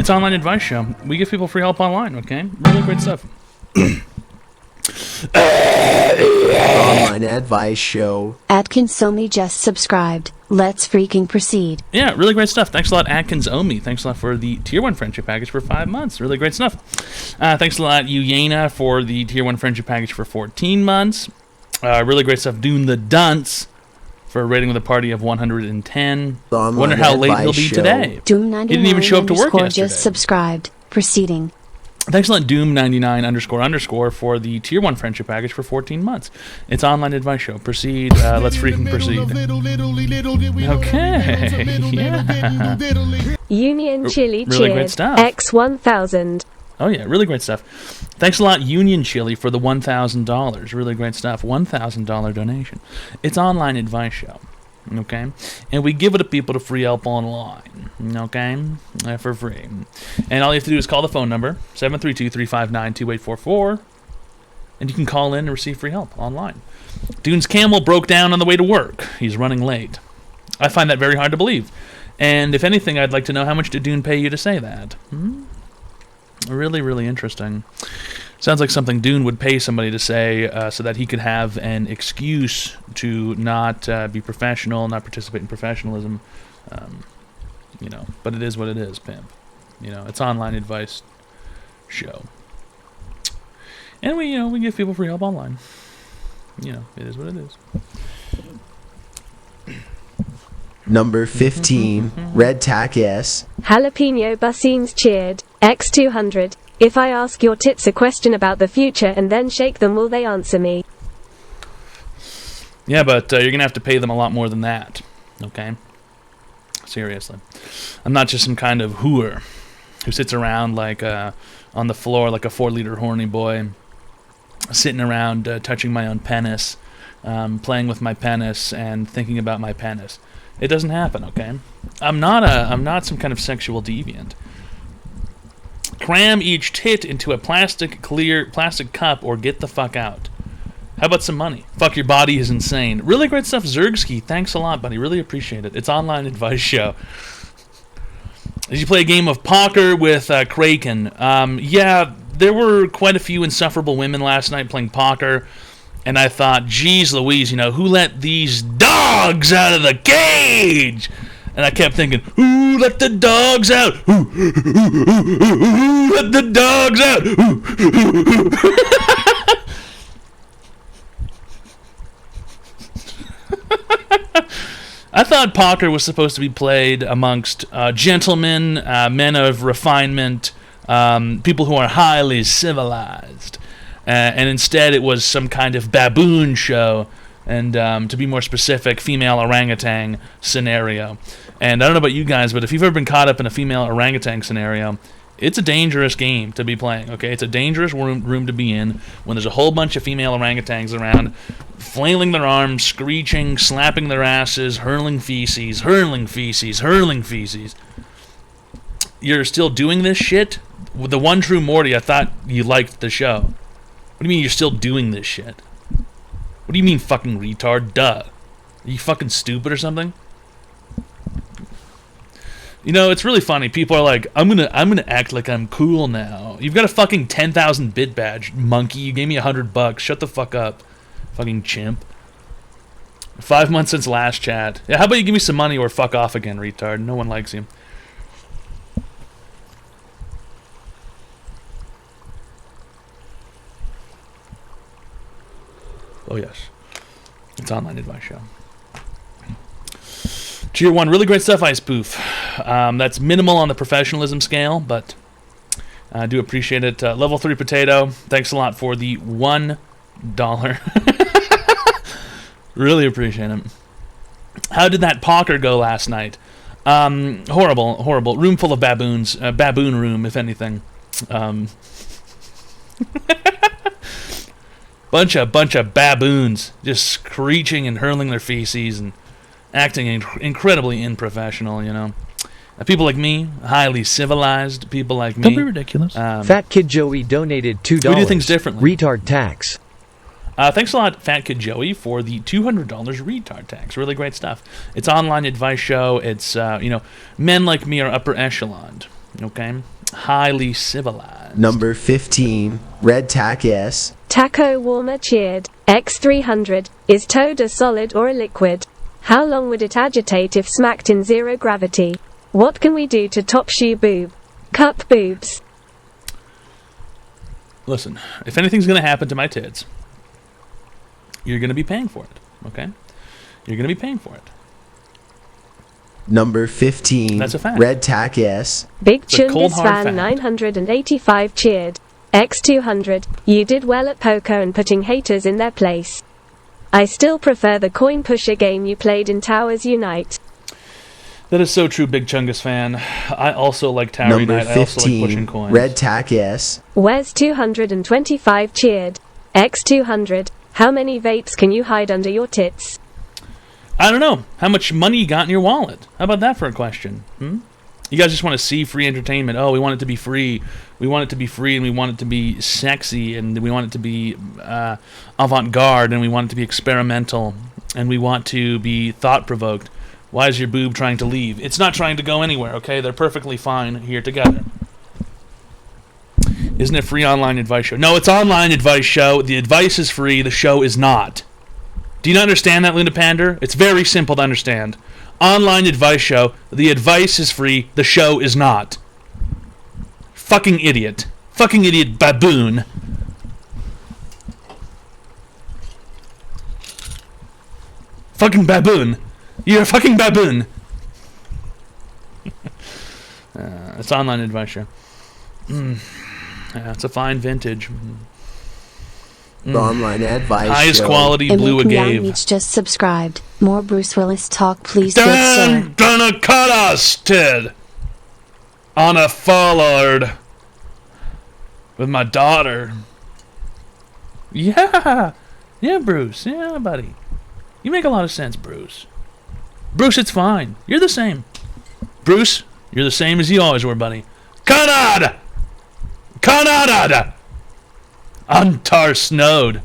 It's Online Advice Show. We give people free help online, okay? Really great stuff. Online Advice Show. Atkins Omi just subscribed. Let's freaking proceed. Yeah, really great stuff. Thanks a lot, Atkins Omi. Thanks a lot for the Tier 1 Friendship Package for 5 months. Really great stuff. Thanks a lot, Uyena, for the Tier 1 Friendship Package for 14 months. Really great stuff, Dune the Dunce, for a rating with a party of 110. Wonder how late he'll be today. Doom99 he didn't even show up to work yesterday. Just subscribed. Proceeding. Thanks a lot, Doom99__ for the Tier 1 Friendship Package for 14 months. It's Online Advice Show. Proceed. Let's freaking proceed. Okay. Yeah. Union Chili really cheered. Great stuff. X1000. Oh, yeah. Really great stuff. Thanks a lot, Union Chili, for the $1,000. Really great stuff. $1,000 donation. It's Online Advice Show. Okay? And we give it to people to free help online. Okay? For free. And all you have to do is call the phone number, 732-359-2844. And you can call in and receive free help online. Dune's camel broke down on the way to work. He's running late. I find that very hard to believe. And if anything, I'd like to know, how much did Dune pay you to say that? Really, really interesting. Sounds like something Dune would pay somebody to say so that he could have an excuse to not be professional, not participate in professionalism. You know, but it is what it is, pimp. You know, it's Online Advice Show. And we give people free help online. You know, it is what it is. Number 15, Red Tack S. Jalapeno Bussines cheered. X200. If I ask your tits a question about the future and then shake them, will they answer me? Yeah, but you're going to have to pay them a lot more than that. Okay? Seriously. I'm not just some kind of hooer who sits around like on the floor like a 4-liter horny boy, sitting around touching my own penis, playing with my penis and thinking about my penis. It doesn't happen, okay? I'm not some kind of sexual deviant. Cram each tit into a plastic cup or get the fuck out. How about some money? Fuck your body is insane. Really great stuff, Zergsky. Thanks a lot, buddy. Really appreciate it. It's online advice show. Did you play a game of poker with Kraken? Yeah, there were quite a few insufferable women last night playing poker. And I thought, geez Louise, who let these dogs out of the cage? And I kept thinking, who let the dogs out? Who let the dogs out? I thought poker was supposed to be played amongst gentlemen, men of refinement, people who are highly civilized. And instead it was some kind of baboon show, and to be more specific, female orangutan scenario. And I don't know about you guys, but if you've ever been caught up in a female orangutan scenario, it's a dangerous game to be playing, okay? It's a dangerous room to be in when there's a whole bunch of female orangutans around, flailing their arms, screeching, slapping their asses, hurling feces. You're still doing this shit? With the one true Morty, I thought you liked the show. What do you mean you're still doing this shit? What do you mean fucking retard? Duh. Are you fucking stupid or something? It's really funny. People are like, I'm gonna act like I'm cool now. You've got a fucking 10,000 bit badge, monkey. You gave me $100. Shut the fuck up, fucking chimp. 5 months since last chat. Yeah, how about you give me some money or fuck off again, retard? No one likes you. Oh yes, it's online advice show. Tier 1, really great stuff, Ice Poof. That's minimal on the professionalism scale, but I do appreciate it. Level 3 Potato, thanks a lot for the $1. Really appreciate it. How did that poker go last night? Horrible. Room full of baboons. Baboon room, if anything. Bunch of baboons just screeching and hurling their feces and acting incredibly unprofessional, People like me, highly civilized people like me. Don't be ridiculous. Fat Kid Joey donated $2. We do things differently. Retard tax. Thanks a lot, Fat Kid Joey, for the $200 retard tax. Really great stuff. It's online advice show. It's, men like me are upper echelon, okay? Highly civilized. Number 15, Red Tack S. Taco Warmer cheered. X300. Is Toad a solid or a liquid? How long would it agitate if smacked in zero gravity? What can we do to top shoe boob? Cup boobs. Listen, if anything's going to happen to my tits, you're going to be paying for it, okay? You're going to be paying for it. Number 15, That's a fact. Red Tack S. Big It's a cold, Chundis hard fan fact. 985 cheered. X200. You did well at poker and putting haters in their place. I still prefer the coin pusher game you played in Towers Unite. That is so true, Big Chungus fan. I also like Tower Number Unite. I also like pushing 15, coins. Red Tack S. Wes 225 cheered. X200. How many vapes can you hide under your tits? I don't know. How much money you got in your wallet? How about that for a question? You guys just want to see free entertainment. Oh, we want it to be free. We want it to be free, and we want it to be sexy, and we want it to be avant-garde, and we want it to be experimental, and we want to be thought-provoked. Why is your boob trying to leave? It's not trying to go anywhere, okay? They're perfectly fine here together. Isn't it free online advice show? No, it's online advice show. The advice is free. The show is not. Do you not understand that, Luna Pander? It's very simple to understand. Online advice show. The advice is free. The show is not. Fucking idiot. Fucking idiot baboon. Fucking baboon. You're a fucking baboon. It's online advice show. Yeah, it's a fine vintage. The online advice Highest show. quality blue Emil agave. Meach just subscribed. More Bruce Willis talk, please, good Dan sir. gonna cut us, Ted. On a followed. With my daughter. Yeah. Yeah, Bruce. Yeah, buddy. You make a lot of sense, Bruce. Bruce, it's fine. You're the same. Bruce, you're the same as you always were, buddy. Conrad! Conrad! Antar snowed.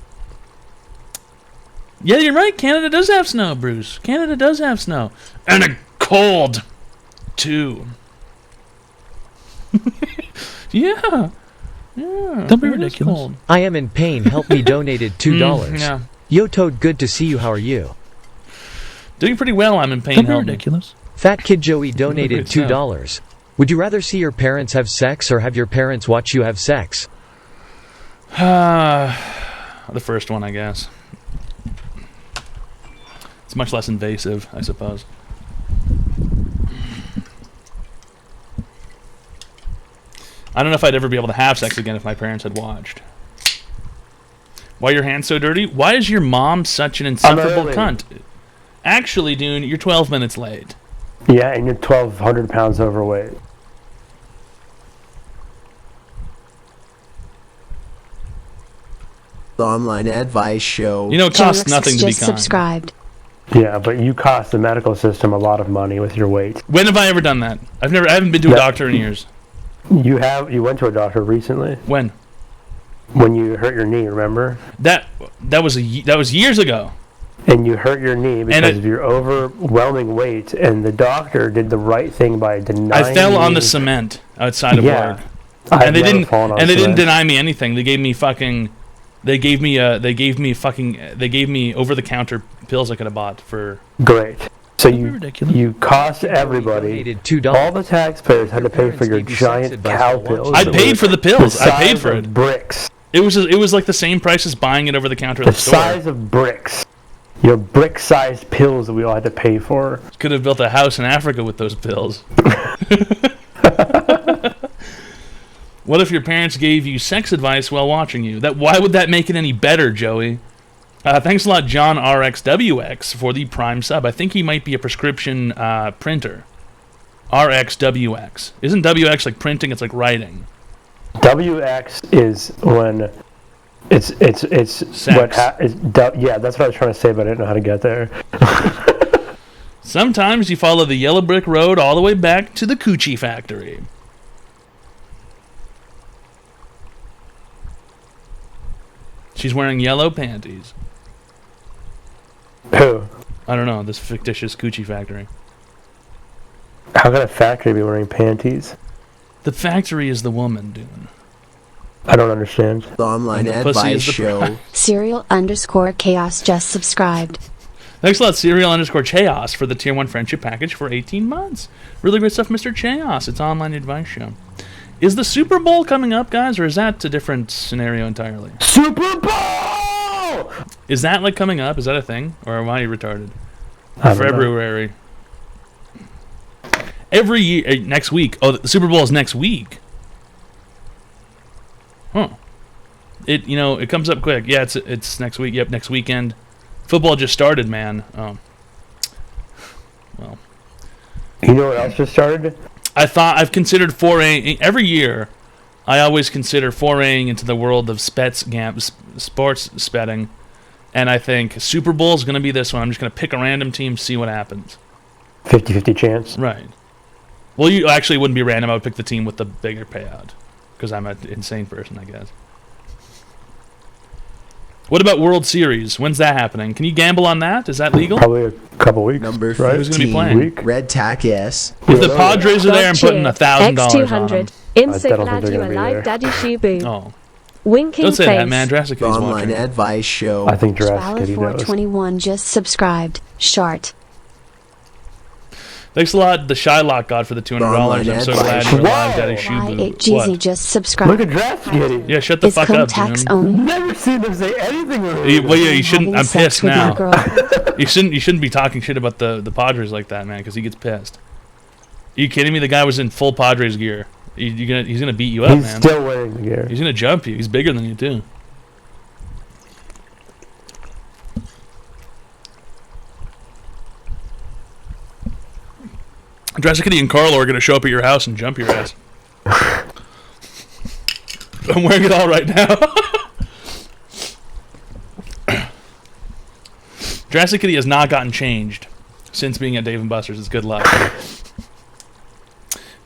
Yeah, you're right. Canada does have snow, Bruce. Canada does have snow. And a cold, too. Yeah. Yeah. Don't be it is ridiculous. cold. I am in pain. Help me donated $2. Yeah. Yo, Toad, good to see you. How are you? Doing pretty well. I'm in pain. Don't be Help me. ridiculous. Fat Kid Joey donated Great stuff. $2. Would you rather see your parents have sex or have your parents watch you have sex? The first one, I guess. It's much less invasive, I suppose. I don't know if I'd ever be able to have sex again if my parents had watched. Why are your hands so dirty? Why is your mom such an insufferable cunt? Actually, Dune, you're 12 minutes late. Yeah, and you're 1,200 pounds overweight. The online advice show. You know, it costs Alex nothing to be just kind. subscribed. Yeah, but you cost the medical system a lot of money with your weight. When have I ever done that? I haven't been to a Yeah. doctor in years. You went to a doctor recently When? when you hurt your knee, remember? That was years ago. And you hurt your knee because it- of your overwhelming weight, and the doctor did the right thing by denying I fell on me- the cement outside of Yeah. work. I've And they never didn't fallen on and they didn't cement. deny me anything. They gave me over the counter pills I could have bought for. Great. So Don't be ridiculous. you cost Fat Kid Joey everybody, donated $2. all the taxpayers had to pay for your Parents gave you sex giant advice cow while watching pills. I that paid were for the the pills. I paid size for of it. bricks. It was like the same price as buying it over the counter at The the store. size of bricks. Your brick-sized pills that we all had to pay for. Could have built a house in Africa with those pills. What if your parents gave you sex advice while watching you? Why would that make it any better, Joey? Thanks a lot, John RXWX, for the Prime sub. I think he might be a prescription printer. RXWX. Isn't WX like printing? It's like writing. WX is when it's Sex. yeah, that's what I was trying to say, but I didn't know how to get there. Sometimes you follow the yellow brick road all the way back to the coochie factory. She's wearing yellow panties. Who? I don't know, this fictitious coochie factory. How can a factory be wearing panties? The factory is the woman, dude. I don't understand. The online And the pussy advice is the show. Serial_chaos just subscribed. Thanks a lot, Serial_Chaos, for the Tier 1 friendship package for 18 months. Really great stuff, Mr. Chaos. It's an online advice show. Is the Super Bowl coming up, guys, or is that a different scenario entirely? Super Bowl! Is that, like, coming up? Is that a thing? Or am I retarded? I don't know. February. Every year, next week. Oh, the Super Bowl is next week. Huh. It comes up quick. Yeah, it's next week. Yep, next weekend. Football just started, man. Oh. Well. You know what else just started? I've considered foraying every year. I always consider foraying into the world of sports betting, and I think Super Bowl is going to be this one. I'm just going to pick a random team, see what happens. 50-50 chance. Right. Well, you actually wouldn't be random. I would pick the team with the bigger payout because I'm an insane person, I guess. What about World Series? When's that happening? Can you gamble on that? Is that legal? Probably a couple weeks. Number right? Who's gonna be 15. playing? Week. Red Tack S. If the Padres are there, I'm putting $1,000 on them. X200. I'm I so don't glad think you they're gonna be alive, there. Daddy Shubu. Oh, Winking don't say face. that, man. Jurassic The Kitty's online watching. advice show. I think Jurassic Kitty knows. Swallow421 just subscribed. Shart. Thanks a lot, the Shylock God, for the $200. I'm so glad you're alive, Daddy Shubu. Y8GZ What? just subscribed. Look at Jurassic Kitty. Yeah, shut the Is fuck home up, tax dude. only? Never seen them say anything. Well, yeah, you shouldn't. Having I'm sex pissed with my now. girlfriend. You shouldn't be talking shit about the Padres like that, man, because he gets pissed. you kidding me? The guy was in full Padres gear. He's gonna beat you up, He's man. still wearing the gear. He's gonna jump you. He's bigger than you too. Jurassic Kitty and Carlo are gonna show up at your house and jump your ass. I'm wearing it all right now. Jurassic Kitty has not gotten changed since being at Dave & Buster's. It's good luck.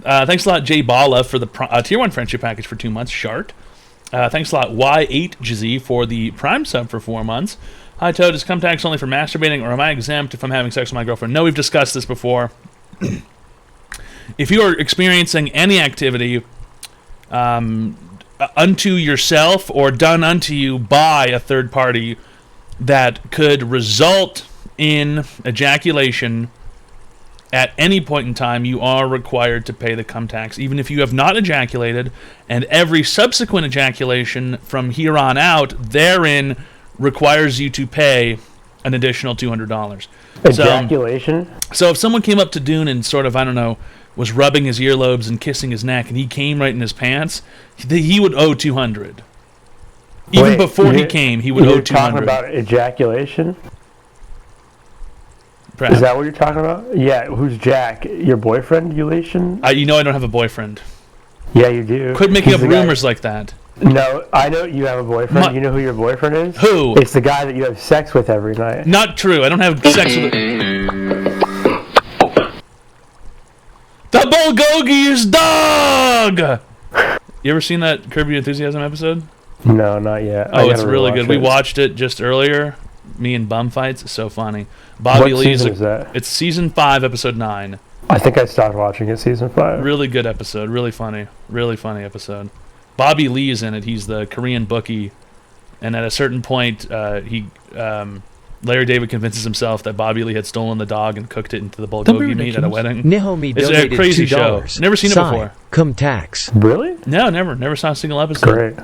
Thanks a lot, Jay Bala, for the Tier 1 friendship package for 2 months. Shart. Thanks a lot, Y8Jz, for the Prime sub for 4 months. Hi, Toad. Is cum tax only for masturbating, or am I exempt if I'm having sex with my girlfriend? No, we've discussed this before. If you are experiencing any activity unto yourself or done unto you by a third party that could result in ejaculation at any point in time, you are required to pay the cum tax, even if you have not ejaculated, and every subsequent ejaculation from here on out therein requires you to pay an additional $200. Ejaculation? So if someone came up to Dune and sort of, I don't know, was rubbing his earlobes and kissing his neck, and he came right in his pants, he would owe $200. Even before he came, he would owe $200. You're talking about ejaculation? Perhaps. Is that what you're talking about? Yeah, who's Jack? Your boyfriend, Ulation? You know I don't have a boyfriend. Yeah, you do. Quit making He's up the guy- rumors like that. No, I know you have a boyfriend. You know who your boyfriend is? Who? It's the guy that you have sex with every night. Not true. I don't have sex with... The Bulgogi's dog! You ever seen that Curb Your Enthusiasm episode? No, not yet. Oh, it's really good. It. We watched it just earlier. Me and Bum Fights. It's so funny. Bobby What Lee's... season is that? It's season 5, episode 9. I think I stopped watching it season 5. Really good episode. Really funny. Really funny episode. Bobby Lee is in it. He's the Korean bookie. And at a certain point, Larry David convinces himself that Bobby Lee had stolen the dog and cooked it into the bulgogi meat at a wedding. Nihomi It's a donated crazy $2. show. Never seen it before. Cum tax. Really? No, never. Never saw a single episode. Great.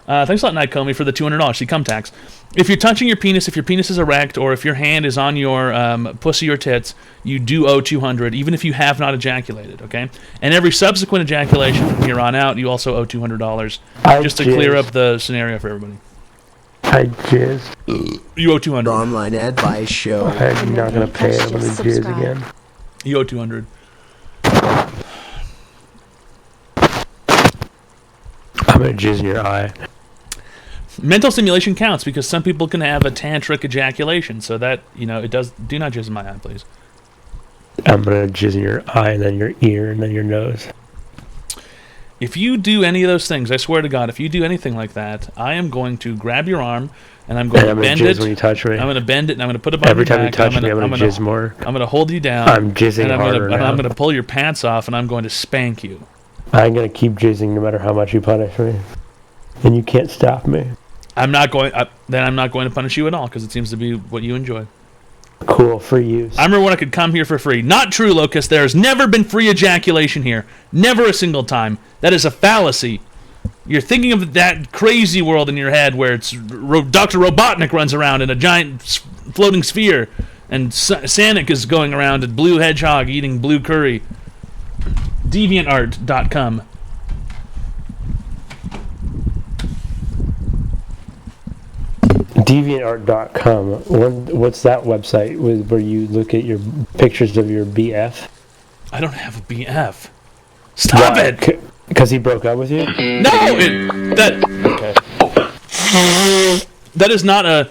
Thanks a lot, Night Comey, for the $200. See, cum tax. If you're touching your penis, if your penis is erect, or if your hand is on your pussy or tits, you do owe $200, even if you have not ejaculated, okay? And every subsequent ejaculation from here on out, you also owe $200, just to clear up the scenario for everybody. I jizzed. You owe $200. The online advice show. I'm not going to pay it. I'm going to jizz Subscribe. again. You owe $200. I'm going to jizz in your eye. Mental stimulation counts because some people can have a tantric ejaculation, so that, it does. Do not jizz in my eye, please. I'm going to jizz in your eye, and then your ear, and then your nose. If you do any of those things, I swear to God, if you do anything like that, I am going to grab your arm and I'm going to bend it. When you touch me. I'm going to bend it and I'm going to put it on Every your time you back, touch me, I'm going to jizz more. I'm going to hold you down. I'm jizzing and harder now. I'm going to pull your pants off and I'm going to spank you. I'm going to keep jizzing no matter how much you punish me. And you can't stop me. I'm not going to punish you at all because it seems to be what you enjoy. Cool, free use. I remember when I could come here for free. Not true, Locust. There has never been free ejaculation here. Never a single time. That is a fallacy. You're thinking of that crazy world in your head where it's Dr. Robotnik runs around in a giant floating sphere and Sonic is going around at Blue Hedgehog eating blue curry. DeviantArt.com. DeviantArt.com. What's that website where you look at your pictures of your BF? I don't have a BF. Stop it! Because he broke up with you? No! That is not a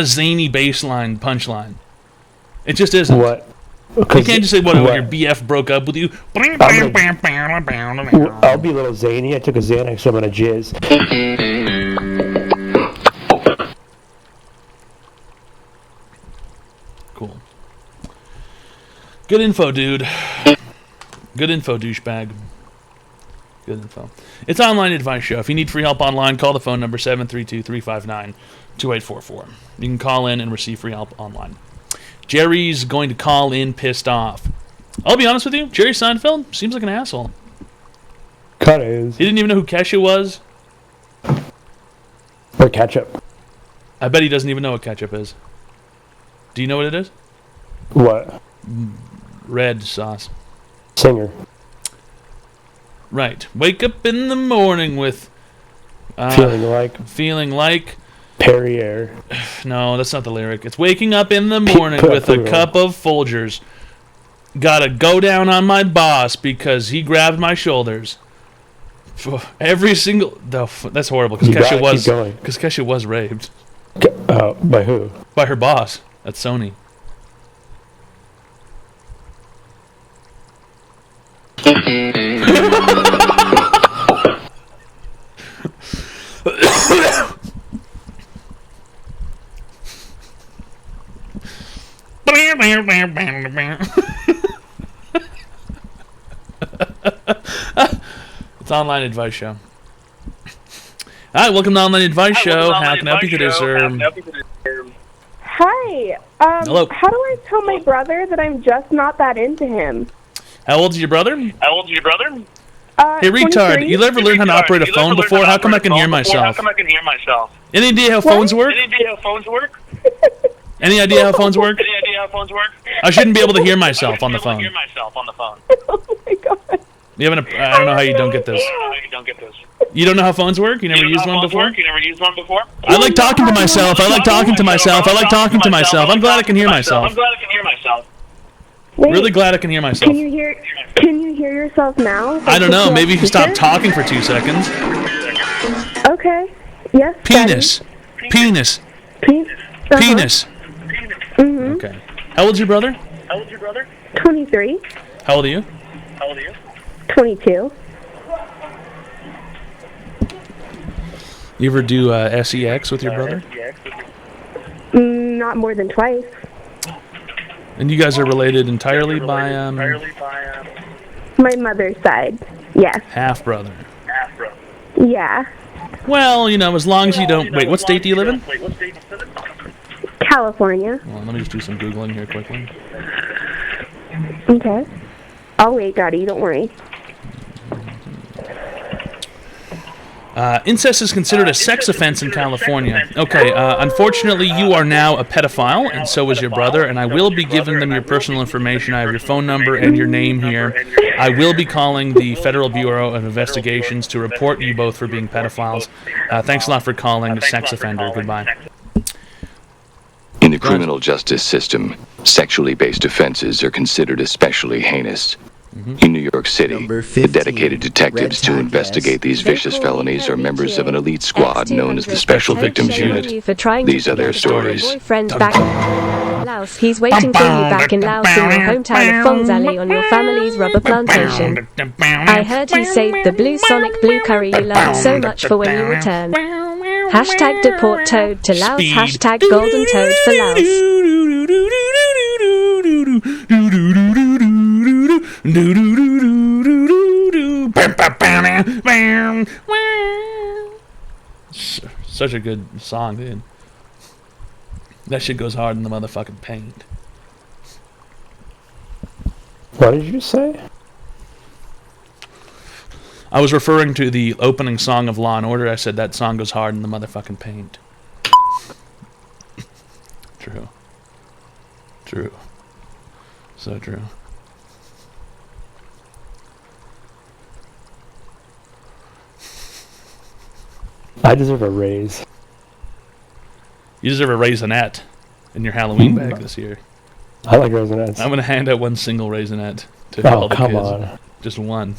zany baseline punchline. It just isn't. What? You can't just say what? Your BF broke up with you. I'll be a little zany. I took a Xanax, so I'm gonna jizz. Cool. Good info, dude. Good info, douchebag. Good info. It's an online advice show. If you need free help online, call the phone number 732-359-2844. You can call in and receive free help online. Jerry's going to call in pissed off. I'll be honest with you, Jerry Seinfeld seems like an asshole. Cut is. He didn't even know who Kesha was. Or ketchup. I bet he doesn't even know what ketchup is. Do you know what it is? What? Red sauce. Singer. Right. Wake up in the morning with... Feeling like... Perrier. No, that's not the lyric. It's waking up in the morning with a cup of Folgers. Gotta go down on my boss because he grabbed my shoulders. Every single... that's horrible because Kesha was raped. By who? By her boss at Sony. It's Online Advice Show. Hi, welcome to Online Advice Show. How can I help you today, sir? Hi. Hello. How do I tell my brother that I'm just not that into him? How old is your brother? Hey, retard. 23. You ever learned how to operate a phone before? How come I can hear myself? Any idea how phones work? Any idea how phones work? I shouldn't be able to hear myself on the phone. Oh my god. You haven't? I don't know how you don't get this. You don't know how phones work? You never used one before? I like talking to myself. I'm glad I can hear myself. Wait, Really glad I can hear myself. Can you hear yourself now? I don't know. Maybe you can stop talking. talking for 2 seconds. Okay. Yes. Penis. Penis. Uh-huh. Penis. Mhm. Okay. How old's your brother? 23. How old are you? 22. You ever do sex with your brother? Not more than twice. And you guys are related entirely by My mother's side. Yes. half brother. Yeah. Well, as long as you don't. Wait, what state do you live in? California. Well, let me just do some Googling here quickly. Okay. I'll wait, Daddy. Don't worry. Incest is considered a sex offense in California. Okay, unfortunately, you are now a pedophile, and so is your brother, and I will be giving them your personal information. I have your phone number and your name here. I will be calling the Federal Bureau of Investigations to report you both for being pedophiles. Thanks a lot for calling. Sex offender. Goodbye. In the criminal justice system, sexually based offenses are considered especially heinous. In New York City, Number the 15, dedicated detectives Red to Tag investigate these They vicious call felonies are members of an elite squad known as the X200 Special for Victims shaming Unit. you for trying to These are their forget about your stories. boyfriend back in Laos. He's waiting for you back in Laos in your hometown of Fongs Alley on your family's rubber plantation. I heard you saved the blue Sonic blue curry you loved so much for when you return. Hashtag deport Toad to Laos. Speed. Hashtag golden toad for Laos. Such a good song, dude. That shit goes hard in the motherfucking paint. What did you say? I was referring to the opening song of Law and Order. I said that song goes hard in the motherfucking paint. True. True. So true. I deserve a raise. You deserve a raisinette in your Halloween bag this year. I like raisinets. I'm gonna hand out one single raisinette to all Oh, the come kids. on. Just one.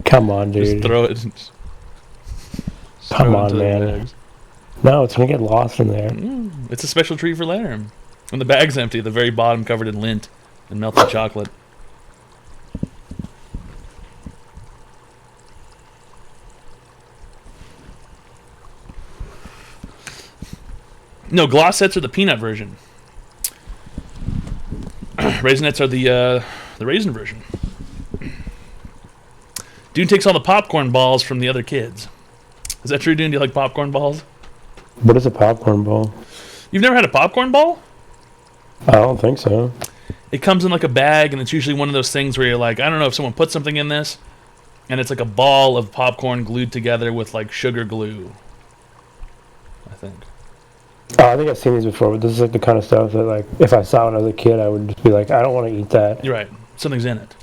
Come on, Just dude. throw it. Come throw it on, into the man. bags. No, it's going to get lost in there. It's a special treat for later. When the bag's empty, the very bottom covered in lint and melted chocolate. No, Glossettes are the peanut version. Raisinets are the raisin version. Dune takes all the popcorn balls from the other kids. Is that true, Dune? Do you like popcorn balls? What is a popcorn ball? You've never had a popcorn ball? I don't think so. It comes in like a bag, and it's usually one of those things where you're like, I don't know if someone put something in this, and it's like a ball of popcorn glued together with like sugar glue. I think. Oh, I think I've seen these before, but this is like the kind of stuff that, like, if I saw it when I was a kid, I would just be like, I don't want to eat that. You're right. Something's in it.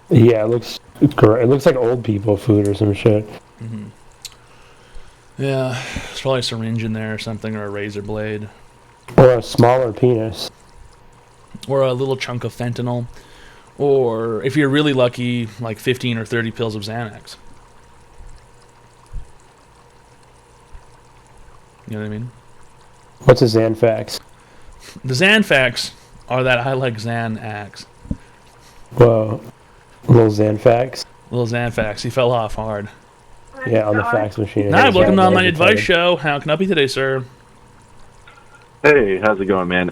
Yeah, it looks great. It looks like old people food or some shit. Mm-hmm. Yeah, there's probably a syringe in there or something, or a razor blade. Or a smaller penis. Or a little chunk of fentanyl. Or, if you're really lucky, like 15 or 30 pills of Xanax. You know what I mean? What's a Xanfax? The Xanfax are that I like Xanax. Whoa. Little Xanfax? Little Xanfax, he fell off hard. Yeah, on the fax machine. Hi, welcome to Online Advice Show. How can I help you today, sir? Hey, how's it going, man?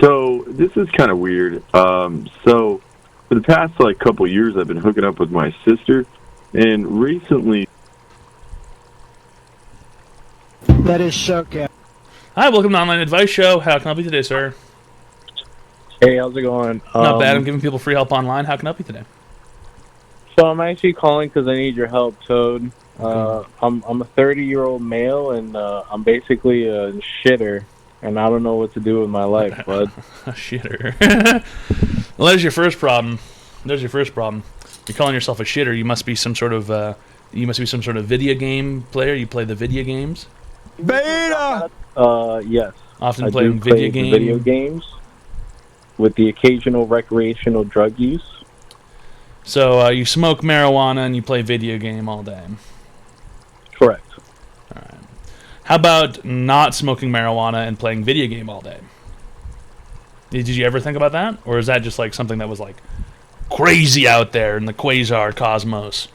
So this is kind of weird. So for the past couple years, I've been hooking up with my sister, and recently. That is so good. Hi, welcome to Online Advice Show. How can I help you today, sir? Hey, how's it going? Not bad. I'm giving people free help online. How can I help you today? So I'm actually calling because I need your help, Toad. Okay. I'm a 30-year-old male, and I'm basically a shitter, and I don't know what to do with my life, bud. A shitter. Well, there's your first problem. There's your first problem. You're calling yourself a shitter. You must be some sort of video game player. You play the video games. Beta. Yes. Often I playing do play video games with the occasional recreational drug use. So you smoke marijuana and you play video game all day. Correct. All right. How about not smoking marijuana and playing video game all day? Did you ever think about that, or is that just like something that was like crazy out there in the quasar cosmos?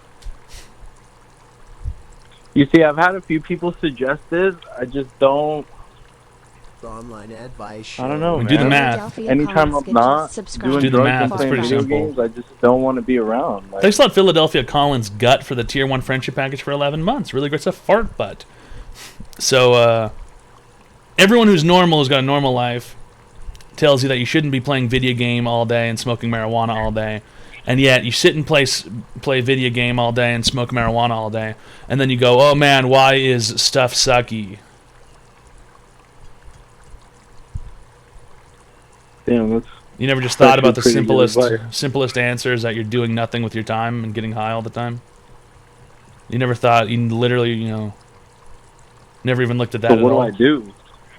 You see, I've had a few people suggest this. I just don't. The Online Advice Show. I don't know, man. Do the math. Anytime I'm not doing do the drugs math. and It's playing pretty video simple. games, I just don't want to be around. Like, Thanks a lot, Philadelphia Collins Gut, for the Tier 1 friendship package for 11 months. Really great stuff. Fart butt. So, everyone who's normal, who's got a normal life, tells you that you shouldn't be playing video game all day and smoking marijuana all day. And yet, you sit and play video game all day and smoke marijuana all day. And then you go, oh man, why is stuff sucky? damn, that's You never just thought about the pretty good simplest answer is that you're doing nothing with your time and getting high all the time? You never thought, you literally, never even looked at that But at what do all? I do?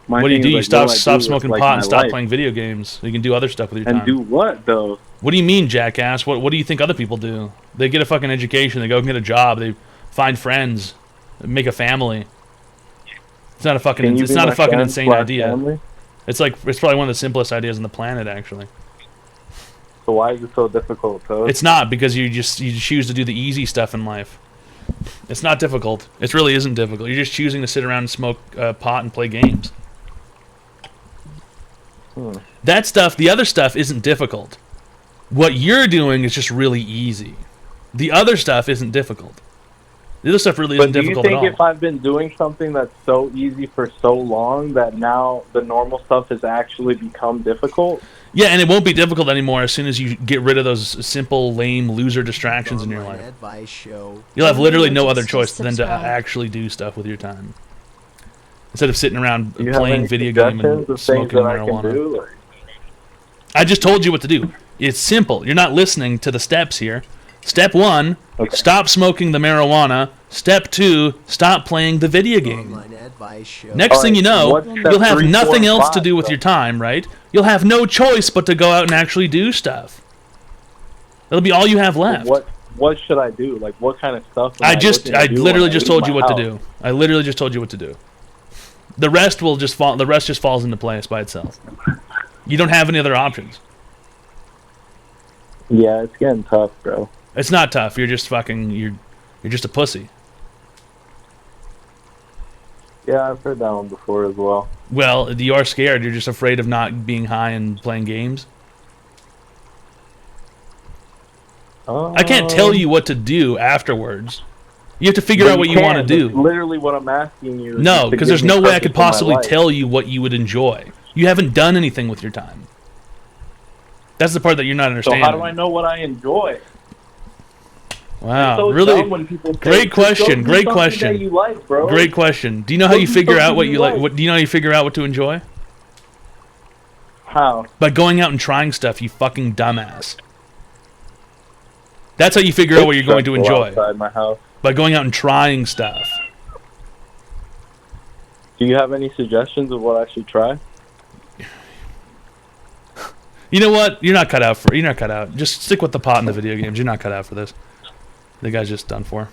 My What do you thing do? is, You like, what do I stop do smoking with, pot my and stop life? playing video games. You can do other stuff with your And time. do what, though? What do you mean, jackass? What do you think other people do? They get a fucking education. They go and get a job. They find friends. They make a family. It's not a fucking. Can you It's be not a my fucking friend insane slash idea. family? It's probably one of the simplest ideas on the planet, actually. So why is it so difficult, Toad? It's not, because you choose to do the easy stuff in life. It's not difficult. It really isn't difficult. You're just choosing to sit around and smoke pot and play games. That stuff, the other stuff, isn't difficult. What you're doing is just really easy. The other stuff isn't difficult. The other stuff really isn't But do you difficult at think all. if I've been doing something that's so easy for so long that now the normal stuff has actually become difficult? Yeah, and it won't be difficult anymore as soon as you get rid of those simple, lame, loser distractions in your Online life. Advice Show. You'll have literally no other Just choice than to subscribe. actually do stuff with your time. Instead of sitting around Do you have playing any video game suggestions and of things smoking that I can marijuana. do? Like, I just told you what to do. It's simple. You're not listening to the steps here. Step 1, stop smoking the marijuana. Step 2, stop playing the video game. Online Advice Show. Next thing you know, what's step you'll have 3, 4, nothing and else 5, to do with though? your time, right? You'll have no choice but to go out and actually do stuff. That'll be all you have left. What should I do? Like, what kind of stuff? I looking to do literally when I just leave told you my what to house? do. I literally just told you what to do. The rest will just fall. The rest just falls into place by itself. You don't have any other options. Yeah, it's getting tough, bro. It's not tough. You're just fucking. You're just a pussy. Yeah, I've heard that one before as well. Well, you are scared. You're just afraid of not being high and playing games. I can't tell you what to do afterwards. You have to figure But out what you want to can. do. That's literally what I'm asking you. No, is to because give there's me no way I purpose could in my possibly life. tell you what you would enjoy. You haven't done anything with your time. That's the part that you're not So understanding. how do I know what I enjoy? Wow, It's so really dumb when people say, great "Just go question. do Great something question. that you like, bro." Great question. Do you know how Go you do figure out something what you you like? like. What do you know how you figure out what to enjoy? How? By going out and trying stuff, you fucking dumbass. That's how you figure out what you're going to Stressful enjoy. outside my house. By going out and trying stuff. Do you have any suggestions of what I should try? You know what? You're not cut out. Just stick with the pot in the video games. You're not cut out for this. The guy's just done for.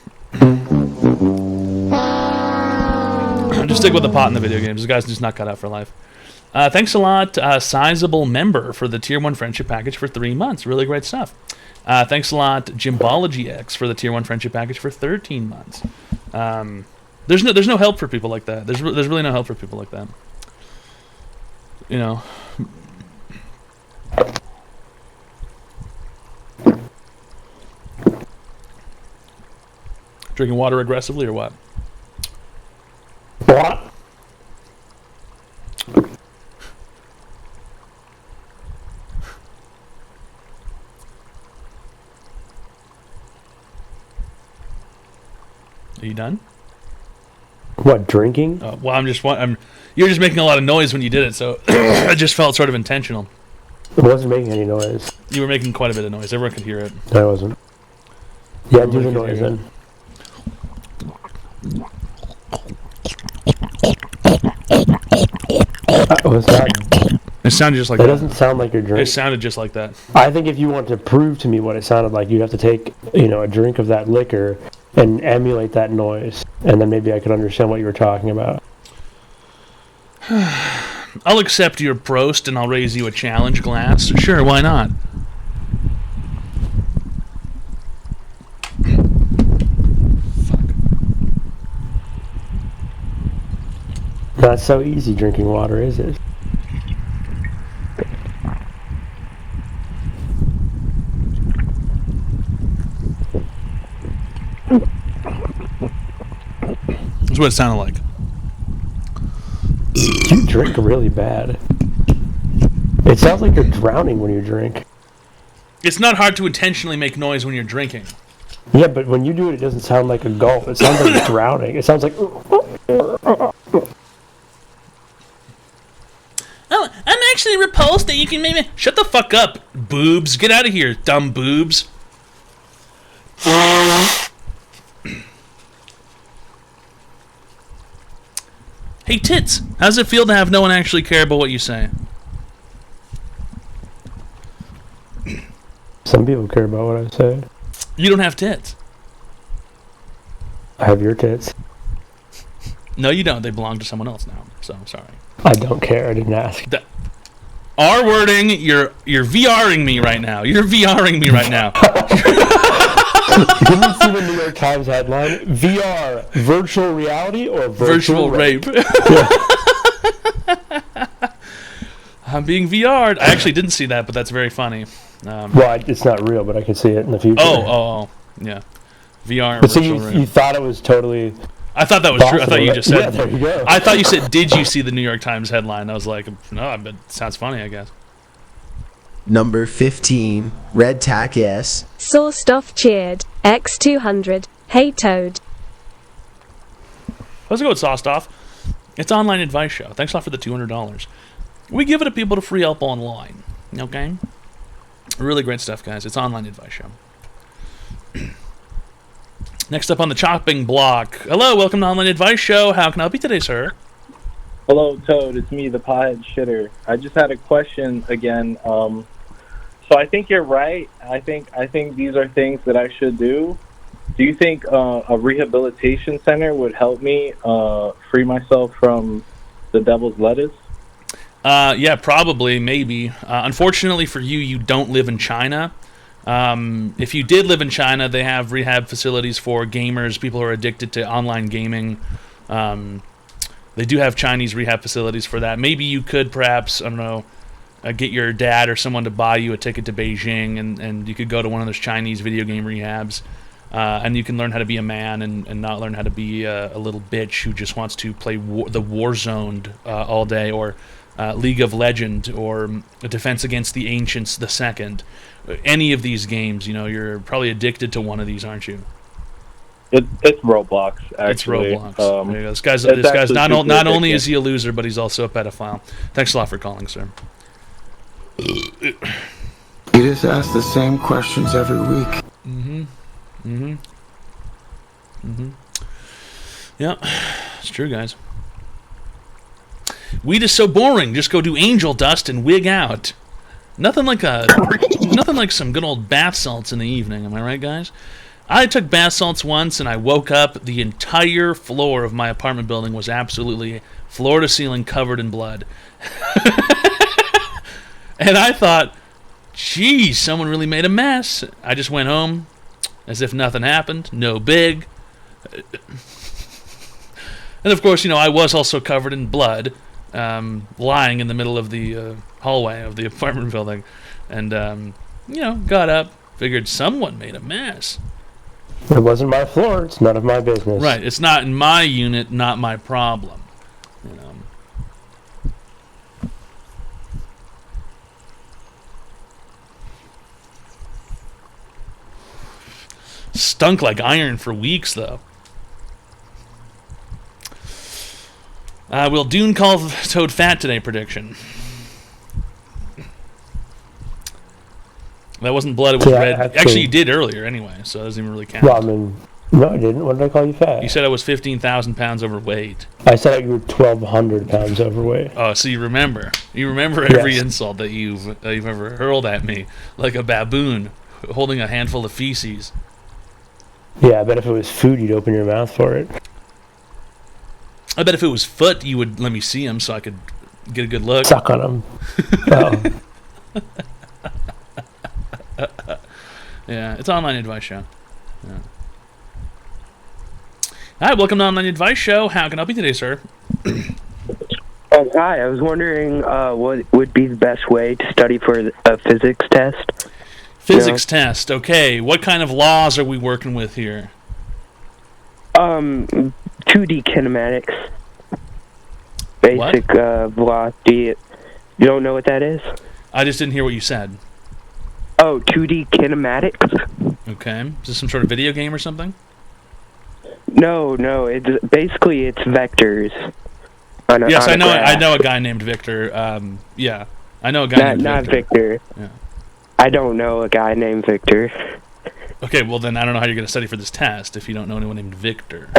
Just stick with the pot in the video games. This guy's just not cut out for life. Thanks a lot, Sizable Member, for the Tier 1 Friendship Package for 3 months. Really great stuff. Thanks a lot, Gymbology X, for the Tier 1 Friendship Package for 13 months. There's no help for people like that. There's really no help for people like that. You know. Drinking water aggressively or what? What? Are you done? What, drinking? Well, you're just making a lot of noise when you did it, so it just felt sort of intentional. It wasn't making any noise. You were making quite a bit of noise. Everyone could hear it. I wasn't. Yeah, do the noise then. What's that? It sounded just like that. It Doesn't sound like you're drinking. It sounded just like that. I think if you want to prove to me what it sounded like, you'd have to take, a drink of that liquor and emulate that noise, and then maybe I could understand what you were talking about. I'll accept your Prost and I'll raise you a challenge glass. Sure, why not? Not so easy drinking water, is it? That's what it sounded like. You drink really bad. It sounds like you're drowning when you drink. It's not hard to intentionally make noise when you're drinking. Yeah, but when you do it, it doesn't sound like a gulp. It sounds like you're drowning. It sounds like... Oh, I'm actually repulsed that you can maybe... Shut the fuck up, boobs. Get out of here, dumb boobs. Hey, tits. How's it feel to have no one actually care about what you say? Some people care about what I say. You don't have tits. I have your tits. No, you don't. They belong to someone else now, so I'm sorry. I don't care. I didn't ask. R wording, you're VRing me right now. You're VRing me right now. Did you see the New York Times headline? VR, virtual reality or virtual rape? I'm being VR'd. I actually didn't see that, but that's very funny. Well, it's not real, but I could see it in the future. Oh, yeah. VR, but virtual so rape. You thought it was totally... I thought that was true. I thought you just said... Yeah, there you go. I thought you said, did you see the New York Times headline? I was like, no, but it sounds funny, I guess. Number 15, Red Tack S. Saw Stuff cheered. X200. Hey Toad. Let's go with Sawstoff. It's an online advice show. Thanks a lot for the $200. We give it to people to free help online. Okay? Really great stuff, guys. It's an online advice show. Next up on the chopping block. Hello, welcome to Online Advice Show. How can I help you today, sir? Hello, Toad. It's me, the pothead shitter. I just had a question again. So I think you're right. I think these are things that I should do. Do you think a rehabilitation center would help me free myself from the devil's lettuce? Yeah, probably, maybe. Unfortunately for you, you don't live in China. If you did live in China, they have rehab facilities for gamers, people who are addicted to online gaming. They do have Chinese rehab facilities for that. Maybe you could perhaps, I don't know, get your dad or someone to buy you a ticket to Beijing, and you could go to one of those Chinese video game rehabs, and you can learn how to be a man and not learn how to be a little bitch who just wants to play the Warzone all day, or League of Legends, or Defense Against the Ancients the Second. Any of these games, you're probably addicted to one of these, aren't you? It's Roblox, actually. It's Roblox. There you go. This guy's not only is he a loser, but he's also a pedophile. Thanks a lot for calling, sir. You just ask the same questions every week. Mm-hmm. Yeah, it's true, guys. Weed is so boring. Just go do angel dust and wig out. Nothing like some good old bath salts in the evening. Am I right, guys? I took bath salts once, and I woke up. The entire floor of my apartment building was absolutely floor to ceiling covered in blood. And I thought, geez, someone really made a mess. I just went home as if nothing happened. No big. And of course, I was also covered in blood, lying in the middle of the hallway of the apartment building. And, got up, figured someone made a mess. It wasn't my floor. It's none of my business. Right. It's not in my unit, not my problem. Stunk like iron for weeks, though. Will Dune call Toad fat today? Prediction. That wasn't blood, it was red. Actually, you did earlier anyway, so it doesn't even really count. Well, no, I didn't. What did I call you fat? You said I was 15,000 pounds overweight. I said you were 1,200 pounds overweight. Oh, so you remember. You remember every insult that you've ever hurled at me, like a baboon holding a handful of feces. Yeah, I bet if it was food, you'd open your mouth for it. I bet if it was foot, you would let me see him so I could get a good look. Suck on him. Oh. Yeah, it's an online advice show. Yeah. All right, welcome to Online Advice Show. How can I help you today, sir? Hi, I was wondering what would be the best way to study for a physics test? Physics test, okay. What kind of laws are we working with here? 2D kinematics. Basic velocity. You don't know what that is? I just didn't hear what you said. Oh, 2D kinematics? Okay. Is this some sort of video game or something? No. It's vectors. Yes, I know a guy named Victor. Yeah. I know a guy named Victor. Not Victor. Yeah. I don't know a guy named Victor. Okay, well then I don't know how you're going to study for this test if you don't know anyone named Victor.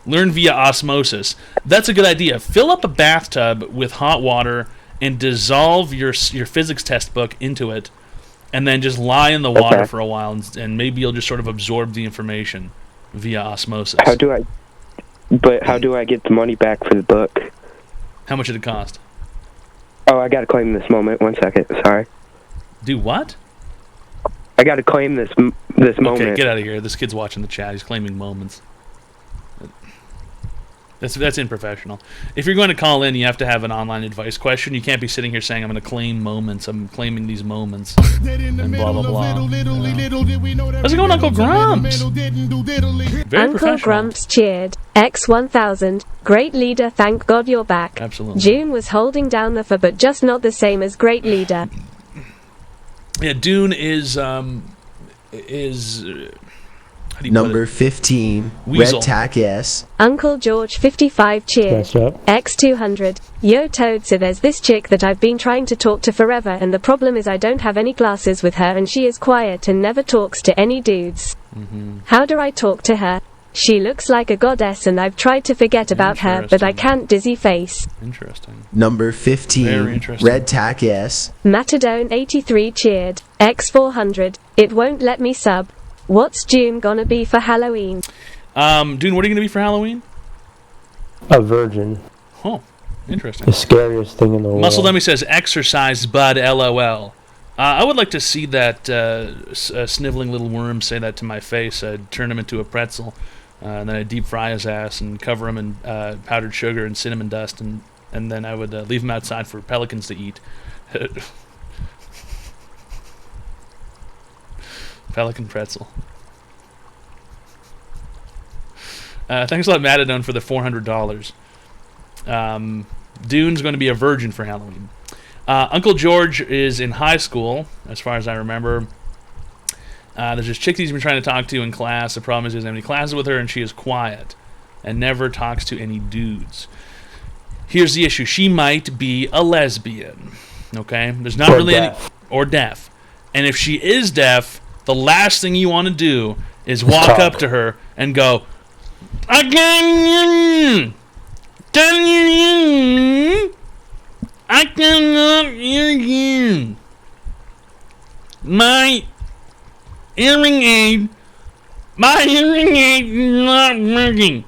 Learn via osmosis. That's a good idea. Fill up a bathtub with hot water and dissolve your physics test book into it, and then just lie in the water for a while, and maybe you'll just sort of absorb the information via osmosis. How do I get the money back for the book? How much did it cost? Oh, I got to claim this moment. 1 second. Sorry. Do what? I got to claim this moment. Okay, get out of here. This kid's watching the chat. He's claiming moments. That's unprofessional. If you're going to call in, you have to have an online advice question. You can't be sitting here saying, I'm going to claim moments. I'm claiming these moments. And blah, blah, blah. How's it going, Uncle Grumps? Very Uncle Grumps cheered. X1000. Great leader, thank God you're back. Absolutely. June was holding down the but just not the same as great leader. Yeah, Dune is number 15, Weasel. Red Tack S. Uncle George 55 cheered. X200. Yo Toad, so there's this chick that I've been trying to talk to forever, and the problem is I don't have any classes with her, and she is quiet and never talks to any dudes. How do I talk to her? She looks like a goddess, and I've tried to forget about her, but I can't. Dizzy face. Interesting. Number 15, Very interesting. Red Tack S. Matadone 83 cheered. X400. It won't let me sub. What's June gonna be for Halloween? Dune, what are you gonna be for Halloween? A virgin. Oh, interesting. The scariest thing in the world. Muscle Dummy says, exercise, bud, LOL. I would like to see that sniveling little worm say that to my face. I'd turn him into a pretzel, and then I'd deep fry his ass and cover him in powdered sugar and cinnamon dust, and then I would leave him outside for pelicans to eat. Pelican pretzel. Thanks a lot, Matadone, for the $400. Dune's going to be a virgin for Halloween. Uncle George is in high school, as far as I remember. There's this chick he's been trying to talk to in class. The problem is he doesn't have any classes with her, and she is quiet and never talks to any dudes. Here's the issue. She might be a lesbian. Okay? There's not really any... Or deaf. And if she is deaf, the last thing you want to do is walk up to her and go, I can't hear you. My hearing aid is not working.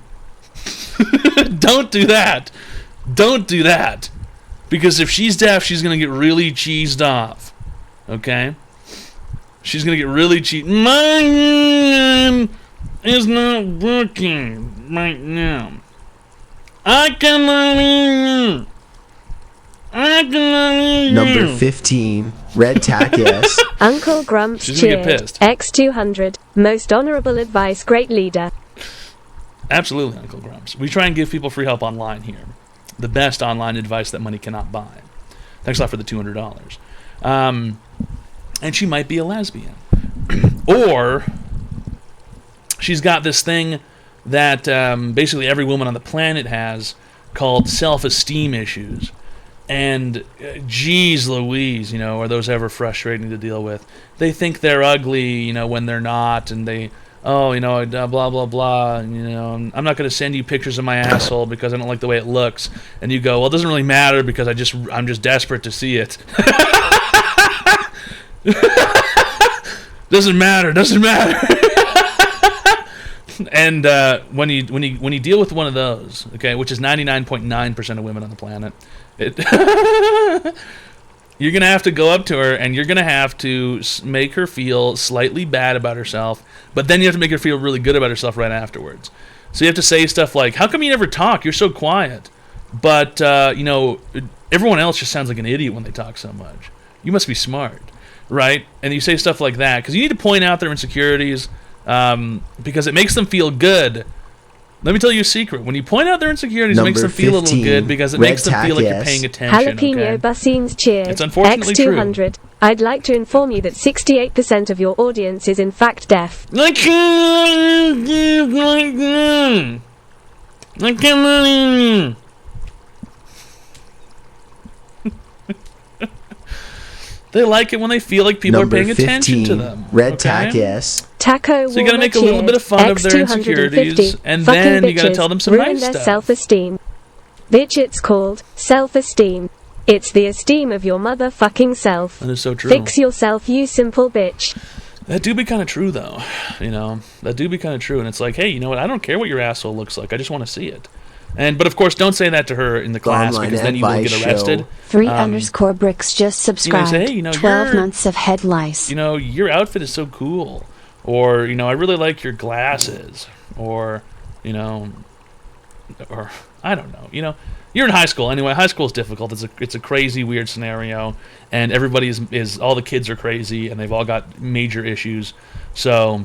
Don't do that. Don't do that. Because if she's deaf, she's going to get really cheesed off. Okay? She's going to get really cheesed. My hearing is not working right now. I cannot hear you. I cannot hear you. Number 15, Red Tack S. Uncle Grumps She's gonna get cheered. pissed. X200. Most honorable advice, great leader. Absolutely, Uncle Grumps. We try and give people free help online here. The best online advice that money cannot buy. Thanks a lot for the $200. And she might be a lesbian. Or she's got this thing that basically every woman on the planet has called self-esteem issues. And geez Louise, are those ever frustrating to deal with? They think they're ugly, when they're not, and they, blah, blah, blah, I'm not going to send you pictures of my asshole because I don't like the way it looks. And you go, well, it doesn't really matter because I'm just desperate to see it. Doesn't matter. And when you deal with one of those, okay, which is 99.9% of women on the planet, you're gonna have to go up to her and you're gonna have to make her feel slightly bad about herself, but then you have to make her feel really good about herself right afterwards. So you have to say stuff like, "How come you never talk? You're so quiet." But everyone else just sounds like an idiot when they talk so much. You must be smart, right? And you say stuff like that because you need to point out their insecurities. Because it makes them feel good. Let me tell you a secret. When you point out their insecurities, it makes them feel a little good because it makes them feel like you're paying attention. Jalapeno Bassines cheered. It's unfortunately X200. true. I'd like to inform you that 68% of your audience is in fact deaf. I can't like that. I cannot hear you. They like it when they feel like people Number are paying attention 15, to them. Red Tack S. Taco So you gotta make a little bit of fun of their insecurities, and then you gotta tell them some ruin nice their stuff. self-esteem. Bitch, it's called self-esteem. It's the esteem of your motherfucking self. That is so true. Fix yourself, you simple bitch. That do be kind of true, though. That do be kind of true. And it's like, hey, you know what? I don't care what your asshole looks like. I just want to see it. But of course, don't say that to her in the class Online because then you will get advice arrested. 3_bricks just subscribed. Say, hey, 12 months of head lice. Your outfit is so cool. Or, I really like your glasses. Or, or I don't know. You're in high school anyway. High school is difficult. It's a crazy, weird scenario, and everybody is all the kids are crazy, and they've all got major issues. So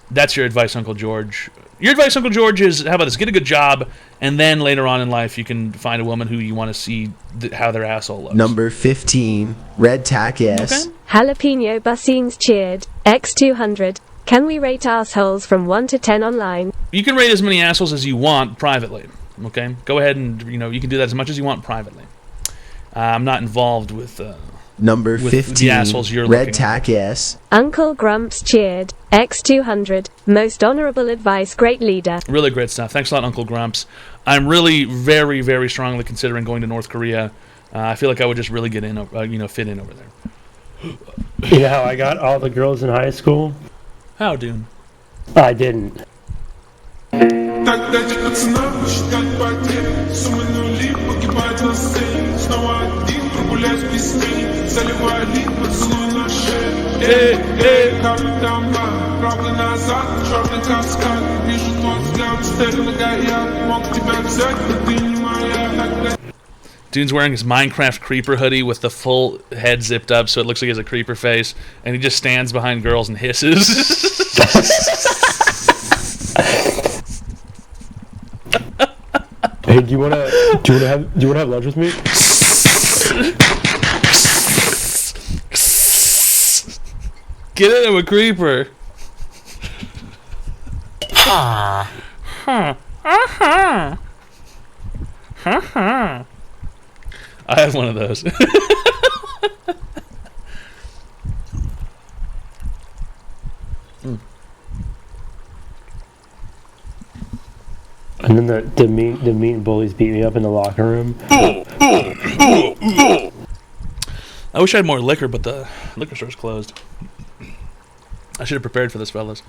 that's your advice, Uncle George. Your advice, Uncle George, is how about this? Get a good job, and then later on in life, you can find a woman who you want to see how their asshole looks. Number 15, Red Tack S. Okay. Jalapeno Bassines cheered. X200. Can we rate assholes from 1 to 10 online? You can rate as many assholes as you want privately. Okay, go ahead and you can do that as much as you want privately. I'm not involved with Number with 15, the assholes you're Red looking Tack S. Uncle Grumps cheered. X200. Most honorable advice, great leader. Really great stuff. Thanks a lot, Uncle Grumps. I'm really very, very strongly considering going to North Korea. I feel like I would just really get in, fit in over there. You know how I got all the girls in high school? How, Dune? I didn't. Dune's wearing his Minecraft creeper hoodie with the full head zipped up so it looks like he has a creeper face, and he just stands behind girls and hisses. Hey, do you wanna have lunch with me? Get in with a creeper. I have one of those. And then the mean bullies beat me up in the locker room. I wish I had more liquor, but the liquor store's closed. I should have prepared for this, fellas.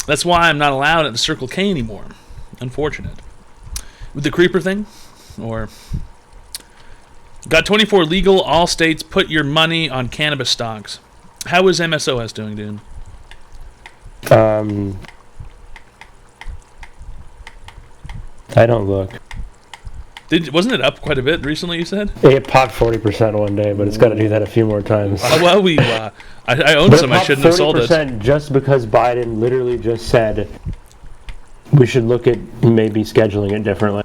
That's why I'm not allowed at the Circle K anymore. Unfortunate. With the creeper thing? Or... Got 24 legal, all states put your money on cannabis stocks. How is MSOS doing, dude? I don't look. Wasn't it up quite a bit recently, you said? It popped 40% one day, but it's got to do that a few more times. Well, I own some. I shouldn't have sold it. 40% just because Biden literally just said we should look at maybe scheduling it differently.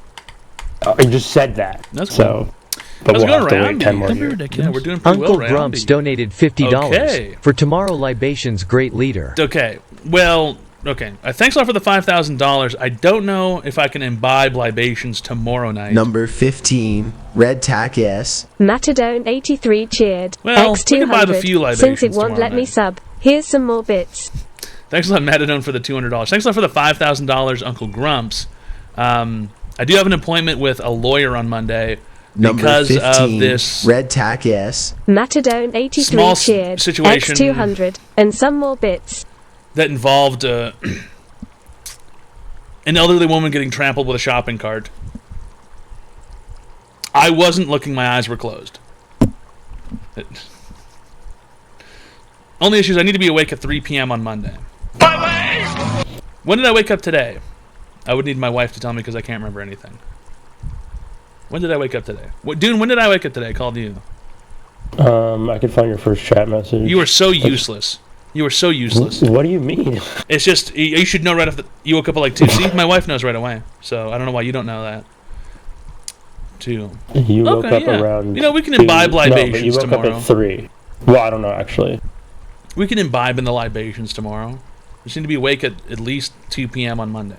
He just said that. That's cool. But we'll have to wait 10 more Don't be years. ridiculous. Yeah, we're doing pretty Uncle well, Grumps Randy. donated $50 Okay. for Tomorrow Libation's great leader. Okay. Well, okay. Thanks a lot for the $5,000. I don't know if I can imbibe libations tomorrow night. Number 15, Red Tack S. Matadone83 cheered. Well, we can buy the X200. few libations Since it won't tomorrow let me night. sub, here's some more bits. Thanks a lot, Matadone, for the $200. Thanks a lot for the $5,000, Uncle Grumps. I do have an appointment with a lawyer on Monday Number because 15, of this Red Tack S. Matadone83 Small cheered. situation X200. And some more bits. that involved an elderly woman getting trampled with a shopping cart. I wasn't looking, my eyes were closed. Only issue is I need to be awake at 3 p.m. on Monday. When did I wake up today? I would need my wife to tell me because I can't remember anything. When did I wake up today? Dune, when did I wake up today? I called you. I could find your first chat message. You were so useless. You were so useless. What do you mean? It's just, you should know right off the... You woke up at like 2. See, my wife knows right away. So I don't know why you don't know that. 2. You woke Okay, up yeah. around... You know, we can 2. imbibe libations No, but you woke tomorrow. up at 3. Well, I don't know, actually. We can imbibe in the libations tomorrow. We just need to be awake at least 2 p.m. on Monday.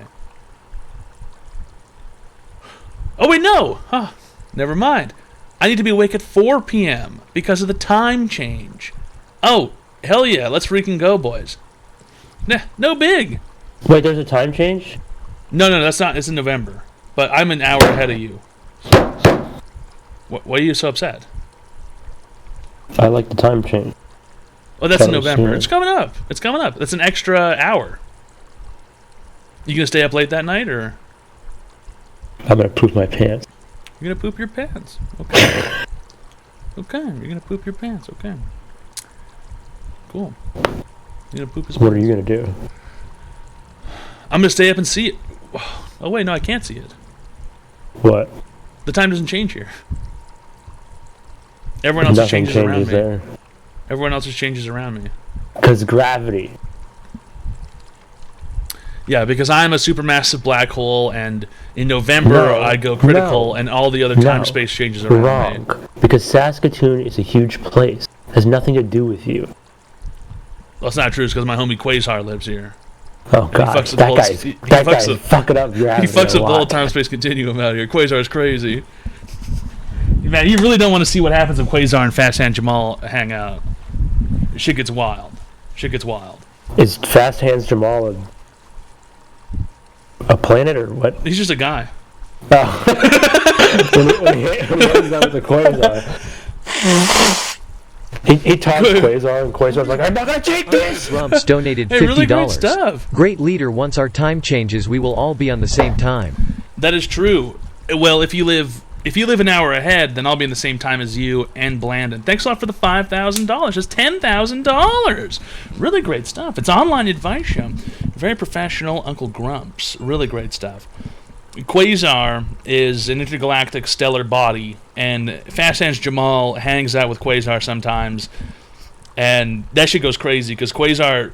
Oh, wait, no! Huh. Never mind. I need to be awake at 4 p.m. because of the time change. Oh, hell yeah, let's freaking go, boys. Nah, no big. Wait, there's a time change? No, that's not. It's in November. But I'm an hour ahead of you. Why are you so upset? I like the time change. Oh, that's in That was November. soon. It's coming up. It's coming up. That's an extra hour. You gonna stay up late that night, or I'm gonna poop my pants. you're gonna poop your pants? Okay. Okay, you're gonna poop your pants. Okay. Cool. You're gonna poop his What pants. are you gonna do? I'm gonna stay up and see it. Oh wait, no, I can't see it. What? The time doesn't change here. Everyone else's Nothing changes around changes me. there. Everyone else's changes around me. Because gravity. Yeah, because I'm a supermassive black hole, and in November No, I go critical, no, and all the other no. time-space changes around me. Wrong. Because Saskatoon is a huge place. Has nothing to do with you. Well, it's not true. It's because my homie Quasar lives here. Oh god, fucks with the that whole- guy's he that fucks guy's with- fucking up gravity. He fucks a up the whole lot. time-space continuum out here. Quasar's crazy. Man, you really don't want to see what happens when Quasar and Fast Hand Jamal hang out. Shit gets wild. Shit gets wild. Is Fast Hands Jamal a planet or what? He's just a guy. Oh. when he hangs out with the Quasar. He taunts Quasar, and Quasar's like, I'm not gonna take this! Grumps donated Hey, $50. really great stuff. Great leader, once our time changes, we will all be on the same time. That is true. Well, if you live an hour ahead, then I'll be in the same time as you and Blandon. Thanks a lot for the $5,000. That's $10,000. Really great stuff. It's online advice show. Very professional Uncle Grumps. Really great stuff. Quasar is an intergalactic stellar body, and Fast Hands Jamal hangs out with Quasar sometimes, and that shit goes crazy because Quasar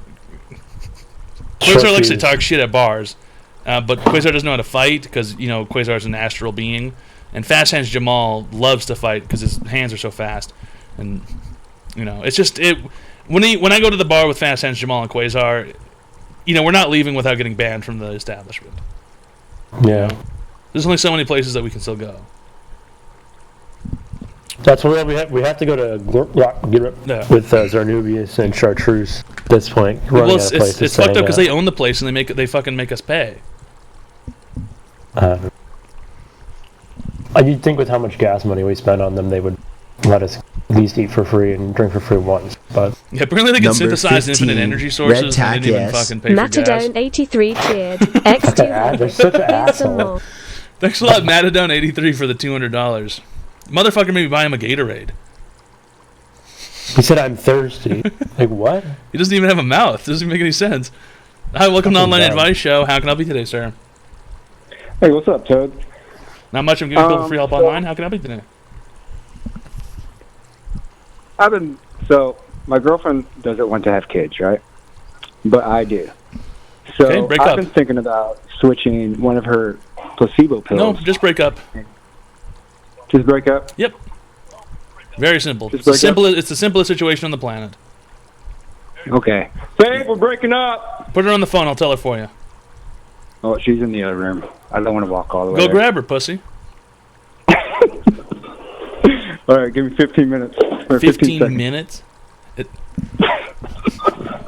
likes to talk shit at bars, but Quasar doesn't know how to fight because Quasar is an astral being, and Fast Hands Jamal loves to fight because his hands are so fast, and it's just it. When I go to the bar with Fast Hands Jamal and Quasar, we're not leaving without getting banned from the establishment. Yeah. There's only so many places that we can still go. That's where we have to go to with Zarnubius and Chartreuse. at this point. Well, Running out of places it's to fucked up hang because out. they own the place and they fucking make us pay. You'd think with how much gas money we spend on them, they would let us at least eat for free and drink for free once. But yeah, apparently they can Number synthesize 15, infinite energy sources and they didn't even fucking pay for gas. Matadone83 cheered. X200. They're such an Here's some asshole. more. Thanks a lot, Matadone83 for the $200. Motherfucker made me buy him a Gatorade. He said, "I'm thirsty." Like, what? He doesn't even have a mouth. Doesn't make any sense. Hi, welcome to Fucking Online dumb. Advice Show. How can I help you today, sir? Hey, what's up, Toad? Not much. I'm giving people free help online. How can I help you today? So my girlfriend doesn't want to have kids, right? But I do. So Okay, break I've up. been thinking about switching one of her placebo pills. No, just break up. Just break up? Yep. Very simple. Just It's the break up? simplest. It's the simplest situation on the planet. Okay. Babe, we're breaking up. Put her on the phone. I'll tell her for you. Oh, she's in the other room. I don't want to walk all the way Go there. grab her, pussy. All right, give me 15 minutes. Or 15 seconds. minutes?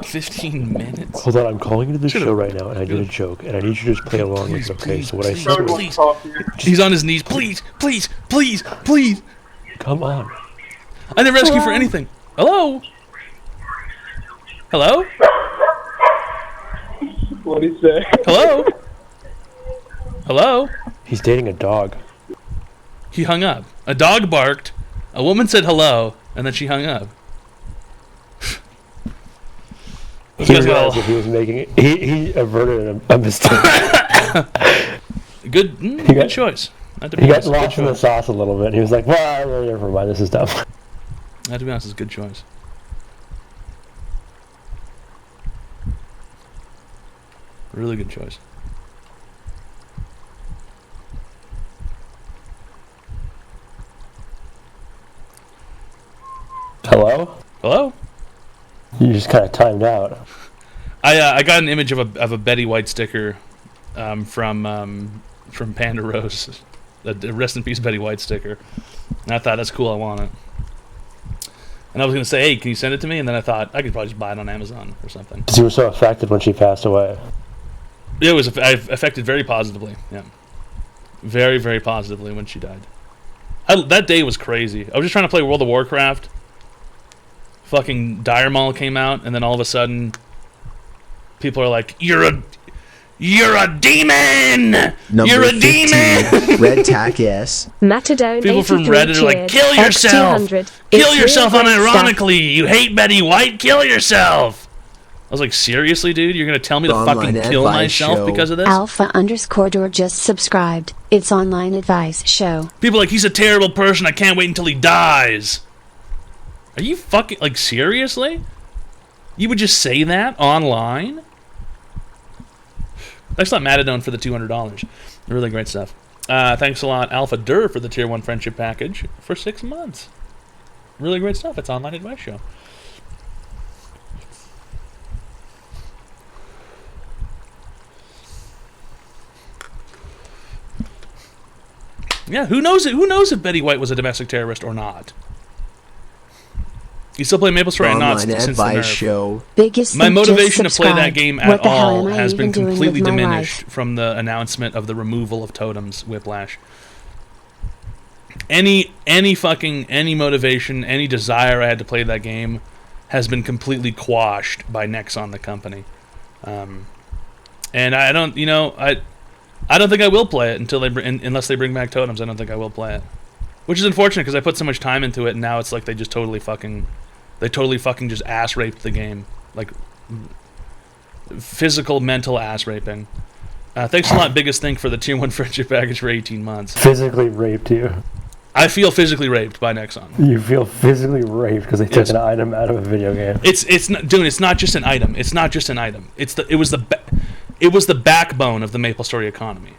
15 minutes? Hold on, I'm calling into the show right now, and I did a joke, and I need you to just play along with it, okay? So what I said was... He's on his knees. Please, please, please, please. Come on. I never ask you for anything. Hello? Hello? What'd he say? Hello? Hello? He's dating a dog. He hung up. A dog barked. A woman said hello, and then she hung up. Those He guys got realized a- if he was making it... He averted a mistake. Good, good choice. Not to be He got honest, good lost in the choice. sauce a little bit. He was like, well, never mind, this is dumb. Not to be honest, it's a good choice. Really good choice. Hello? Hello? You just kind of timed out. I got an image of a Betty White sticker from Panda Rose. A rest in peace Betty White sticker. And I thought, that's cool, I want it. And I was going to say, hey, can you send it to me? And then I thought, I could probably just buy it on Amazon or something. Because you were so affected when she passed away. It was affected very positively, yeah. Very, very positively when she died. That day was crazy. I was just trying to play World of Warcraft. Fucking Dire Maul came out, and then all of a sudden, people are like, You're a demon! Number You're a 15, demon! Red Tack S. Matadone People from 83 Reddit are like, cheered. kill yourself! X200. Kill It's yourself real great stuff. unironically! You hate Betty White? Kill yourself! I was like, seriously, dude? You're gonna tell me to Online fucking kill advice myself show. because of this? Alpha_Door just subscribed. It's online advice show. People are like, he's a terrible person, I can't wait until he dies. Are you fucking, like, seriously? You would just say that online? Thanks a lot, Matadone, for the $200. Really great stuff. Thanks a lot, Alpha Dur, for the Tier 1 Friendship Package for 6 months. Really great stuff. It's Online Advice Show. Yeah, who knows it? Who knows if Betty White was a domestic terrorist or not? You still play Maple Story and not Online since the advice nerf. show. Biggest My thing, just motivation to play that subscribe. game What at the hell all am I has been even doing completely with my diminished life? from the announcement of the removal of totems, Whiplash. Any motivation, any desire I had to play that game has been completely quashed by Nexon, the company. And I don't, I don't think I will play it until unless they bring back totems. I don't think I will play it, which is unfortunate because I put so much time into it, and now it's like they totally fucking just ass raped the game, like physical, mental ass raping. Thanks a lot, Biggest Thing, for the Tier 1 Friendship Package for 18 months. Physically raped you. I feel physically raped by Nexon. You feel physically raped because they took Yes. an item out of a video game. It's not, dude. It's not just an item. It's not just an item. It was the backbone of the Maple Story economy.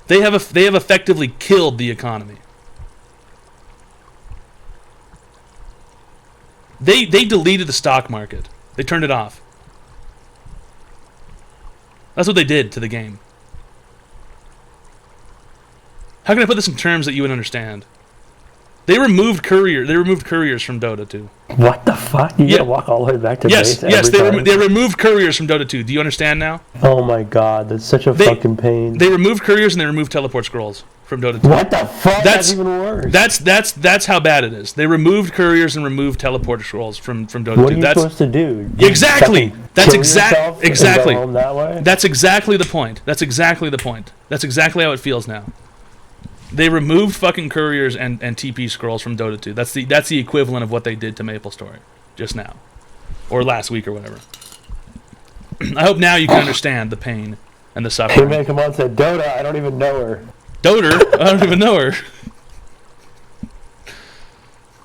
They have effectively killed the economy. They deleted the stock market. They turned it off. That's what they did to the game. How can I put this in terms that you would understand? They removed couriers from Dota 2. What the fuck? You gotta walk all the way back to base Yes, every time? they removed couriers from Dota 2. Do you understand now? Oh my god, that's such a fucking pain. They removed couriers and they removed teleport scrolls from Dota 2. What the fuck? That's even worse. That's how bad it is. They removed couriers and removed teleport scrolls from Dota 2. What are you supposed to do? Exactly. That's exactly. Go home that way? That's exactly the point. That's exactly the point. That's exactly how it feels now. They removed fucking couriers and TP scrolls from Dota 2. That's the equivalent of what they did to MapleStory just now, or last week or whatever. I hope now you can understand the pain and the suffering. Hey man, come on, said Dota. I don't even know her. Dota? I don't even know her.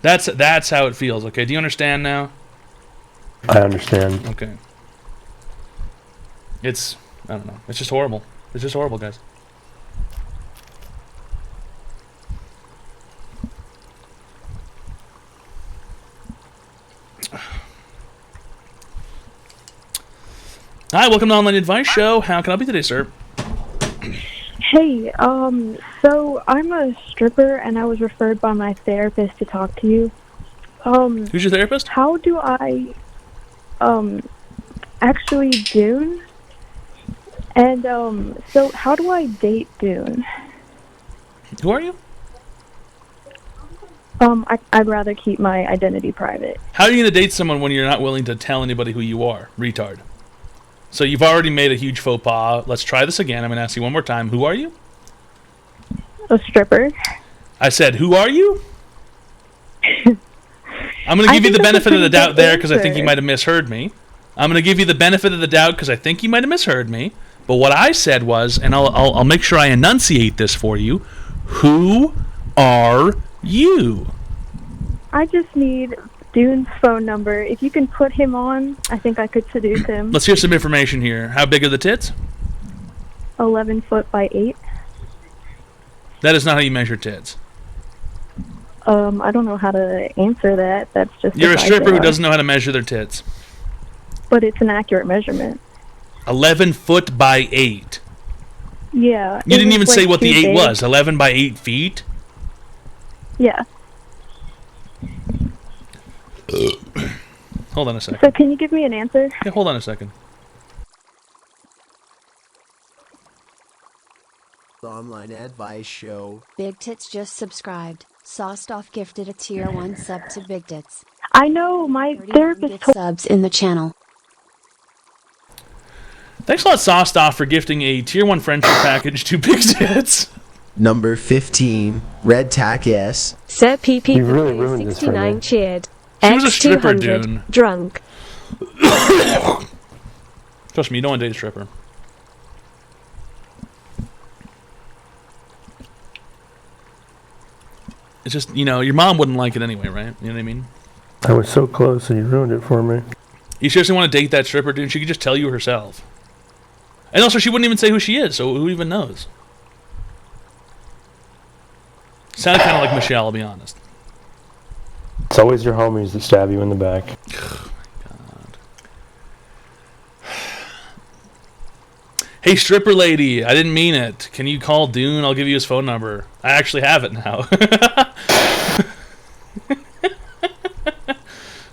That's how it feels. Okay, do you understand now? I understand. Okay. I don't know. It's just horrible. It's just horrible, guys. Hi, welcome to Online Advice Show. How can I help you today, sir? Hey, so I'm a stripper and I was referred by my therapist to talk to you. Who's your therapist? How do I, actually Dune? And, so how do I date Dune? Who are you? I'd rather keep my identity private. How are you going to date someone when you're not willing to tell anybody who you are? Retard. So you've already made a huge faux pas. Let's try this again. I'm going to ask you one more time. Who are you? A stripper. I said, who are you? I'm going to give you the benefit of the doubt there because I think you might have misheard me. I'm going to give you the benefit of the doubt because I think you might have misheard me. But what I said was, and I'll make sure I enunciate this for you, who are you? I just need Dune's phone number. If you can put him on, I think I could seduce him. Let's hear some information here. How big are the tits? 11 foot by 8. That is not how you measure tits. I don't know how to answer that. That's just You're a stripper who doesn't know how to measure their tits. But it's an accurate measurement. 11 foot by 8. Yeah. You didn't even say what the 8 was. 11 by 8 feet? Yeah. Hold on a second. So can you give me an answer? Yeah, hold on a second. Online Advice Show. Big Tits just subscribed. Sawstoff gifted a tier 1 sub to Big Tits. I know, my therapist told subs in the channel. Thanks a lot, Sawstoff, for gifting a tier 1 friendship package to Big Tits. Number 15, Red Tack S. Sir PP You really ruined this for 69 me. cheered. She was a stripper, X200 Dune. drunk. Trust me, you don't want to date a stripper. It's just, your mom wouldn't like it anyway, right? You know what I mean? I was so close and you ruined it for me. You seriously want to date that stripper, dude? She could just tell you herself. And also, she wouldn't even say who she is, so who even knows? Sounded kind of like Michelle, I'll be honest. It's always your homies that stab you in the back. Hey, stripper lady, I didn't mean it. Can you call Dune? I'll give you his phone number. I actually have it now.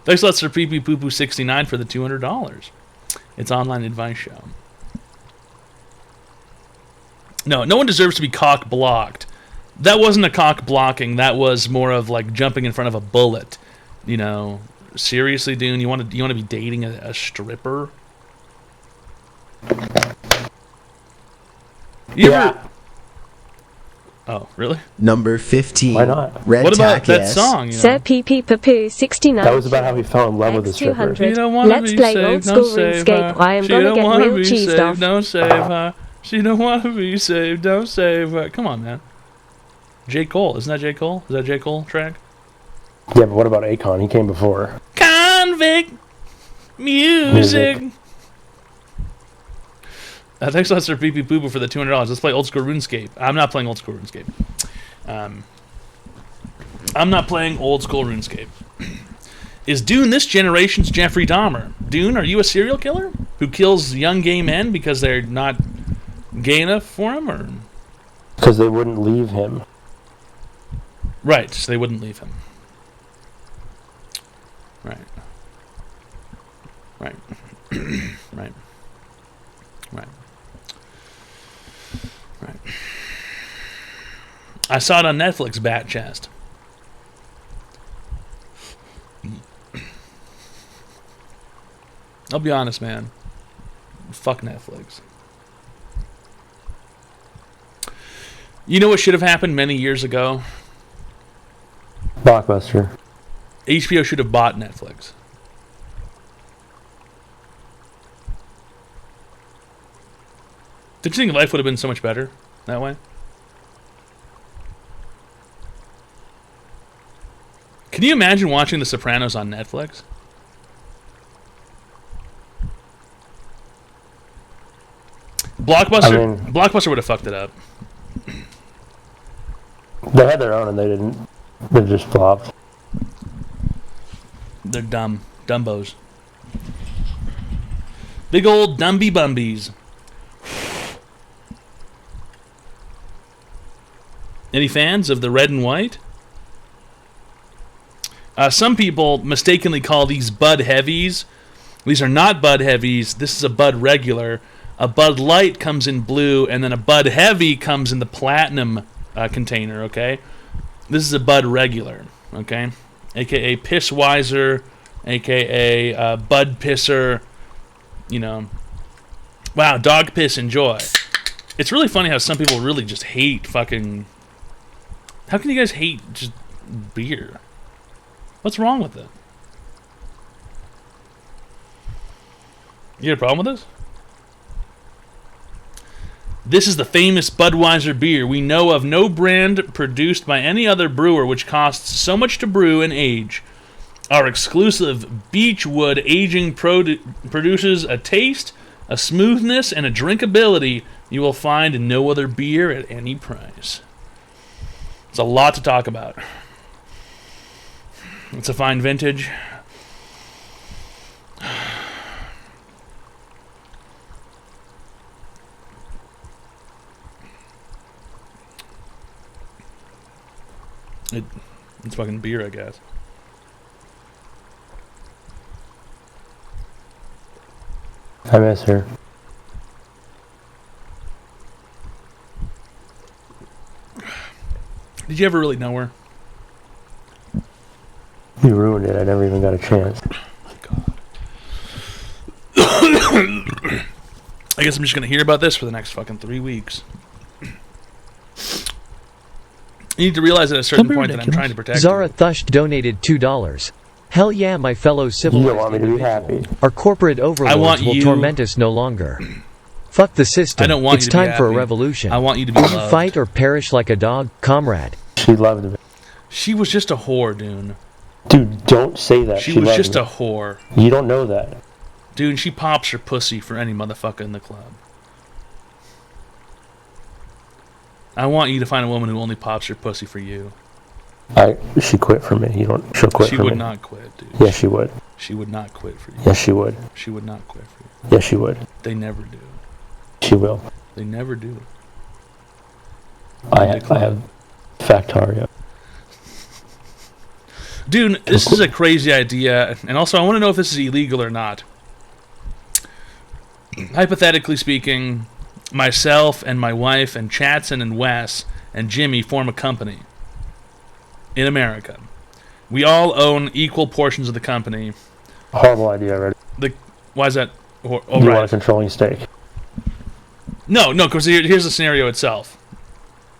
Thanks a lot, Sir PP Poo Poo 69 for the $200. It's Online Advice Show. No one deserves to be cock blocked. That wasn't a cock blocking. That was more of like jumping in front of a bullet. Seriously, Dune, you want to be dating a stripper? Oh, really? Number 15. Why not? Red What about Tack that S. song? Sir PP Papoo 69. That was about how he fell in love with the stripper. X200. Let's play old school RuneScape. I am gonna get real cheesed off. Don't save her. She don't want to be saved. Don't save her. Come on, man. J. Cole. Isn't that J. Cole? Is that J. Cole track? Yeah, but what about Akon? He came before. Convict music. Thanks a lot, Sir PP Poo Poo, for the $200. Let's play old school RuneScape. I'm not playing old school RuneScape. I'm not playing old school RuneScape. Is Dune this generation's Jeffrey Dahmer? Dune, are you a serial killer who kills young gay men because they're not gay enough for him, or Because they wouldn't leave him. Right, so they wouldn't leave him. Right. Right. Right. Right. Right. I saw it on Netflix, Bat Chest. I'll be honest, man. Fuck Netflix. You know what should have happened many years ago? Blockbuster. HBO should have bought Netflix. Did you think life would have been so much better that way? Can you imagine watching The Sopranos on Netflix? Blockbuster would have fucked it up. They had their own and they didn't. They just flopped. They're dumb. Dumbos. Big old Dumby Bumbies. Any fans of the red and white? Some people mistakenly call these Bud Heavies. These are not Bud Heavies. This is a Bud Regular. A Bud Light comes in blue, and then a Bud Heavy comes in the platinum container, okay? This is a Bud Regular, okay? A.k.a. Pisswiser, a.k.a. Bud Pisser, you know. Wow, dog piss, enjoy. It's really funny how some people really just hate fucking... How can you guys hate just beer? What's wrong with it? You got a problem with this? This is the famous Budweiser beer. We know of no brand produced by any other brewer which costs so much to brew and age. Our exclusive Beechwood aging produces a taste, a smoothness, and a drinkability you will find in no other beer at any price. It's a lot to talk about. It's a fine vintage. It's fucking beer, I guess. I miss her. Did you ever really know her? You ruined it. I never even got a chance. I guess I'm just gonna hear about this for the next fucking 3 weeks. You need to realize at a certain point that I'm trying to protect Zara you. Thush donated $2. Hell yeah, my fellow civil You don't want me to be happy. Our corporate overlords will torment us no longer. Fuck the system. I don't want it's you to be time for a happy. revolution. I want you to be loved. Fight or perish like a dog, comrade. She loved me. She was just a whore, dude. Dude, don't say that. She was loved just me. a whore. You don't know that. Dude, she pops her pussy for any motherfucker in the club. I want you to find a woman who only pops her pussy for you. She quit for me. She'll quit She for me. would not quit, dude. Yes, she would. She would not quit for you. Yes, she would. She would not quit for you. Yes, she would. They never do. She will. They never do. I have Factario. Dude, this is a crazy idea, and also I want to know if this is illegal or not. Hypothetically speaking, myself and my wife and Chatson and Wes and Jimmy form a company in America. We all own equal portions of the company. Horrible idea already. Why is that? You want a controlling stake. No, because here's the scenario itself.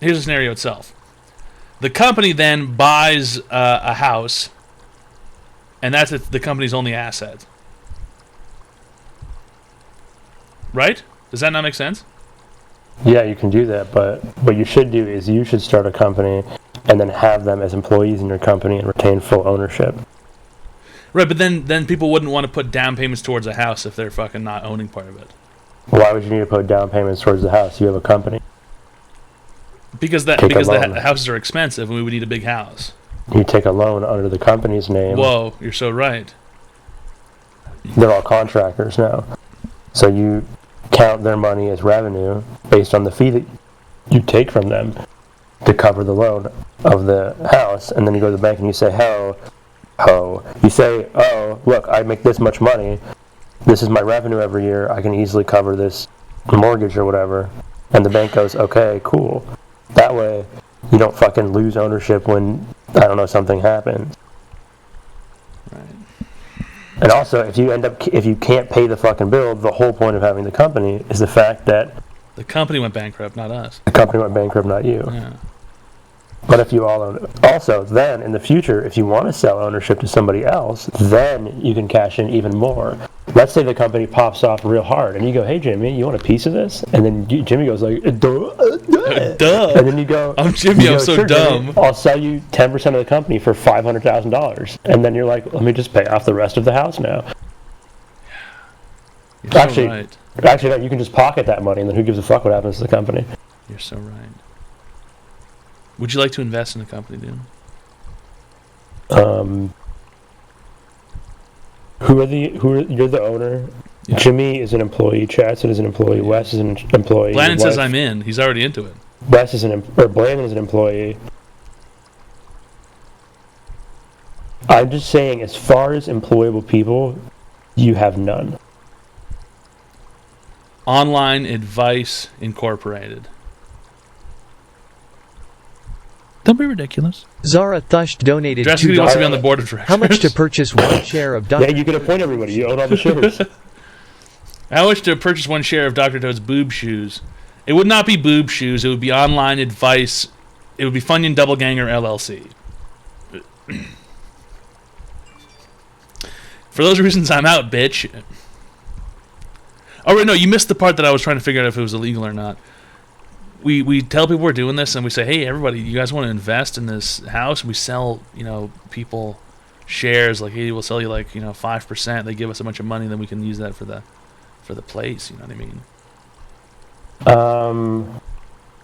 The company then buys a house, and that's the company's only asset. Right? Does that not make sense? Yeah, you can do that, but what you should do is you should start a company and then have them as employees in your company and retain full ownership. Right, but then people wouldn't want to put down payments towards a house if they're fucking not owning part of it. Why would you need to put down payments towards the house? You have a company. Because the houses are expensive and we would need a big house. You take a loan under the company's name. Whoa, you're so right. They're all contractors now. So you count their money as revenue based on the fee that you take from them. to cover the loan of the house, and then you go to the bank and you say, you say, oh, look, I make this much money. This is my revenue every year. I can easily cover this mortgage or whatever. And the bank goes, okay, cool. That way, you don't fucking lose ownership when, I don't know, something happens. Right. And also, if you can't pay the fucking bill, the whole point of having the company is the fact that the company went bankrupt, not us. The company went bankrupt, not you. Yeah. But if you all own it. Also, then, in the future, if you want to sell ownership to somebody else, then you can cash in even more. Let's say the company pops off real hard, and you go, hey, Jimmy, you want a piece of this? And then Jimmy goes like, duh. And then you go, I'm Jimmy, I'm so sure, dumb. Jimmy, I'll sell you 10% of the company for $500,000. And then you're like, let me just pay off the rest of the house now. You're so right. Actually, no, you can just pocket that money, and then who gives a fuck what happens to the company? You're so right. Would you like to invest in the company, dude? You're the owner. Yeah. Jimmy is an employee. Chatson is an employee. Wes is an employee. Blandon says I'm in. He's already into it. Blandon is an employee. I'm just saying, as far as employable people, you have none. Online Advice Incorporated. Don't be ridiculous. Zara Thusht donated $2. Wants to be on the board of directors. How much to purchase one share of Dr. Yeah, you can appoint everybody. You own all the shares. How much to purchase one share of Dr. Toad's boob shoes? It would not be boob shoes. It would be Online Advice. It would be Funyun Double Ganger LLC. For those reasons, I'm out, bitch. Oh, wait, no, you missed the part that I was trying to figure out if it was illegal or not. We tell people we're doing this, and we say, hey, everybody, you guys want to invest in this house? And we sell, people shares. Like, hey, we'll sell you 5%. They give us a bunch of money, then we can use that for the place. You know what I mean?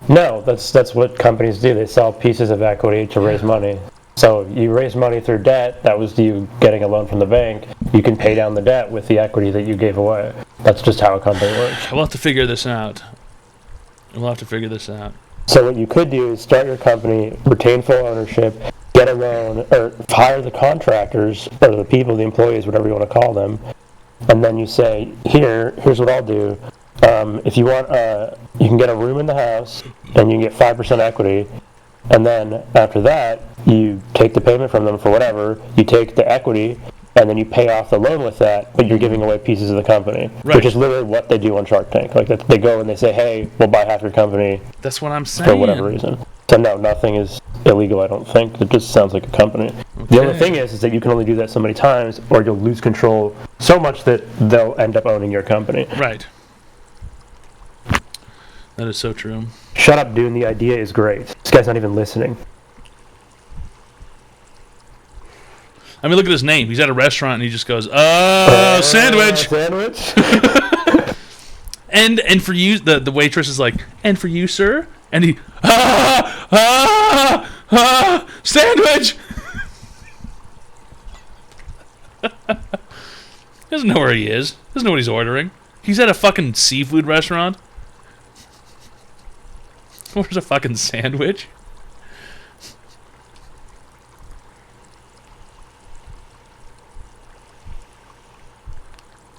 No, that's what companies do. They sell pieces of equity to raise money. So you raise money through debt. That was you getting a loan from the bank. You can pay down the debt with the equity that you gave away. That's just how a company works. We'll have to figure this out. So what you could do is start your company, retain full ownership, get a loan, or hire the contractors, or the people, the employees, whatever you want to call them, and then you say, here's what I'll do. If you want, you can get a room in the house, and you can get 5% equity, and then after that, you take the payment from them for whatever, you take the equity, and then you pay off the loan with that, but you're giving away pieces of the company, right. Which is literally what they do on Shark Tank. Like they go and they say, hey, we'll buy half your company. That's what I'm saying. For whatever reason. So no, nothing is illegal, I don't think. It just sounds like a company. Okay. The only thing is that you can only do that so many times, or you'll lose control so much that they'll end up owning your company. Right. That is so true. Shut up, dude. The idea is great. This guy's not even listening. I mean, look at his name. He's at a restaurant and he just goes, sandwich. Sandwich? and for you, the waitress is like, and for you, sir? And he, sandwich. Doesn't know where he is. Doesn't know what he's ordering. He's at a fucking seafood restaurant. Where's a fucking sandwich?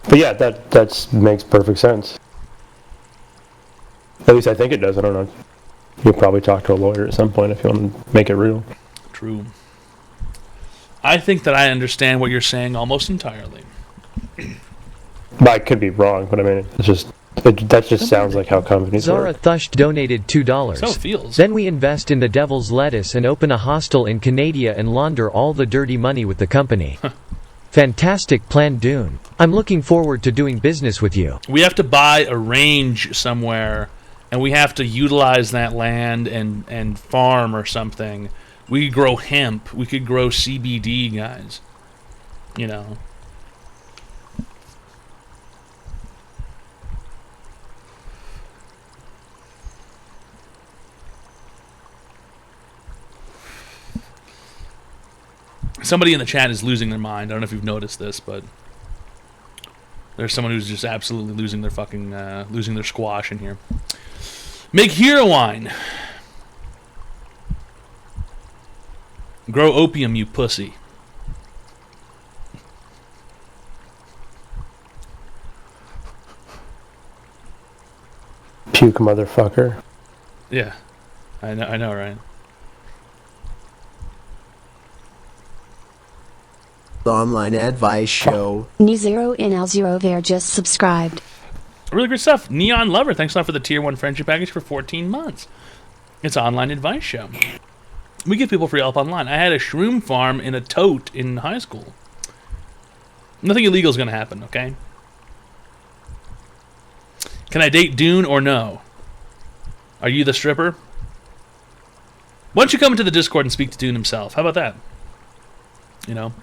But yeah, that makes perfect sense. At least I think it does. I don't know. You'll probably talk to a lawyer at some point if you want to make it real. True. I think that I understand what you're saying almost entirely. But I could be wrong, but I mean, that just sounds like how companies Zara work. Thusht donated $2. So it feels. Then we invest in the devil's lettuce and open a hostel in Canada and launder all the dirty money with the company. Fantastic plan, Dune. I'm looking forward to doing business with you. We have to buy a range somewhere, and we have to utilize that land and farm or something. We could grow hemp. We could grow CBD, guys. You know. Somebody in the chat is losing their mind. I don't know if you've noticed this, but there's someone who's just absolutely losing their fucking losing their squash in here. Make hero wine. Grow opium, you pussy. Puke motherfucker. Yeah, I know, right? The online advice show. New Zero in L0 there just subscribed. Really great stuff. Neon Lover, thanks a lot for the Tier 1 friendship package for 14 months. It's an online advice show. We give people free help online. I had a shroom farm in a tote in high school. Nothing illegal is going to happen, okay? Can I date Dune or no? Are you the stripper? Why don't you come into the Discord and speak to Dune himself? How about that? You know?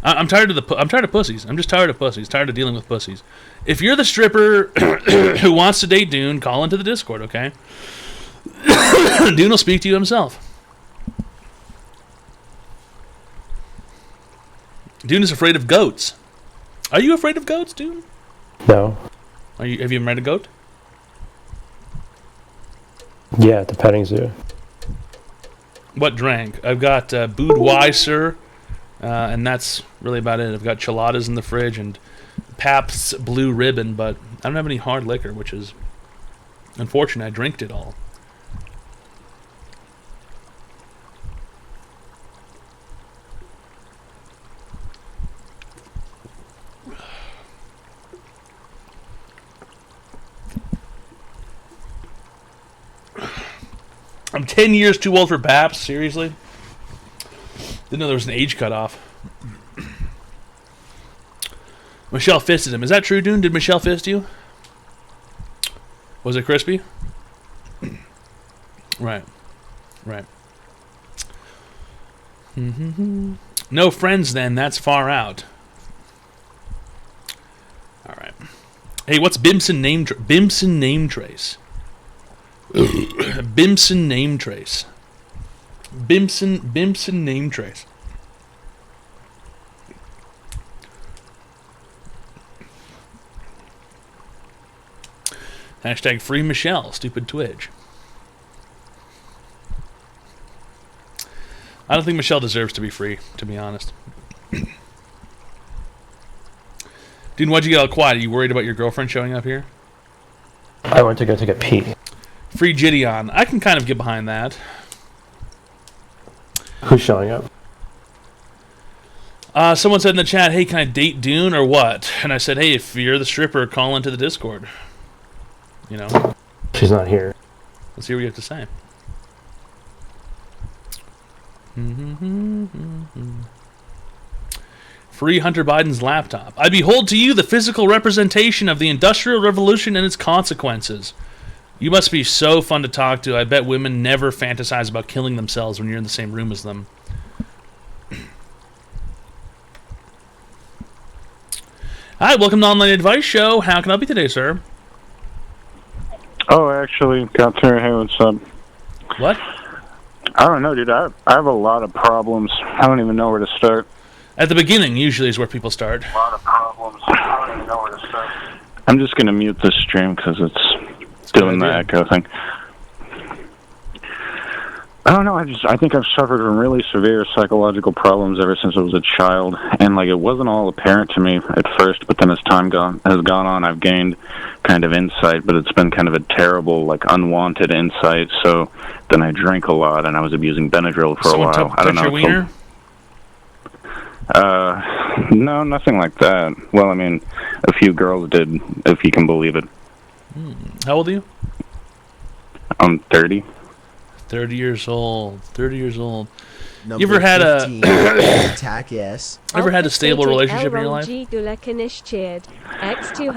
I'm tired of pussies. I'm just tired of pussies. Tired of dealing with pussies. If you're the stripper who wants to date Dune, call into the Discord, okay? Dune will speak to you himself. Dune is afraid of goats. Are you afraid of goats, Dune? No. Have you ever met a goat? Yeah, at the petting zoo. What drank? I've got Budweiser, and that's really about it. I've got chiladas in the fridge and Pabst's Blue Ribbon, but I don't have any hard liquor, which is unfortunate. I drank it all. I'm 10 years too old for Pabst, seriously? Didn't know there was an age cutoff. Michelle fisted him. Is that true, Dune? Did Michelle fist you? Was it crispy? Right. Right. No friends then, that's far out. Alright. Hey, what's Bimson name Bimson name trace? Bimson name trace. Bimson name trace. Hashtag free Michelle, stupid Twitch. I don't think Michelle deserves to be free, to be honest. Dude, why'd you get all quiet? Are you worried about your girlfriend showing up here? I went to go take a pee. Free Gideon. I can kind of get behind that. Who's showing up? Someone said in the chat, hey, can I date Dune or what? And I said, hey, if you're the stripper, call into the Discord. You know? She's not here. Let's hear what you have to say. Free Hunter Biden's laptop. I behold to you the physical representation of the Industrial Revolution and its consequences. You must be so fun to talk to. I bet women never fantasize about killing themselves when you're in the same room as them. Hi, welcome to Online Advice Show. How can I help you today, sir? Oh, actually, got through. Hey, what's up? What? I don't know, dude. I have a lot of problems. I don't even know where to start. At the beginning, usually, is where people start. A lot of problems. I don't even know where to start. I'm just going to mute this stream because it's doing the echo thing. I don't know. I think I've suffered from really severe psychological problems ever since I was a child, and like it wasn't all apparent to me at first. But then as time has gone on, I've gained kind of insight, but it's been kind of a terrible, like unwanted insight. So then I drank a lot, and I was abusing Benadryl for a while. I don't know. Your wiener? No, nothing like that. Well, I mean, a few girls did, if you can believe it. How old are you? I'm 30. 30 years old. 30 years old. Number You ever had 15, attack yes. Ever had a stable relationship in your life?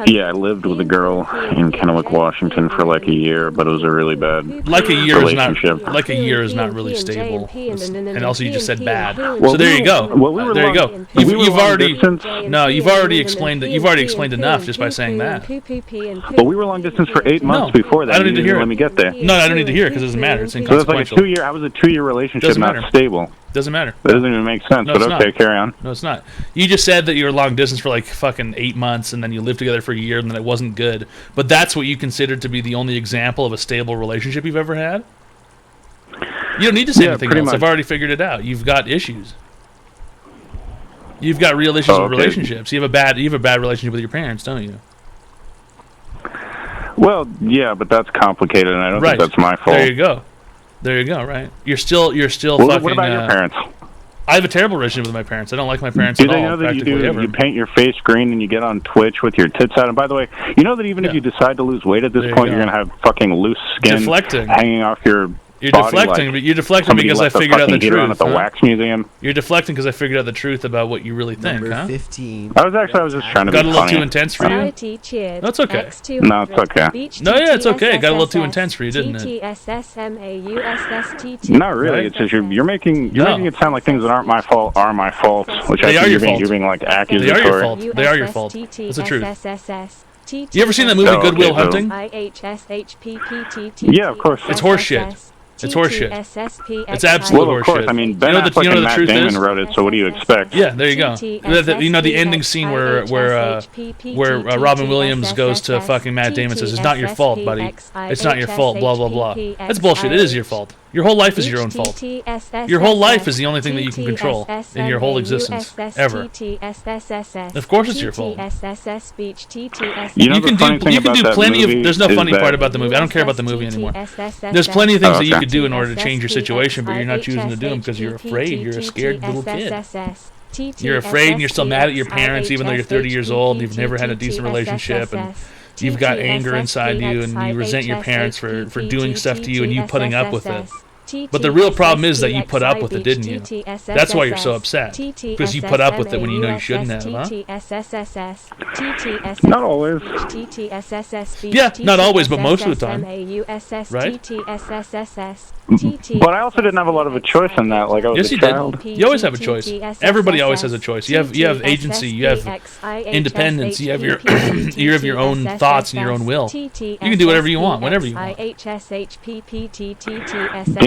Yeah, I lived with a girl in Kennewick, Washington for like a year, but it was a really bad Like a year relationship. is not like a year is not really stable. And also, you just said bad. Well, So there you go. well, we were There you long- go. we were You've long already distance. no. You've already explained it. You've already explained enough just by saying that. But we were long distance for 8 months before that. I don't need to You hear didn't it. let me get there. No, I don't need to hear it because it doesn't matter. It's So it's like inconsequential. a 2 year. I was a 2 year relationship, Doesn't not matter. stable. Doesn't matter. That doesn't even make sense. No, but it's okay, not. carry on. No, it's not. You just said that you were long distance for like fucking 8 months, and then you lived together for a year, and then it wasn't good. But that's what you considered to be the only example of a stable relationship you've ever had? You don't need to say Yeah, anything pretty else. much. I've already figured it out. You've got issues. You've got real issues with relationships. You have a bad relationship with your parents, don't you? Well, yeah, but that's complicated, and I don't Right. think that's my fault. There you go. There you go. Right. You're still Well, fucking. what about your parents? I have a terrible relationship with my parents. I don't like my parents Do at they all. know that you practically do? ever. You paint your face green and you get on Twitch with your tits out. And by the way, you know that even if you decide to lose weight at this There you point, go. you're gonna have fucking loose skin Deflecting. hanging off your. You're body deflecting, like but you're deflecting somebody because I left a figured out the fucking heater on truth. at the wax museum. You're deflecting because I figured out the truth about what you really think, Number huh? 15. I was just trying to Got be a little funny. too intense for you? Society cheered. That's okay. X200. No, it's okay. Beach No, yeah, it's okay. It got a little too TTSSS, intense for you, didn't it? TTSSMAUSSTT. Not really. It's just you're making it sound like things that aren't my fault are my fault, which They I are think your you're fault. being like They accusatory. are your fault. They are your fault. That's the truth. You ever seen that movie Oh, okay, Goodwill so- Hunting? Yeah, of course. It's horseshit. It's horseshit. It's absolute Well, of course. horseshit. I mean, Ben you know Affleck the and Matt truth Damon is? wrote it, so what do you expect? Yeah, there you go. You know the ending scene where Robin Williams goes to fucking Matt Damon and says, "It's not your fault, buddy. It's not your fault." Blah blah blah. That's bullshit. It is your fault. Your whole life is your own fault. Your whole life is the only thing that you can control in your whole existence ever. Of course, it's your fault. You know, can the funny do thing you can about do that plenty of. movie There's no is funny that- part about the movie. I don't care about the movie anymore. There's plenty of things that you could do in order to change your situation, but you're not choosing to do them because you're afraid. You're a scared little kid. You're afraid and you're still mad at your parents even though you're 30 years old and you've never had a decent relationship and you've got anger inside you and you resent your parents for doing stuff to you and you putting up with it. But the real problem is that you put up with it, didn't you? That's why you're so upset. Because you put up with it when you know you shouldn't have, huh? Not always. Yeah, not always, but most of the time. Right? But I also didn't have a lot of a choice in that. Like I was Yes, a you child. did. You always have a choice. Everybody always has a choice. You have agency. You have independence. You have your own thoughts and your own will. You can do whatever you want, whenever you want.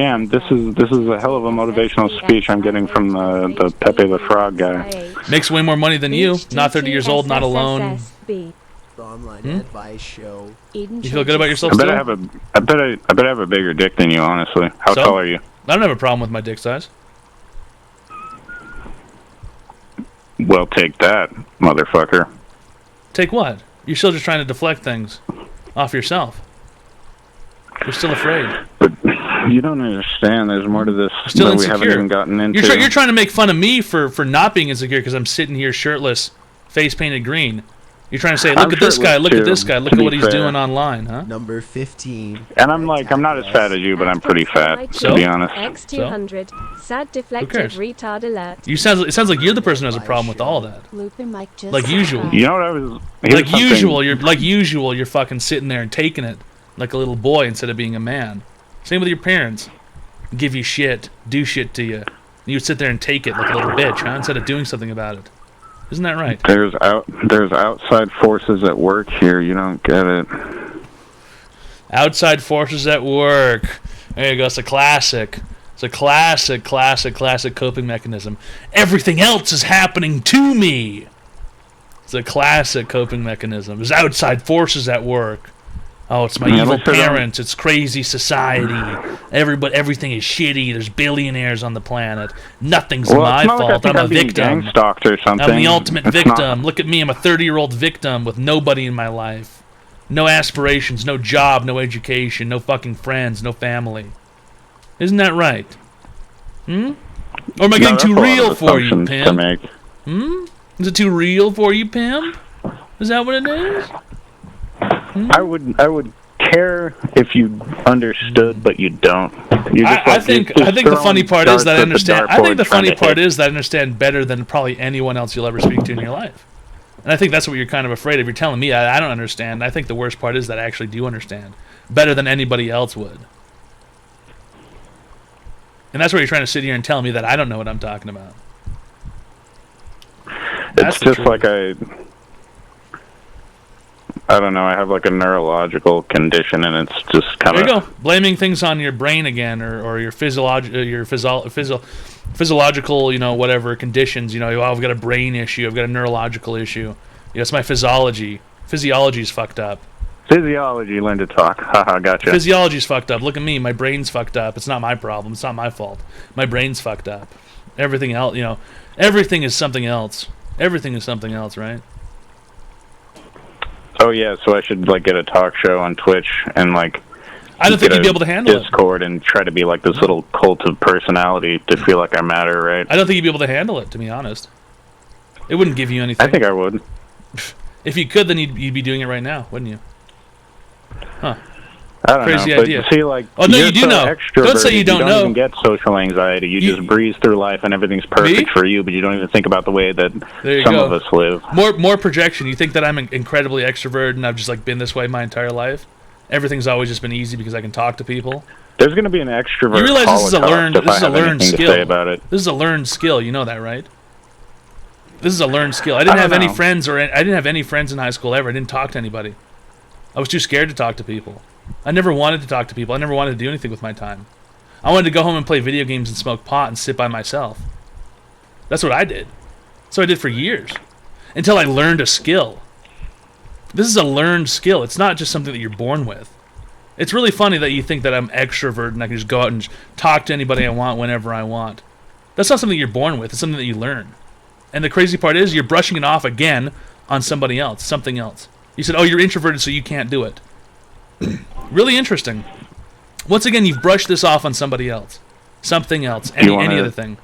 Damn, this is a hell of a motivational speech I'm getting from the Pepe the Frog guy. Makes way more money than you. Not 30 years old, not alone. Online advice show. You feel good about yourself I bet still? I bet I have a bigger dick than you, honestly. How So? tall are you? I don't have a problem with my dick size. Well, take that, motherfucker. Take what? You're still just trying to deflect things off yourself. You're still afraid. You don't understand. There's more to this Still that we insecure. haven't even gotten into. You're trying to make fun of me for not being insecure because I'm sitting here shirtless, face painted green. You're trying to say, look I'm at this guy, shirtless look at too, this guy, look to at be what he's fair. doing online, huh? Number 15. And I'm not as fat as you, but I'm pretty fat, to be honest. X200. Sad Who deflected cares? retard alert. It sounds like you're the person who has a problem with all that. Like usual. You know what I was? here's Like something- usual, you're fucking sitting there and taking it like a little boy instead of being a man. Same with your parents. Give you shit, do shit to you. You would sit there and take it like a little bitch, huh? Instead of doing something about it. Isn't that right? There's outside forces at work here. You don't get it. Outside forces at work. There you go. It's a classic. It's a classic coping mechanism. Everything else is happening to me. It's a classic coping mechanism. There's outside forces at work. Oh, it's my Yeah, evil but they're not- parents. It's crazy society. Everything is shitty. There's billionaires on the planet. Nothing's Well, my it's not like I fault. think I'm a I'm being victim. gang-stalked or something. I'm the ultimate It's victim. not- Look at me. I'm a 30-year-old victim with nobody in my life. No aspirations, no job, no education, no fucking friends, no family. Isn't that right? Or am I No, getting that's too a lot real of for you, assumptions to pimp? make. Is it too real for you, pimp? Is that what it is? I would care if you understood, but you don't. You're just I think the funny part is that I understand. I think the funny part is is that I understand better than probably anyone else you'll ever speak to in your life. And I think that's what you're kind of afraid of. You're telling me I don't understand. I think the worst part is that I actually do understand better than anybody else would. And that's where you're trying to sit here and tell me that I don't know what I'm talking about. That's It's the just truth. like I don't know. I have like a neurological condition, and it's just kind There of. you go. Blaming things on your brain again, or your physiological, whatever conditions. Oh, I've got a brain issue. I've got a neurological issue. It's my physiology. Physiology's fucked up. Physiology, learn to talk. Haha, gotcha. Physiology's fucked up. Look at me. My brain's fucked up. It's not my problem. It's not my fault. My brain's fucked up. Everything else, everything is something else. Everything is something else, right? Oh yeah, so I should like get a talk show on Twitch and like. I don't think you'd be able to handle Discord and try to be like this little cult of personality to feel like I matter, right? I don't think you'd be able to handle it, to be honest. It wouldn't give you anything. I think I would. If you could, then you'd be doing it right now, wouldn't you? Huh. I don't Crazy know. idea. But see, like, oh no, you're you do so know. Don't say you don't don't know. even get social anxiety. You just breeze through life and everything's perfect for you, but you don't even think about the way that some of us live. More projection. You think that I'm incredibly extroverted and I've just like been this way my entire life? Everything's always just been easy because I can talk to people. There's going to be an extrovert. You realize this is a learned skill. About it. This is a learned skill. You know that, right? This is a learned skill. I didn't have any friends I didn't have any friends in high school ever. I didn't talk to anybody. I was too scared to talk to people. I never wanted to talk to people. I never wanted to do anything with my time. I wanted to go home and play video games and smoke pot and sit by myself. That's what I did. That's what I did for years. Until I learned a skill. This is a learned skill. It's not just something that you're born with. It's really funny that you think that I'm extrovert and I can just go out and talk to anybody I want whenever I want. That's not something you're born with. It's something that you learn. And the crazy part is you're brushing it off again on somebody else, something else. You said, oh, you're introverted so you can't do it. Really interesting. Once again, you've brushed this off on somebody else. Something else. Any other thing.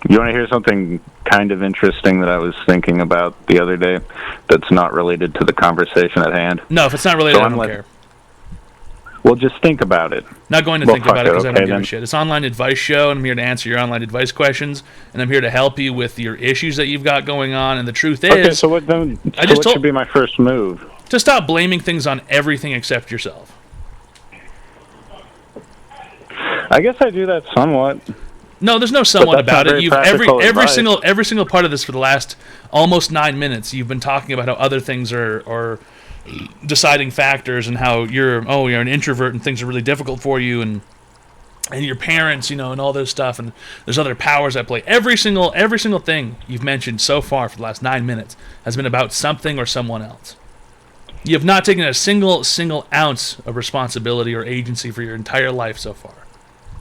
You want to hear something kind of interesting that I was thinking about the other day that's not related to the conversation at hand? No, if it's not related, I don't care. Well, just think about it. Not going to think about it because I don't give a shit. It's an online advice show, and I'm here to answer your online advice questions, and I'm here to help you with your issues that you've got going on. And the truth is... Okay, so what should be my first move? To stop blaming things on everything except yourself. I guess I do that somewhat. No, there's no somewhat about it. You've every single part of this for the last almost 9 minutes. You've been talking about how other things are deciding factors and how you're an introvert and things are really difficult for you and your parents, and all this stuff, and there's other powers at play. Every single thing you've mentioned so far for the last 9 minutes has been about something or someone else. You have not taken a single ounce of responsibility or agency for your entire life so far.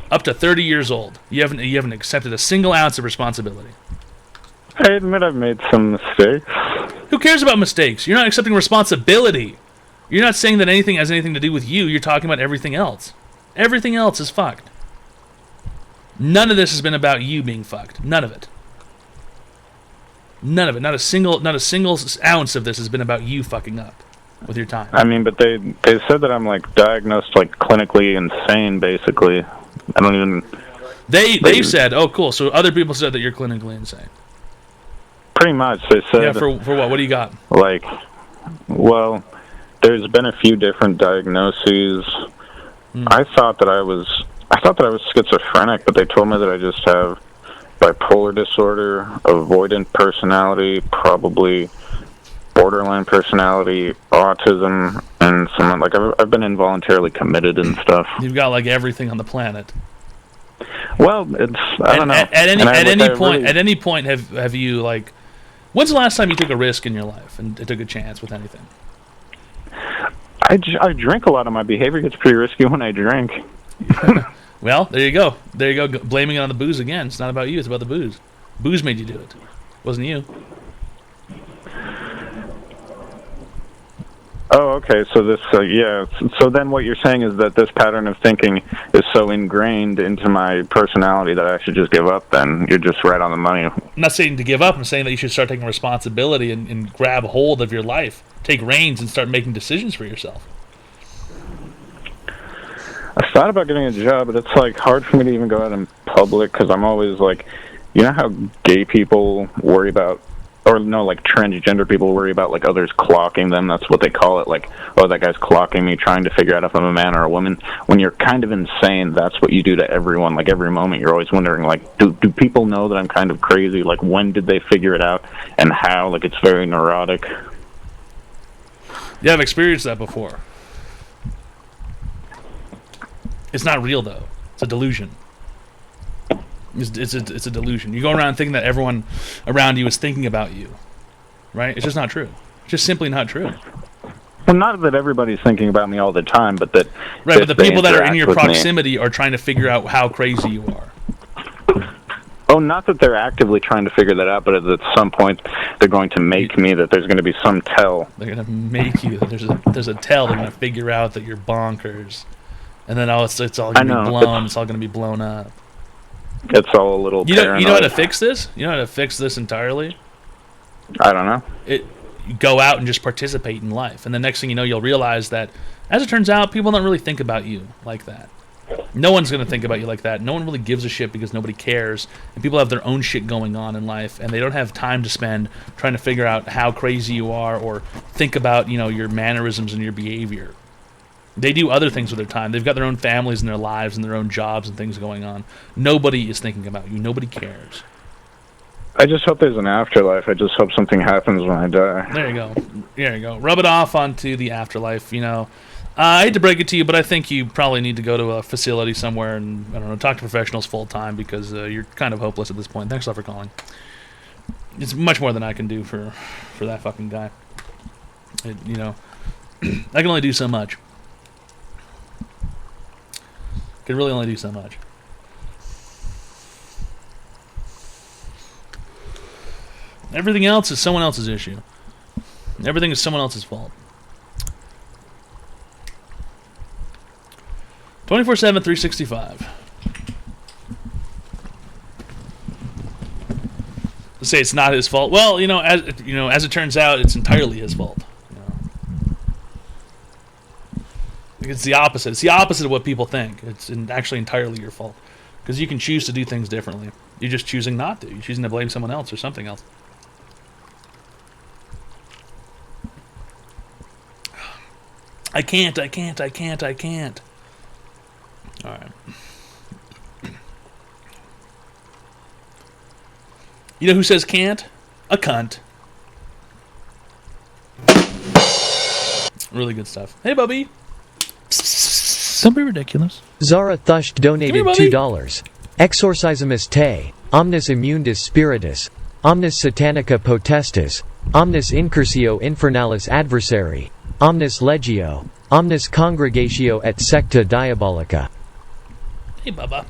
Up to 30 years old, you haven't accepted a single ounce of responsibility. I admit I've made some mistakes. Who cares about mistakes? You're not accepting responsibility. You're not saying that anything has anything to do with you. You're talking about everything else. Everything else is fucked. None of this has been about you being fucked. None of it. None of it. Not a single ounce of this has been about you fucking up with your time. I mean, but they said that I'm like diagnosed like clinically insane, basically. I don't even. They said, oh cool. So other people said that you're clinically insane. Pretty much, they said. Yeah, for what? What do you got? Like, well, there's been a few different diagnoses. I thought that I was schizophrenic, but they told me that I just have bipolar disorder, avoidant personality, probably borderline personality, autism, and some like I've been involuntarily committed and stuff. You've got like everything on the planet. Well, it's I don't know. At any point, have you like? When's the last time you took a risk in your life and took a chance with anything? I drink a lot. Of my behavior gets pretty risky when I drink. Well, there you go. There you go. Blaming it on the booze again. It's not about you. It's about the booze. Booze made you do it. It wasn't you. Oh, okay. So this, yeah. So then, what you're saying is that this pattern of thinking is so ingrained into my personality that I should just give up. Then you're just right on the money. I'm not saying to give up. I'm saying that you should start taking responsibility and grab hold of your life, take reins, and start making decisions for yourself. I thought about getting a job, but it's like hard for me to even go out in public because I'm always like, you know how gay people worry about. Or no, like transgender people worry about like others clocking them. That's what they call it. Like, oh, that guy's clocking me, trying to figure out if I'm a man or a woman. When you're kind of insane, that's what you do to everyone. Like every moment, you're always wondering, like, do people know that I'm kind of crazy? Like, when did they figure it out, and how? Like, it's very neurotic. Yeah, I've experienced that before. It's not real though. It's a delusion. It's a delusion. You go around thinking that everyone around you is thinking about you, right? It's just not true. It's just simply not true. Well, not that everybody's thinking about me all the time, but that Right, but the they people that are in interact your with me. proximity are trying to figure out how crazy you are. Oh, not that they're actively trying to figure that out, but at some point they're going to make me that there's going to be some tell. They're gonna make you. There's a tell. They're gonna figure out that you're bonkers, and then it's all gonna be blown. It's all gonna be blown up. It's all a little. You know how to fix this? You know how to fix this entirely? I don't know. You go out and just participate in life, and the next thing you know, you'll realize that, as it turns out, people don't really think about you like that. No one's going to think about you like that. No one really gives a shit because nobody cares. And people have their own shit going on in life, and they don't have time to spend trying to figure out how crazy you are or think about, your mannerisms and your behavior. They do other things with their time. They've got their own families and their lives and their own jobs and things going on. Nobody is thinking about you. Nobody cares. I just hope there's an afterlife. I just hope something happens when I die. There you go. There you go. Rub it off onto the afterlife, I hate to break it to you, but I think you probably need to go to a facility somewhere and, I don't know, talk to professionals full time because you're kind of hopeless at this point. Thanks a lot for calling. It's much more than I can do for that fucking guy. I can only do so much. Can really only do so much. Everything else is someone else's issue. Everything is someone else's fault. 24/7, 365. Let's say it's not his fault. Well, as it turns out, it's entirely his fault. It's the opposite. It's the opposite of what people think. It's actually entirely your fault because you can choose to do things differently. You're just choosing not to. You're choosing to blame someone else or something else. I can't. All right. You know who says can't? A cunt. Really good stuff. Hey, Bubby. Don't be ridiculous. Zara Thusht donated Come here, $2. Exorcismus te, omnis immundus spiritus, omnis satanica potestas, omnis incursio infernalis adversari, omnis legio, omnis congregatio et secta diabolica. Hey, Bubba.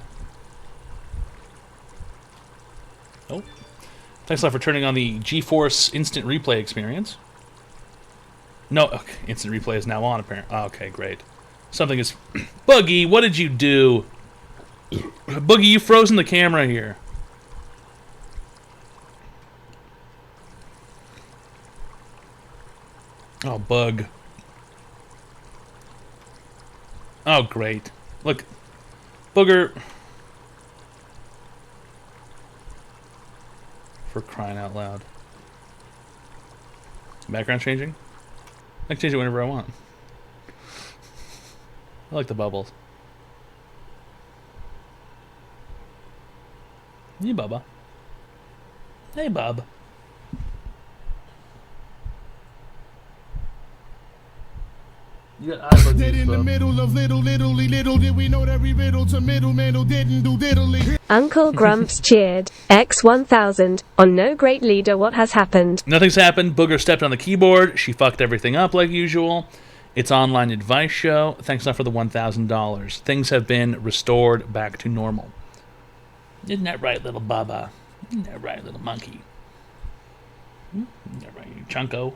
Oh. Thanks a lot for turning on the GeForce Instant Replay experience. No, okay, Instant Replay is now on, apparently. Oh, okay, great. Something is... Boogie, what did you do? Boogie, you frozen the camera here. Oh, bug. Oh, great. Look. Booger. For crying out loud. Background changing? I can change it whenever I want. I like the bubbles. Hey, Bubba. Hey, Bub. You got eyes Dead in the middle of little did we know that we riddle to middleman who didn't do diddly. Uncle Grumps cheered. X1000. On No Great Leader, what has happened? Nothing's happened. Booger stepped on the keyboard. She fucked everything up like usual. It's online advice show. Thanks a lot for the $1,000. Things have been restored back to normal. Isn't that right, little Bubba? Isn't that right, little monkey? Isn't that right, you chunko?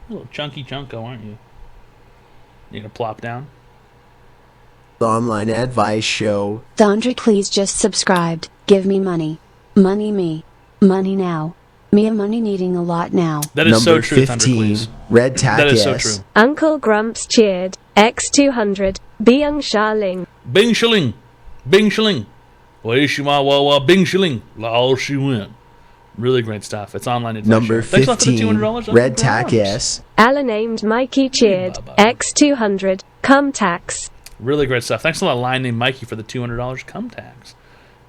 A little chunky chunko, aren't you? You gonna plop down? The online advice show. Dondra, please just subscribed. Give me money. Money me. Money now. Me a money needing a lot now. That is so Number true, Thunder, 15, please. Red Tack That is so yes. true. Uncle Grumps cheered. X200. Byung Sha-ling. Bing shilling. Bing shilling. Wei shima wa wa bing shilling. Lao she went. Really great stuff. It's online advice Number show. Thanks a lot for the 15, $200. Red Tack yes. Alan named Mikey cheered. X200. Cum tax. Really great stuff. Thanks a lot, line named Mikey, for the $200 cum tax.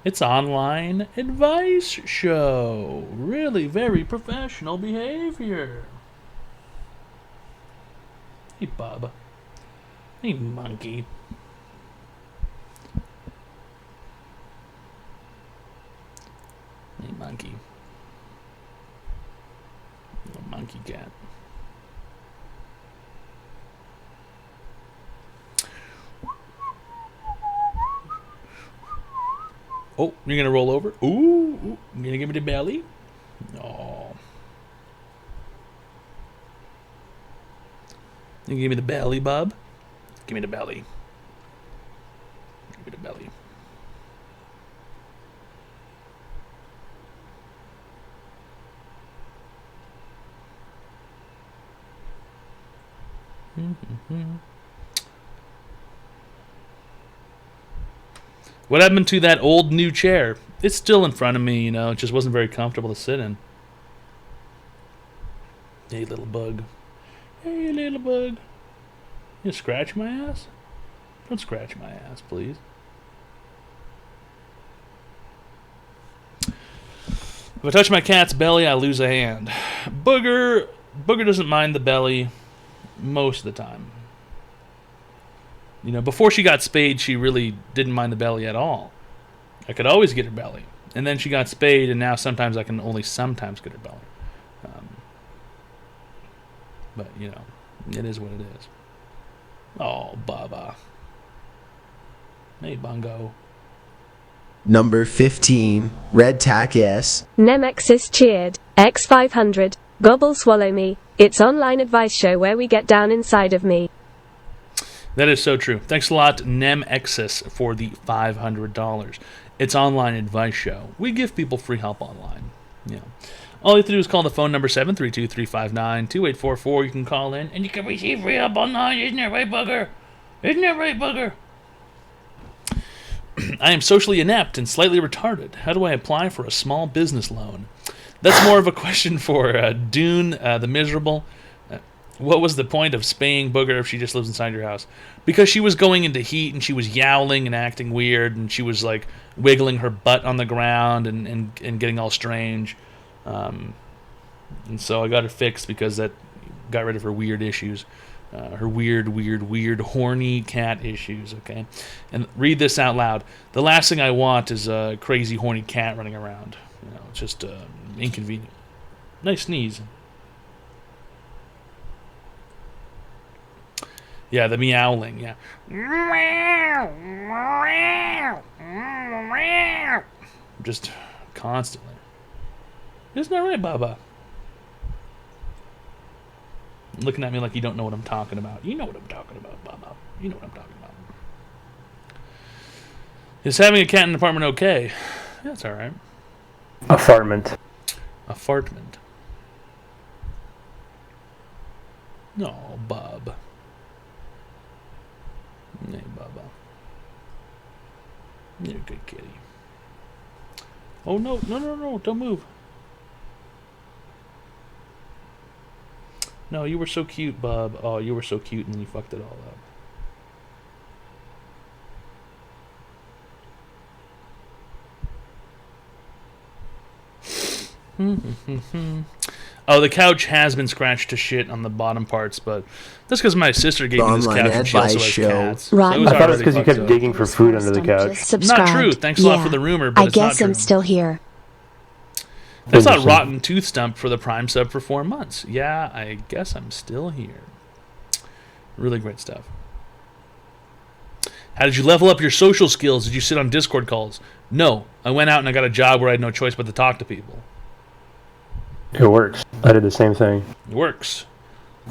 It's online advice show. Really very professional behavior. Hey, Bob. Hey, monkey. Hey, monkey. Little monkey cat. Oh, you're going to roll over? Ooh, you're going to give me the belly? Oh. You give me the belly, bub? Give me the belly. Give me the belly. What happened to that old new chair? It's still in front of me, you know. It just wasn't very comfortable to sit in. Hey, little bug. Hey, little bug. You scratch my ass? Don't scratch my ass, please. If I touch my cat's belly, I lose a hand. Booger doesn't mind the belly most of the time. You know, before she got spayed, she really didn't mind the belly at all. I could always get her belly. And then she got spayed, and now sometimes I can only sometimes get her belly. But, you know, it is what it is. Oh, Baba. Hey, Bungo. Number 15, Red Tack S. Nemexis cheered. X500. Gobble swallow me. It's online advice show where we get down inside of me. That is so true. Thanks a lot, Nemexis, for the $500. It's online advice show. We give people free help online. Yeah. All you have to do is call the phone number 732-359-2844. You can call in and you can receive free help online. Isn't that right, Bugger? Isn't that right, Bugger? I am socially inept and slightly retarded. How do I apply for a small business loan? That's more of a question for Dune, the Miserable. What was the point of spaying Booger if she just lives inside your house? Because she was going into heat and she was yowling and acting weird and she was like wiggling her butt on the ground and getting all strange. And so I got her fixed because that got rid of her weird issues. Her weird, horny cat issues, okay? And read this out loud. The last thing I want is a crazy, horny cat running around. You know, it's just inconvenient. Nice sneeze. Yeah, the meowling, yeah. Just constantly. Isn't that right, Baba? Looking at me like you don't know what I'm talking about. You know what I'm talking about, Baba. You know what I'm talking about. Is having a cat in an apartment okay? That's alright. Apartment. Apartment. No, Bob. Hey, Baba. You're a good kitty. Oh, no, don't move. No, you were so cute, Bob. Oh, you were so cute, and then you fucked it all up. Oh, the couch has been scratched to shit on the bottom parts, but that's because my sister gave me this couch and she also has cats. So I thought it was because you kept digging for food under the couch. Not true. Thanks a lot for the rumor, but I it's not guess true. I'm still here. That's not Rotten Tooth Stump for the Prime sub for 4 months. Yeah, I guess I'm still here. Really great stuff. How did you level up your social skills? Did you sit on Discord calls? No. I went out and I got a job where I had no choice but to talk to people. It works. I did the same thing. It works.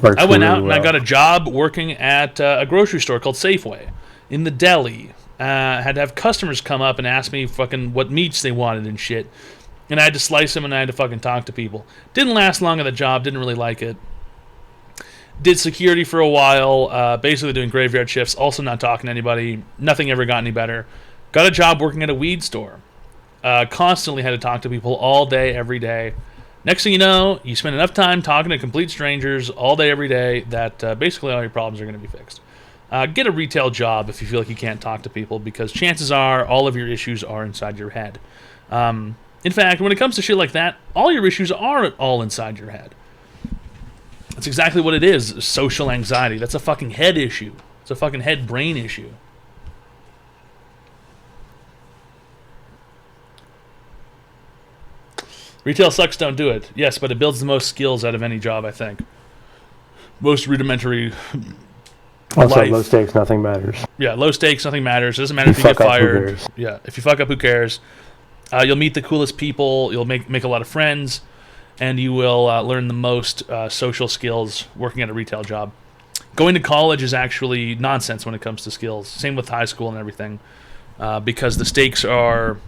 Works I went really out and I got a job working at a grocery store called Safeway in the deli. Had to have customers come up and ask me fucking what meats they wanted and shit. And I had to slice them and I had to fucking talk to people. Didn't last long at the job. Didn't really like it. Did security for a while. Basically doing graveyard shifts. Also not talking to anybody. Nothing ever got any better. Got a job working at a weed store. Constantly had to talk to people all day, every day. Next thing you know, you spend enough time talking to complete strangers all day, every day, that basically all your problems are going to be fixed. Get a retail job if you feel like you can't talk to people, because chances are all of your issues are inside your head. In fact, when it comes to shit like that, all your issues are all inside your head. That's exactly what it is, social anxiety. That's a fucking head issue. It's a fucking head-brain issue. Retail sucks, don't do it. Yes, but it builds the most skills out of any job, I think. Most rudimentary Also, life. low stakes, nothing matters. Yeah, low stakes, nothing matters. It doesn't matter if you get fuck up, who fired. cares? Yeah, if you fuck up, who cares? You'll meet the coolest people. You'll make a lot of friends, and you will learn the most social skills working at a retail job. Going to college is actually nonsense when it comes to skills. Same with high school and everything, because the stakes are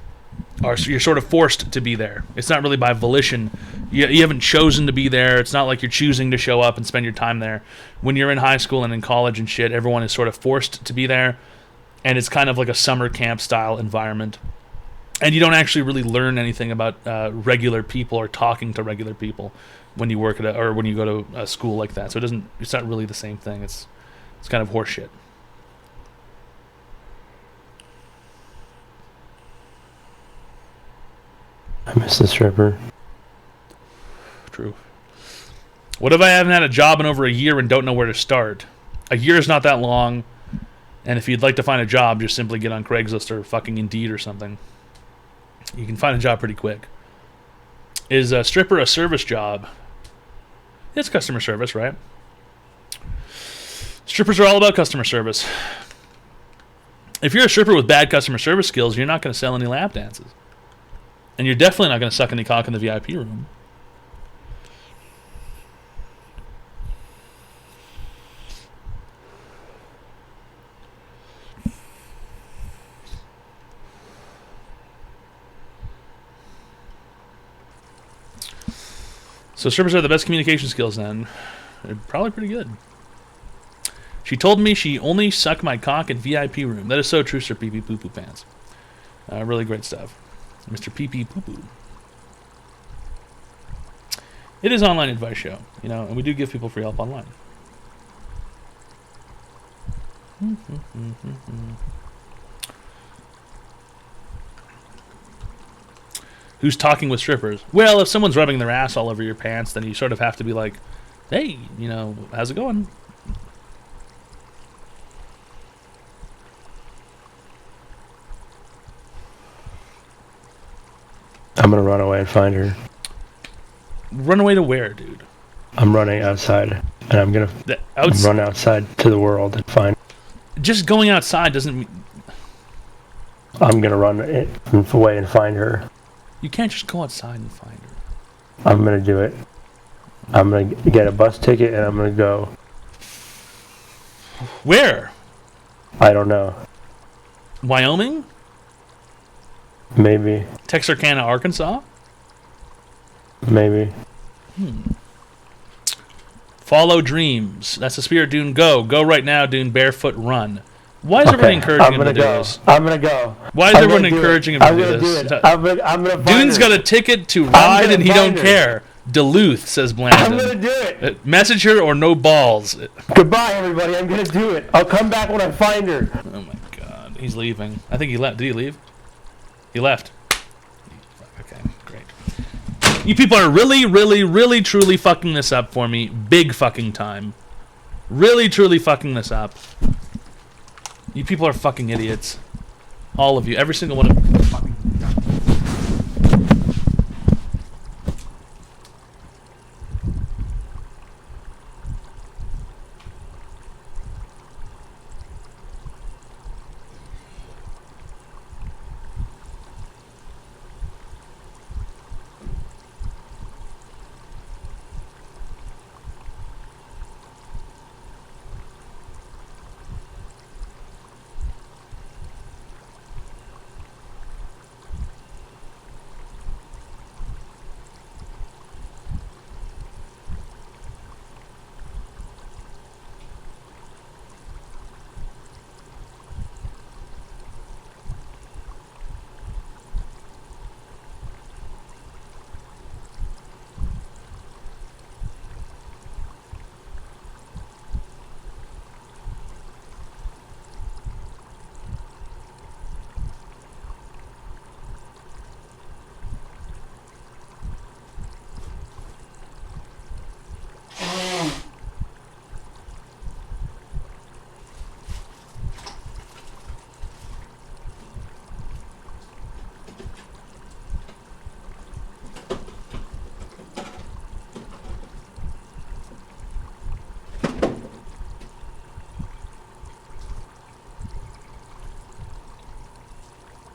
you're sort of forced to be there. It's not really by volition. You haven't chosen to be there. It's not like you're choosing to show up and spend your time there. When you're in high school and in college and shit, everyone is sort of forced to be there, and it's kind of like a summer camp style environment. And you don't actually really learn anything about regular people or talking to regular people when you work at or when you go to a school like that. So it's not really the same thing. It's kind of horseshit. I miss the stripper. True. What if I haven't had a job in over a year and don't know where to start? A year is not that long, and if you'd like to find a job, just simply get on Craigslist or fucking Indeed or something. You can find a job pretty quick. Is a stripper a service job? It's customer service, right? Strippers are all about customer service. If you're a stripper with bad customer service skills, you're not going to sell any lap dances. And you're definitely not going to suck any cock in the VIP room. So strippers are the best communication skills then. They're probably pretty good. She told me she only sucked my cock in VIP room. That is so true, Sir Pee Pee Poo Poo Pants. Really great stuff. Mr. Pee Pee Poo Poo. It is online advice show, and we do give people free help online. Who's talking with strippers? Well, if someone's rubbing their ass all over your pants, then you sort of have to be like, hey, how's it going? I'm gonna run away and find her. Run away to where, dude? I'm running outside, and I'm gonna run outside to the world and find her. Just going outside doesn't mean... I'm gonna run away and find her. You can't just go outside and find her. I'm gonna do it. I'm gonna get a bus ticket and I'm gonna go. Where? I don't know. Wyoming? Maybe. Texarkana, Arkansas? Maybe. Follow dreams. That's the spirit, Dune. Go right now, Dune. Barefoot run. Why is everybody encouraging him to do this? I'm gonna go. Why is everyone encouraging him to do this? I'm gonna Dune's got a ticket to ride and he don't care. Duluth, says Blandon. I'm gonna do it. Message her or no balls. Goodbye, everybody. I'm gonna do it. I'll come back when I find her. Oh my god. He's leaving. I think he left. Did he leave? He left. Okay, great. You people are really, really, really, truly fucking this up for me. Big fucking time. Really, truly fucking this up. You people are fucking idiots. All of you. Every single one of you. Fucking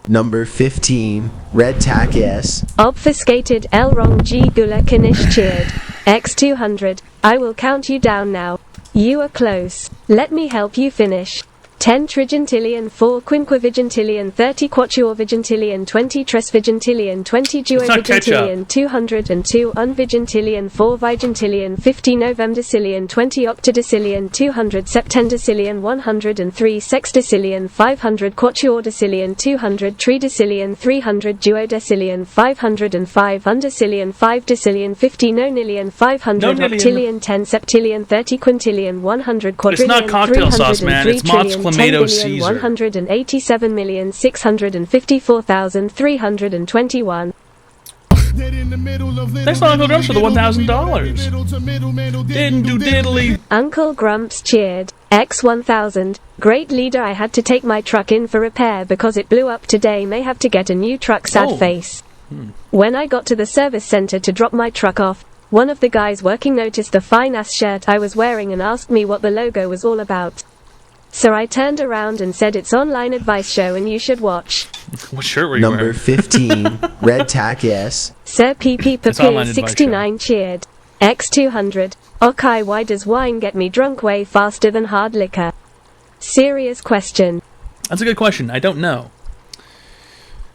Number 15, Red Tack S. Obfuscated Elrong G Gula Kanish cheered. X200. I will count you down now. You are close. Let me help you finish. 10 trigintillion 4 quinquivigintillion 30 quatuorvigintillion 20 tresvigintillion 20 duovigintillion 202 unvigintillion 4 vigintillion 50 novemdecillion 20 octodecillion 200 septendecillion 103 sexdecillion 500 quatuordecillion 200 tridecillion 300 duodecillion 505 undecillion 5 decillion 50 nonillion 500 octillion 10 septillion 30 quintillion 100 quadrillion. It's not cocktail sauce, man. It's Mott's Clamato Caesar. 187,654,321. Thanks to Uncle Grumps for the $1,000. Didn't do diddly. Uncle Grumps cheered. X1000. Great leader, I had to take my truck in for repair because it blew up today. May have to get a new truck, sad face. When I got to the service center to drop my truck off, one of the guys working noticed the fine-ass shirt I was wearing and asked me what the logo was all about. So I turned around and said it's online advice show and you should watch. What shirt were you Number wearing? 15, Red Tack S. Sir PP It's online Papu advice 69 cheered. X200. Okay, why does wine get me drunk way faster than hard liquor? Serious question. That's a good question. I don't know.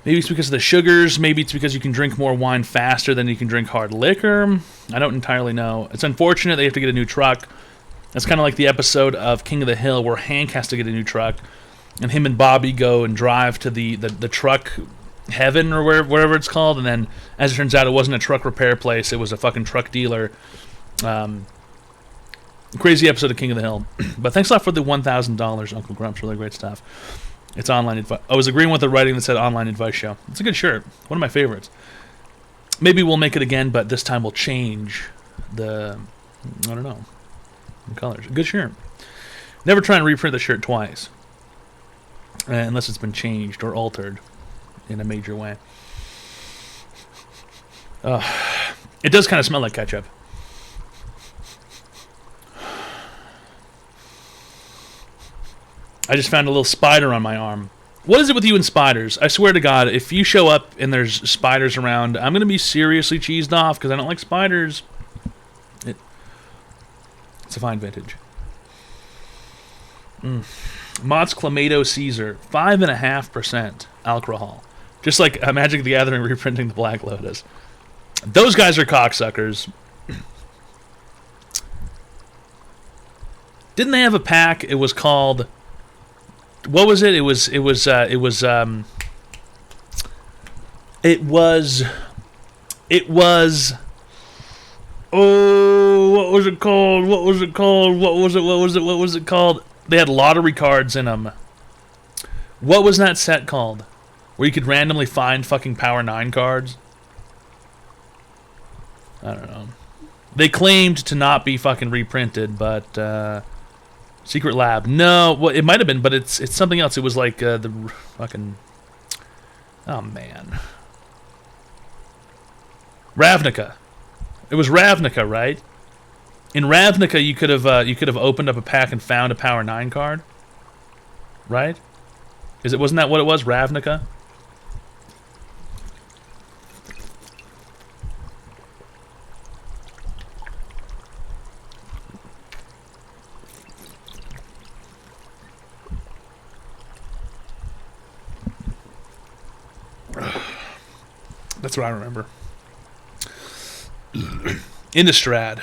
Maybe it's because of the sugars. Maybe it's because you can drink more wine faster than you can drink hard liquor. I don't entirely know. It's unfortunate they have to get a new truck. It's kind of like the episode of King of the Hill where Hank has to get a new truck, and him and Bobby go and drive to the truck heaven or wherever it's called, and then, as it turns out, it wasn't a truck repair place. It was a fucking truck dealer. Crazy episode of King of the Hill. But thanks a lot for the $1,000, Uncle Grumps. Really great stuff. It's online advice. I was agreeing with the writing that said online advice show. It's a good shirt. One of my favorites. Maybe we'll make it again, but this time we'll change the... I don't know. Colors. Good shirt. Never try and reprint the shirt twice. Unless it's been changed or altered in a major way. It does kind of smell like ketchup. I just found a little spider on my arm. What is it with you and spiders? I swear to God, if you show up and there's spiders around, I'm going to be seriously cheesed off because I don't like spiders. It's a fine vintage. Mott's Clamato Caesar, 5.5% alcohol. Just like Magic the Gathering reprinting the Black Lotus. Those guys are cocksuckers. Didn't they have a pack? It was called... What was it? It was oh, what was it called? What was it called? They had lottery cards in them. What was that set called? Where you could randomly find fucking Power 9 cards? I don't know. They claimed to not be fucking reprinted, but Secret Lab. No, well, it might have been, but it's something else. It was like the fucking... Oh, man. Ravnica. It was Ravnica, right? In Ravnica, you could have opened up a pack and found a Power 9 card, right? Wasn't that what it was? Ravnica. That's what I remember. Innistrad.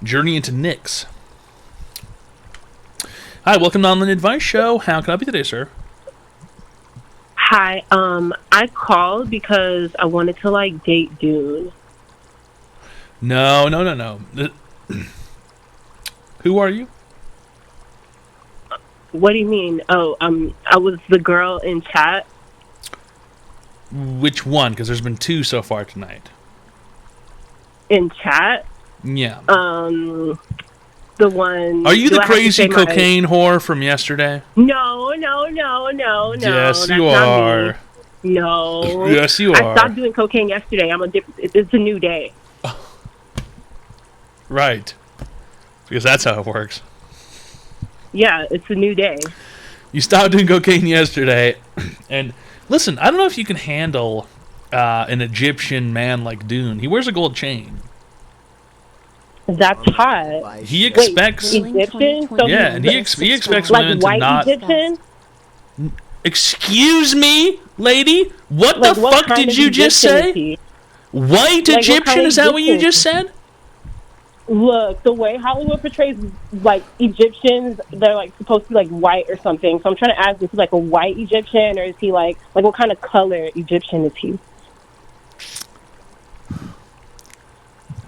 Journey into Nyx. Hi, welcome to Online Advice Show. How can I help you today, sir? Hi, I called because I wanted to, date Dune. No. Who are you? What do you mean? Oh, I was the girl in chat. Which one? Because there's been two so far tonight. In chat? Yeah. The one... Are you the crazy cocaine whore from yesterday? No. Yes, you are. No. Yes, you are. I stopped doing cocaine yesterday. It's a new day. Right. Because that's how it works. Yeah, it's a new day. You stopped doing cocaine yesterday, and listen, I don't know if you can handle an Egyptian man like Dune. He wears a gold chain. That's hot. He expects Egyptian. So yeah, and he expects like women white to not. Egyptian. Excuse me, lady. What Like, the what fuck kind did of you just Egyptian is say? he? White Like, what Egyptian? kind of Is that what you Egyptian? just said? Look, the way Hollywood portrays like Egyptians, they're like supposed to be like white or something. So I'm trying to ask, is he like a white Egyptian, or is he like what kind of color Egyptian is he?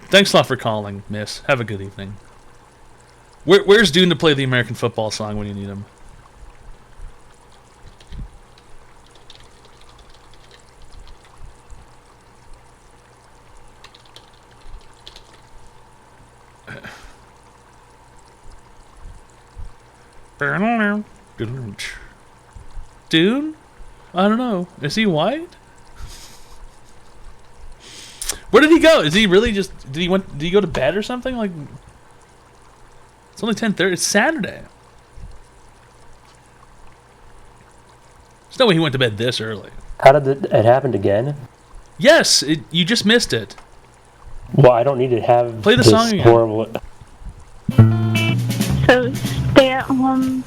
Thanks a lot for calling, miss. Have a good evening. Where's Dune to play the American football song when you need him? Dune? I don't know. Is he white? Where did he go? Is he really just did he go to bed or something? Like it's only 10:30. It's Saturday. There's no way he went to bed this early. How did it happen again? Yes, you just missed it. Well, I don't need to have Play the this song again. horrible. So, stay-at-home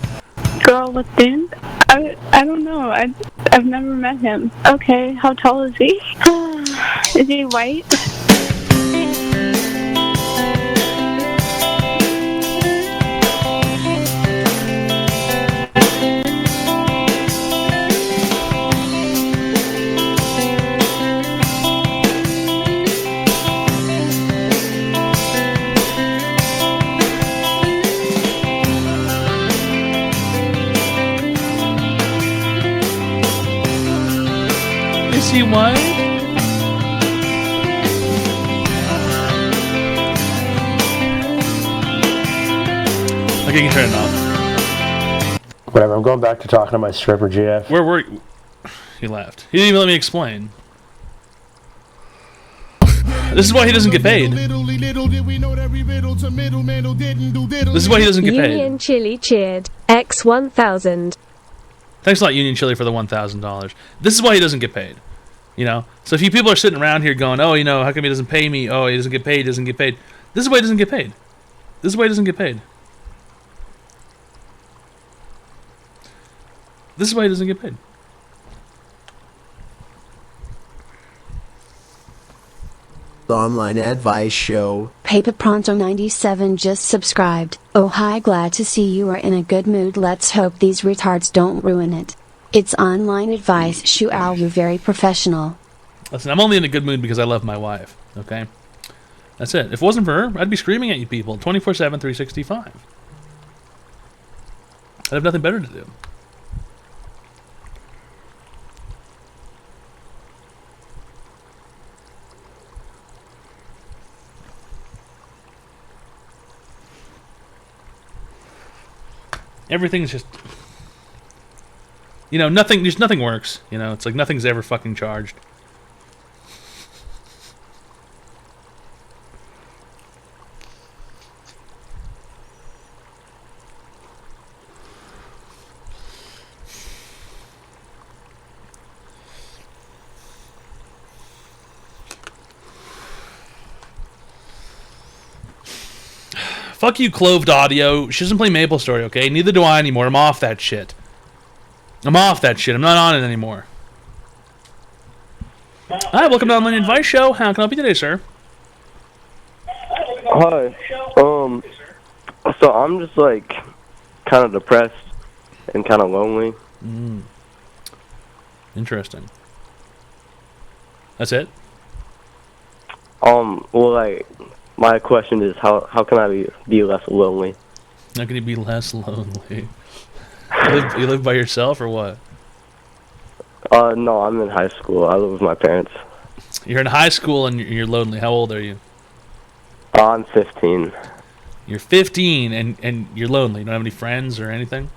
girl with Dune? I don't know. I've never met him. Okay, how tall is he? Is he white? Is he white? Okay, you can turn it off. Whatever. I'm going back to talking to my stripper, GF. Where were you? He left. He didn't even let me explain. This is why he doesn't get paid. This is why he doesn't get paid. Union Chili cheered. X 1000. Thanks a lot, Union Chili, for the $1,000. This is why he doesn't get paid. You know? So if you people are sitting around here going, oh, you know, how come he doesn't pay me? Oh, he doesn't get paid, he doesn't get paid. This is why he doesn't get paid. This is why he doesn't get paid. This is why he doesn't get paid. The online advice show. Paper Pronto 97 just subscribed. Oh hi, glad to see you are in a good mood. Let's hope these retards don't ruin it. It's online advice show. Are you very professional? Listen, I'm only in a good mood because I love my wife, okay? That's it. If it wasn't for her, I'd be screaming at you people 24/7, 365. I'd have nothing better to do. Everything's just, you know, nothing works. You know, it's like nothing's ever fucking charged. Fuck you, Cloved Audio. She doesn't play Maple Story, okay? Neither do I anymore. I'm off that shit. I'm off that shit. I'm not on it anymore. Hi, welcome to Online Advice Show. How can I help you today, sir? Hi. So I'm just like kind of depressed and kind of lonely. Interesting. That's it? Well, like, my question is how can I be less lonely? How can you be less lonely? You live by yourself or what? No, I'm in high school. I live with my parents. You're in high school and you're lonely. How old are you? I'm 15. You're 15 and you're lonely. You don't have any friends or anything?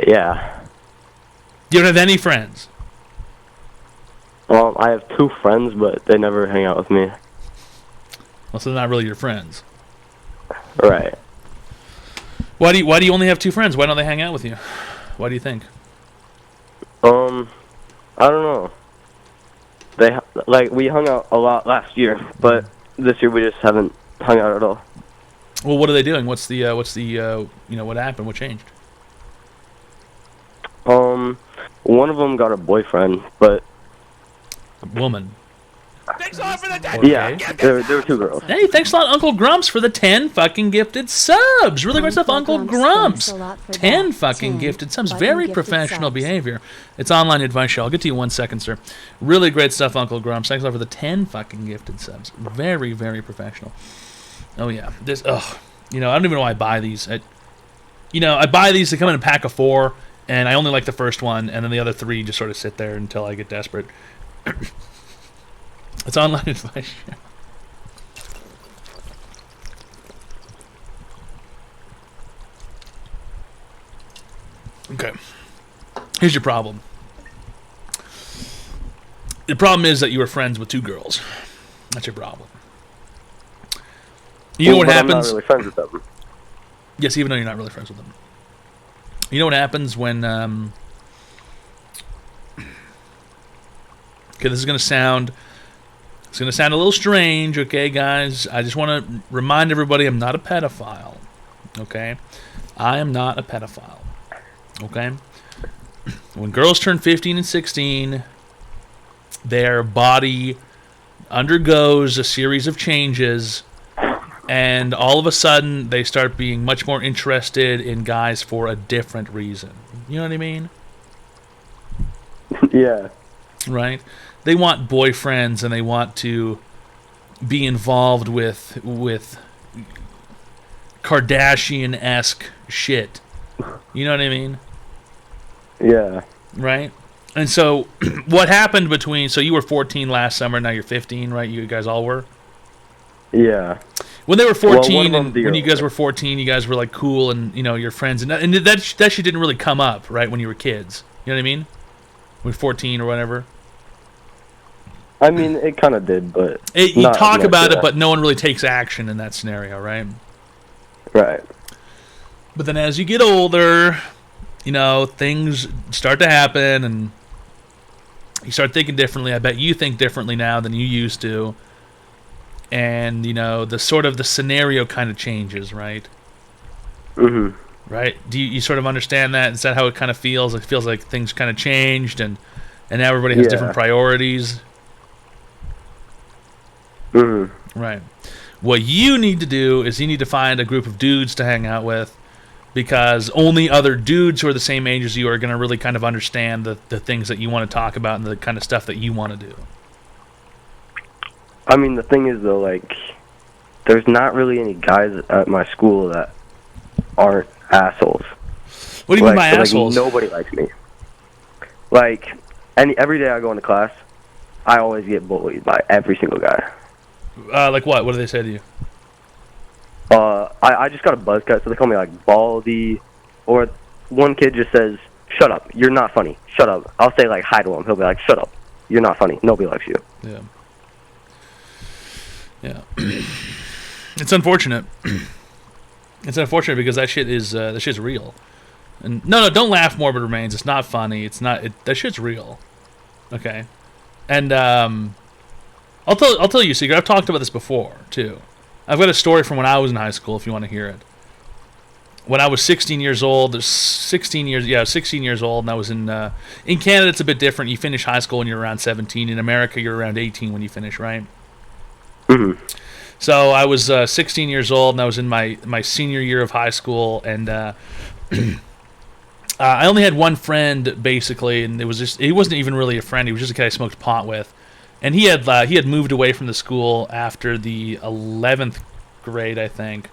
Yeah. You don't have any friends? Well, I have 2 friends, but they never hang out with me. Well, so they're not really your friends. Right. Why do you only have 2 friends? Why don't they hang out with you? Why do you think? I don't know. We hung out a lot last year, but this year we just haven't hung out at all. Well, what are they doing? What's the what happened? What changed? One of them got a boyfriend, but a woman. Thanks a lot for the Yeah, there were two girls. Hey, thanks a lot, Uncle Grumps, for the 10 fucking gifted subs. Really great stuff, Uncle Grumps. 10 fucking gifted subs. Very professional behavior. It's online advice show. I'll get to you in 1 second, sir. Really great stuff, Uncle Grumps. Thanks a lot for the 10 fucking gifted subs. Very, very professional. Oh, yeah. I don't even know why I buy these. I buy these. They come in a pack of 4, and I only like the first one, and then the other 3 just sort of sit there until I get desperate. It's online advice. Okay. Here's your problem. The problem is that you were friends with 2 girls. That's your problem. You know what happens? I'm not really friends with them. Yes, even though you're not really friends with them. You know what happens when... Okay, this is going to sound... It's going to sound a little strange, okay, guys? I just want to remind everybody I'm not a pedophile, okay? I am not a pedophile, okay? When girls turn 15 and 16, their body undergoes a series of changes, and all of a sudden, they start being much more interested in guys for a different reason. You know what I mean? Yeah. Right? They want boyfriends, and they want to be involved with Kardashian-esque shit. You know what I mean? Yeah. Right? And so, what happened between... So you were 14 last summer, now you're 15, right? You guys all were? Yeah. When they were 14, and when you guys were 14, you guys were, like, cool, and, your friends... And that shit didn't really come up, right, when you were kids. You know what I mean? When you were 14 or whatever. I mean, it kind of did, but... You talk about it, but no one really takes action in that scenario, right? Right. But then as you get older, things start to happen, and you start thinking differently. I bet you think differently now than you used to. And, the scenario kind of changes, right? Mm-hmm. Right? Do you sort of understand that? Is that how it kind of feels? It feels like things kind of changed, and now everybody has different priorities. Mm-hmm. Right. What you need to do is you need to find a group of dudes to hang out with, because only other dudes who are the same age as you are going to really kind of understand the things that you want to talk about and the kind of stuff that you want to do. I mean, the thing is, though, like, there's not really any guys at my school that aren't assholes. What do you mean by assholes? Nobody likes me. Like, every day I go into class, I always get bullied by every single guy. Like what? What do they say to you? I just got a buzz cut, so they call me, like, baldy. Or one kid just says, shut up, you're not funny, shut up. I'll say, like, hi to him. He'll be like, shut up, you're not funny, nobody likes you. Yeah. Yeah. It's unfortunate. It's unfortunate because that shit's real. And no, don't laugh. Morbid Remains. It's not funny. It's not. That shit's real. Okay. And I'll tell you a secret. I've talked about this before too. I've got a story from when I was in high school. If you want to hear it. When I was 16 years old, 16 years old, and I was in Canada. It's a bit different. You finish high school when you're around 17. In America, you're around 18 when you finish, right? Mm-hmm. So I was 16 years old, and I was in my senior year of high school, and I only had one friend basically, and he wasn't even really a friend. He was just a kid I smoked pot with, and he had moved away from the school after the 11th grade, I think.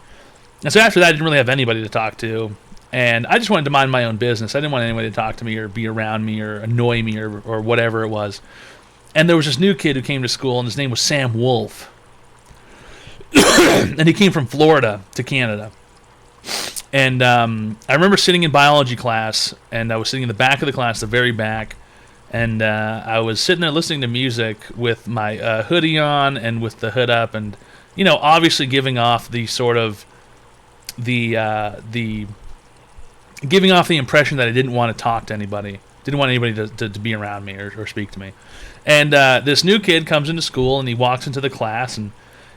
And so after that, I didn't really have anybody to talk to, and I just wanted to mind my own business. I didn't want anybody to talk to me or be around me or annoy me or whatever it was. And there was this new kid who came to school, and his name was Sam Wolf. And he came from Florida to Canada. And I remember sitting in biology class, and I was sitting in the back of the class, the very back, and I was sitting there listening to music with my hoodie on and with the hood up, and obviously giving off the sort of the giving off the impression that I didn't want to talk to anybody, didn't want anybody to be around me or speak to me. And this new kid comes into school and he walks into the class and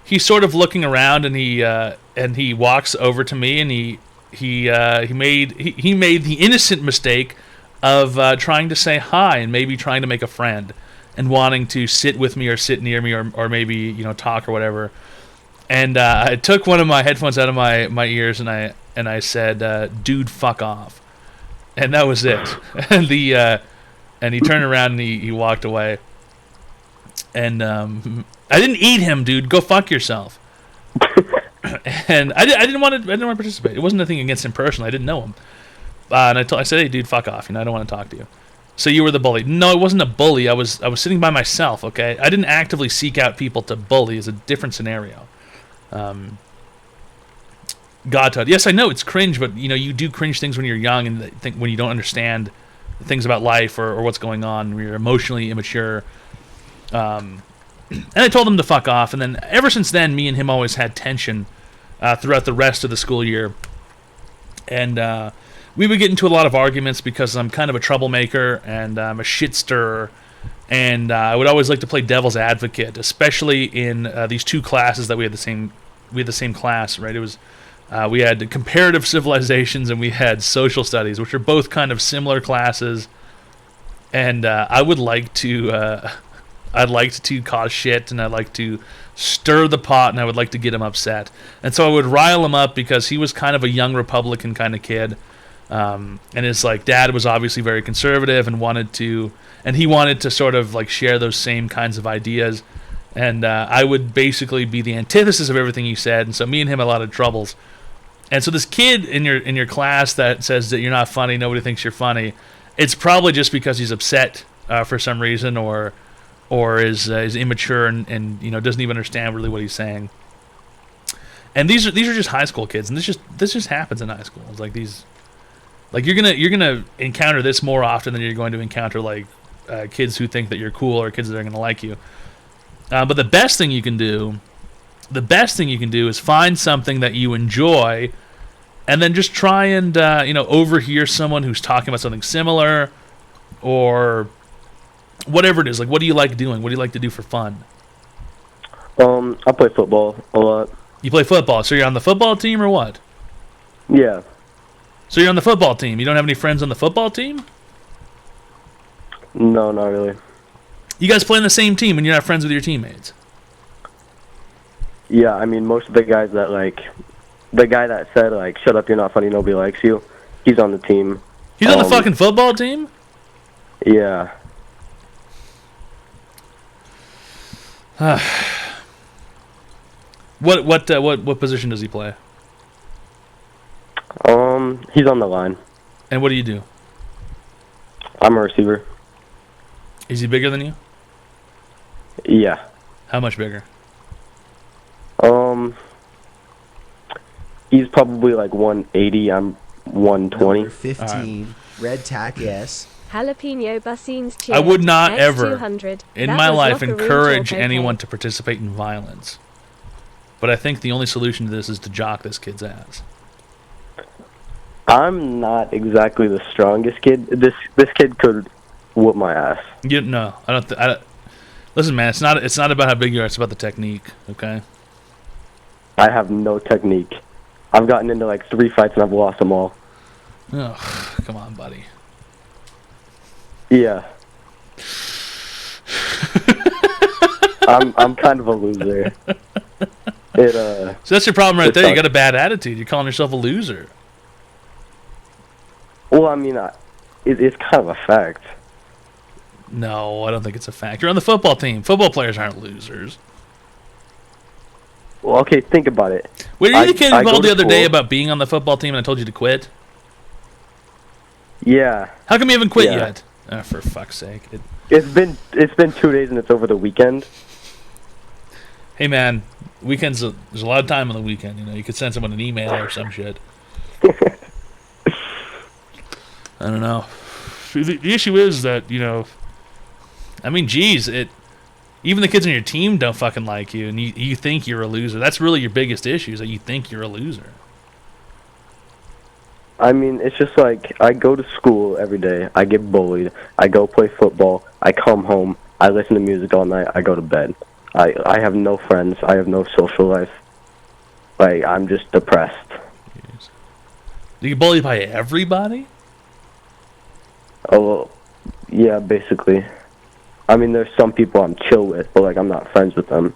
he's sort of looking around and he walks over to me and he made the innocent mistake of trying to say hi and maybe trying to make a friend and wanting to sit with me or sit near me or maybe talk or whatever. And I took one of my headphones out of my ears and I said, "Dude, fuck off," and that was it. And he turned around and he walked away. And I didn't eat him, dude. Go fuck yourself. And I didn't want to participate. It wasn't nothing against him personally. I didn't know him. And I said, "Hey, dude, fuck off. I don't want to talk to you." So you were the bully. No, it wasn't a bully. I was sitting by myself. Okay, I didn't actively seek out people to bully. It's a different scenario. God, Todd. Yes, I know it's cringe, but you do cringe things when you're young and think when you don't understand things about life or what's going on. When you're emotionally immature. And I told him to fuck off. And then ever since then, me and him always had tension throughout the rest of the school year. And we would get into a lot of arguments because I'm kind of a troublemaker and I'm a shit stirrer. And I would always like to play devil's advocate, especially in these two classes that we had the same class, right? It was we had comparative civilizations and we had social studies, which are both kind of similar classes. And I'd like to cause shit, and I'd like to stir the pot, and I would like to get him upset. And so I would rile him up because he was kind of a young Republican kind of kid. And his dad was obviously very conservative and he wanted to sort of share those same kinds of ideas. And I would basically be the antithesis of everything he said. And so me and him had a lot of troubles. And so this kid in your class that says that you're not funny, nobody thinks you're funny, it's probably just because he's upset for some reason or is immature and doesn't even understand really what he's saying. And these are just high school kids, and this just happens in high school. It's you're gonna encounter this more often than you're going to encounter kids who think that you're cool or kids that are gonna like you. But the best thing you can do is find something that you enjoy, and then just try and overhear someone who's talking about something similar, or whatever it is. What do you like doing? What do you like to do for fun? I play football a lot. You play football, so you're on the football team or what? Yeah. So you're on the football team. You don't have any friends on the football team? No, not really. You guys play on the same team and you're not friends with your teammates? Yeah, I mean, most of the guys that, the guy that said, shut up, you're not funny, nobody likes you, he's on the team. He's on the fucking football team? Yeah. What position does he play? He's on the line. And what do you do? I'm a receiver. Is he bigger than you? Yeah. How much bigger? He's probably 180. I'm 120. Number 15, Red Tack S. Jalapeno Bassines I would not ever X200. in That my was life locker room encourage talk, okay. anyone to participate in violence. But I think the only solution to this is to jock this kid's ass. I'm not exactly the strongest kid. This kid could whoop my ass. No, I don't. Listen, man, it's not about how big you are. It's about the technique. Okay. I have no technique. I've gotten into 3 fights and I've lost them all. Oh, come on, buddy. Yeah. I'm kind of a loser. So that's your problem right there. You got a bad attitude. You're calling yourself a loser. Well, I mean, it's kind of a fact. No, I don't think it's a fact. You're on the football team. Football players aren't losers. Well, okay, think about it. Were you the kid who called the other day about being on the football team and I told you to quit? Yeah. How come you haven't quit yet? Oh, for fuck's sake. It's been 2 days and it's over the weekend. Hey, man, weekends, there's a lot of time on the weekend. You could send someone an email or some shit. I don't know. The issue is that, I mean, geez, even the kids on your team don't fucking like you, and you think you're a loser. That's really your biggest issue, is that you think you're a loser. I mean, it's just like I go to school every day. I get bullied. I go play football. I come home. I listen to music all night. I go to bed. I have no friends. I have no social life. Like, I'm just depressed. Do you get bullied by everybody? Oh, well, yeah, basically. I mean, there's some people I'm chill with, but, like, I'm not friends with them.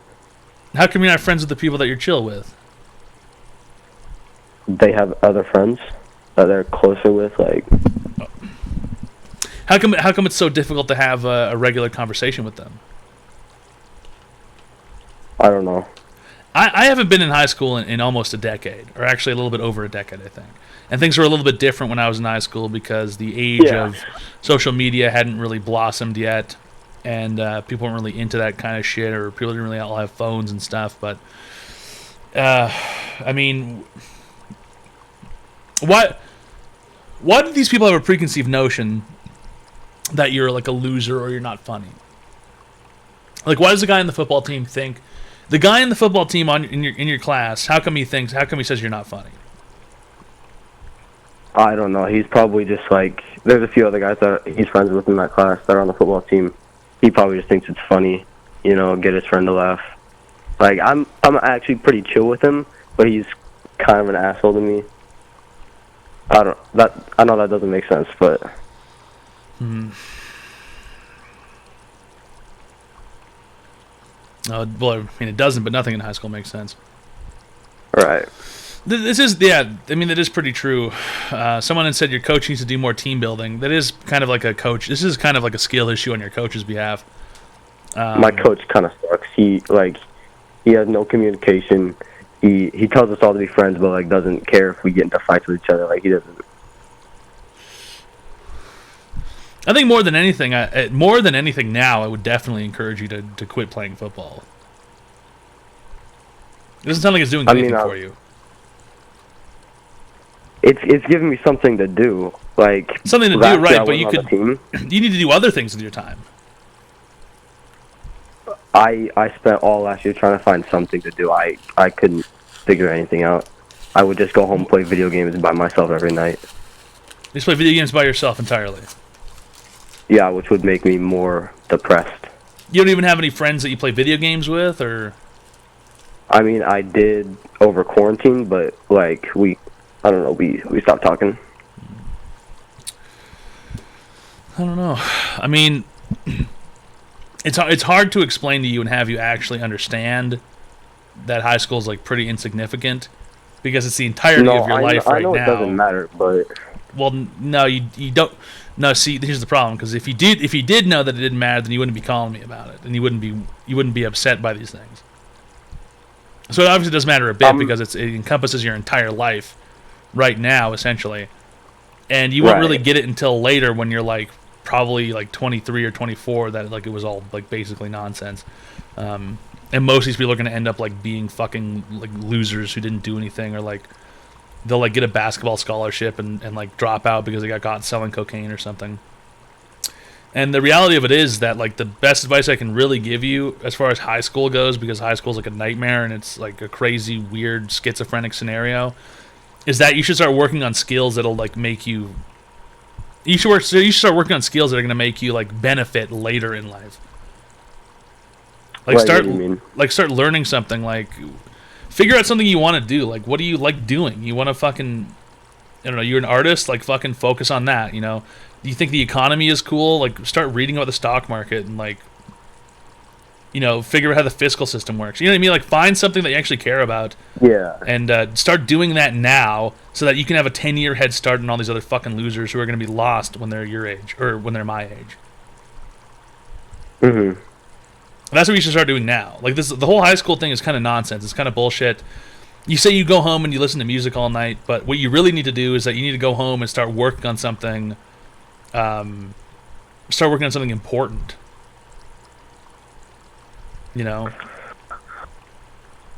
How come you're not friends with the people that you're chill with? They have other friends that they're closer with, like... How come it's so difficult to have a regular conversation with them? I don't know. I haven't been in high school in almost a decade, or actually a little bit over a decade, I think. And things were a little bit different when I was in high school because the age of social media hadn't really blossomed yet, and people weren't really into that kind of shit, or people didn't really all have phones and stuff. But, I mean, why do these people have a preconceived notion that you're like a loser or you're not funny? Like, why does the guy in the football team think... The guy in the football team in your class, how come he says you're not funny? I don't know. He's probably just like... There's a few other guys that he's friends with in that class that are on the football team. He probably just thinks it's funny, you know, get his friend to laugh. Like, I'm actually pretty chill with him, but he's kind of an asshole to me. I know that doesn't make sense, but... Well, I mean, it doesn't, but nothing in high school makes sense. Right. This is, yeah, I mean, that is pretty true. Someone had said your coach needs to do more team building. That is kind of like a coach. This is kind of like a skill issue on your coach's behalf. My coach kind of sucks. He has no communication. He tells us all to be friends, but, like, doesn't care if we get into fights with each other. Like, he doesn't. I think more than anything now, I would definitely encourage you to quit playing football. It doesn't sound like it's doing anything for you. It's giving me something to do, like something to do, right? But you need to do other things with your time. I spent all last year trying to find something to do. I couldn't figure anything out. I would just go home and play video games by myself every night. You just play video games by yourself entirely? Yeah, which would make me more depressed. You don't even have any friends that you play video games with, or? I mean, I did over quarantine, but like we stopped talking. I don't know. I mean, it's hard to explain to you and have you actually understand that high school is like pretty insignificant because it's the entirety of your life right now. I know it doesn't matter, but well, no, you don't. No, see, here's the problem. Because if you did know that it didn't matter, then you wouldn't be calling me about it, and you wouldn't be upset by these things. So it obviously does matter a bit because it encompasses your entire life right now, essentially, and you won't really get it until later when you're like probably like 23 or 24 that like it was all like basically nonsense. And most of these people are going to end up like being fucking like losers who didn't do anything, or like they'll like get a basketball scholarship and like drop out because they got caught selling cocaine or something. And the reality of it is that like the best advice I can really give you as far as high school goes, because high school is like a nightmare and it's like a crazy, weird, schizophrenic scenario, is that you should start working on skills that'll like make you. You should start working on skills that are going to make you like benefit later in life. Like start learning something, like figure out something you want to do. Like, what do you like doing? You want to fucking, I don't know, you're an artist, like fucking focus on that, you know? Do you think the economy is cool? Like, start reading about the stock market and like, you know, figure out how the fiscal system works. You know what I mean? Like, find something that you actually care about. Yeah. And start doing that now so that you can have a 10-year head start on all these other fucking losers who are going to be lost when they're your age, or when they're my age. Mm-hmm. That's what you should start doing now. Like, the whole high school thing is kind of nonsense. It's kind of bullshit. You say you go home and you listen to music all night, but what you really need to do is that you need to go home and start working on something. Start working on something important. You know.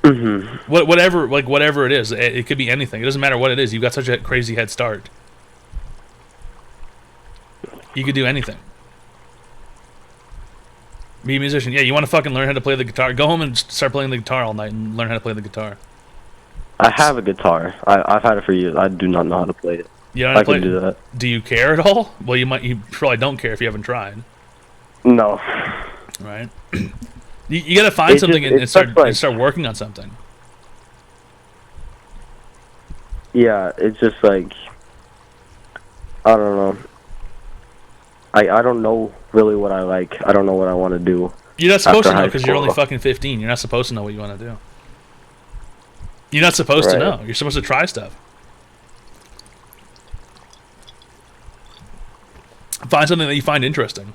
Mm-hmm. Whatever it is, it could be anything. It doesn't matter what it is. You've got such a crazy head start. You could do anything. Be a musician. Yeah, you want to fucking learn how to play the guitar? Go home and start playing the guitar all night and learn how to play the guitar. I have a guitar. I've had it for years. I do not know how to play it. You don't I have to can play. do that. Do you care at all? Well, you probably don't care if you haven't tried. No. Right. You got to find It's something just- and it's start such, like- start working on something. Yeah, it's just like, I don't know. I don't know really what I like. I don't know what I want to do. You're not supposed after to know high because you're only school. fucking 15. You're not supposed to know what you want to do. You're not supposed to Right. know. You're supposed to try stuff. Find something that you find interesting.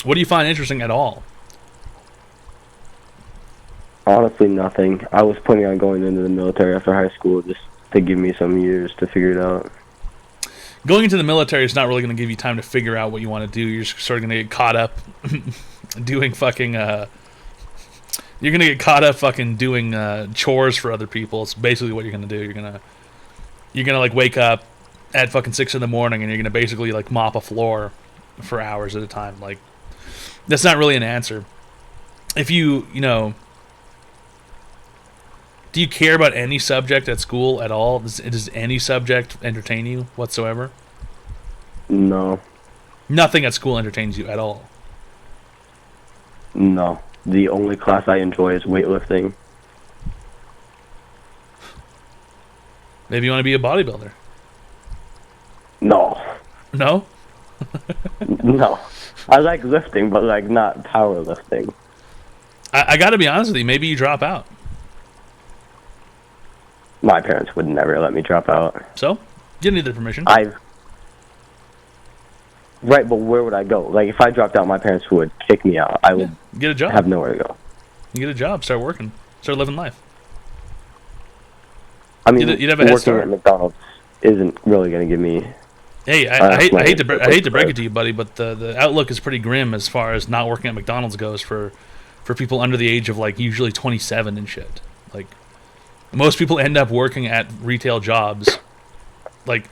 What do you find interesting at all? Honestly, nothing. I was planning on going into the military after high school just to give me some years to figure it out. Going into the military is not really going to give you time to figure out what you want to do. You're just sort of going to get caught up doing fucking. You're going to get caught up fucking doing chores for other people. It's basically what you're going to do. You're gonna like wake up at fucking 6 a.m. and you're going to basically like mop a floor for hours at a time. Like, that's not really an answer. If you know. Do you care about any subject at school at all? Does any subject entertain you whatsoever? No. Nothing at school entertains you at all. No. The only class I enjoy is weightlifting. Maybe you want to be a bodybuilder. No. No? No. I like lifting, but like not powerlifting. I got to be honest with you. Maybe you drop out. My parents would never let me drop out. So? You didn't need their permission. Right, but where would I go? Like, if I dropped out, my parents would kick me out. I would Get a job. have nowhere to go. You get a job. Start working. Start living life. I mean, You'd have a head working start. at McDonald's isn't really going to give me... Hey, I hate to break it to you, buddy, but the outlook is pretty grim as far as not working at McDonald's goes for people under the age of like usually 27 and shit. Like, most people end up working at retail jobs. Like,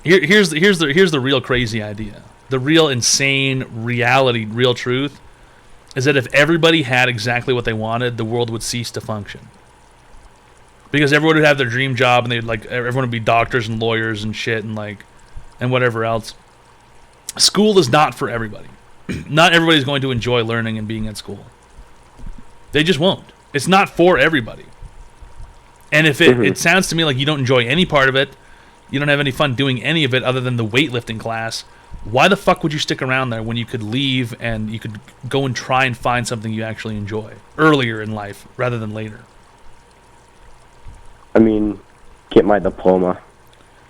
here's the real crazy idea. The real insane reality, real truth, is that if everybody had exactly what they wanted, the world would cease to function. Because everyone would have their dream job, and everyone would be doctors and lawyers and shit, and whatever else. School is not for everybody. Not everybody's going to enjoy learning and being at school. They just won't. It's not for everybody. And if it sounds to me like you don't enjoy any part of it, you don't have any fun doing any of it other than the weightlifting class, why the fuck would you stick around there when you could leave and you could go and try and find something you actually enjoy earlier in life rather than later? I mean, get my diploma.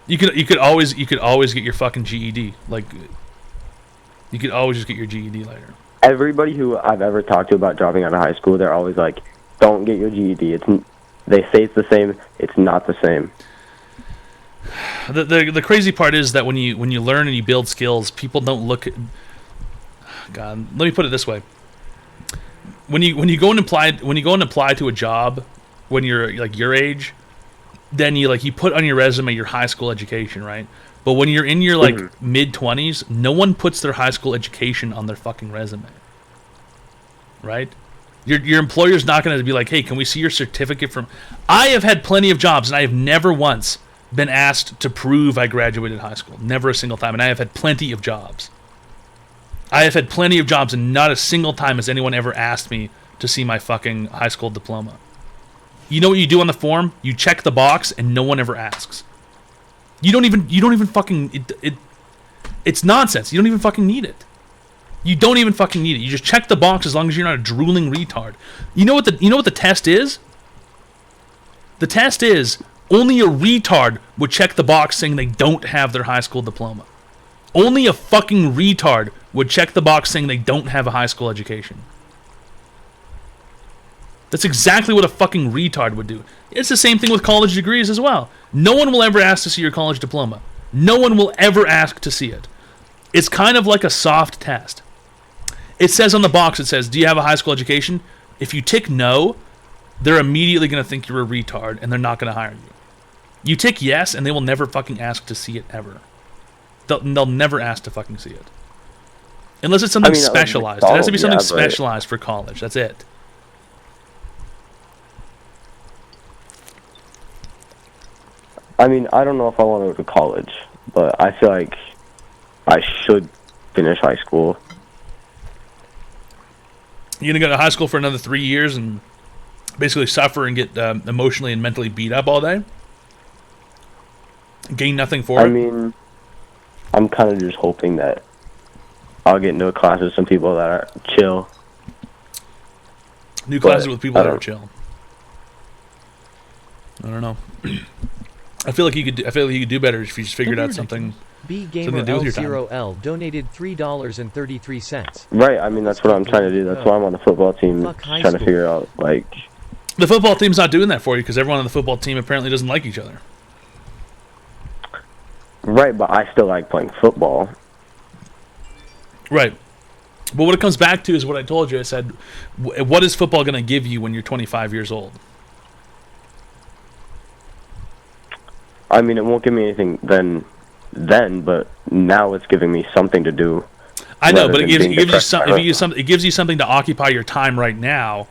You could always get your fucking GED. Like, you could always just get your GED later. Everybody who I've ever talked to about dropping out of high school, they're always like, don't get your GED. They say it's the same. It's not the same. The crazy part is that when you learn and you build skills, people don't look at... God, let me put it this way. When you go and apply to a job when you're like your age, then you put on your resume your high school education, right? But when you're in your mid-20s, no one puts their high school education on their fucking resume. Right? Your employer's not going to be like, "Hey, can we see your certificate from..." I have had plenty of jobs, and I have never once been asked to prove I graduated high school. Never a single time. And I have had plenty of jobs. And not a single time has anyone ever asked me to see my fucking high school diploma. You know what you do on the form? You check the box, and no one ever asks. You don't even fucking... It's nonsense. You don't even fucking need it. You don't even fucking need it. You just check the box as long as you're not a drooling retard. You know what the test is? The test is only a retard would check the box saying they don't have their high school diploma. Only a fucking retard would check the box saying they don't have a high school education. That's exactly what a fucking retard would do. It's the same thing with college degrees as well. No one will ever ask to see your college diploma. No one will ever ask to see it. It's kind of like a soft test. It says on the box, it says, "Do you have a high school education?" If you tick no, they're immediately going to think you're a retard, and they're not going to hire you. You tick yes, and they will never fucking ask to see it ever. They'll never ask to fucking see it. Unless it's something specialized. It has to be something specialized for college. That's it. I mean, I don't know if I want to go to college. but I feel like I should finish high school. You're gonna go to high school for another 3 years and basically suffer and get emotionally and mentally beat up all day? Gain nothing for it? I mean, I'm kind of just hoping that I'll get into a class with some people that are chill. New classes with people that are chill. I don't know. I feel like you could do better if you just figured out something. B something Gamer to do with your time. L0L donated $3.33. Right, I mean, that's what I'm trying to do. That's why I'm on the football team, Fuck high trying to school. figure out, like... The football team's not doing that for you because everyone on the football team apparently doesn't like each other. Right, but I still like playing football. Right. But what it comes back to is what I told you. I said, what is football going to give you when you're 25 years old? I mean, it won't give me anything then, but now it's giving me something to do. I know, rather but than it being gives you depressed by it gives you something to occupy your time right now.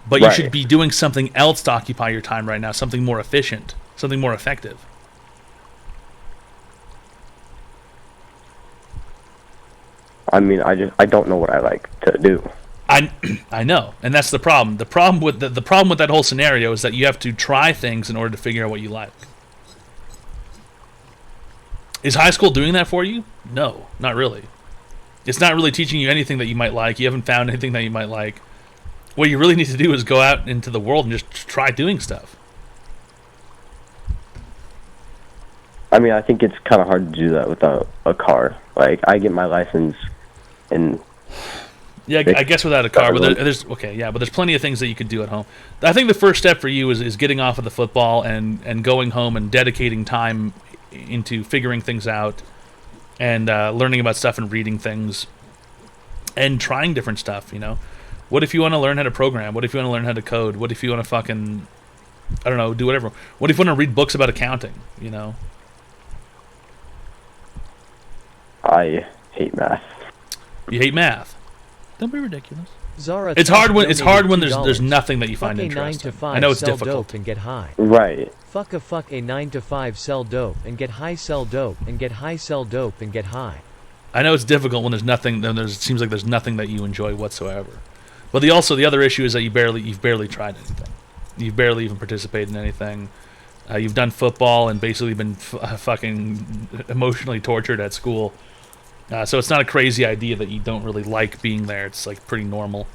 But you Right. should be doing something else to occupy your time right now, something more efficient, something more effective. I mean, I don't know what I like to do. I know, and that's the problem. The problem with the problem with that whole scenario is that you have to try things in order to figure out what you like. Is high school doing that for you? No, not really. It's not really teaching you anything that you might like. You haven't found anything that you might like. What you really need to do is go out into the world and just try doing stuff. I mean, I think it's kind of hard to do that without a car. Like, I get my license in... Yeah, I guess without a car, but there's plenty of things that you could do at home. I think the first step for you is getting off of the football and going home and dedicating time into figuring things out and learning about stuff and reading things and trying different stuff, you know? What if you want to learn how to program? What if you want to learn how to code? What if you want to fucking, I don't know, do whatever? What if you want to read books about accounting, you know? I hate math. You hate math? Don't be ridiculous. Zara It's hard when donated there's $2. nothing that you Fuck find a 9 interesting. to 5, I know it's sell difficult. dope and get high. Right. Fuck a 9 to 5, sell dope and get high, sell dope and get high, sell dope and get high. I know it's difficult when there's nothing. Then it seems like there's nothing that you enjoy whatsoever. But the other issue is that you've barely tried anything. You've barely even participated in anything. You've done football and basically been fucking emotionally tortured at school. So it's not a crazy idea that you don't really like being there. It's like pretty normal.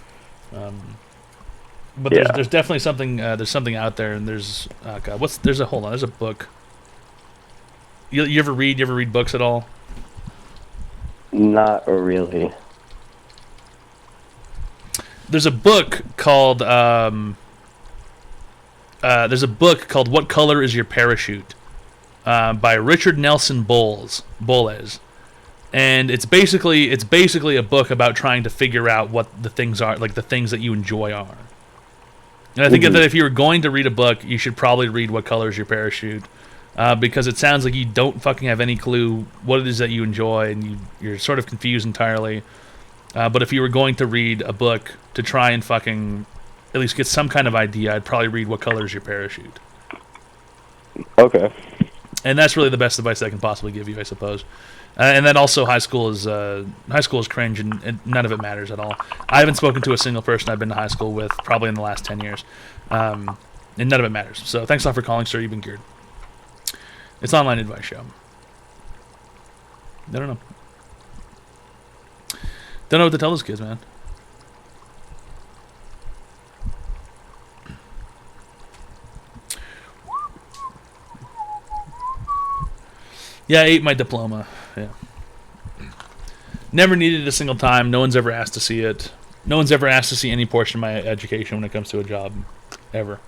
But there's definitely something. There's something out there, and there's God. There's a book. You ever read? You ever read books at all? Not really. There's a book called What Color Is Your Parachute? By Richard Nelson Boles. And it's basically a book about trying to figure out what the things are, like the things that you enjoy are. And I think that if you were going to read a book, you should probably read What Color Is Your Parachute? Because it sounds like you don't fucking have any clue what it is that you enjoy, and you're sort of confused entirely. But if you were going to read a book to try and fucking at least get some kind of idea, I'd probably read What Color Is Your Parachute? Okay. And that's really the best advice I can possibly give you, I suppose. And then also high school is cringe, and none of it matters at all. I haven't spoken to a single person I've been to high school with probably in the last 10 years. And none of it matters. So thanks a lot for calling, sir. You've been cured. It's an online advice show. I don't know. Don't know what to tell those kids, man. Yeah, I ate my diploma. Yeah. Never needed it a single time. No one's ever asked to see it. No one's ever asked to see any portion of my education when it comes to a job. Ever.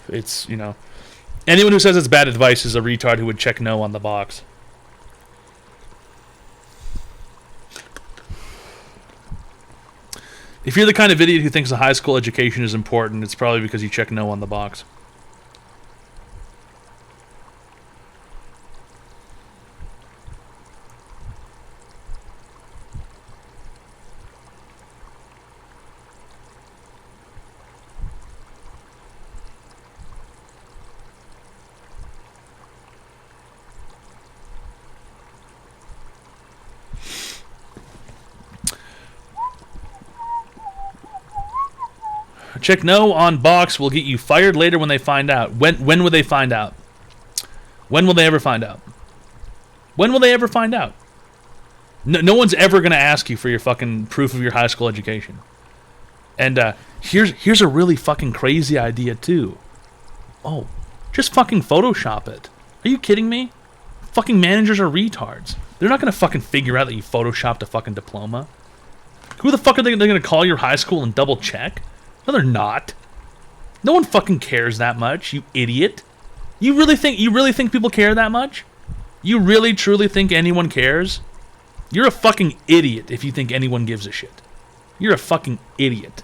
It's, you know... Anyone who says it's bad advice is a retard who would check no on the box. If you're the kind of idiot who thinks a high school education is important, it's probably because you check no on the box. Check no on box will get you fired later when they find out. When will they find out? When will they ever find out? When will they ever find out? No one's ever going to ask you for your fucking proof of your high school education. And here's a really fucking crazy idea too. Oh, just fucking Photoshop it. Are you kidding me? Fucking managers are retards. They're not going to fucking figure out that you photoshopped a fucking diploma. Who the fuck are they going to call your high school and double check? No, they're not. No one fucking cares that much, you idiot. You really think people care that much? You really truly think anyone cares? You're a fucking idiot if you think anyone gives a shit. You're a fucking idiot.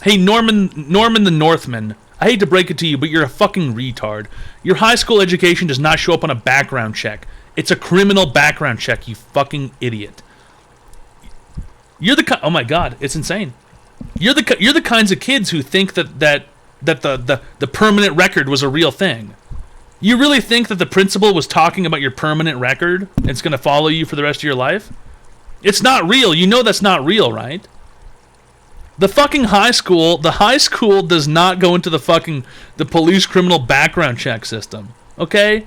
Hey, Norman the Northman, I hate to break it to you, but you're a fucking retard. Your high school education does not show up on a background check. It's a criminal background check, you fucking idiot. You're the oh my god, it's insane. You're the kinds of kids who think that the permanent record was a real thing. You really think that the principal was talking about your permanent record and it's going to follow you for the rest of your life? It's not real. You know that's not real, right? The high school does not go into the police criminal background check system. Okay?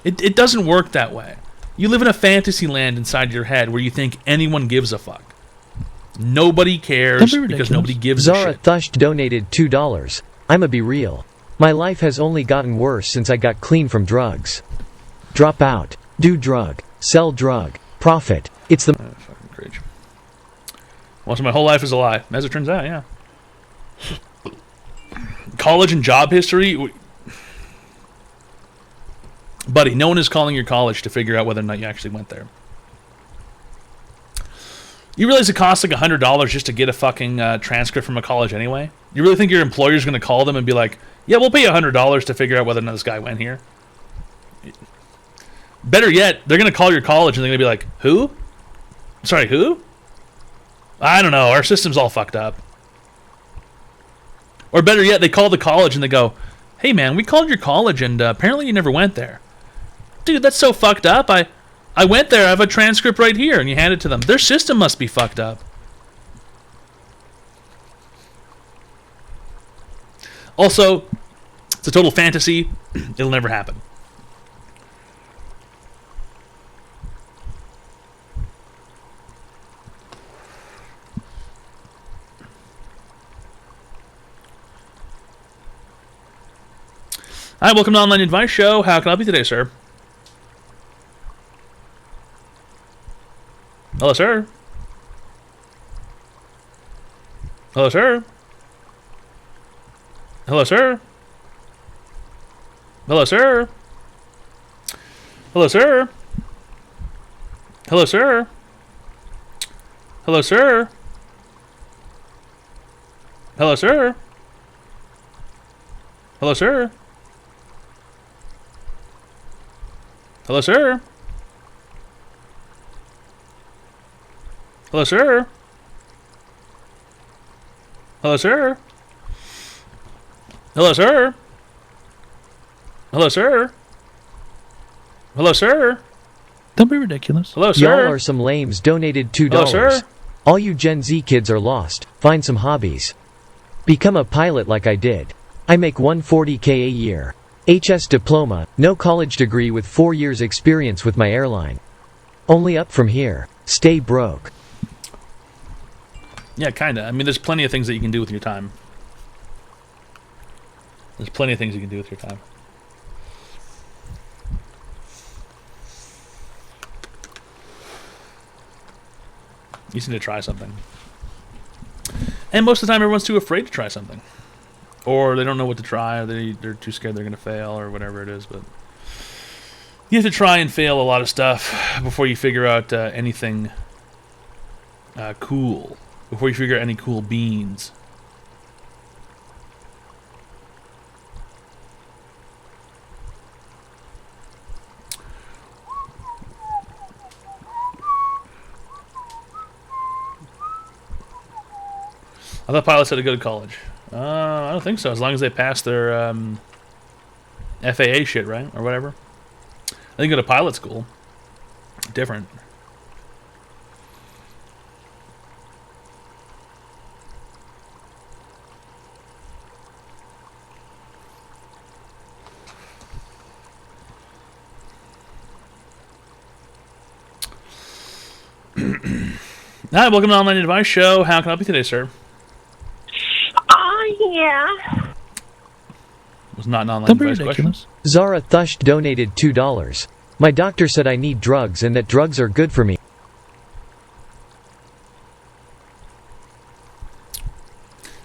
It doesn't work that way. You live in a fantasy land inside your head where you think anyone gives a fuck. Nobody cares because nobody gives a Zara shit. Thush donated $2. I'ma be real. My life has only gotten worse since I got clean from drugs. Drop out. Do drug. Sell drug. Profit. It's the... fucking cringe. Well, so my whole life is a lie. As it turns out, yeah. College and job history... Buddy, no one is calling your college to figure out whether or not you actually went there. You realize it costs like $100 just to get a fucking transcript from a college anyway? You really think your employer's going to call them and be like, yeah, we'll pay you $100 to figure out whether or not this guy went here? Better yet, they're going to call your college and they're going to be like, who? Sorry, who? I don't know, our system's all fucked up. Or better yet, they call the college and they go, hey man, we called your college and apparently you never went there. Dude, that's so fucked up. I went there, I have a transcript right here, and you hand it to them. Their system must be fucked up. Also, it's a total fantasy. It'll never happen. Hi, welcome to Online Advice Show. How can I help you today, sir? Hello, sir. Hello, sir. Hello, sir. Hello, sir. Hello, sir. Hello, sir. Hello, sir. Hello, sir. Hello, sir. Hello, sir. Hello, sir. Hello, sir. Hello, sir. Hello, sir. Hello, sir. Don't be ridiculous. Hello, sir. Y'all are some lames donated $2. Hello, sir. All you Gen Z kids are lost. Find some hobbies. Become a pilot like I did. I make $140K a year. HS diploma, no college degree with 4 years experience with my airline. Only up from here. Stay broke. Yeah, kinda. I mean, there's plenty of things that you can do with your time. There's plenty of things you can do with your time. You just need to try something. And most of the time, everyone's too afraid to try something. Or they don't know what to try, or they're too scared they're going to fail, or whatever it is. But you have to try and fail a lot of stuff before you figure out anything cool. Before you figure out any cool beans. I thought pilots had to go to college. I don't think so. As long as they pass their FAA shit, right? Or whatever. They can go to pilot school. different. Hi, welcome to the Online Advice Show. How can I help you today, sir? Yeah. Was not an online advice question. Zara Thush donated $2. My doctor said I need drugs and that drugs are good for me.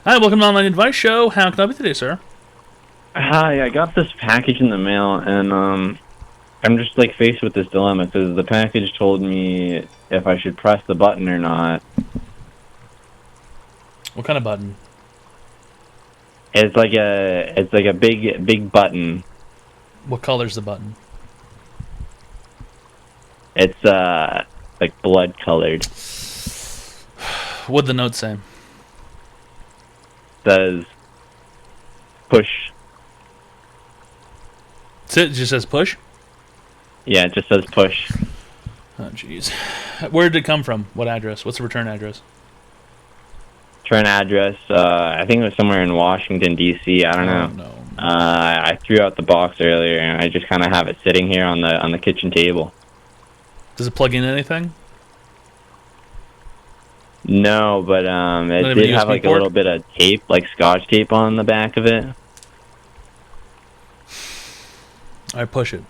Hi, welcome to the Online Advice Show. How can I help you today, sir? Hi, I got this package in the mail, and I'm just like faced with this dilemma because the package told me if I should press the button or not. What kind of button? It's like a big button. What color's the button? It's like blood colored. What'd the note say? Says push. It just says push? Yeah, it just says push. Oh, jeez. Where did it come from? What address? What's the return address? Return address. I think it was somewhere in Washington D.C. I don't know. No. I threw out the box earlier, and I just kind of have it sitting here on the kitchen table. Does it plug in anything? No, but it did have like a little bit of tape, like Scotch tape on the back of it. Alright, push it.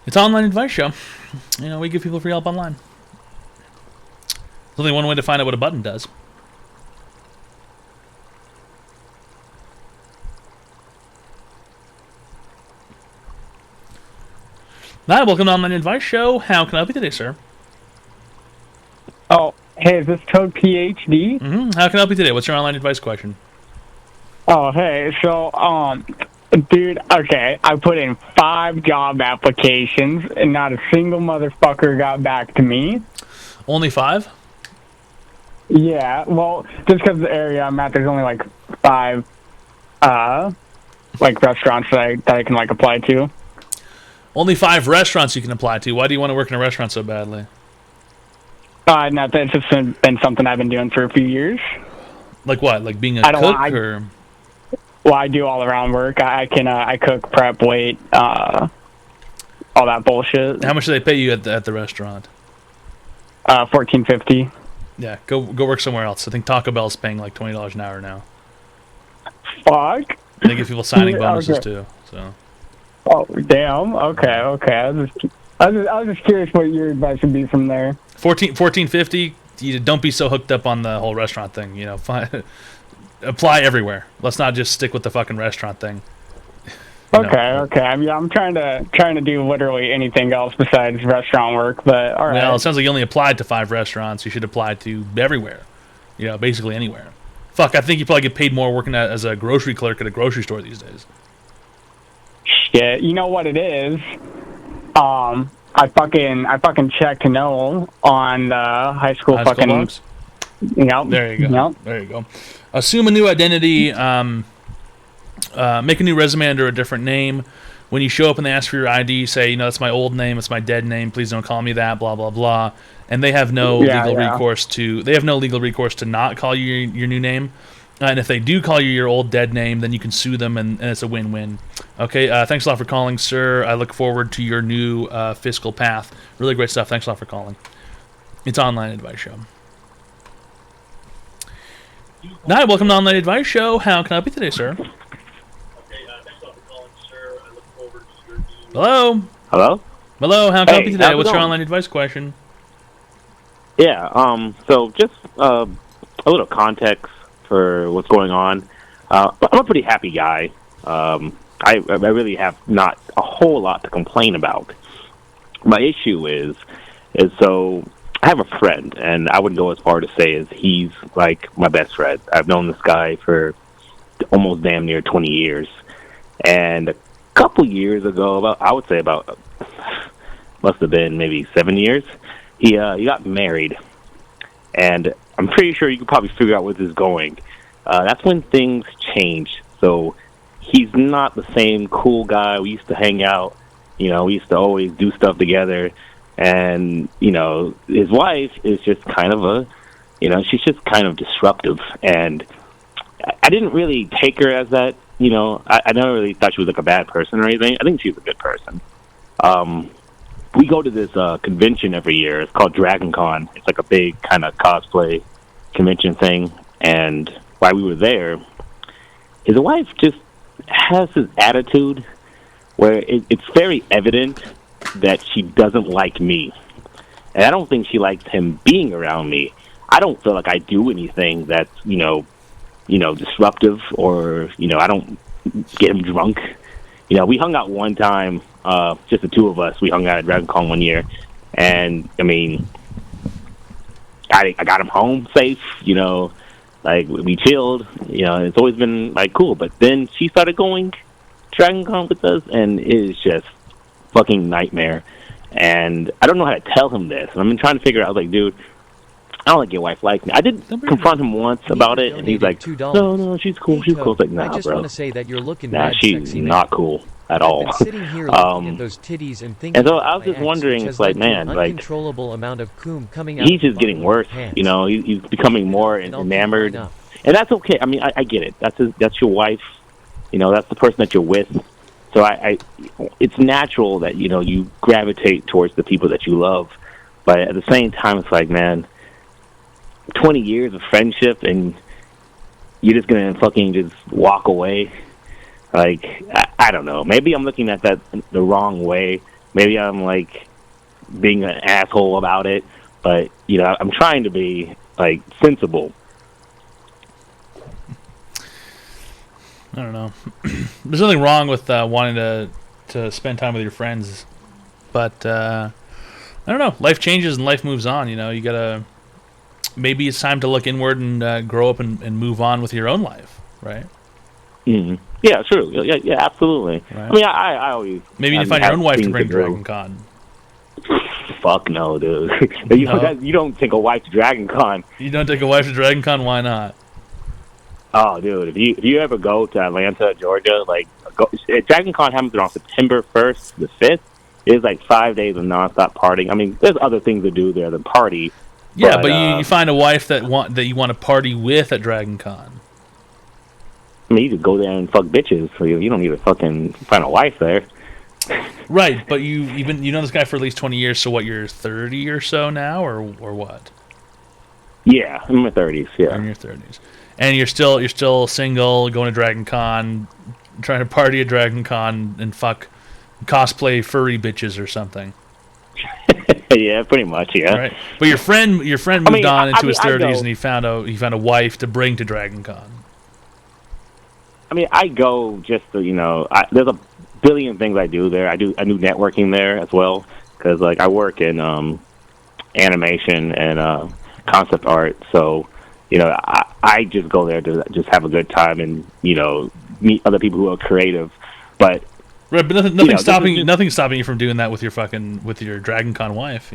It's an online advice show. You know, we give people free help online. There's only one way to find out what a button does. Hi, welcome to the Online Advice Show. How can I help you today, sir? Oh, hey, is this ToadPhd? How can I help you today? What's your online advice question? Oh, hey, so, dude, okay, I put in 5 job applications, and not a single motherfucker got back to me. Only 5? Yeah, well, just because of the area I'm at, there's only, like, 5, like, restaurants that I can, like, apply to. Only 5 restaurants you can apply to. Why do you want to work in a restaurant so badly? No, it's just been something I've been doing for a few years. Like what? Like being a cook, or? Well, I do all-around work. I cook, prep, wait, all that bullshit. How much do they pay you at the restaurant? $14.50. Yeah, go work somewhere else. I think Taco Bell's paying like $20 an hour now. Fuck. They give people signing bonuses Okay. too. So. Oh damn. Okay. I was just curious what your advice would be from there. $14.50. You don't be so hooked up on the whole restaurant thing. You know, apply everywhere. Let's not just stick with the fucking restaurant thing. Okay. I mean, I'm trying to do literally anything else besides restaurant work, but all right. Well, it sounds like you only applied to 5 restaurants. You should apply to everywhere. You know, basically anywhere. Fuck, I think you probably get paid more working as a grocery clerk at a grocery store these days. Shit, you know what it is? I fucking checked Noel on the high school fucking. Logs? Yep. There you go. Yep. There you go. Assume a new identity. Make a new resume under a different name. When you show up and they ask for your ID, say, you know, that's my old name, it's my dead name. Please don't call me that. Blah blah blah. And they have no legal recourse to. They have no legal recourse to not call you your new name. And if they do call you your old dead name, then you can sue them, and it's a win-win. Okay, thanks a lot for calling, sir. I look forward to your new fiscal path. Really great stuff. Thanks a lot for calling. It's Online Advice Show. Hi, welcome to Online Advice Show. How can I help you today, sir? Hello? Hello? Hello, how can I help you today? how's it What's your going? online advice question? Yeah, so just a little context for what's going on. I'm a pretty happy guy. I really have not a whole lot to complain about. My issue is so I have a friend, and I would go as far to say as he's like my best friend. I've known this guy for almost damn near 20 years. And a couple years ago, I would say about must have been maybe 7 years, he got married. And I'm pretty sure you can probably figure out where this is going. That's when things changed. So he's not the same cool guy. We used to hang out. We used to always do stuff together. And, his wife is just kind of she's just kind of disruptive. And I didn't really take her as that. I never really thought she was like a bad person or anything. I think she's a good person. We go to this convention every year. It's called Dragon Con. It's like a big kind of cosplay convention thing. And while we were there, his wife just has this attitude where it's very evident that she doesn't like me. And I don't think she likes him being around me. I don't feel like I do anything that's, disruptive or, I don't get him drunk. We hung out one time, just the two of us. We hung out at Dragon Con one year. And, I got him home safe, like we chilled, it's always been like cool. But then she started going Dragon Con with us, and it is just fucking nightmare. And I don't know how to tell him this. And I've been trying to figure out, like, dude, I don't like your wife like me. I did confront him once about it, and he's like, no, she's cool. She's cool. It's like, nah, I just bro. want to say that you're looking Nah, mad she's sexy, not man. cool at I've all. been sitting here looking at those titties and thinking and so about I was my just ex, wondering, which it's has like, led to man, an like, uncontrollable amount of coom coming out he's of the just getting bottom of worse. his pants. He's becoming more enamored. And that's okay. I mean, I get it. That's your wife. That's the person that you're with. So it's natural that, you gravitate towards the people that you love. But at the same time, it's like, man, 20 years of friendship and you're just going to fucking just walk away. Like, I don't know. Maybe I'm looking at that the wrong way. Maybe I'm, like, being an asshole about it. But, I'm trying to be, like, sensible. I don't know. There's nothing wrong with wanting to spend time with your friends, but I don't know. Life changes and life moves on. You gotta. Maybe it's time to look inward and grow up and move on with your own life, right? Mm-hmm. Yeah, true. Yeah, absolutely. Right. I mean, I always. Maybe you need to find your own wife to bring to Dragon Con. Fuck no, dude. No? You don't take a wife to Dragon Con. You don't take a wife to Dragon Con? Why not? Oh, dude, if you ever go to Atlanta, Georgia, like, Dragon Con happens on September 1st to the 5th. It's like 5 days of nonstop partying. I mean, there's other things to do there than party. Yeah, but you find a wife that you want to party with at Dragon Con. I mean, you could go there and fuck bitches. So you don't need to fucking find a wife there. Right, but you've known this guy for at least 20 years. So what? You're 30 or so now, or what? Yeah, I'm in my 30s. Yeah, in your 30s, and you're still single, going to Dragon Con, trying to party at Dragon Con and fuck cosplay furry bitches or something. Yeah, pretty much. Yeah. Right. But your friend moved on into his 30s, and he found a wife to bring to Dragon Con. I mean, I go just to, there's a billion things I do there. I do networking there as well because, like, I work in animation and concept art. So, I just go there to just have a good time and, meet other people who are creative. But right, but nothing's stopping you from doing that with your Dragon Con wife,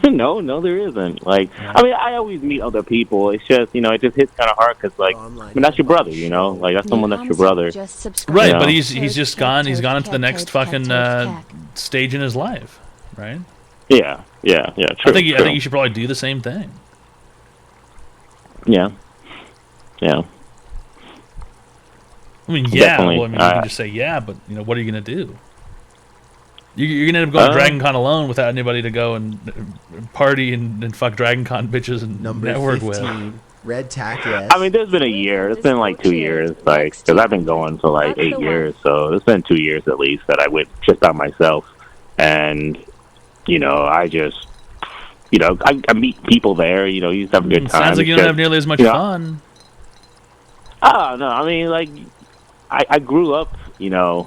No, there isn't. Like, I mean, I always meet other people. It's just, it just hits kind of hard because, like, I mean, that's your brother, like, that's someone that's your brother. Right, but he's just gone. He's gone into the next fucking stage in his life, right? Yeah, true. I think you should probably do the same thing. Yeah. I mean, yeah. Well, I mean, you can just say yeah, but what are you gonna do? You're gonna end up going to Dragon Con alone without anybody to go and party and fuck Dragon Con bitches and network 15, with. Red tack, yes. I mean, there's been a year. It's been like 2 years, like, because I've been going for like 8 years, so it's been 2 years at least that I went just by myself, and I just, I meet people there. You just have a good time. Sounds like you don't have nearly as much fun. Oh no, I mean, like, I grew up, I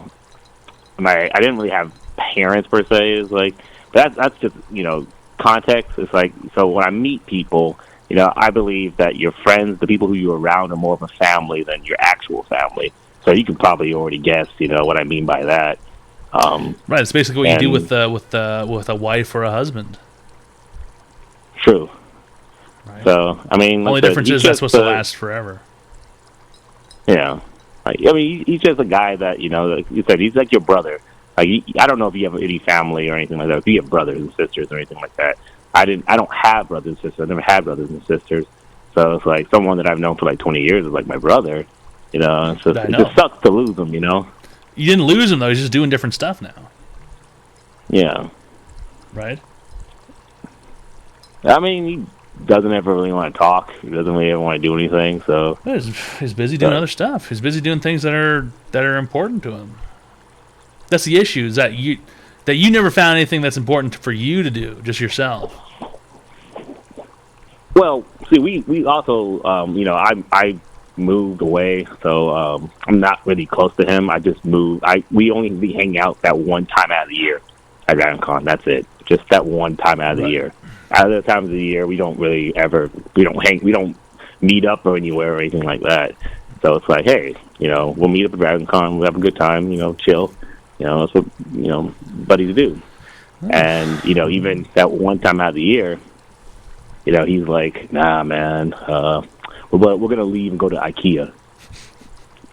didn't really have parents per se. Is like that's just context, it's like, so when I meet people, you know, I believe that your friends, the people who you're around, are more of a family than your actual family. So you can probably already guess, you know, what I mean by that. Right, it's basically what you do with a wife or a husband. True. Right. So I mean, Only difference is that's supposed to last forever. Yeah. Like, I mean, he's just a guy that, you know, like you said, he's like your brother. Like, I don't know if you have any family or anything like that. If you have brothers and sisters or anything like that, I don't have brothers and sisters. I never had brothers and sisters. So it's like someone that I've known for like 20 years is like my brother. You know, so it just sucks to lose him. You know. You didn't lose him though. He's just doing different stuff now. Yeah. Right. I mean, he doesn't ever really want to talk. He doesn't really ever want to do anything. So he's busy doing other stuff. He's busy doing things that are important to him. That's the issue. Is that you never found anything that's important for you to do, just yourself. Well, see, we also, you know, I moved away, so I'm not really close to him. I just moved. We only hang out that one time out of the year at DragonCon. That's it. Just that one time out of the year. Other times of the year, we don't really ever. We don't meet up or anywhere or anything like that. So it's like, hey, you know, we'll meet up at DragonCon. We'll have a good time. You know, chill. You know, that's what, you know, buddies do. And, you know, even that one time out of the year, you know, he's like, nah, man, we're going to leave and go to IKEA.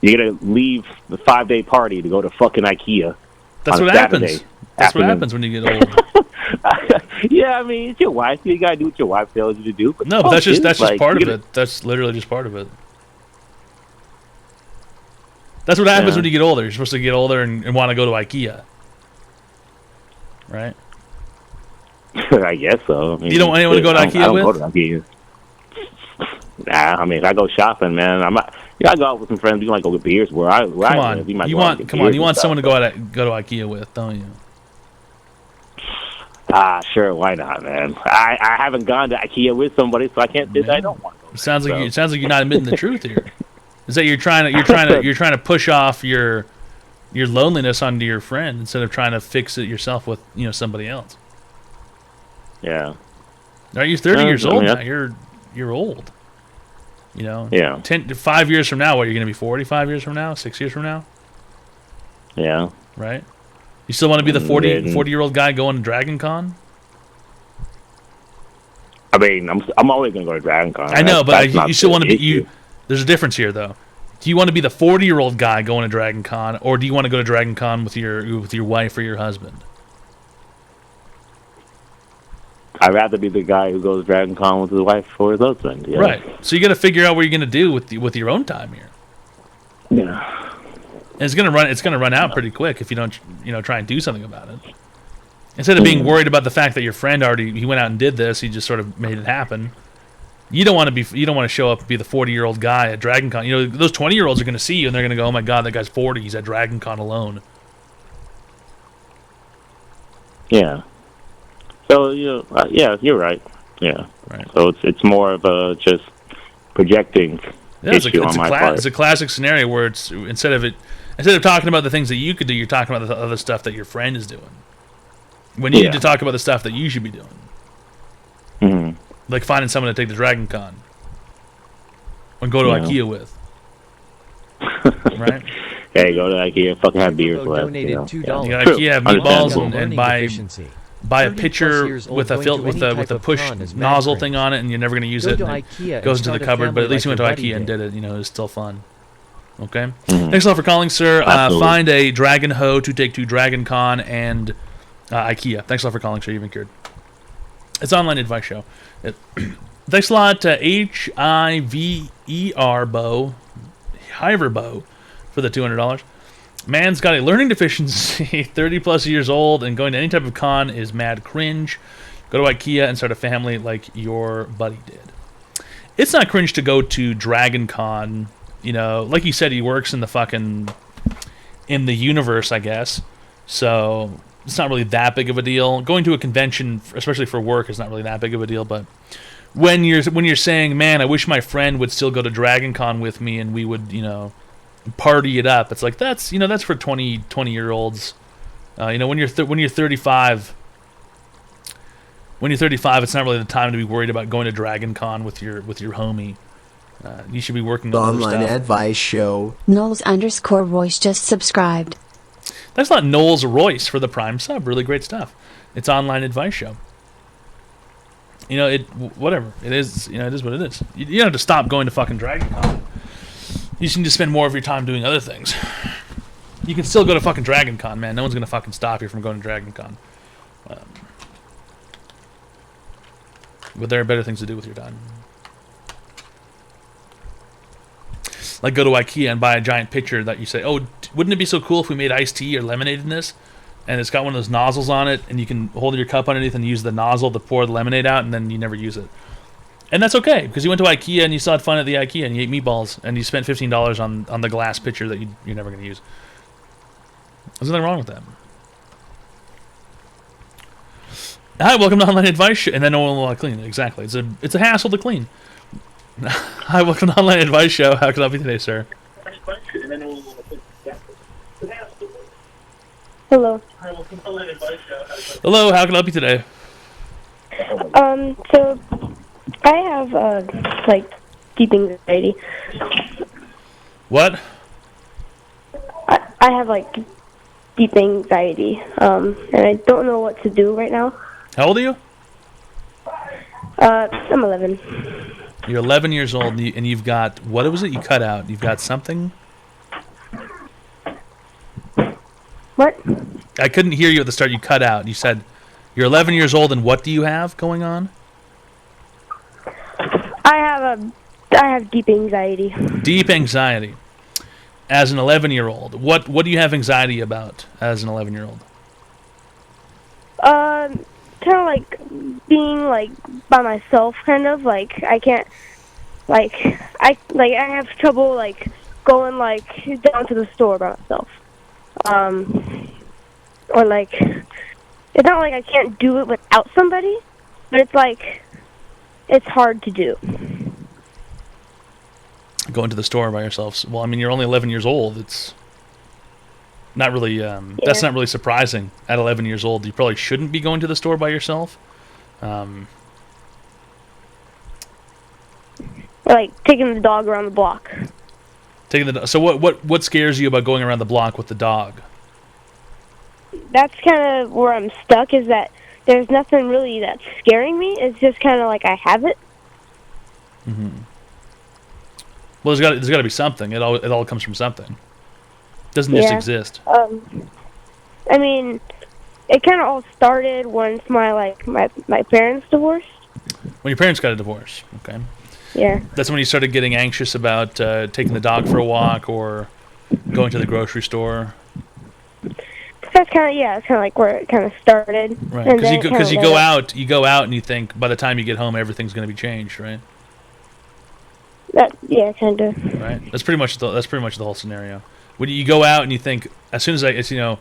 You're going to leave the 5-day party to go to fucking IKEA. That's what happens. That's what happens when you get old. Yeah, I mean, it's your wife. You got to do what your wife tells you to do. But no, but that's just part of it. That's literally just part of it. That's what happens when you get older. You're supposed to get older and want to go to IKEA. Right? I guess so. I mean, you don't want anyone to go to IKEA I don't with? go to IKEA. Nah, I mean, if I go shopping, man, I go out with some friends. We might go get beers where I live. You want someone to go to IKEA with, don't you? Sure, why not, man? I haven't gone to IKEA with somebody, so I can't say that I don't want to go. It sounds like you're not admitting the truth here. Is that you're trying to push off your loneliness onto your friend instead of trying to fix it yourself with, you know, somebody else. Yeah. Are you 30 years old now? You're old. You know. Yeah. 5 years from now, what, you're going to be 40? 5 years from now? 6 years from now? Yeah. Right. You still want to be the 40-year-old guy going to DragonCon? I mean, I'm always going to go to DragonCon. I know, but you still want to be There's a difference here, though. Do you want to be the 40-year-old guy going to DragonCon, or do you want to go to DragonCon with your wife or your husband? I'd rather be the guy who goes to DragonCon with his wife or his husband. Yeah. Right. So you got to figure out what you're going to do with your own time here. Yeah. And it's gonna run out pretty quick if you don't, you know, try and do something about it. Instead of being worried about the fact that your friend he went out and did this, he just sort of made it happen. You don't want to show up and be the 40-year-old guy at DragonCon. You know, those 20-year-olds are going to see you and they're going to go, "Oh my God, that guy's 40. He's at DragonCon alone." Yeah. So yeah, you're right. Yeah. Right. So it's more of a just projecting issue on my part. It's a classic scenario where it's instead of talking about the things that you could do, you're talking about the other stuff that your friend is doing. When you need to talk about the stuff that you should be doing. Mm-hmm. Like finding someone to take to DragonCon. Or go to IKEA with. Right? Hey, go to IKEA, fucking have beers with. Donated $2. You got IKEA have meatballs and buy a pitcher with a push nozzle thing on it, and you're never going to use it. And it goes into the cupboard, but at least you went to IKEA and did it. You know, it's still fun. Okay. Thanks a lot for calling, sir. Find a Dragon Ho to take to DragonCon and IKEA. Thanks a lot for calling, sir. You've been cured. It's an online advice show. Thanks a lot to HIVER Bo for the $200. Man's got a learning deficiency, 30 plus years old, and going to any type of con is mad cringe. Go to IKEA and start a family like your buddy did. It's not cringe to go to DragonCon. You know, like you said, he works in the universe, I guess. So it's not really that big of a deal. Going to a convention, especially for work, is not really that big of a deal. But when you're saying, man, I wish my friend would still go to DragonCon with me and we would, you know, party it up. It's like that's for 20-year-olds. You know, when you're 35, when you're 35, it's not really the time to be worried about going to Dragon Con with your homie. You should be working The on other online stuff. advice show. Knowles_Royce just subscribed. That's not Knowles Royce for the Prime sub. Really great stuff. It's online advice show. You know, whatever it is. You know, it is what it is. You don't have to stop going to fucking Dragon Con. You just need to spend more of your time doing other things. You can still go to fucking Dragon Con, man. No one's gonna fucking stop you from going to Dragon Con. But there are better things to do with your time. Like go to IKEA and buy a giant pitcher that you say, oh, wouldn't it be so cool if we made iced tea or lemonade in this? And it's got one of those nozzles on it, and you can hold your cup underneath and use the nozzle to pour the lemonade out, and then you never use it. And that's okay, because you went to IKEA and you still had fun at the IKEA, and you ate meatballs, and you spent $15 on the glass pitcher that you're never going to use. There's nothing wrong with that. Hi, welcome to Online Advice Show. And then no one will clean it. Exactly. It's a hassle to clean. Hi, welcome to Online Advice Show. How can I help you today, sir? Hello. Hello, how can I help you today? So I have like deep anxiety. What? I have like deep anxiety, and I don't know what to do right now. How old are you? I'm 11. You're 11 years old, and you've got, what was it you cut out? You've got something? What? I couldn't hear you at the start. You cut out. You said you're 11 years old, and what do you have going on? I have deep anxiety. Deep anxiety. As an 11-year-old, what do you have anxiety about as an 11-year-old? Kind of like being like by myself, kind of like I can't, like I have trouble like going like down to the store by myself. Or like, it's not like I can't do it without somebody, but it's like, it's hard to do. Going to the store by yourself. Well, I mean, you're only 11 years old. It's not really, that's not really surprising. At 11 years old, you probably shouldn't be going to the store by yourself. Like taking the dog around the block. So what scares you about going around the block with the dog? That's kind of where I'm stuck, is that there's nothing really that's scaring me. It's just kind of like I have it. Mm-hmm. Well, there's got to be something. It all comes from something. It doesn't just exist. I mean, it kind of all started once my parents divorced. When your parents got a divorce, okay. Yeah. That's when you started getting anxious about taking the dog for a walk or going to the grocery store. That's kind of like where it kind of started. Right, because you go out and you think by the time you get home everything's going to be changed, right? Kind of. Right. That's pretty much the whole scenario. When you go out and you think, as soon as you're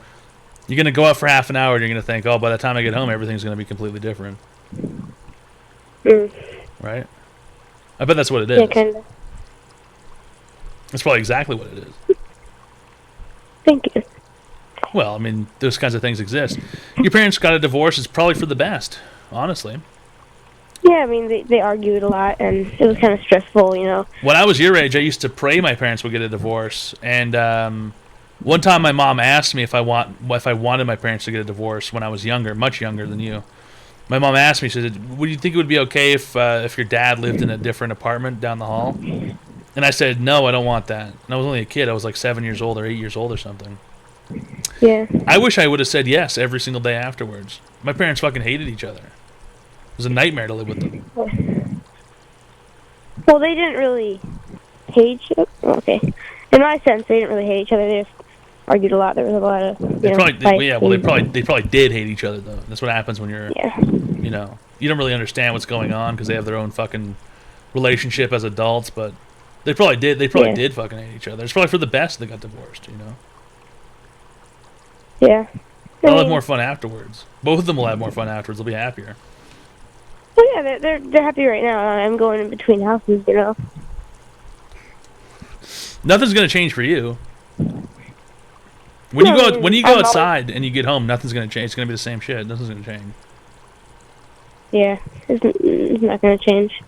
going to go out for half an hour and you're going to think, oh, by the time I get home everything's going to be completely different. Right? I bet that's what it is. Yeah, kind of. That's probably exactly what it is. Thank you. Well, I mean, those kinds of things exist. Your parents got a divorce. It's probably for the best, honestly. Yeah, I mean, they argued a lot, and it was kind of stressful, you know. When I was your age, I used to pray my parents would get a divorce. And one time my mom asked me if I wanted my parents to get a divorce when I was younger, much younger than you. My mom asked me, she said, would you think it would be okay if your dad lived in a different apartment down the hall? And I said, no, I don't want that. And I was only a kid. I was like 7 years old or 8 years old or something. Yeah. I wish I would have said yes every single day afterwards. My parents fucking hated each other. It was a nightmare to live with them. Well, they didn't really hate each other. Okay. In my sense, they didn't really hate each other. They just argued a lot. There was a lot of they probably did hate each other though. That's what happens when you're you don't really understand what's going on because they have their own fucking relationship as adults, but they probably did did fucking hate each other. It's probably for the best they got divorced, you know. Yeah. They'll have more fun afterwards. Both of them will have more fun afterwards. They'll be happier. Well, yeah, they're happy right now. I'm going in between houses, you know. Nothing's gonna change for you. When you go outside and you get home, nothing's gonna change. It's gonna be the same shit. Nothing's gonna change. Yeah, it's not going to change.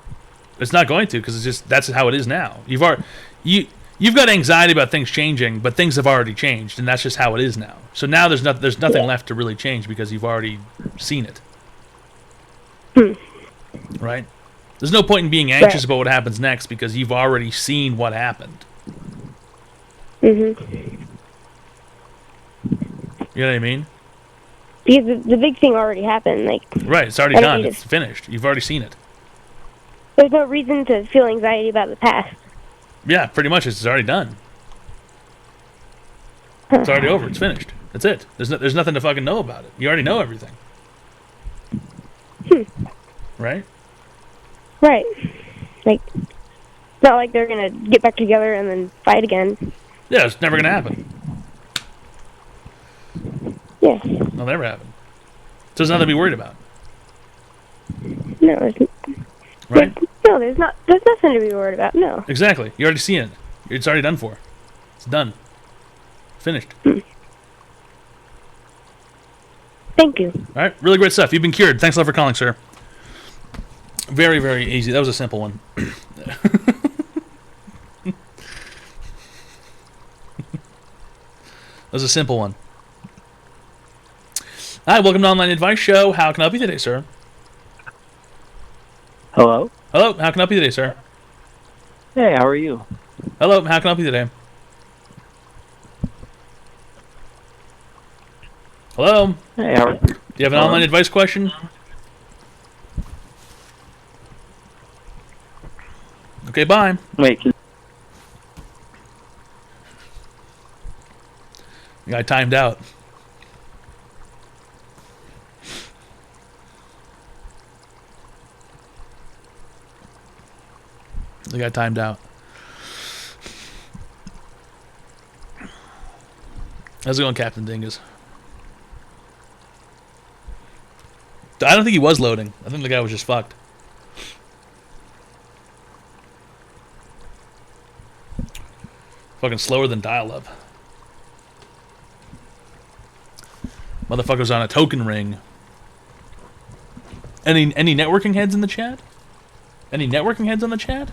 It's not going to, because that's how it is now. You've got anxiety about things changing, but things have already changed, and that's just how it is now. So now there's nothing left to really change because you've already seen it. Right? There's no point in being anxious about what happens next because you've already seen what happened. Mhm. You know what I mean? Because the big thing already happened. Like, Right, it's already done. It's finished. You've already seen it. there's no reason to feel anxiety about the past. Yeah, pretty much. It's already done. It's already over. It's finished. That's it. There's nothing to fucking know about it. You already know everything. Right? Right. Like, it's not like they're gonna get back together and then fight again. Yeah, it's never gonna happen. Yeah. It'll never happen. So there's nothing to be worried about. No, there's Right? no, there's nothing to be worried about. No. Exactly. You already seen it. It's already done for. It's done. Finished. Thank you. All right. Really great stuff. You've been cured. Thanks a lot for calling, sir. Very, very easy. That was a simple one. That was a simple one. Hi, welcome to Online Advice Show. How can I help you today, sir? Hello? Hello, how can I help you today, sir? Hey, how are you? Hello, how can I help you today? Hello? Hey, how are you? Do you have an online advice question? Okay, bye. Wait. The guy timed out. The guy timed out. How's it going, Captain Dingus? I don't think he was loading. I think the guy was just fucked. Fucking slower than dial-up. Motherfucker's on a token ring. Any networking heads in the chat? Any networking heads on the chat?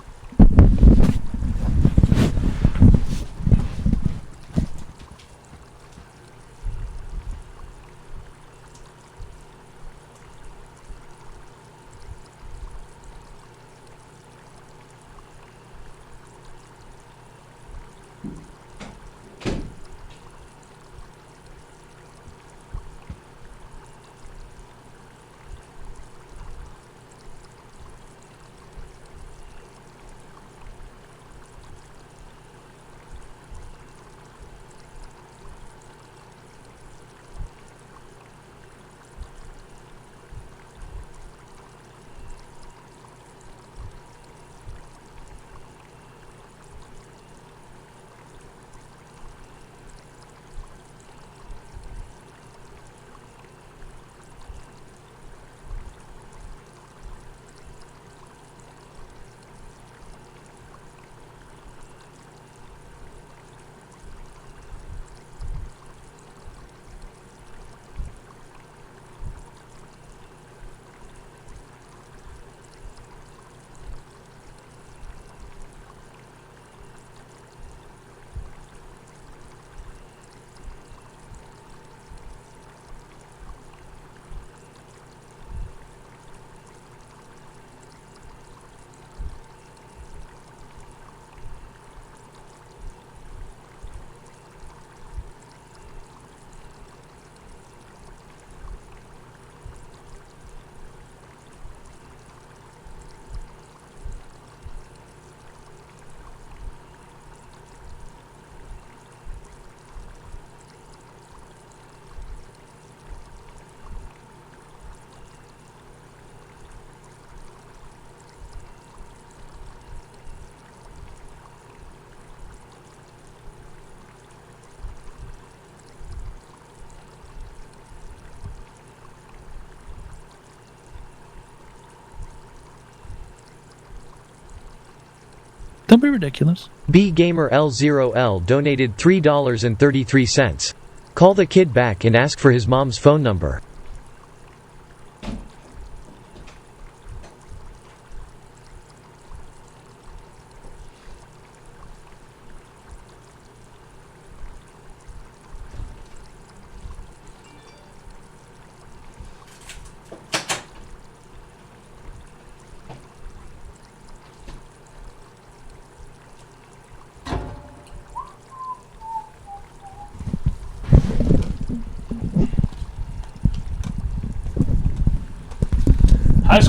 Don't be ridiculous. BGamerL0L donated $3.33. Call the kid back and ask for his mom's phone number.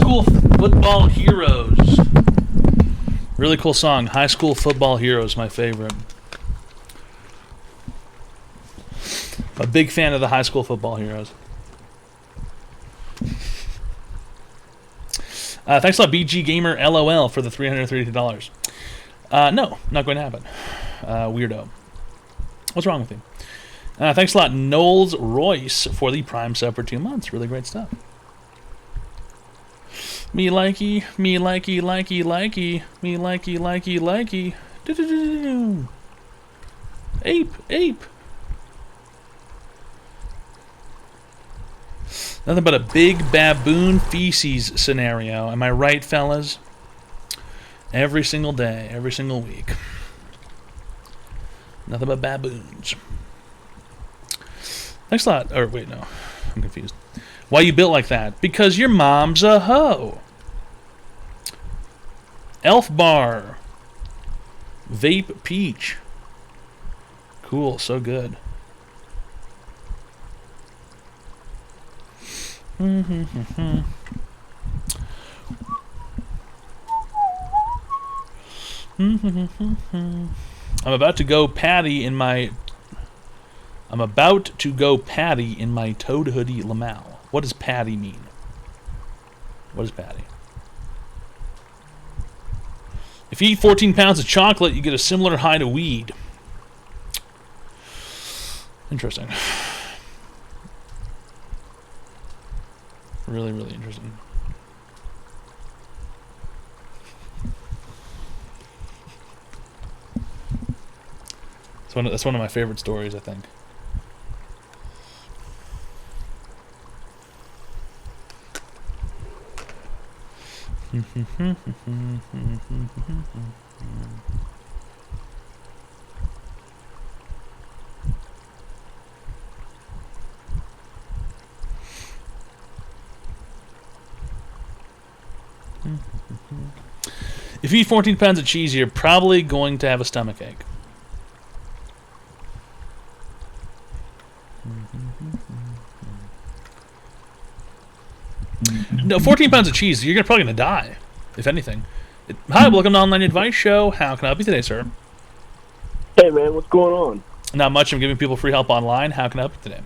School Football Heroes. Really cool song. High School Football Heroes, my favorite. A big fan of the High School Football Heroes. Thanks a lot, BG Gamer LOL, for the $332. No, not going to happen. Weirdo. What's wrong with you? Thanks a lot, Knowles Royce, for the Prime sub for 2 months. Really great stuff. Me likey, me likey, likey, likey, me likey, likey, likey. Do-do-do-do-do. Ape, ape. Nothing but a big baboon feces scenario. Am I right, fellas? Every single day, every single week. Nothing but baboons. Thanks a lot. Or wait, no. I'm confused. Why you built like that? Because your mom's a hoe. Elf Bar. Vape Peach. Cool, so good. I'm about to go patty in my Toad hoodie Lamal. What does patty mean? What is patty? If you eat 14 pounds of chocolate, you get a similar high to weed. Interesting. Really, really interesting. That's one of my favorite stories, I think. If you eat 14 pounds of cheese, you're probably going to have a stomach ache. No, 14 pounds of cheese, you're probably going to die, if anything. Hi, welcome to Online Advice Show. How can I help you today, sir? Hey, man, what's going on? Not much. I'm giving people free help online. How can I help you today?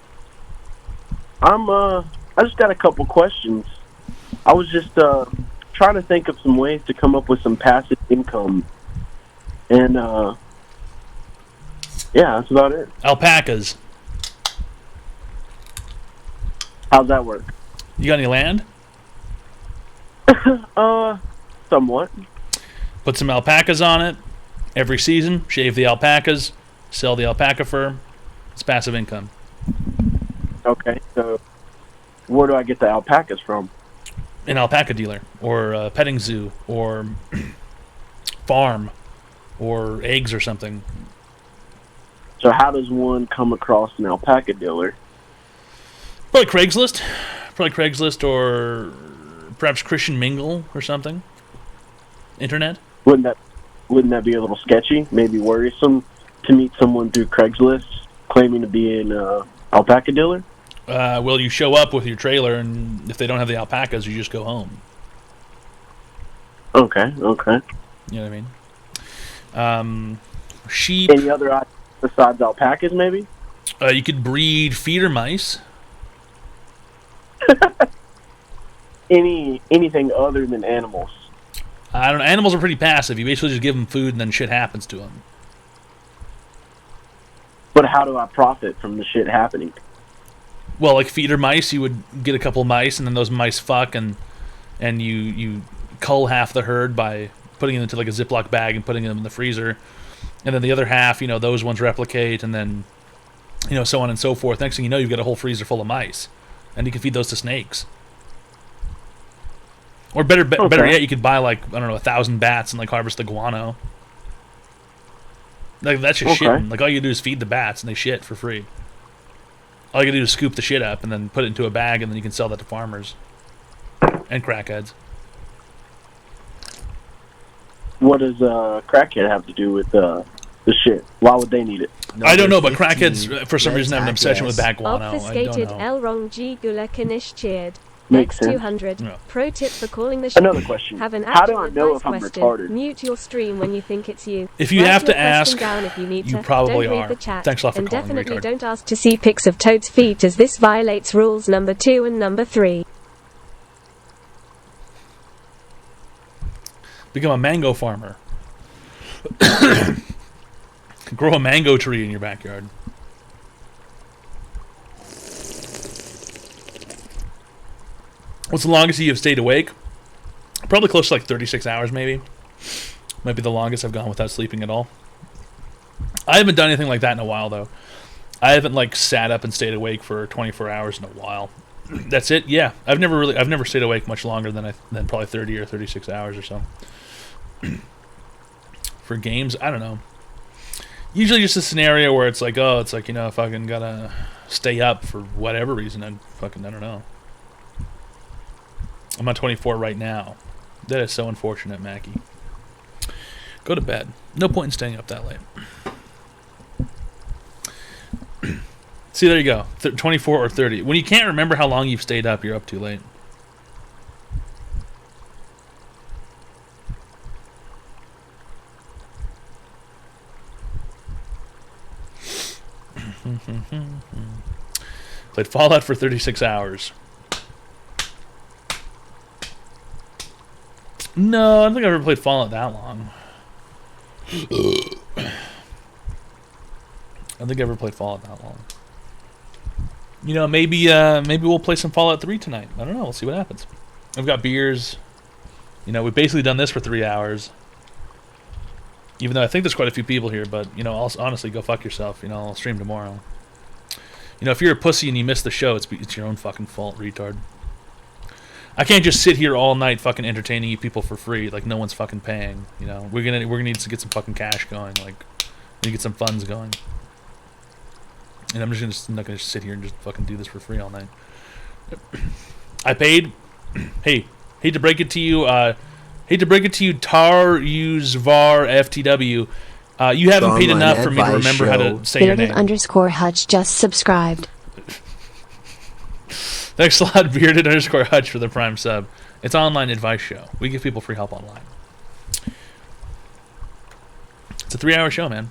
I just got a couple questions. I was just trying to think of some ways to come up with some passive income. And, yeah, that's about it. Alpacas. How's that work? You got any land? Somewhat. Put some alpacas on it. Every season, shave the alpacas, sell the alpaca fur. It's passive income. Okay, so where do I get the alpacas from? An alpaca dealer, or a petting zoo, or farm, or eggs or something. So how does one come across an alpaca dealer? Probably Craigslist. Or perhaps Christian Mingle or something. Internet. Wouldn't that be a little sketchy? Maybe worrisome to meet someone through Craigslist claiming to be an alpaca dealer? Well, you show up with your trailer, and if they don't have the alpacas, you just go home. Okay. You know what I mean? Sheep. Any other items besides alpacas, maybe? You could breed feeder mice. Anything other than animals? I don't know. Animals are pretty passive. You basically just give them food, and then shit happens to them. But how do I profit from the shit happening? Well, like feeder mice, you would get a couple mice, and then those mice fuck, and you cull half the herd by putting it into like a Ziploc bag and putting them in the freezer, and then the other half, those ones replicate, and then, so on and so forth. Next thing you know, you've got a whole freezer full of mice, and you can feed those to snakes. Or better yet, you could buy 1,000 bats and harvest the guano. Like that's just shitting. Like all you do is feed the bats and they shit for free. All you gotta do is scoop the shit up and then put it into a bag, and then you can sell that to farmers and crackheads. What does crackhead have to do with the shit? Why would they need it? I don't know, but crackheads for some reason have an obsession with bat guano. Obfuscated Elrond G. Gulakanishcheered. Makes sense. X200. Pro tip for calling the show. Another question. Have an How do actual I know advice if I'm question. retarded? Mute your stream when you think it's you. If you Write have your to question ask, down if you need you to. probably don't read are. the chat. Thanks a lot for and calling, definitely retard. don't ask to see pics of Toad's feet, as this violates rules number 2 and number 3. Become a mango farmer. Grow a mango tree in your backyard. What's the longest you have stayed awake? Probably close to like 36 hours, maybe. Might be the longest I've gone without sleeping at all. I haven't done anything like that in a while, though. I haven't like sat up and stayed awake for 24 hours in a while. That's it. Yeah, I've never stayed awake much longer than probably 30 or 36 hours or so. For games, I don't know. Usually just a scenario where it's like, I fucking gotta stay up for whatever reason. I don't know. I'm on 24 right now. That is so unfortunate, Mackie. Go to bed. No point in staying up that late. See, there you go. 24 or 30. When you can't remember how long you've stayed up, you're up too late. Played Fallout for 36 hours. No, I don't think I've ever played Fallout that long. I don't think I ever played Fallout that long. You know, maybe we'll play some Fallout 3 tonight. I don't know. We'll see what happens. I've got beers. You know, we've basically done this for 3 hours. Even though I think there's quite a few people here, but, you know, honestly, go fuck yourself. You know, I'll stream tomorrow. You know, if you're a pussy and you miss the show, it's your own fucking fault, retard. I can't just sit here all night fucking entertaining you people for free, like no one's fucking paying. You know, we're gonna need to get some fucking cash going, like we need to get some funds going. And I'm not gonna sit here and just fucking do this for free all night. I paid. Hey, hate to break it to you, Tar Uzvar FTW. You haven't paid enough for me to remember how to say your name. _Hutch just subscribed. Thanks a lot, Bearded_Hutch, for the Prime sub. It's an online advice show. We give people free help online. It's a 3-hour show, man.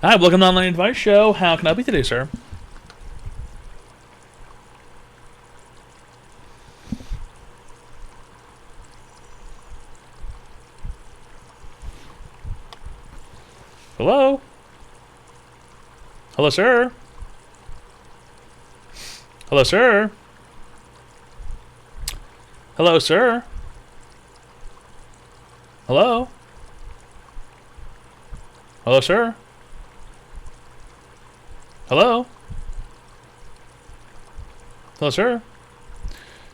Hi, welcome to Online Advice Show. How can I help you today, sir? Hello? Hello, sir? Hello, sir? Hello, sir? Hello? Hello, sir? Hello? Hello, sir?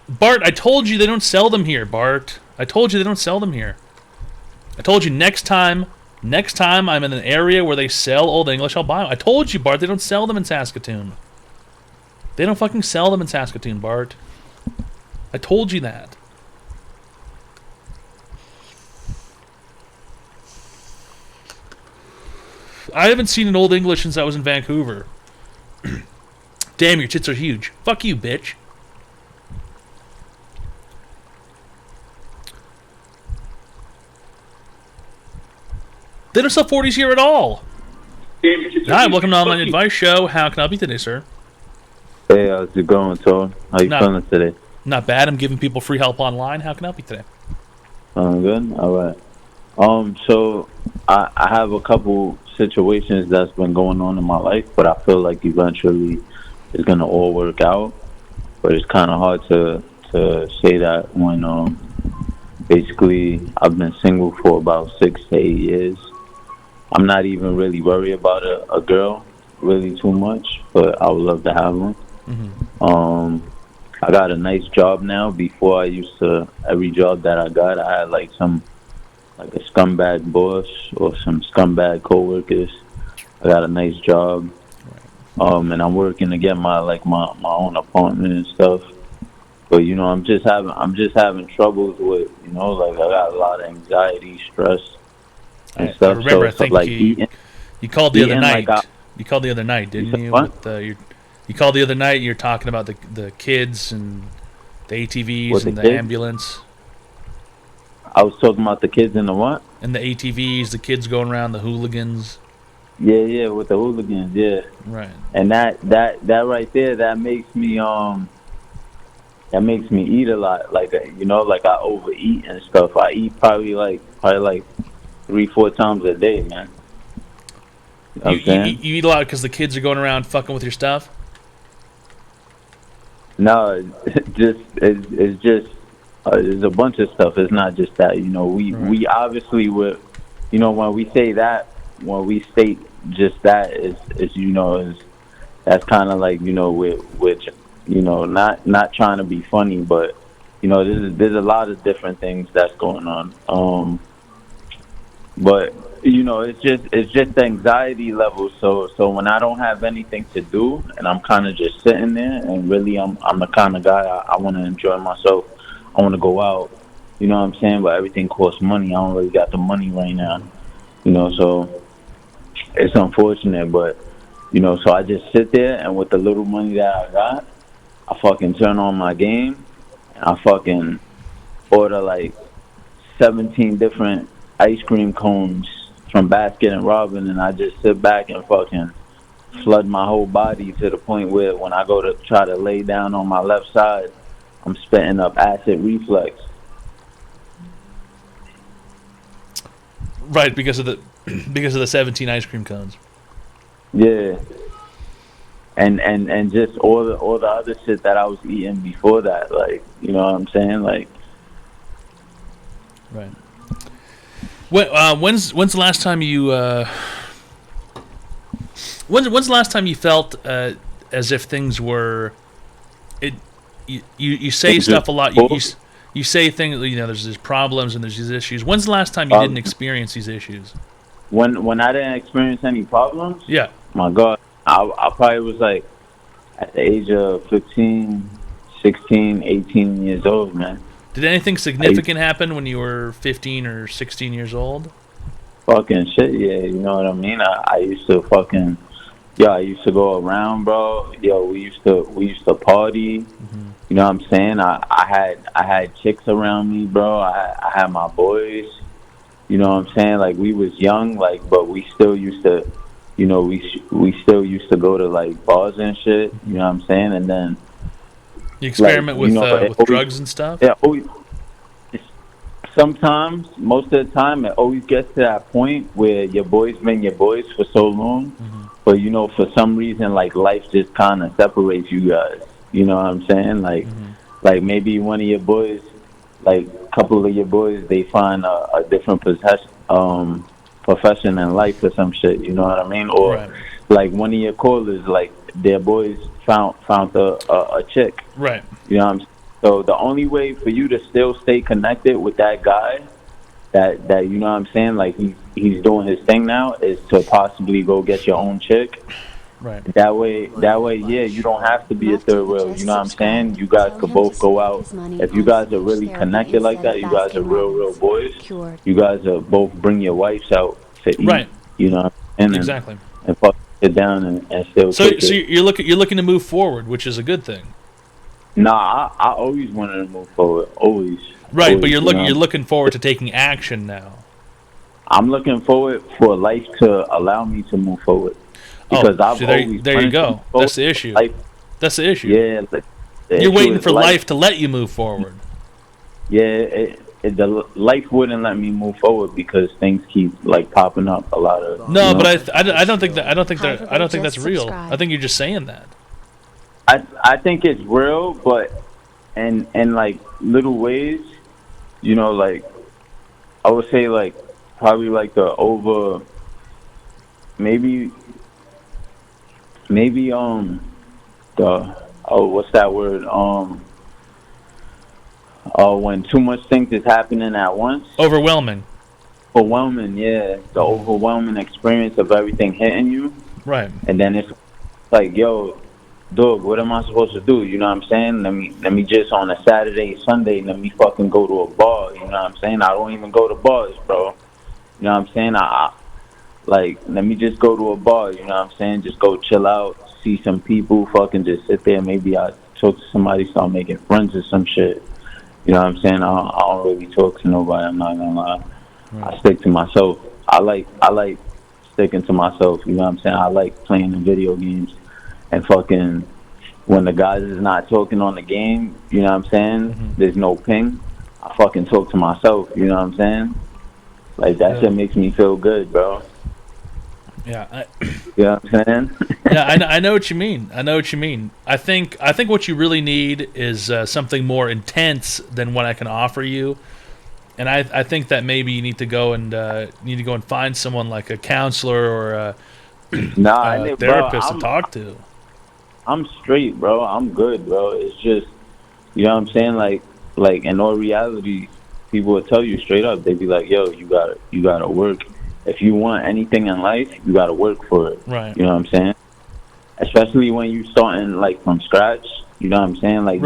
Bart, I told you they don't sell them here, Bart. I told you they don't sell them here. I told you next time I'm in an area where they sell Old English, I'll buy them. I told you, Bart, they don't sell them in Saskatoon. They don't fucking sell them in Saskatoon, Bart. I told you that. I haven't seen an Old English since I was in Vancouver. Damn, your tits are huge. Fuck you, bitch. They don't sell 40s here at all. Hi, welcome to Online Advice Show. How can I help you today, sir? Hey, how's it going, Toad? How you feeling today? Not bad. I'm giving people free help online. How can I help you today? Good. All right. So I have a couple situations that's been going on in my life, but I feel like eventually it's gonna all work out. But it's kind of hard to say that when basically I've been single for about 6 to 8 years. I'm not even really worried about a girl really too much, but I would love to have one. I got a nice job now. Before I used to, every job that I got, I had like a scumbag boss or some scumbag coworkers. I got a nice job, and I'm working to get my own apartment and stuff. But you know, I'm just having troubles with, you know, like I got a lot of anxiety, stress, and stuff. I remember, so, I think like you called the other night. You called the other night, didn't you? What? You called the other night. You're talking about the kids and The ATVs With and the the kids? ambulance. I was talking about the kids in the what? And the ATVs, the kids going around, the hooligans. Yeah, with the hooligans, yeah. Right. And that right there, that makes me eat a lot. Like like I overeat and stuff. I eat probably like 3-4 times a day, man. You know what I'm saying? You eat a lot because the kids are going around fucking with your stuff? No, it's just there's a bunch of stuff. It's not just that. We obviously would. When we say that, when we state just that, is that's kind of like which not trying to be funny, but there's a lot of different things that's going on. But it's just anxiety levels. So when I don't have anything to do and I'm kind of just sitting there, and really I'm the kind of guy I want to enjoy myself. I want to go out. You know what I'm saying? But everything costs money. I don't really got the money right now. So it's unfortunate, but so I just sit there, and with the little money that I got, I fucking turn on my game, and I fucking order like 17 different ice cream cones from Baskin and Robin, and I just sit back and fucking flood my whole body to the point where when I go to try to lay down on my left side, I'm spitting up acid reflux. Right, because of the 17 ice cream cones. Yeah. And just all the other shit that I was eating before that, like, you know what I'm saying? Like, right. When's the last time you when's the last time you felt as if things were you say stuff a lot, you say things, there's these problems and there's these issues. When's the last time you didn't experience these issues? When I didn't experience any problems? Yeah. My God, I probably was like at the age of 15, 16, 18 years old, man. Did anything significant happen when you were 15 or 16 years old? Fucking shit, yeah. You know what I mean? I used to fucking, I used to go around, bro. We used to party. Mm-hmm. You know what I'm saying? I had chicks around me, bro. I had my boys. You know what I'm saying? Like, we was young, like, but we still used to, we still used to go to like bars and shit. You know what I'm saying? And then you experiment with drugs and stuff? Yeah, always. Sometimes, most of the time, it always gets to that point where your boys been your boys for so long, but for some reason, like, life just kind of separates you guys. You know what I'm saying? Like, like maybe one of your boys, like a couple of your boys, they find a different profession in life or some shit. You know what I mean? Or like one of your callers, like their boys found a chick. Right. You know what I'm saying? So the only way for you to still stay connected with that guy, that you know what I'm saying, like he's doing his thing now, is to possibly go get your own chick. Right. That way, yeah, you don't have to be a third wheel. You know what I'm saying? You guys could both go out. If you guys are really connected like that, you guys are real boys. You guys are both bring your wives out to eat. Right. You know what I'm saying? Exactly. And fuck it down and still. So you're looking to move forward, which is a good thing. Nah, I always wanted to move forward. Always. Right, always, but you're looking forward to taking action now. I'm looking forward for life to allow me to move forward. Because there you go. That's the issue. That's the issue. Yeah. You're waiting for life to let you move forward. Yeah, the life wouldn't let me move forward because things keep like popping up a lot of. No, but I don't think that's real. I think you're just saying that. I think it's real, but in like little ways, like I would say like probably like the over maybe what's that word? When too much things is happening at once. Overwhelming, yeah. The overwhelming experience of everything hitting you. Right. And then it's like, yo, dog, what am I supposed to do? You know what I'm saying? Let me just on a Saturday, Sunday, let me fucking go to a bar. You know what I'm saying? I don't even go to bars, bro. You know what I'm saying? Let me just go to a bar. You know what I'm saying? Just go chill out, see some people, fucking just sit there. Maybe I talk to somebody, start making friends or some shit. You know what I'm saying? I don't really talk to nobody. I'm not gonna lie. I stick to myself. I like sticking to myself. You know what I'm saying? I like playing the video games and fucking when the guys is not talking on the game. You know what I'm saying? There's no ping. I fucking talk to myself. You know what I'm saying? Like that shit makes me feel good, bro. Yeah. You know what I'm saying? Yeah, I know what you mean. I know what you mean. I think what you really need is something more intense than what I can offer you. And I think that maybe you need to go and find someone like a counselor or a therapist to talk to. I'm straight, bro. I'm good, bro. It's just, you know what I'm saying? Like in all reality, people will tell you straight up. They be like, "Yo, you gotta work. If you want anything in life, you gotta work for it." Right. You know what I'm saying? Especially when you starting like from scratch. You know what I'm saying? Like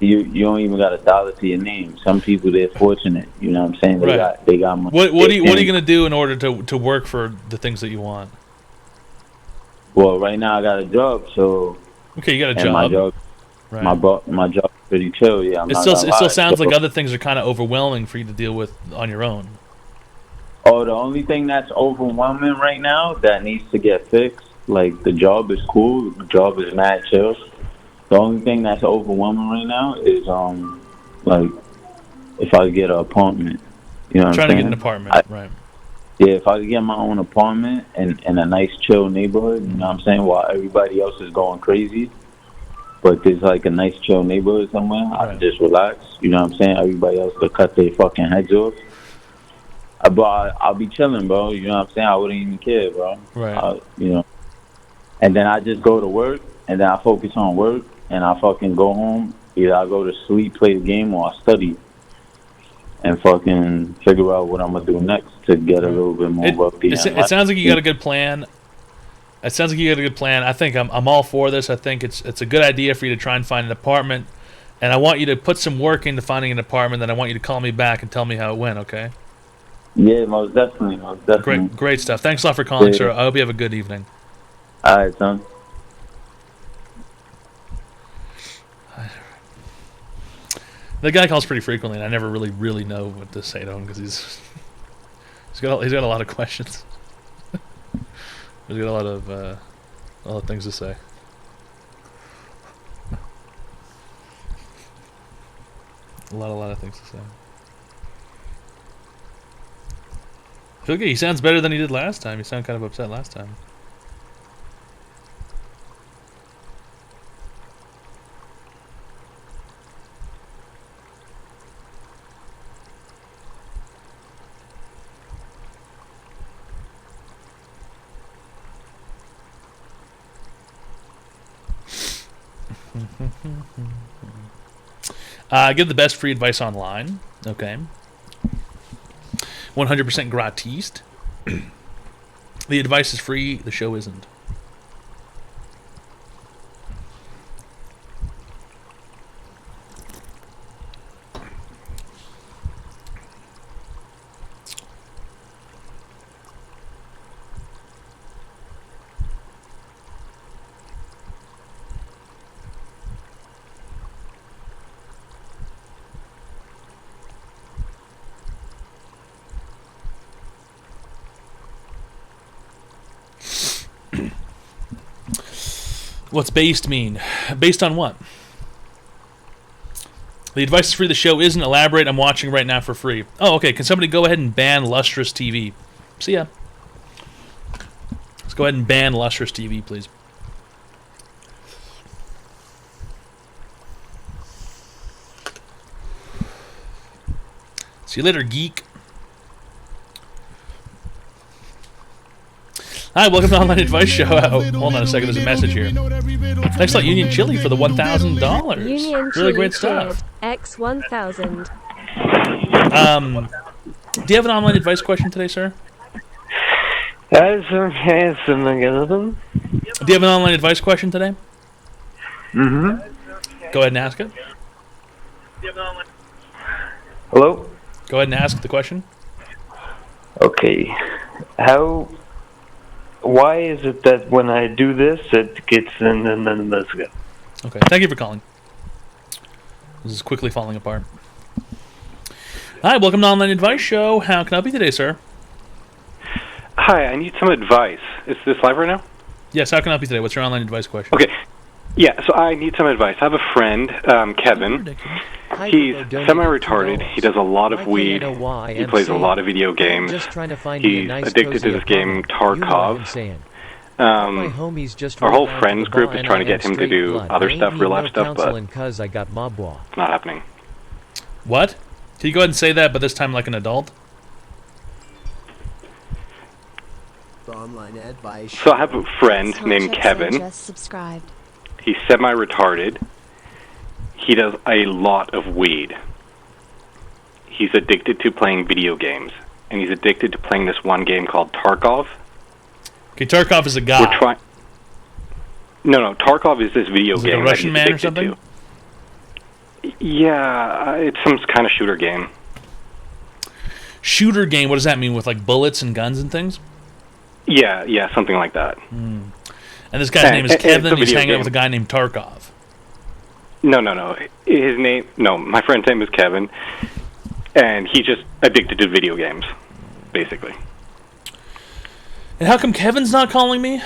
you don't even got $1 to your name. Some people they're fortunate. You know what I'm saying? They got money. What are you gonna do in order to work for the things that you want? Well, right now I got a job, so okay, you got a and job. My job, right. my job's pretty chill. Yeah, it still sounds like other things are kind of overwhelming for you to deal with on your own. Oh, the only thing that's overwhelming right now that needs to get fixed. Like the job is cool, the job is mad chill. The only thing that's overwhelming right now is like if I get an apartment. You know what I'm saying? Trying to get an apartment, right? Yeah, if I could get my own apartment in a nice chill neighborhood, you know what I'm saying, while everybody else is going crazy, but there's like a nice chill neighborhood somewhere, I can just relax, you know what I'm saying? Everybody else could cut their fucking heads off. But I'll be chilling, bro, you know what I'm saying? I wouldn't even care, bro. Right. You know. And then I just go to work, and then I focus on work, and I fucking go home. Either I go to sleep, play the game, or I study. And fucking figure out what I'm gonna do next to get a little bit more wealthy. It sounds like you got a good plan. It sounds like you got a good plan. I think I'm all for this. I think it's a good idea for you to try and find an apartment, and I want you to put some work into finding an apartment. Then I want you to call me back and tell me how it went. Okay? Yeah, most definitely. Great stuff. Thanks a lot for calling, sir. I hope you have a good evening. All right, son. The guy calls pretty frequently, and I never really know what to say to him because he's got a lot of questions. He's got a lot of things to say. A lot of things to say. Okay, he sounds better than he did last time. He sounded kind of upset last time. Give the best free advice online. Okay. 100% gratis. The advice is free. The show isn't. What's based mean? Based on what? The advice is free. The show isn't. Elaborate. I'm watching right now for free. Oh, okay. Can somebody go ahead and ban Lustrous TV? See ya. Let's go ahead and ban Lustrous TV, please. See you later, geek. Hi, welcome to the Online Advice Show. Oh, hold on a second, there's a message here. Thanks a lot, Union Chili, for the $1,000. Union really great stuff. X 1000. Do you have an online advice question today, sir? Do you have an online advice question today? Mm-hmm. Go ahead and ask it. Hello? Go ahead and ask the question. Okay. Why is it that when I do this, it gets in and then this? Okay, thank you for calling. This is quickly falling apart. Hi, welcome to Online Advice Show. How can I help you today, sir? Hi, I need some advice. Is this live right now? Yes, how can I help you today? What's your online advice question? Okay. Yeah, so I need some advice. I have a friend, Kevin. He's semi-retarded. He does a lot of weed. He plays a lot of video games. He's addicted to this game, Tarkov. Our whole friends group is trying to get him to do other stuff, real-life stuff, but it's not happening. What? Can you go ahead and say that, but this time like an adult? For online advice. So I have a friend named Kevin. Just subscribed. He's semi-retarded. He does a lot of weed. He's addicted to playing video games. And he's addicted to playing this one game called Tarkov. Okay, Tarkov is a guy. We're trying. No, Tarkov is this video game. Like a Russian that he's man or something? to. Yeah, it's some kind of shooter game. Shooter game, what does that mean? With like bullets and guns and things? Yeah, something like that. And this guy's name is Kevin. He's hanging out with a guy named Tarkov. No. My friend's name is Kevin, and he's just addicted to video games, basically. And how come Kevin's not calling me?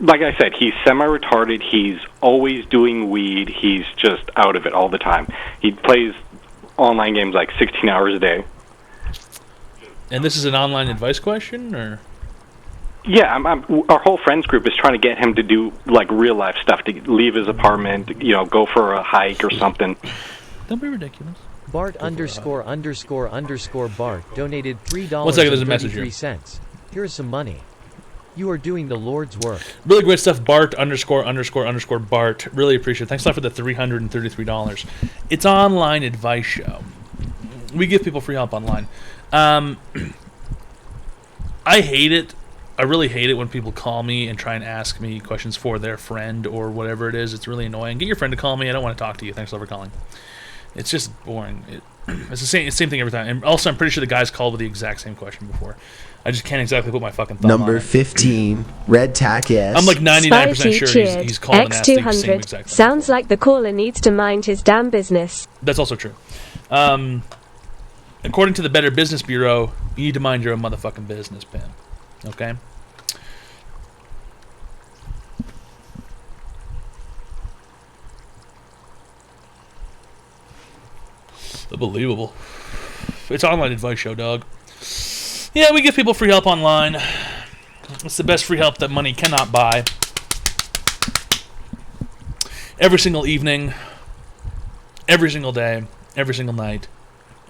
Like I said, he's semi-retarded. He's always doing weed. He's just out of it all the time. He plays online games like 16 hours a day. And this is an online advice question, or? Yeah, our whole friends group is trying to get him to do like real life stuff, to leave his apartment, go for a hike or something. Don't be ridiculous. Bart ____ Bart donated $3. 1 second, there's a message here. Here's some money. You are doing the Lord's work. Really great stuff, Bart ___ Bart. Really appreciate it. Thanks a lot for the $333. It's an online advice show. We give people free help online. I hate it. I really hate it when people call me and try and ask me questions for their friend or whatever it is. It's really annoying. Get your friend to call me. I don't want to talk to you. Thanks a lot for calling. It's just boring. It's the same thing every time. And also, I'm pretty sure the guys called with the exact same question before. I just can't exactly put my fucking thumb Number on it. 15, Red Tack S. I'm like 99% Spicy sure cheered. he's called and asked the same exact thing. Sounds like the caller needs to mind his damn business. That's also true. According to the Better Business Bureau, you need to mind your own motherfucking business, Ben. Okay? Unbelievable. It's an online advice show, dog. Yeah, we give people free help online. It's the best free help that money cannot buy. Every single evening, every single day, every single night,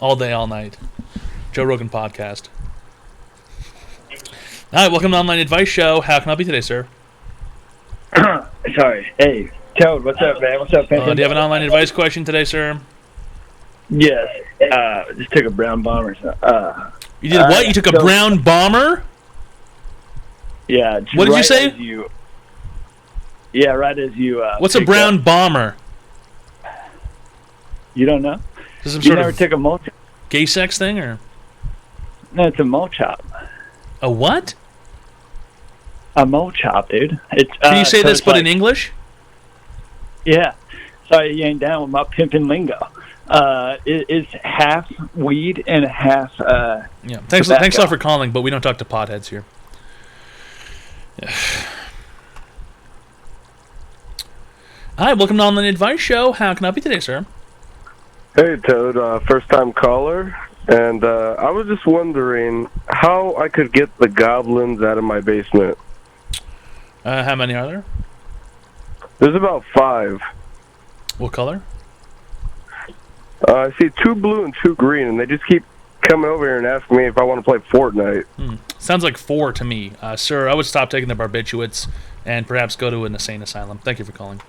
all day, all night. Joe Rogan Podcast. Hi, welcome to Online Advice Show. How can I help you today, sir? Sorry. Hey, Toad, what's up, man? What's up, man? Do you have an online advice question today, sir? Yes. Just took a brown bomber. You did what? You took a brown bomber? Yeah. What did you say? Right as you. What's a brown bomber? You don't know? Is this some You sort never of took a mo gay sex thing, or? No, it's a mo chop. A what? A mo chop, dude. It's. Can you say so this, it's but like, in English? Yeah. Sorry, you ain't down with my pimpin' lingo. It's half weed and half. Yeah. Thanks a lot for calling, but we don't talk to potheads here. Yeah. Hi, welcome to Online Advice Show. How can I help you today, sir? Hey, Toad, first-time caller, and I was just wondering how I could get the goblins out of my basement. How many are there? There's about 5. What color? I see 2 blue and 2 green, and they just keep coming over here and asking me if I want to play Fortnite. Sounds like 4 to me. Sir, I would stop taking the barbiturates and perhaps go to an insane asylum. Thank you for calling.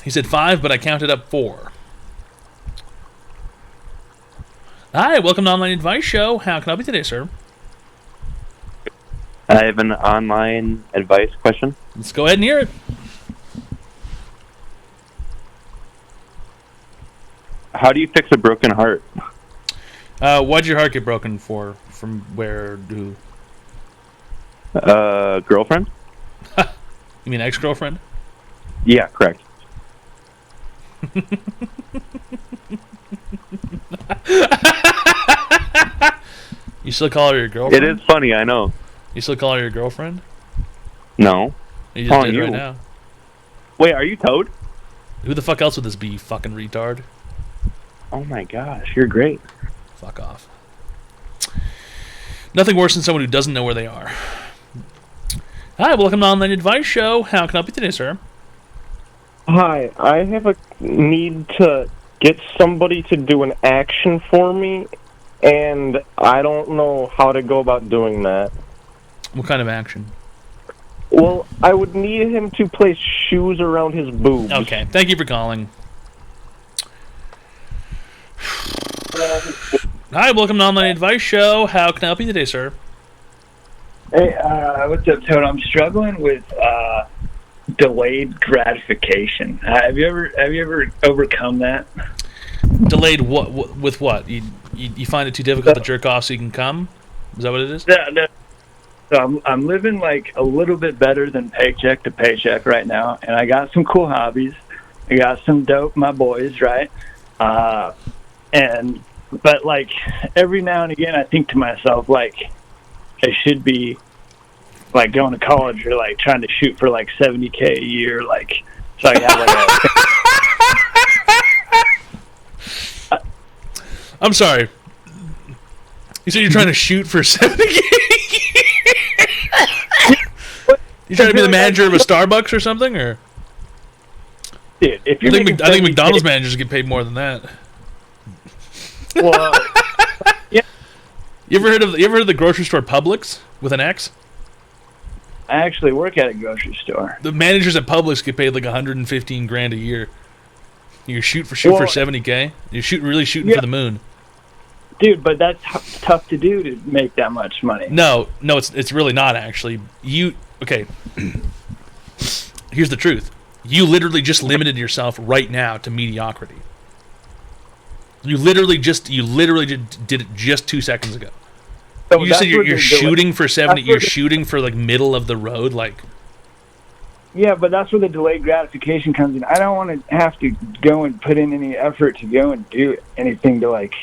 He said 5, but I counted up 4. Hi, welcome to Online Advice Show. How can I help you today, sir? I have an online advice question. Let's go ahead and hear it. How do you fix a broken heart? Why'd your heart get broken for? From where? Who? Girlfriend? You mean ex-girlfriend? Yeah, correct. You still call her your girlfriend? It is funny, I know. You still call her your girlfriend? No. You just did right now. Wait, are you Toad? Who the fuck else would this be, you fucking retard? Oh my gosh, you're great. Fuck off. Nothing worse than someone who doesn't know where they are. Hi, welcome to Online Advice Show. How can I help you today, sir? Hi, I have a need to get somebody to do an action for me, and I don't know how to go about doing that. What kind of action? Well, I would need him to place shoes around his boobs. Okay, thank you for calling. Hi, welcome to Online Advice Show. How can I help you today, sir? Hey, what's up, Toad? I'm struggling with delayed gratification. Have you ever overcome that? Delayed what? With what? You find it too difficult to jerk off so you can come? Is that what it is? No. So I'm living like a little bit better than paycheck to paycheck right now, and I got some cool hobbies. I got some dope, my boys, right? But like every now and again, I think to myself like I should be like going to college or like trying to shoot for like $70K a year, like so I have like a. I'm sorry. You said you're trying to shoot for 70K. You trying to be the manager of a Starbucks or something, or? Dude, if you're I think McDonald's managers get paid more than that. Well, yeah. You ever heard of the grocery store Publix with an X? I actually work at a grocery store. The managers at Publix get paid like $115,000 a year. You shoot for 70K. You're shooting for the moon. Dude, but that's tough to do to make that much money. No, it's really not actually. Okay. Here's the truth. You literally just limited yourself right now to mediocrity. You literally just did it just 2 seconds ago. So you said you're shooting for 70. You're shooting for like middle of the road, like. Yeah, but that's where the delayed gratification comes in. I don't want to have to go and put in any effort to go and do anything to like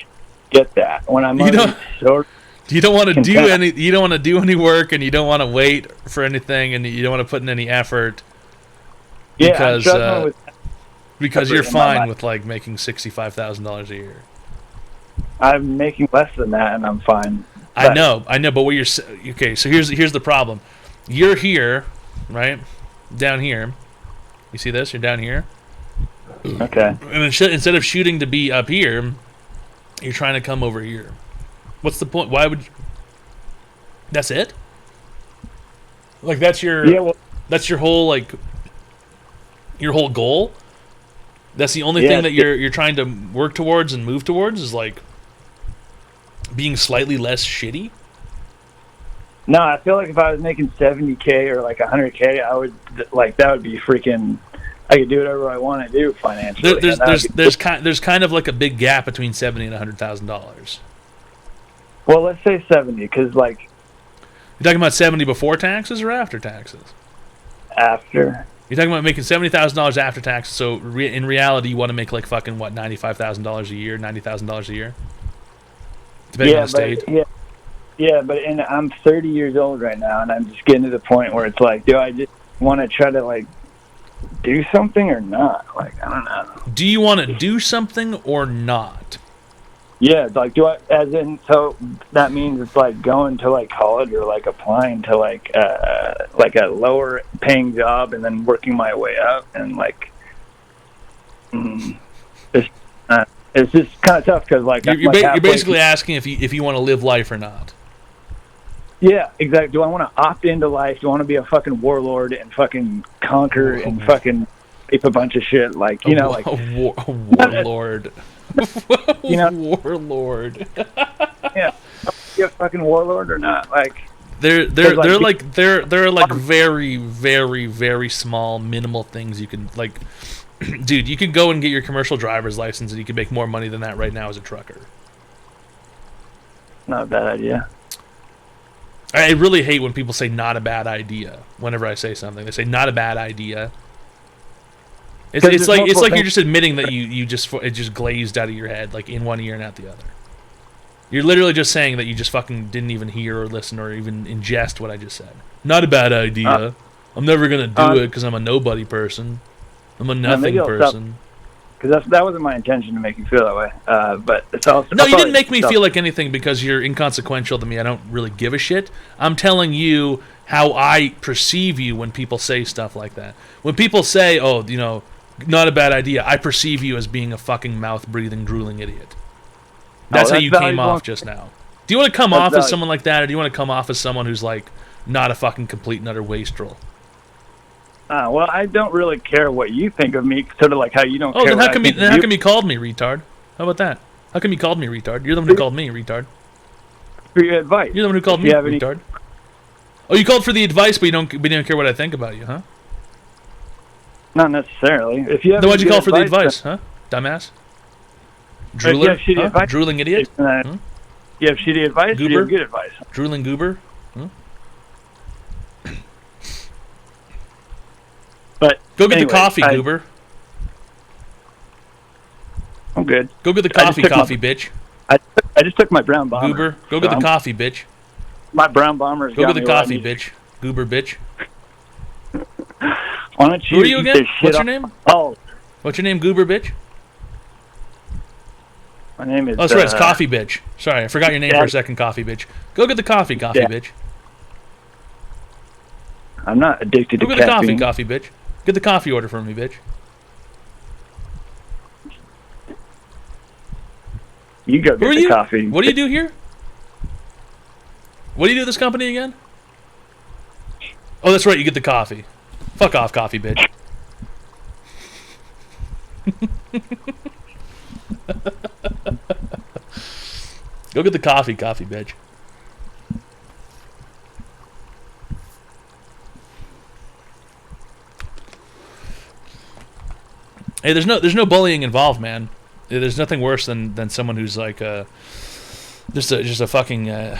get that when I'm You don't want to do any. You don't want to do any work, and you don't want to wait for anything, and you don't want to put in any effort. Because you're fine with like making $65,000 a year. I'm making less than that, and I'm fine. I know, but what you're okay? So here's the problem. You're here, right? Down here. You see this? You're down here. Okay. And instead of shooting to be up here, you're trying to come over here. What's the point? Why would? That's it. Like that's your that's your whole like your whole goal. That's the only thing that you're trying to work towards and move towards is like being slightly less shitty. No, I feel like if I was making $70K or like $100K, I would like that would be freaking. I could do whatever I want to do financially. There's kind of like a big gap between $70,000 and $100,000. Well, let's say 70, because like. You're talking about 70 before taxes or after taxes? After. You're talking about making $70,000 after taxes. So in reality, you want to make like fucking what, $95,000 a year, $90,000 a year, depending on the state. But I'm 30 years old right now, and I'm just getting to the point where it's like, do I just want to try to like do something or not? Like I don't know. Do you want to do something or not? Yeah, like do I? As in, so that means it's like going to like college or like applying to like a lower paying job and then working my way up and like. It's just kind of tough because like you're basically asking if you want to live life or not. Yeah, exactly. Do I want to opt into life? Do I want to be a fucking warlord and fucking conquer and fucking ape a bunch of shit? Like you know, like a warlord. You know, warlord. Yeah, you a fucking warlord or not? Like they're like very very very small minimal things you can like. Dude, you could go and get your commercial driver's license and you can make more money than that right now as a trucker. Not a bad idea. I really hate when people say not a bad idea. Whenever I say something, they say not a bad idea. It's like you're just admitting that it just glazed out of your head, like in one ear and out the other. You're literally just saying that you just fucking didn't even hear or listen or even ingest what I just said. Not a bad idea. I'm never gonna do it because I'm a nobody person. I'm a nothing person. Because that wasn't my intention to make you feel that way. But it's also no, you didn't make me feel like anything because you're inconsequential to me. I don't really give a shit. I'm telling you how I perceive you when people say stuff like that. When people say, "Oh, you know, not a bad idea," I perceive you as being a fucking mouth-breathing, drooling idiot. That's how you came off just now. Do you want to come off as someone like that, or do you want to come off as someone who's like not a fucking complete and utter wastrel? Well, I don't really care what you think of me, sort of like how you don't care. Oh, then how come you called me retard? How about that? How come you called me retard? You're the one who called me retard. For your advice. You're the one who called me retard. Oh, you called for the advice, but you don't care what I think about you, huh? Not necessarily. If you have then why'd you call for the advice, huh? Dumbass? Drooler? If you have shitty advice, drooling idiot? You have shitty advice, goober? You have good advice. Drooling goober? But go get the coffee, goober. I'm good. Go get the coffee, bitch. I just took my brown bomber. Goober, go get the coffee, bitch. My brown bomber's go get the coffee, bitch. Goober, bitch. Why don't you? Who are you again? What's your name? Oh. What's your name, Goober, bitch? My name is... Oh, that's right, it's Coffee Bitch. Sorry, I forgot your name for a second, Coffee Bitch. Go get the coffee, bitch. I'm not addicted to caffeine. Go get the coffee, bitch. Get the coffee order for me, bitch. You go get the coffee. What do you do here? What do you do at this company again? Oh, that's right, you get the coffee. Fuck off, coffee, bitch. Go get the coffee, bitch. Hey, there's no bullying involved, man. There's nothing worse than someone who's like just a fucking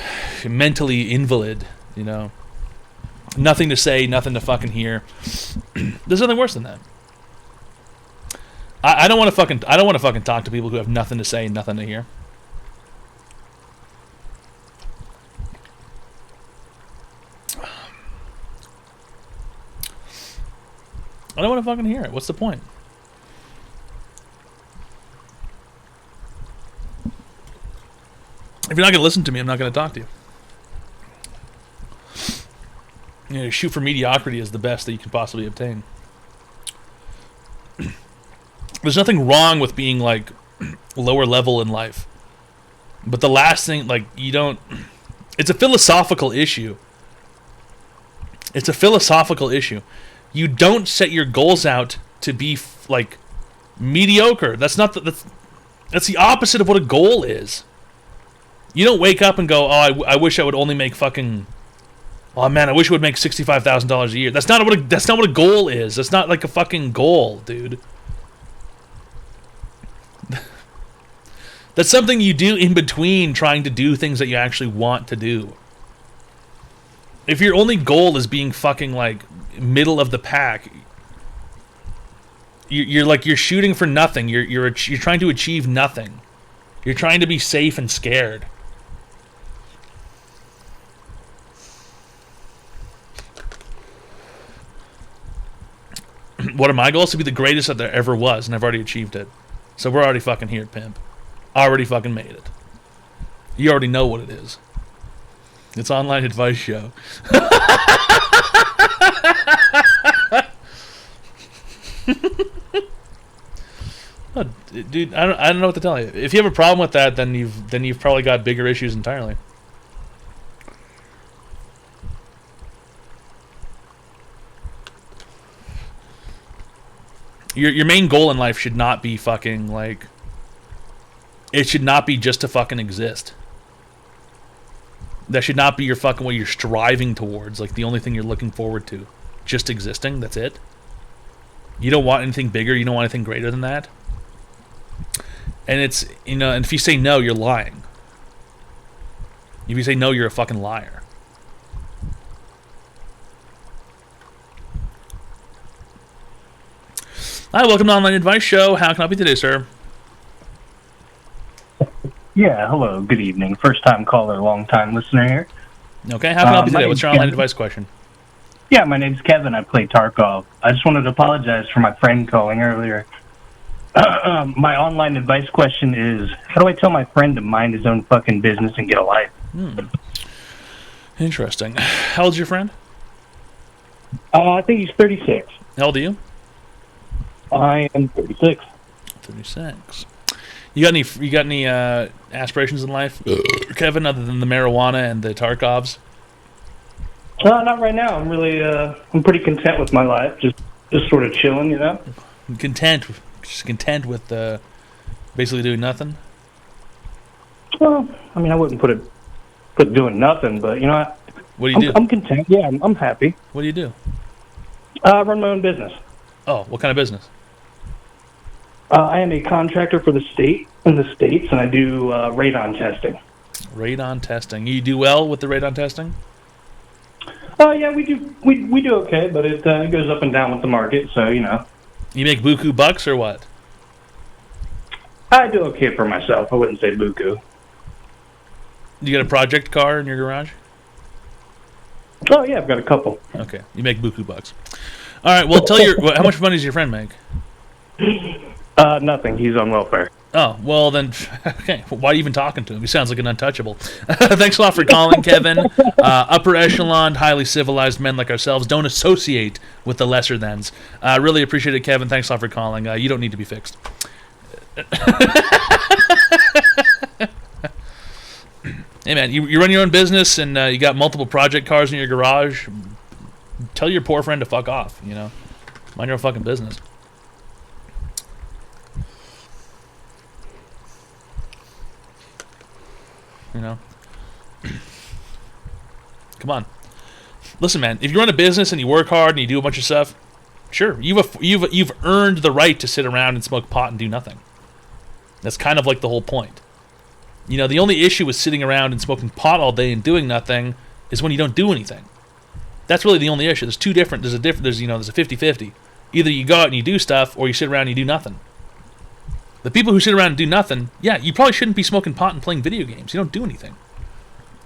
mentally invalid, you know. Nothing to say, nothing to fucking hear. There's nothing worse than that. I don't want to fucking talk to people who have nothing to say and nothing to hear. I don't want to fucking hear it. What's the point? If you're not going to listen to me, I'm not going to talk to you. You know, shoot for mediocrity is the best that you can possibly obtain. There's nothing wrong with being like lower level in life. But the last thing, like, you don't... It's a philosophical issue. It's a philosophical issue. You don't set your goals out to be like mediocre. That's not that's the opposite of what a goal is. You don't wake up and go, "Oh, I wish I would only make fucking oh man, I wish I would make $65,000 a year." That's not what a goal is. That's not like a fucking goal, dude. That's something you do in between trying to do things that you actually want to do. If your only goal is being fucking like middle of the pack, you're shooting for nothing. You're trying to achieve nothing. You're trying to be safe and scared. What are my goals? To be the greatest that there ever was, and I've already achieved it. So we're already fucking here, pimp. Already fucking made it. You already know what it is. It's online advice show. Oh, dude, I don't know what to tell you. If you have a problem with that, then you've probably got bigger issues entirely. Your main goal in life should not be fucking like... It should not be just to fucking exist. That should not be your fucking what you're striving towards. Like the only thing you're looking forward to. Just existing, that's it. You don't want anything bigger, you don't want anything greater than that. And it's, you know, and if you say no, you're lying. If you say no, you're a fucking liar. Hi, welcome to Online Advice Show. How can I help you today, sir? Yeah, hello, good evening. First time caller, long time listener here. Okay, how can I help you my today? name's What's your online Kevin. advice question? Yeah, my name's Kevin. I play Tarkov. I just wanted to apologize for my friend calling earlier. My online advice question is, how do I tell my friend to mind his own fucking business and get a life? Interesting. How old's your friend? I think he's 36. How old are you? I am 36. 36. You got any aspirations in life, Kevin, other than the marijuana and the Tarkovs? Not right now. I'm really, I'm pretty content with my life. Just sort of chilling, you know? Just content with basically doing nothing? Well, I mean, I wouldn't put doing nothing, but, you know, What do you do? I'm content. Yeah, I'm happy. What do you do? I run my own business. Oh, what kind of business? I am a contractor for the state in the States, and I do radon testing. Radon testing. You do well with the radon testing? Oh yeah, we do okay, but it goes up and down with the market, so you know. You make buku bucks or what? I do okay for myself. I wouldn't say buku. You got a project car in your garage? Oh yeah, I've got a couple. Okay, you make buku bucks. All right, well, how much money does your friend make? Nothing. He's on welfare. Oh, well then, okay. Why are you even talking to him? He sounds like an untouchable. Thanks a lot for calling, Kevin. Upper echelon, highly civilized men like ourselves don't associate with the lesser thans. Really appreciate it, Kevin. Thanks a lot for calling. You don't need to be fixed. Hey man, you run your own business and you got multiple project cars in your garage. Tell your poor friend to fuck off, you know? Mind your own fucking business. You know? Come on. Listen, man, if you run a business and you work hard and you do a bunch of stuff, sure, you've earned the right to sit around and smoke pot and do nothing. That's kind of like the whole point. You know, the only issue with sitting around and smoking pot all day and doing nothing is when you don't do anything. That's really the only issue. There's a 50-50. Either you go out and you do stuff, or you sit around and you do nothing. The people who sit around and do nothing, yeah, you probably shouldn't be smoking pot and playing video games. You don't do anything.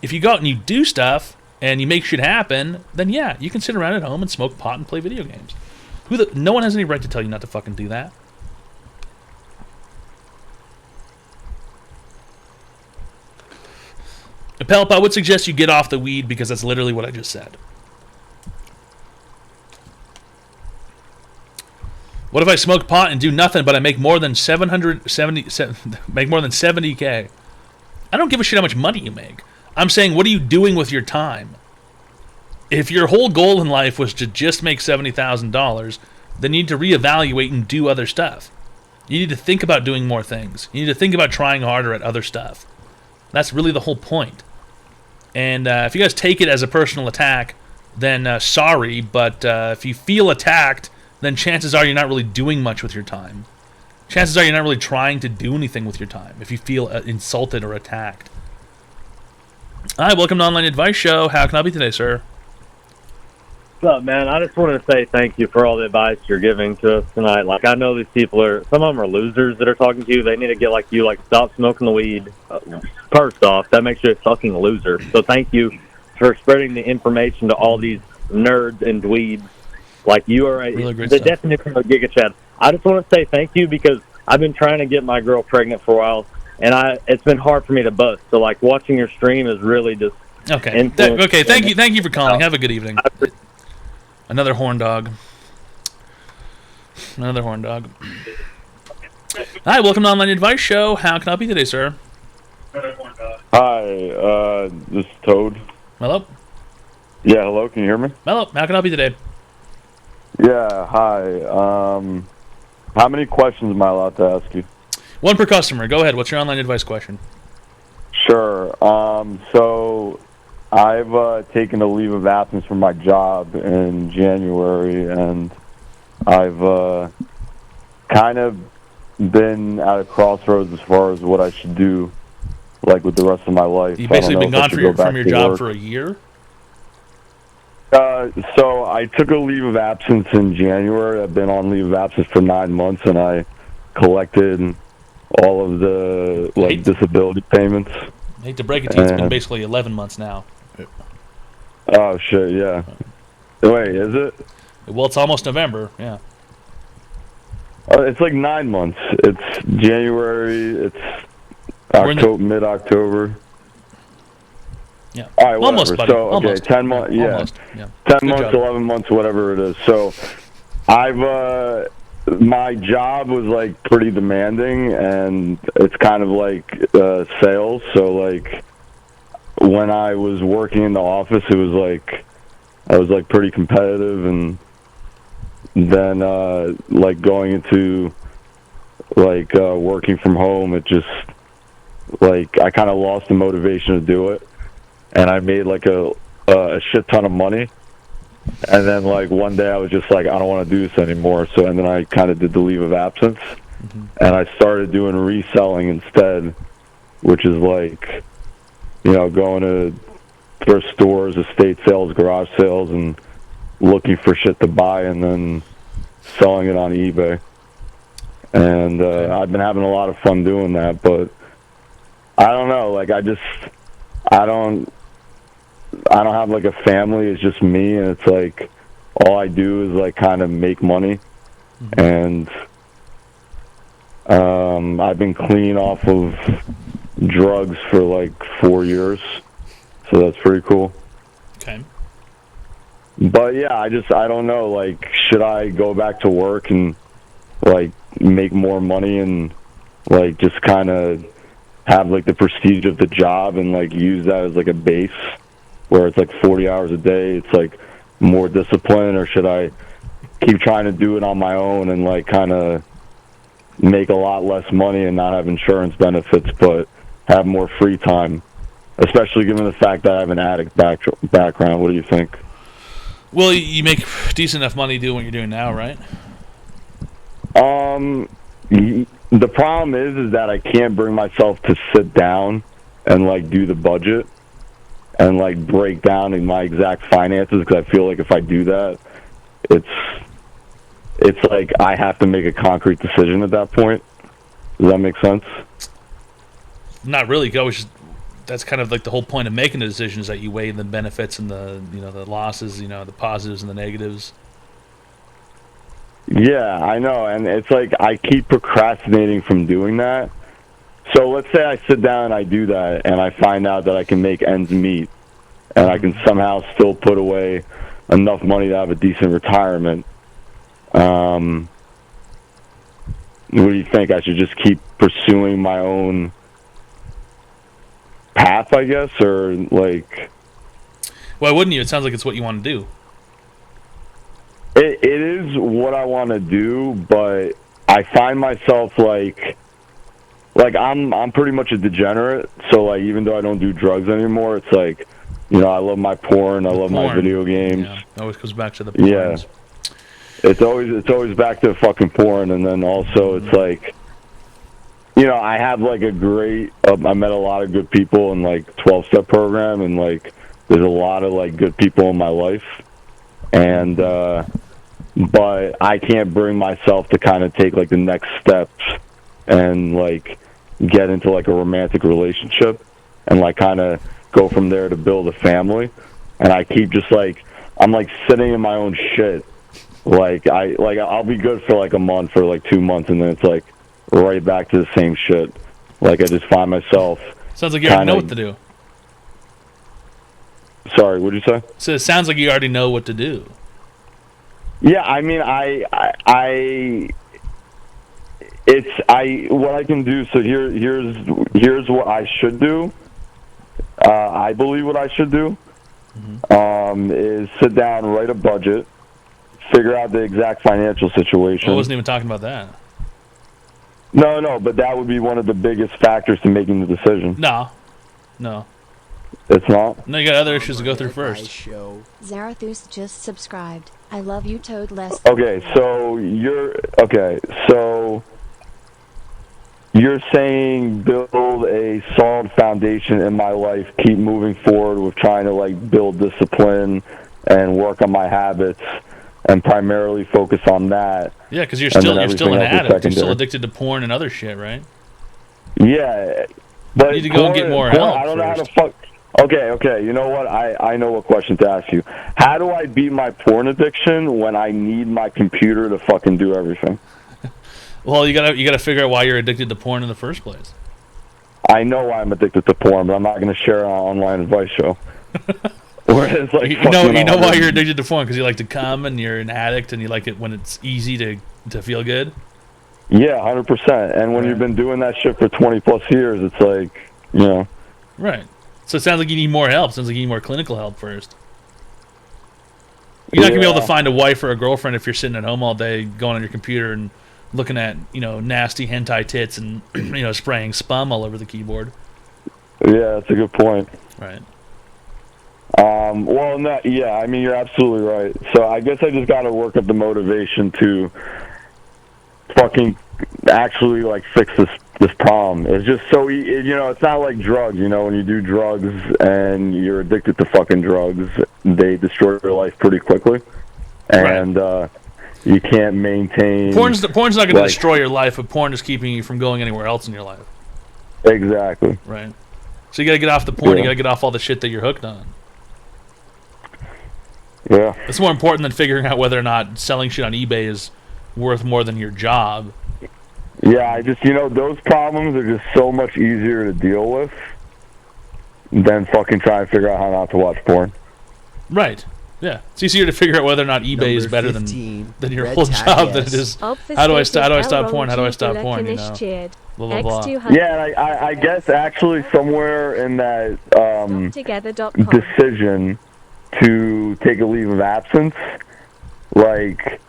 If you go out and you do stuff, and you make shit happen, then yeah, you can sit around at home and smoke pot and play video games. No one has any right to tell you not to fucking do that. Pelp, I would suggest you get off the weed because that's literally what I just said. What if I smoke pot and do nothing, but I make more than 70K? I don't give a shit how much money you make. I'm saying, what are you doing with your time? If your whole goal in life was to just make $70,000, then you need to reevaluate and do other stuff. You need to think about doing more things. You need to think about trying harder at other stuff. That's really the whole point. And if you guys take it as a personal attack, then sorry, but if you feel attacked, then chances are you're not really doing much with your time. Chances are you're not really trying to do anything with your time if you feel insulted or attacked. Hi, welcome to Online Advice Show. How can I help you today, sir? What's up, man? I just wanted to say thank you for all the advice you're giving to us tonight. Like, I know these people some of them are losers that are talking to you. They need to get like you, stop smoking the weed. First off, that makes you a fucking loser. So thank you for spreading the information to all these nerds and dweebs. Like, you are the definition of a Giga Chad. I just want to say thank you because I've been trying to get my girl pregnant for a while, and it's been hard for me to bust. So, like, watching your stream is really just okay. Okay, thank you for calling. Have a good evening. Another horn dog. Another horn dog. Hi, welcome to Online Advice Show. How can I help you today, sir? Hi, this is Toad. Hello? Yeah, hello, can you hear me? Hello, how can I help you today? Yeah, hi. How many questions am I allowed to ask you? One per customer. Go ahead. What's your online advice question? Sure. So I've taken a leave of absence from my job in January, and I've kind of been at a crossroads as far as what I should do, like with the rest of my life. You've basically been gone from your job for a year? So I took a leave of absence in January. I've been on leave of absence for 9 months, and I collected all of the disability payments. I hate to break it to you, it's been basically 11 months now. Oh shit! Yeah. Wait, is it? Well, it's almost November. Yeah. It's like 9 months. It's January. It's mid-October. Yeah. All right, whatever. Almost, buddy. So, okay, Almost. 10 months. Yeah. Almost. Yeah. 10 Good months, job. 11 months, whatever it is. So, my job was like pretty demanding, and it's kind of like sales. So, like, when I was working in the office, it was like I was like pretty competitive, and then like going into like working from home, it just like I kind of lost the motivation to do it, and I made like a shit ton of money, and then like one day I was just like, I don't want to do this anymore. So and then I kind of did the leave of absence, and I started doing reselling instead, which is like, you know, going to thrift stores, estate sales, garage sales, and looking for shit to buy and then selling it on eBay. And I've been having a lot of fun doing that, but I don't know, like I don't have like a family. It's just me, and it's like all I do is like kind of make money. And I've been clean off of drugs for like 4 years, so that's pretty cool. Okay. But yeah, I don't know, like, should I go back to work and like make more money and like just kind of have like the prestige of the job and like use that as like a base where it's like 40 hours a day, it's like more discipline, or should I keep trying to do it on my own and like kind of make a lot less money and not have insurance benefits but have more free time, especially given the fact that I have an addict background? What do you think? Well, you make decent enough money doing what you're doing now, right? The problem is that I can't bring myself to sit down and like do the budget and like break down in my exact finances, because I feel like if I do that, it's like I have to make a concrete decision at that point. Does that make sense? Not really. That's kind of like the whole point of making a decision, is that you weigh the benefits and the losses, the positives and the negatives. Yeah, I know, and it's like I keep procrastinating from doing that. So let's say I sit down and I do that, and I find out that I can make ends meet, and I can somehow still put away enough money to have a decent retirement. What do you think? I should just keep pursuing my own path, I guess, or like... Why wouldn't you? It sounds like it's what you want to do. It is what I want to do, but I find myself like I'm pretty much a degenerate. So like, even though I don't do drugs anymore, it's like, I love my porn, I love my video games. Yeah, it always goes back to the porn. Yeah, it's always back to fucking porn, and then also it's like, I have like a great. I met a lot of good people in like 12-step program, and like there's a lot of like good people in my life, and but I can't bring myself to kind of take like the next steps and like get into like a romantic relationship and like kind of go from there to build a family. And I keep just like, I'm like sitting in my own shit. Like I'll be good for like a month or like 2 months, and then it's like right back to the same shit. Like I just find myself. Sounds like you already know what to do. Sorry, what did you say? So it sounds like you already know what to do. Yeah, I mean, what I can do. So here's what I should do. I believe what I should do is sit down, write a budget, figure out the exact financial situation. I wasn't even talking about that. No, but that would be one of the biggest factors to making the decision. No. It's not? No, you got other issues to go through first. Zarathustra just subscribed. I love you, Toad. Okay, so you're saying build a solid foundation in my life, keep moving forward with trying to like build discipline and work on my habits and primarily focus on that. Yeah, because you're and still then an everything else is addict. You're still secondary. addicted to porn and other shit, right? Yeah, but You need to go and get more porn, help I don't know how to first. fuck. Okay. You know what? I know what question to ask you. How do I beat my porn addiction when I need my computer to fucking do everything? Well, you gotta figure out why you're addicted to porn in the first place. I know why I'm addicted to porn, but I'm not going to share it on an online advice show. Whereas, like, You know why you're addicted to porn, because you like to come and you're an addict and you like it when it's easy to feel good. Yeah, 100%. And when you've been doing that shit for 20 plus years, it's like, you know. Right. So it sounds like you need more help. Sounds like you need more clinical help first. You're not gonna be able to find a wife or a girlfriend if you're sitting at home all day, going on your computer and looking at nasty hentai tits and spraying spum all over the keyboard. Yeah, that's a good point. Right. Well, no, yeah, I mean, you're absolutely right. So I guess I just got to work up the motivation to fucking actually, like, fix this problem. It's just so, it's not like drugs, when you do drugs and you're addicted to fucking drugs, they destroy your life pretty quickly. And, you can't maintain... Porn's not going to destroy your life, but porn is keeping you from going anywhere else in your life. Exactly. Right. So you got to get off the porn. Yeah. You got to get off all the shit that you're hooked on. Yeah. It's more important than figuring out whether or not selling shit on eBay is worth more than your job. Yeah, I just, those problems are just so much easier to deal with than fucking trying to figure out how not to watch porn. Right. Yeah. It's easier to figure out whether or not eBay is better than your whole job than it is. How do I stop porn? How do I stop porn? Blah, blah, blah. Yeah, and I guess actually somewhere in that decision to take a leave of absence, like...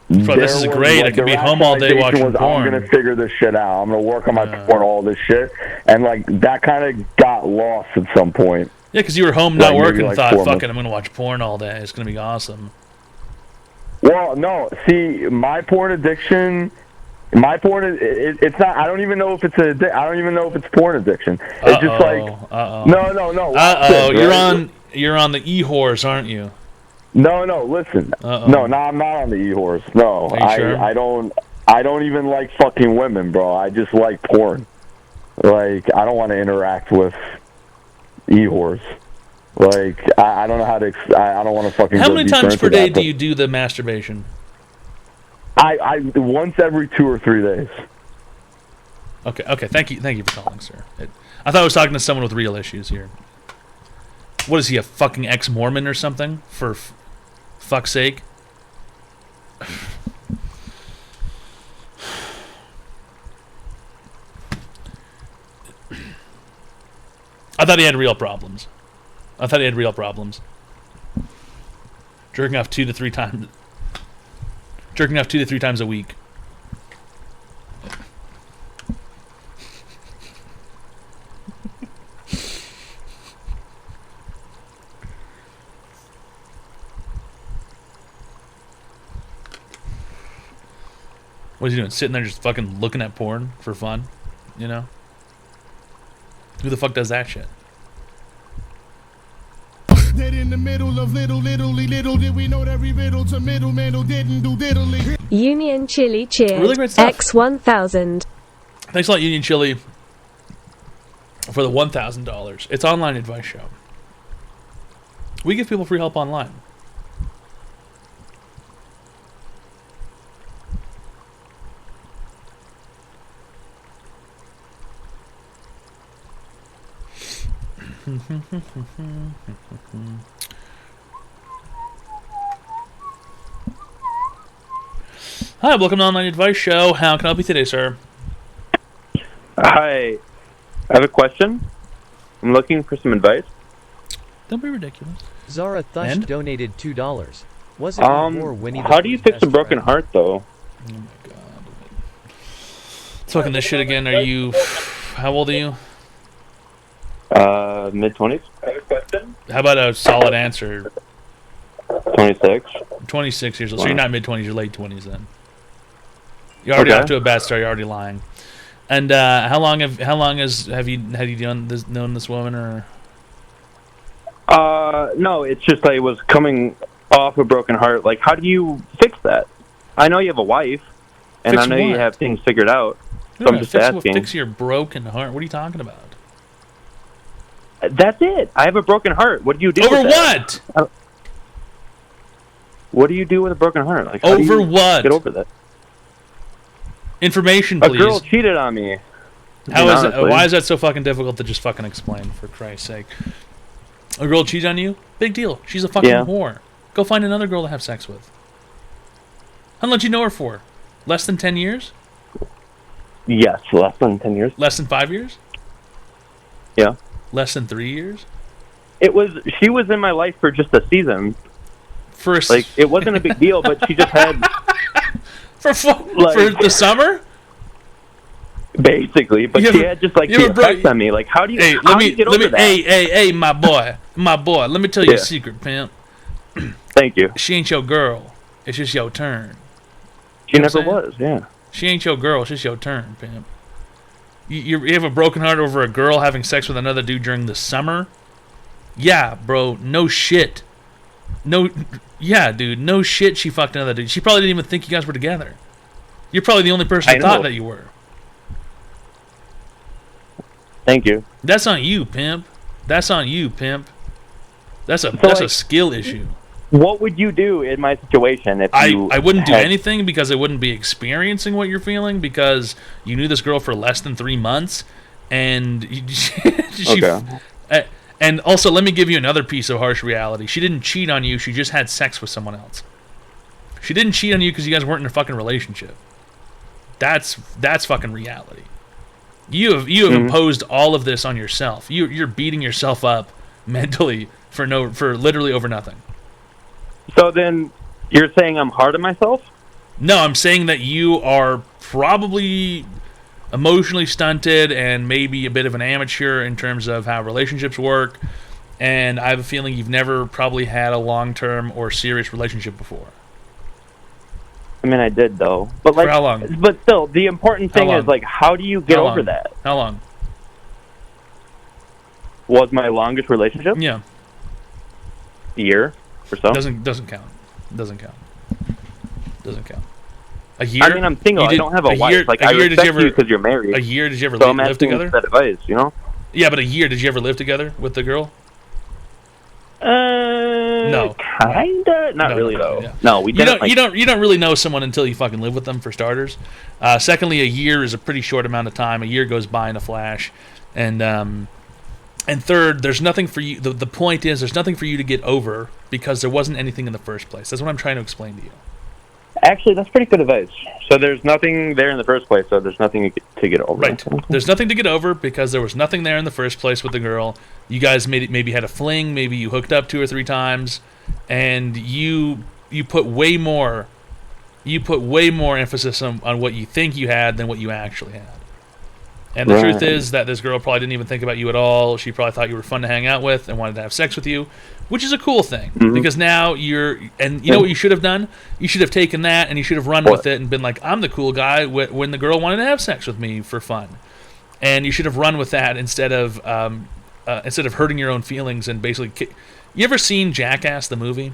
This is great. I could be home all day watching porn. I'm going to figure this shit out. I'm going to work on my porn, all this shit. And, like, that kind of got lost at some point. Yeah, because you were home not working and thought, fuck months. it, I'm going to watch porn all day. It's going to be awesome. Well, no. See, my porn addiction... it's not... I don't even know if it's I don't even know if it's porn addiction. It's just like... No. You're on the e-horse, aren't you? No, listen. No, I'm not on the e-horse. No, sure? I don't even like fucking women, bro. I just like porn. Like, I don't want to interact with e-horse. Like, I don't know how to. I don't want to fucking. How many times per day do you do the masturbation? I once every 2 or 3 days. Okay. Thank you for calling, sir. I thought I was talking to someone with real issues here. What is he, a fucking ex-Mormon or something? For fuck's sake. I thought he had real problems. Jerking off 2 to 3 times. Jerking off 2 to 3 times a week. What is he doing? Sitting there just fucking looking at porn for fun? Who the fuck does that shit? Dead in the middle of little did we know that we riddle to middleman who didn't do diddly. Union Chili cheered. Really great stuff. X1000. Thanks a lot, Union Chili, for the $1,000. It's online advice show. We give people free help online. Hi, welcome to Online Advice Show. How can I help you today, sir? Hi. I have a question. I'm looking for some advice. Don't be ridiculous. Zara Thush donated $2. Was it more Winnie the How do you Pooh's fix a best broken friend? heart, though? Oh my god. Talking this shit again. Are you... How old are you? Mid-20s. How about a solid answer? 26. 26 years old. So you're not mid-20s, you're late 20s then. You're already off to a bad start. You're already lying. And how long have you known this woman, or? No, it's just I was coming off a broken heart. Like, how do you fix that? I know you have a wife, and Fix I know you what? have things figured out. So Yeah, I'm just asking. fix your broken heart. What are you talking about? That's it. I have a broken heart. What do you do? Over with that? what? What do you do with a broken heart? Like, how do Over you what? Get over that. Information, A please. girl cheated on me. How is that? Honestly. Why is that so fucking difficult to just fucking explain? For Christ's sake, a girl cheats on you? Big deal. She's a fucking Yeah. whore. Go find another girl to have sex with. How long did you know her for? Less than 10 years? Yes, less than 10 years. Less than 5 years? Yeah. Less than 3 years? She was in my life for just a season. First, Like, it wasn't a big deal, but she just had for the summer? Basically, but You she ever- had just like you the ever bro- effects on me. Like, how do you? Hey, how do you get over that? hey, my boy. Let me tell you a Yeah. secret, pimp. Thank you. She ain't your girl. It's just your turn. She You know what never I'm was. Yeah. She ain't your girl. It's just your turn, pimp. You have a broken heart over a girl having sex with another dude during the summer? Yeah, bro. No shit. Yeah, dude. No shit. She fucked another dude. She probably didn't even think you guys were together. You're probably the only person I that thought know. that you were. Thank you. That's on you, pimp. That's on you, pimp. That's a skill issue. What would you do in my situation if you? I wouldn't do had- anything because I wouldn't be experiencing what you're feeling because you knew this girl for less than 3 months, and and also let me give you another piece of harsh reality. She didn't cheat on you. She just had sex with someone else. She didn't cheat on you because you guys weren't in a fucking relationship. That's fucking reality. You have imposed all of this on yourself. You're beating yourself up mentally for literally over nothing. So then, you're saying I'm hard on myself? No, I'm saying that you are probably emotionally stunted and maybe a bit of an amateur in terms of how relationships work. And I have a feeling you've never probably had a long-term or serious relationship before. I mean, I did though. But like, For how long? But still, the important thing is like, how do you get How over long? that? How long? Was my longest relationship? Yeah. A year or so. Doesn't count. Doesn't count. Doesn't count. A year. I mean, I'm single. You I did- don't have a year- wife. Like, I year, did respect you ever, you because you're married. A year? Did you ever So I'm live asking together? that advice, you know? Yeah, but a year. Did you ever live together with the girl? No. Kinda. Not really though. No, we You didn't. don't. You don't really know someone until you fucking live with them, for starters. Secondly, a year is a pretty short amount of time. A year goes by in a flash, and third, there's nothing for you. The point is, there's nothing for you to get over because there wasn't anything in the first place. That's what I'm trying to explain to you. Actually, that's pretty good advice. So there's nothing there in the first place. So there's nothing to get over. Right. There's nothing to get over because there was nothing there in the first place with the girl. You guys maybe had a fling, maybe you hooked up 2 or 3 times, and you put way more emphasis on what you think you had than what you actually had. And the truth is that this girl probably didn't even think about you at all. She probably thought you were fun to hang out with and wanted to have sex with you, which is a cool thing because now you know what you should have done? You should have taken that and you should have run with it and been like, I'm the cool guy when the girl wanted to have sex with me for fun. And you should have run with that instead of hurting your own feelings and basically You ever seen Jackass the movie?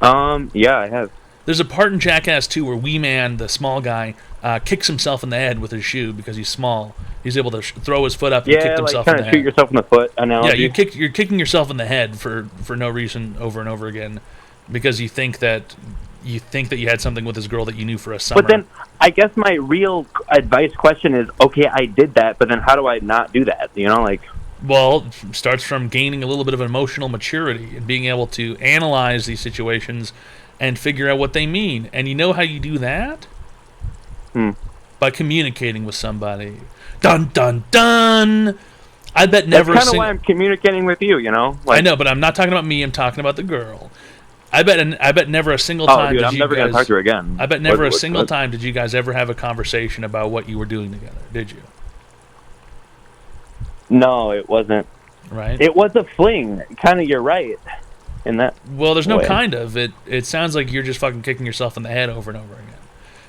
Yeah, I have. There's a part in Jackass 2 where Wee Man, the small guy, kicks himself in the head with his shoe because he's small. He's able to throw his foot up and kick himself in the head. Shoot yourself in the foot analogy. Yeah, you're kicking yourself in the head for no reason over and over again because you think that you had something with this girl that you knew for a summer. But then, I guess my real advice question is, okay, I did that, but then how do I not do that? You know, like... Well, it starts from gaining a little bit of emotional maturity and being able to analyze these situations and figure out what they mean. And you know how you do that? By communicating with somebody. Dun, dun, dun! I bet never... That's kind of why I'm communicating with you, you know? I know, but I'm not talking about me, I'm talking about the girl. I bet never a single time dude, did I'm you never guys... gonna talk to her again. I bet never a What's single that? time did you guys ever have a conversation about what you were doing together, did you? No, it wasn't. Right. It was a fling. Kind of, you're right. In that. Well, there's no way. kind of. It sounds like you're just fucking kicking yourself in the head over and over again.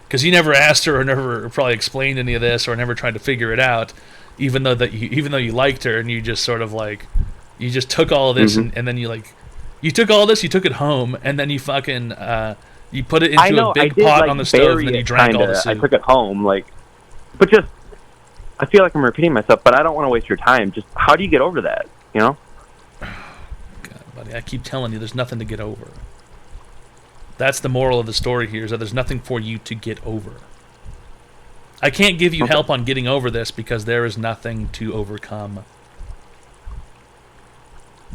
Because you never asked her or never probably explained any of this or never tried to figure it out, even though you liked her and you just sort of like You just took all of this and then you took all this, you took it home, and then you fucking you put it into a big pot on the stove, and then you drank all the soup. I took it home, but just I feel like I'm repeating myself, but I don't want to waste your time. Just how do you get over that? You know? God, buddy, I keep telling you, there's nothing to get over. That's the moral of the story here, is that there's nothing for you to get over. I can't give you help on getting over this because there is nothing to overcome.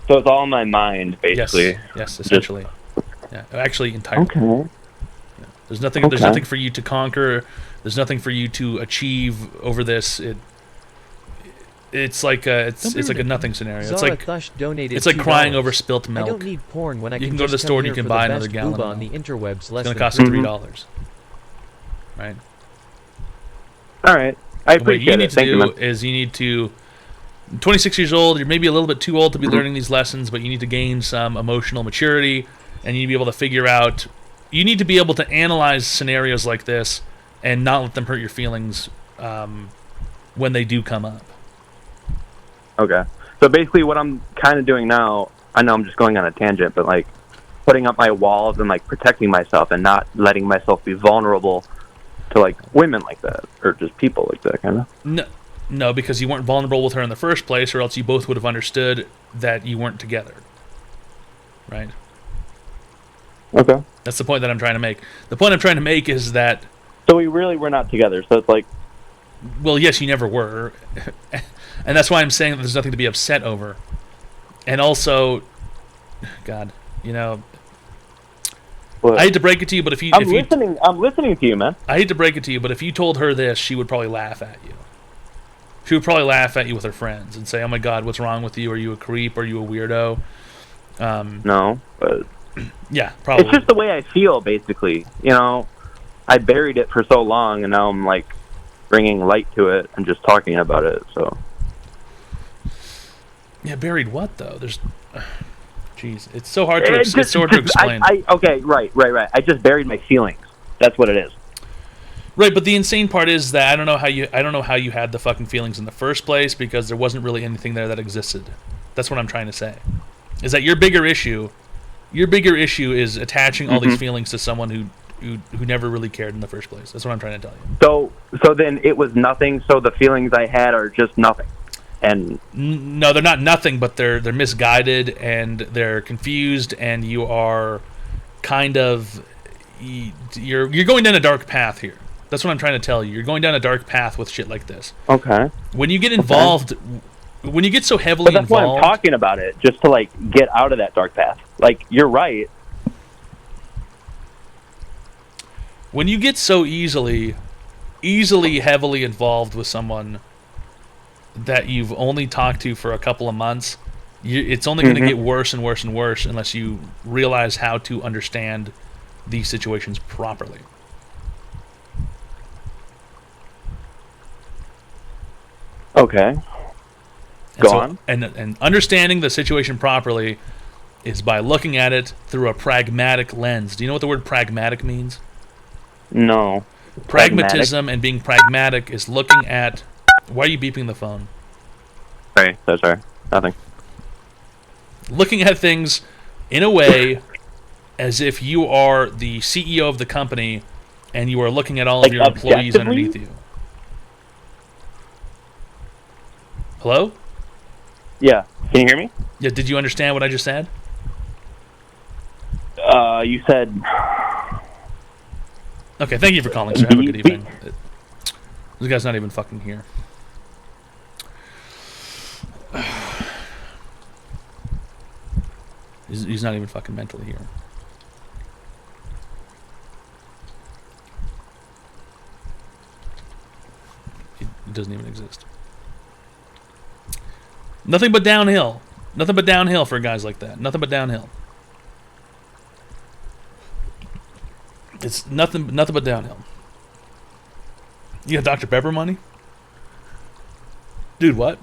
So it's all in my mind, basically. Yes, essentially. Yeah, actually, entirely. Okay. Yeah. There's nothing. There's nothing for you to conquer. There's nothing for you to achieve over this. It's like a nothing scenario. It's like crying over spilt milk. I don't need porn when I you can can go to the just store come and you here can for buy the another best gallon. booba on the interwebs. It's going to cost you $3. Right. All right. I appreciate what you need to do is you need to. 26 years old, you're maybe a little bit too old to be learning these lessons, but you need to gain some emotional maturity, and you need to be able to figure out. You need to be able to analyze scenarios like this and not let them hurt your feelings when they do come up. Okay. So basically, what I'm kind of doing now, I know I'm just going on a tangent, but like putting up my walls and like protecting myself and not letting myself be vulnerable to like women like that or just people like that, kind of. No, because you weren't vulnerable with her in the first place, or else you both would have understood that you weren't together. Right? Okay. That's the point that I'm trying to make. The point I'm trying to make is that... So we really were not together, so it's like... Well, yes, you never were. And that's why I'm saying that there's nothing to be upset over. And also... God, you know... What? I hate to break it to you, but I'm listening to you, man. I hate to break it to you, but if you told her this, she would probably laugh at you. She would probably laugh at you with her friends and say, "Oh my God, what's wrong with you? Are you a creep? Are you a weirdo?" No, but yeah, probably. It's just the way I feel, basically. You know, I buried it for so long, and now I'm like bringing light to it and just talking about it. So, yeah, buried what though? There's, jeez, it's so hard to it's so hard to explain. Okay, right. I just buried my feelings. That's what it is. Right, but the insane part is that I don't know how you had the fucking feelings in the first place because there wasn't really anything there that existed. That's what I'm trying to say. Is that your bigger issue is attaching all these feelings to someone who never really cared in the first place. That's what I'm trying to tell you. So then it was nothing, so the feelings I had are just nothing. And no, they're not nothing, but they're misguided and they're confused, and you are kind of you're going down a dark path here. That's what I'm trying to tell you. You're going down a dark path with shit like this. Okay. When you get involved, when you get so heavily involved... But that's why I'm talking about it, just to, like, get out of that dark path. Like, you're right. When you get so easily heavily involved with someone that you've only talked to for a couple of months, it's only going to get worse and worse and worse unless you realize how to understand these situations properly. Okay. Go on. And understanding the situation properly is by looking at it through a pragmatic lens. Do you know what the word pragmatic means? No. Pragmatism and being pragmatic is looking at... Why are you beeping the phone? Sorry. Nothing. Looking at things in a way as if you are the CEO of the company and you are looking at all of your employees underneath you. Hello? Yeah. Can you hear me? Yeah, did you understand what I just said? You said... Okay, thank you for calling, sir. Have a good evening. This guy's not even fucking here. He's not even fucking mentally here. He doesn't even exist. Nothing but downhill. Nothing but downhill for guys like that. Nothing but downhill. It's nothing but downhill. You got Dr. Pepper money? Dude, what?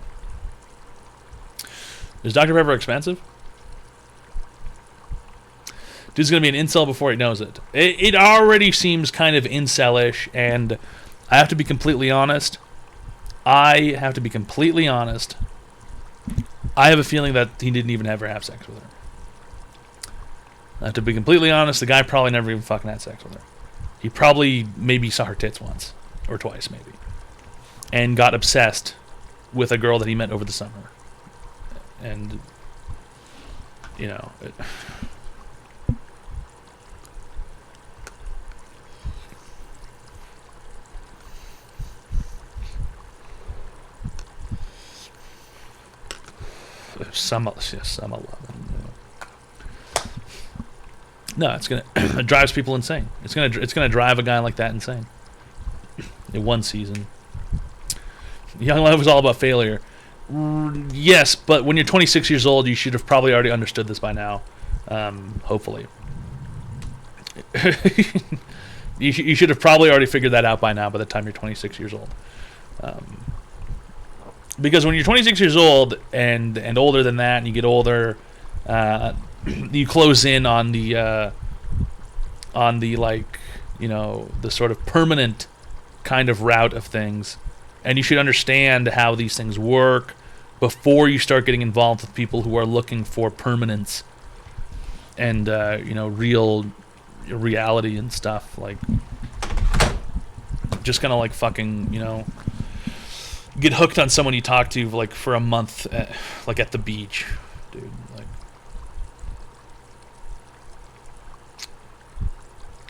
Is Dr. Pepper expensive? Dude's gonna be an incel before he knows it. It already seems kind of incelish, and I have to be completely honest. I have a feeling that he didn't even ever have sex with her. To be completely honest, the guy probably never even fucking had sex with her. He probably maybe saw her tits once. Or twice, maybe. And got obsessed with a girl that he met over the summer. And, you know... Some 11. No, it's gonna it drives people insane. It's gonna drive a guy like that insane. In one season, Young Love was all about failure. Yes, but when you're 26 years old, you should have probably already understood this by now. Hopefully, you should have probably already figured that out by now. By the time you're 26 years old. Because when you're 26 years old and older than that, and you get older, you close in on the like, you know, the sort of permanent kind of route of things, and you should understand how these things work before you start getting involved with people who are looking for permanence and you know, real reality and stuff. Like, just gonna like fucking, you know, get hooked on someone you talk to like for a month, like at the beach, dude. Like,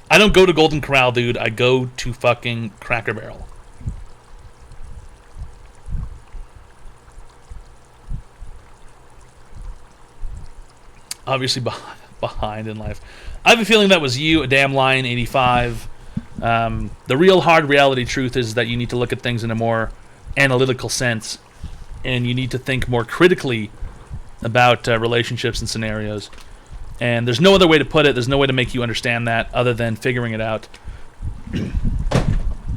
I don't go to Golden Corral, dude. I go to fucking Cracker Barrel. Obviously behind in life. I have a feeling that was you, a damn line 85. The real hard reality truth is that you need to look at things in a more analytical sense, and you need to think more critically about relationships and scenarios. And there's no other way to put it. There's no way to make you understand that other than figuring it out.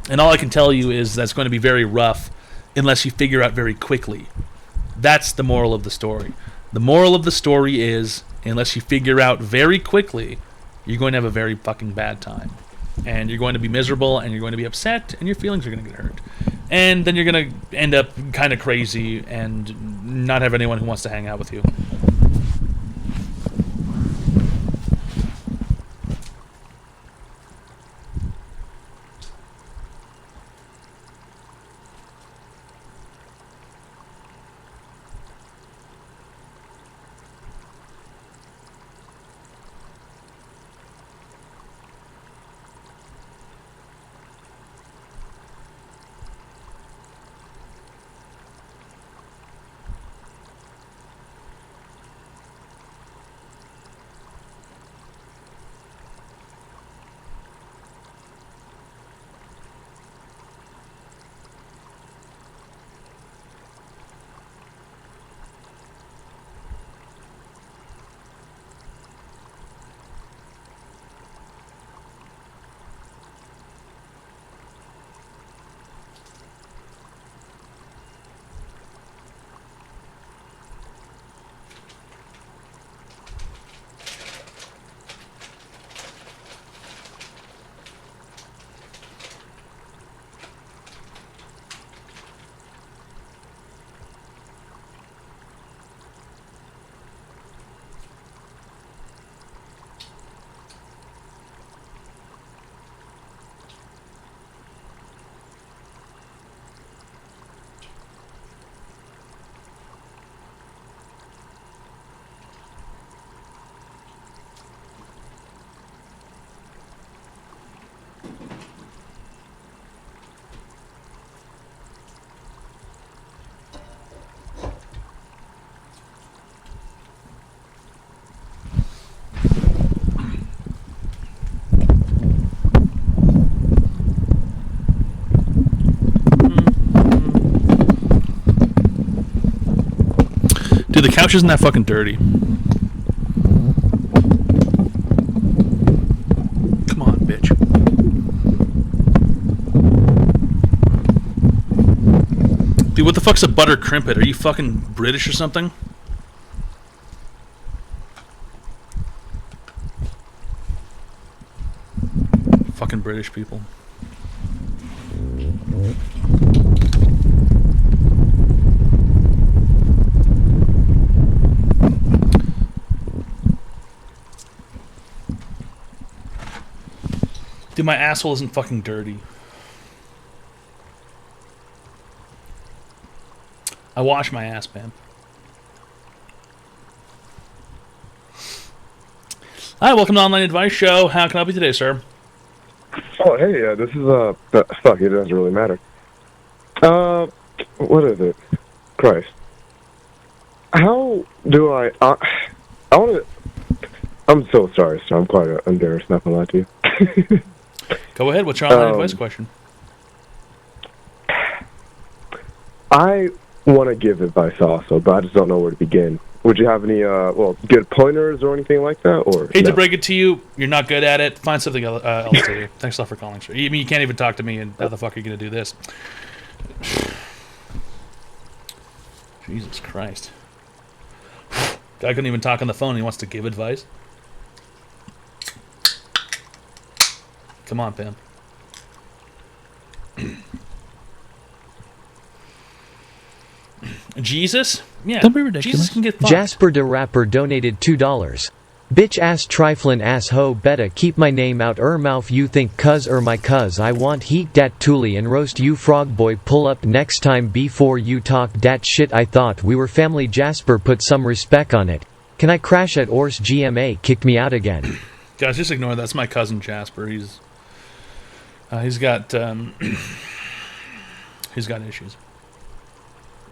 And all I can tell you is that's going to be very rough unless you figure out very quickly. That's the moral of the story. The moral of the story is, unless you figure out very quickly, you're going to have a very fucking bad time. And you're going to be miserable, and you're going to be upset, and your feelings are going to get hurt. And then you're going to end up kind of crazy and not have anyone who wants to hang out with you. Dude, the couch isn't that fucking dirty. Come on, bitch. Dude, what the fuck's a butter crimpet? Are you fucking British or something? Fucking British people. Dude, my asshole isn't fucking dirty. I wash my ass, man. Hi, welcome to Online Advice Show. How can I help you today, sir? Oh, hey, this is, fuck, it doesn't really matter. What is it? Christ. How do I want to... I'm so sorry, sir. I'm quite embarrassed, not gonna lie to you. Go ahead. What's your online advice question? I want to give advice also, but I just don't know where to begin. Would you have any, good pointers or anything like that? Or Hate to break it to you, you're not good at it. Find something else to do. Thanks a lot for calling, sir. I mean, you can't even talk to me, and how the fuck are you going to do this? Jesus Christ. Guy couldn't even talk on the phone. He wants to give advice. Come on, Pam. Jesus? Yeah. Don't be ridiculous. Jesus can get fucked. Jasper the Rapper donated $2. Bitch ass triflin ass ho betta keep my name out mouth you think cuz my cuz I want heat dat toolie and roast you frog boy pull up next time before you talk dat shit I thought we were family Jasper put some respect on it. Can I crash at Ors GMA kicked me out again. Guys, just ignore that. That's my cousin Jasper. He's got he's got issues.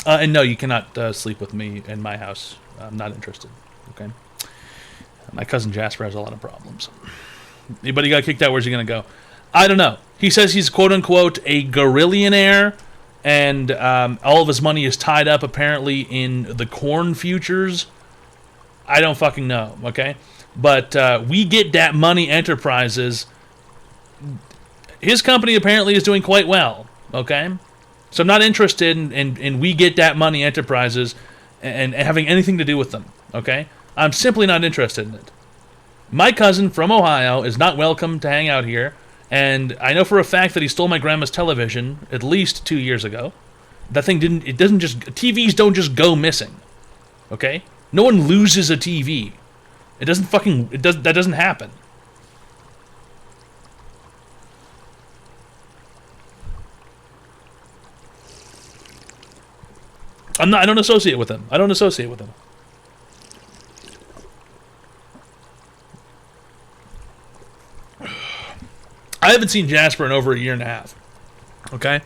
And no, you cannot sleep with me in my house. I'm not interested. Okay. My cousin Jasper has a lot of problems. But he got kicked out. Where's he going to go? I don't know. He says he's quote-unquote a gorillionaire, and all of his money is tied up apparently in the corn futures. I don't fucking know, okay? But We Get Dat Money Enterprises, his company apparently is doing quite well, okay? So I'm not interested in We Get Dat Money Enterprises and having anything to do with them, okay? I'm simply not interested in it. My cousin from Ohio is not welcome to hang out here, and I know for a fact that he stole my grandma's television at least 2 years ago. That thing TVs don't just go missing, okay? No one loses a TV. That doesn't happen. I don't associate with him. I haven't seen Jasper in over a year and a half. Okay?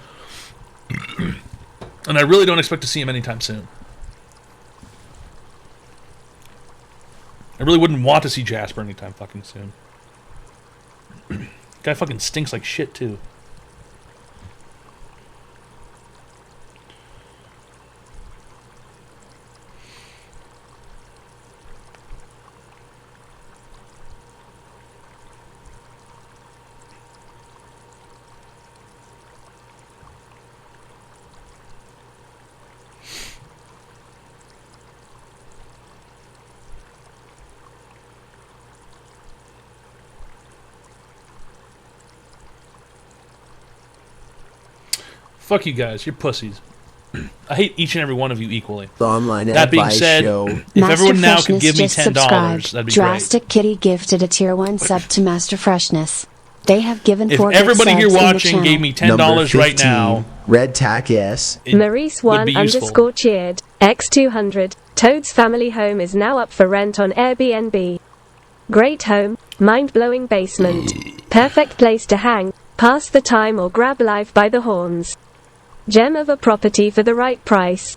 And I really don't expect to see him anytime soon. I really wouldn't want to see Jasper anytime fucking soon. Guy fucking stinks like shit, too. Fuck you guys, you're pussies. I hate each and every one of you equally. The online that being advice said, show. if Master everyone now could Freshness give me just $10, subscribed. that'd be Drastic Kitty gifted a tier 1 sub to Master Freshness. They have given great. 4 If everybody gift here subs in the watching channel. gave me Number $10 right 15, now, Red Tack S. Maurice would 1 be useful. underscore cheered, X200, Toad's family home is now up for rent on Airbnb. Great home, mind-blowing basement, perfect place to hang, pass the time or grab life by the horns. Gem of a property for the right price.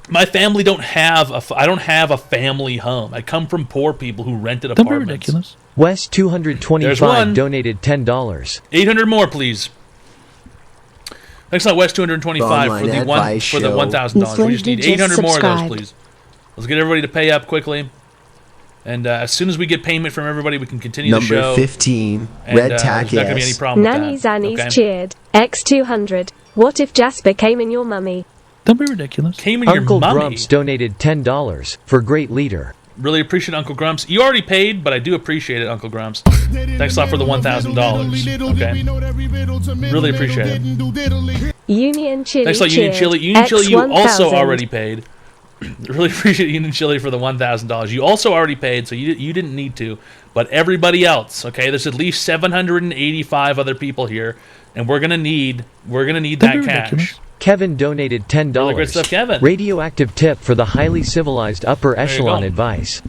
my family don't have I don't have a family home. I come from poor people who rented apartments. Don't be ridiculous. West 225 donated $10. 800 more, please. Thanks a lot, West 225 for the $1,000. We just need 800 more of those, please. Let's get everybody to pay up quickly. And as soon as we get payment from everybody, we can continue the show. Number 15, and, Red Tack there's not going to be any problem with Nanny that. Zannies Okay? cheered, X200. What if Jasper came in your mummy? Don't be ridiculous. Came in Uncle your mummy. Grumps donated $10 for great leader. Really appreciate Uncle Grumps. You already paid, but I do appreciate it, Uncle Grumps. Thanks a lot for the $1,000. Okay? Really appreciate it. Union Chili Thanks a lot, cheered, Union Chili. Union Chili, you also X1000. already paid. Really appreciate Union Chili for the $1,000. You also already paid, so you didn't need to. But everybody else, okay? There's at least 785 other people here, and we're gonna need that cash. Kevin donated $10. Really great stuff, Kevin. Radioactive tip for the highly civilized upper echelon go. advice.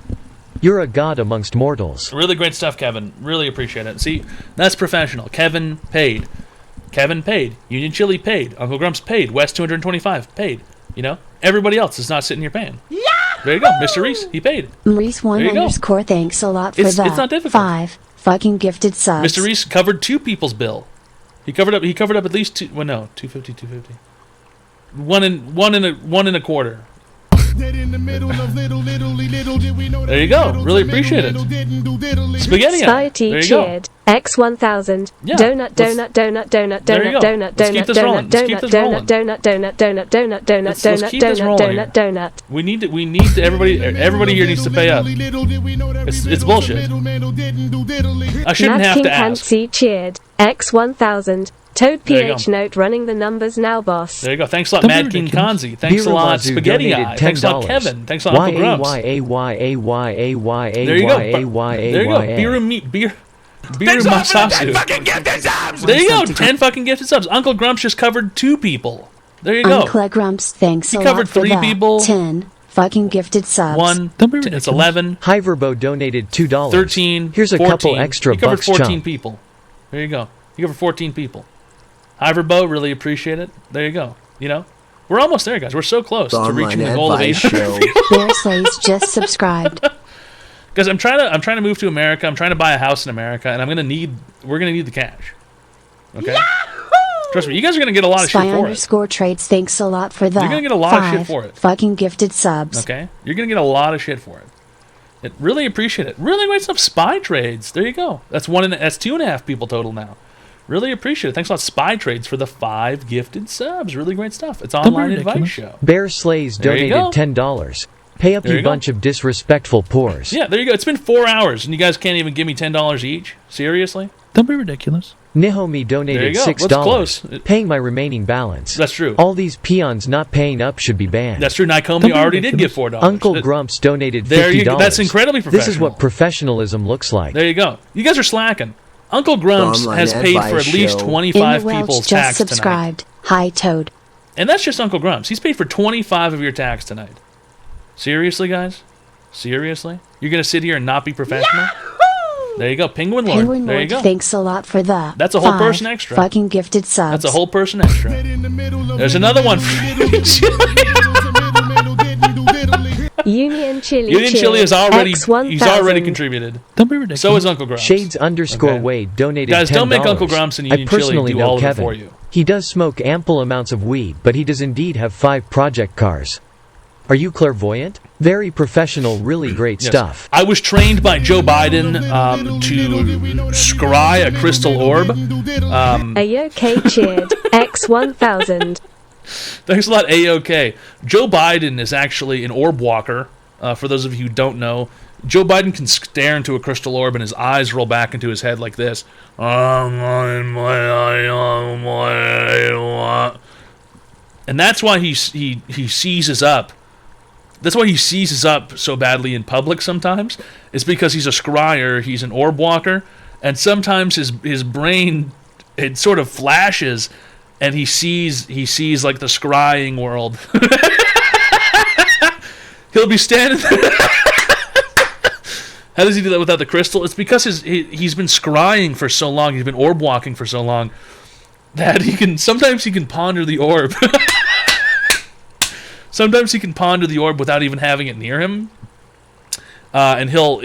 You're a god amongst mortals. Really great stuff, Kevin. Really appreciate it. See, that's professional. Kevin paid. Kevin paid. Union Chili paid. Uncle Grumps paid. West 225 paid. You know, everybody else is not sitting here paying. Yeah. There you go, Mr. Reese. He paid. Reese There you go. _, thanks a lot for It's that. not difficult. 5 fucking gifted subs. Mr. Reese covered 2 people's bill. He covered up at least 2. Well, no, 250. One and a quarter. There you go. Really appreciate it. Spaghetti. Society There you go. cheered. X1000. Yeah, Donut. There you go. Let's keep this rolling. Let's keep this rolling here. We need to. Everybody here needs to pay up. It's bullshit. I shouldn't have to ask. Hansi cheered. X1000. Toad There you PH go. note running the numbers now, boss. There you go. Thanks a lot, Mad King Kanzi. Thanks a lot, Spaghetti Eye. Thanks a lot, Kevin. Thanks a lot, Uncle Grumps. There you go. There you go. Beer Masasu. There you go. 10 fucking gifted subs. Uncle Grumps just covered 2 people. There you go. Uncle Grumps, thanks He a covered lot for 3 that. people. 10 fucking gifted subs. 1. It's 11. Hyverbo donated $2. 13. Here's a 14. couple extra He covered bucks 14 chump. people. There you go. He covered 14 people. Hyverbo, really appreciate it. There you go. You know, we're almost there, guys. We're so close to reaching the goal of 800. Bear Slays just subscribed. Because I'm trying to move to America. I'm trying to buy a house in America, and we're gonna need the cash. Okay. Trust me, you guys are gonna get a lot of shit for it. _trades, thanks a lot for that. You're gonna get a lot of shit 5 for it. fucking gifted subs. Okay. You're gonna get a lot of shit for it. Really appreciate it. Really great stuff. Spy trades. There you go. That's 2.5 people total now. Really appreciate it. Thanks a lot, Spy Trades, for the 5 gifted subs. Really great stuff. It's online advice show. Bear Slays There you donated go. $10. Pay up, There you you go. bunch of disrespectful pores. Yeah, there you go. It's been 4 hours, and you guys can't even give me $10 each? Seriously? Don't be ridiculous. Nihomi There you donated go. $6. That's close. Paying my remaining balance. That's true. All these peons not paying up should be banned. That's true. Naikomi already did get $4. Uncle Grumps donated $50. There you go. That's incredibly This is professional. what professionalism looks like. There you go. You guys are slacking. Uncle Grumps Online has paid for at advice least show. 25 In the Welch people's just tax tonight. subscribed. Hi, Toad. And that's just Uncle Grumps. He's paid for 25 of your tax tonight. Seriously, guys? Seriously? You're going to sit here and not be professional? There you go. Penguin Lord. Penguin There you Lord, go. thanks a lot for that. That's a whole 5 person extra. fucking gifted subs. That's a whole person extra. There's another one for Union Chili. Union Chili is already X1000. he's already contributed. Don't be ridiculous. So is Uncle Grumps. Shades _ Wade donated Guys, $10. don't make Uncle Grumps and Union I personally Chili do know all of it Kevin. for you. He does smoke ample amounts of weed, but he does indeed have 5 project cars. Are you clairvoyant? Very professional, really great Yes. stuff. I was trained by Joe Biden to scry a crystal orb. AOK cheered. X1000. Thanks a lot, AOK. Joe Biden is actually an orb walker. For those of you who don't know, Joe Biden can stare into a crystal orb and his eyes roll back into his head like this. And that's why he seizes up. That's why he seizes up so badly in public sometimes. It's because he's a scryer, he's an orb walker, and sometimes his brain, it sort of flashes and he sees like the scrying world. He'll be standing there. How does he do that without the crystal? It's because he's been scrying for so long, he's been orb walking for so long, that sometimes he can ponder the orb. Sometimes he can ponder the orb without even having it near him. And he'll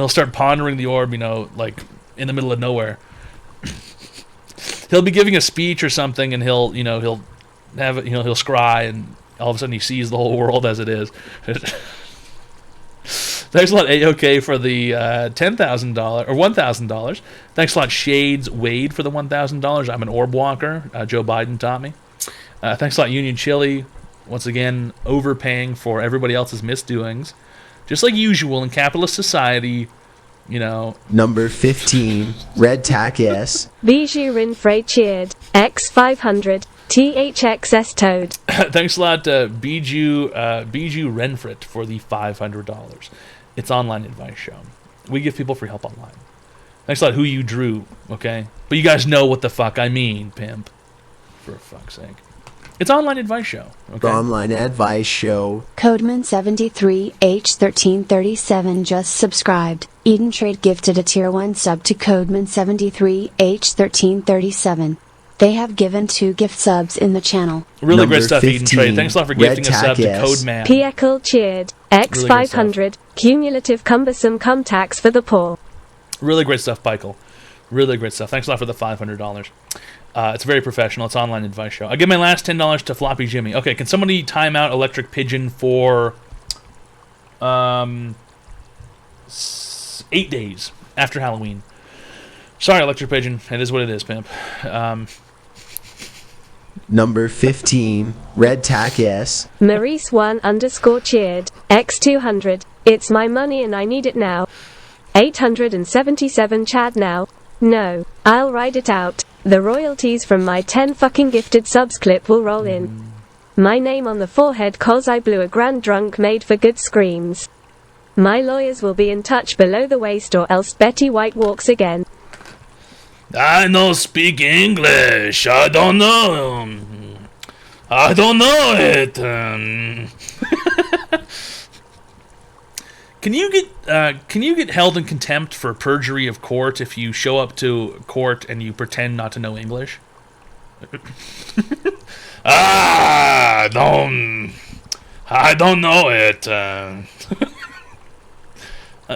start pondering the orb, like in the middle of nowhere. He'll be giving a speech or something, and he'll have it, he'll scry, and all of a sudden he sees the whole world as it is. Thanks a lot, AOK, for the $10,000 or $1,000. Thanks a lot, Shades Wade, for the $1,000. I'm an orb walker. Joe Biden taught me. Thanks a lot, Union Chili, once again overpaying for everybody else's misdoings. Just like usual in capitalist society, You know. Number 15, Red Tack S. Bijou Rinfrey cheered. X500. THXS Toad. Thanks a lot, Bijou Renfrit, for the $500. It's online advice show. We give people free help online. Thanks a lot, Who You Drew, okay? But you guys know what the fuck I mean, pimp. For fuck's sake. It's online advice show, okay? Online advice show. Codeman73H1337 just subscribed. Eden Trade gifted a tier 1 sub to Codeman73H1337. They have given 2 gift subs in the channel. Really Number great stuff, 15, Eden Trade. Thanks a lot for gifting a sub to Codeman. Piekel cheered. X500. Cumulative cumbersome cum tax for the poor. Really great stuff, Piekel. Really great stuff. Thanks a lot for the $500. It's very professional. It's online advice show. I give my last $10 to Floppy Jimmy. Okay, can somebody time out Electric Pigeon for 8 days after Halloween? Sorry, Electric Pigeon. It is what it is, pimp. Number 15, Red Tack S. Maurice1_ cheered. X200. It's my money and I need it now. 877 Chad now. No, I'll ride it out. The royalties from my 10 fucking gifted subs clip will roll in. My name on the forehead cause I blew a grand drunk made for good screams. My lawyers will be in touch below the waist or else Betty White walks again. I no speak English. I don't know. I don't know it. Can you get held in contempt for perjury of court if you show up to court and you pretend not to know English? I don't know it.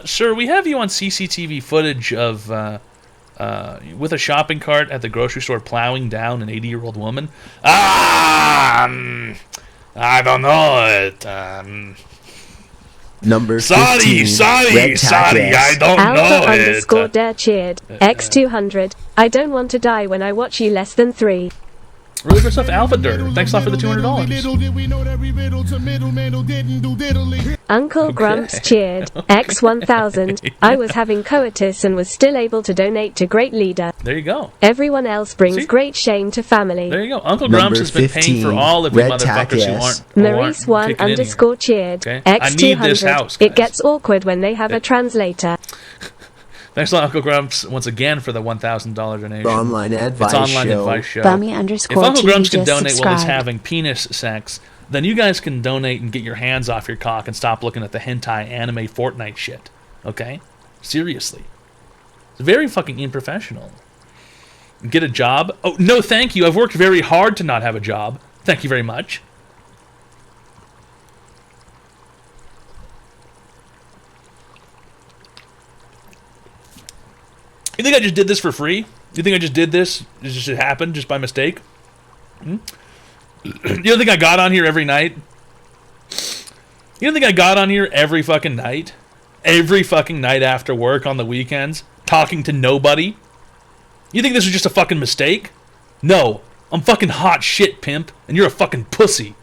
Sir, we have you on CCTV footage of with a shopping cart at the grocery store plowing down an 80-year-old woman. I don't know it. Number sorry, 15, Red Tack S. I don't know it. Alpha_Dare cheered. X200. I don't want to die when I watch you less than 3. Really good stuff, Alpha Dirt. Thanks a lot for the $200. Uncle Grumps cheered. X1000. I was having coitus and was still able to donate to Great Leader. There you go. Everyone else brings great shame to family. There you go. Uncle Grumps has been paying for all of you motherfuckers who aren't. Maurice1_ cheered. Okay? X200. I need this house, it gets awkward when they have a translator. Thanks a lot, Uncle Grumps, once again for the $1,000 donation. Online advice it's online show. advice show. Bummy_TV If Uncle Grumps can just donate while he's subscribed. having penis sex, then you guys can donate and get your hands off your cock and stop looking at the hentai anime Fortnite shit. Okay? Seriously. It's very fucking unprofessional. Get a job? Oh, no thank you. I've worked very hard to not have a job. Thank you very much. You think I just did this for free? You think I just did this? It just happened just by mistake? You don't think I got on here every night? You don't think I got on here every fucking night? Every fucking night after work on the weekends? Talking to nobody? You think this was just a fucking mistake? No. I'm fucking hot shit, pimp. And you're a fucking pussy.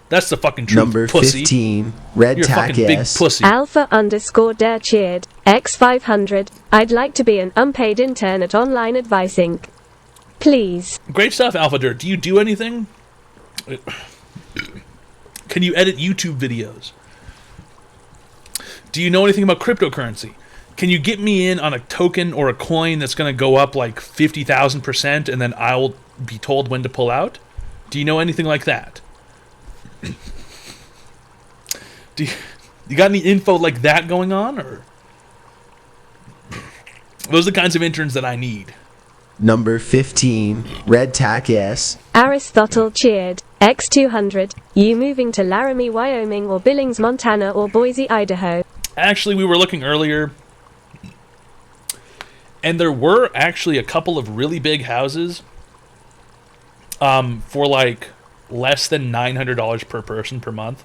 That's the fucking truth, Number pussy. 15, Red You're a Tack fucking big S. pussy. Alpha_Dare cheered. X500. I'd like to be an unpaid intern at Online Advice Inc. Please. Great stuff, Alpha Dirt. Do you do anything? Can you edit YouTube videos? Do you know anything about cryptocurrency? Can you get me in on a token or a coin that's going to go up like 50,000% and then I'll be told when to pull out? Do you know anything like that? Do you got any info like that going on, or those are the kinds of interns that I need? Number 15, Red Tack S. Aristotle cheered. X200. You moving to Laramie, Wyoming or Billings, Montana or Boise, Idaho? Actually, we were looking earlier, and there were actually a couple of really big houses for like less than $900 per person per month.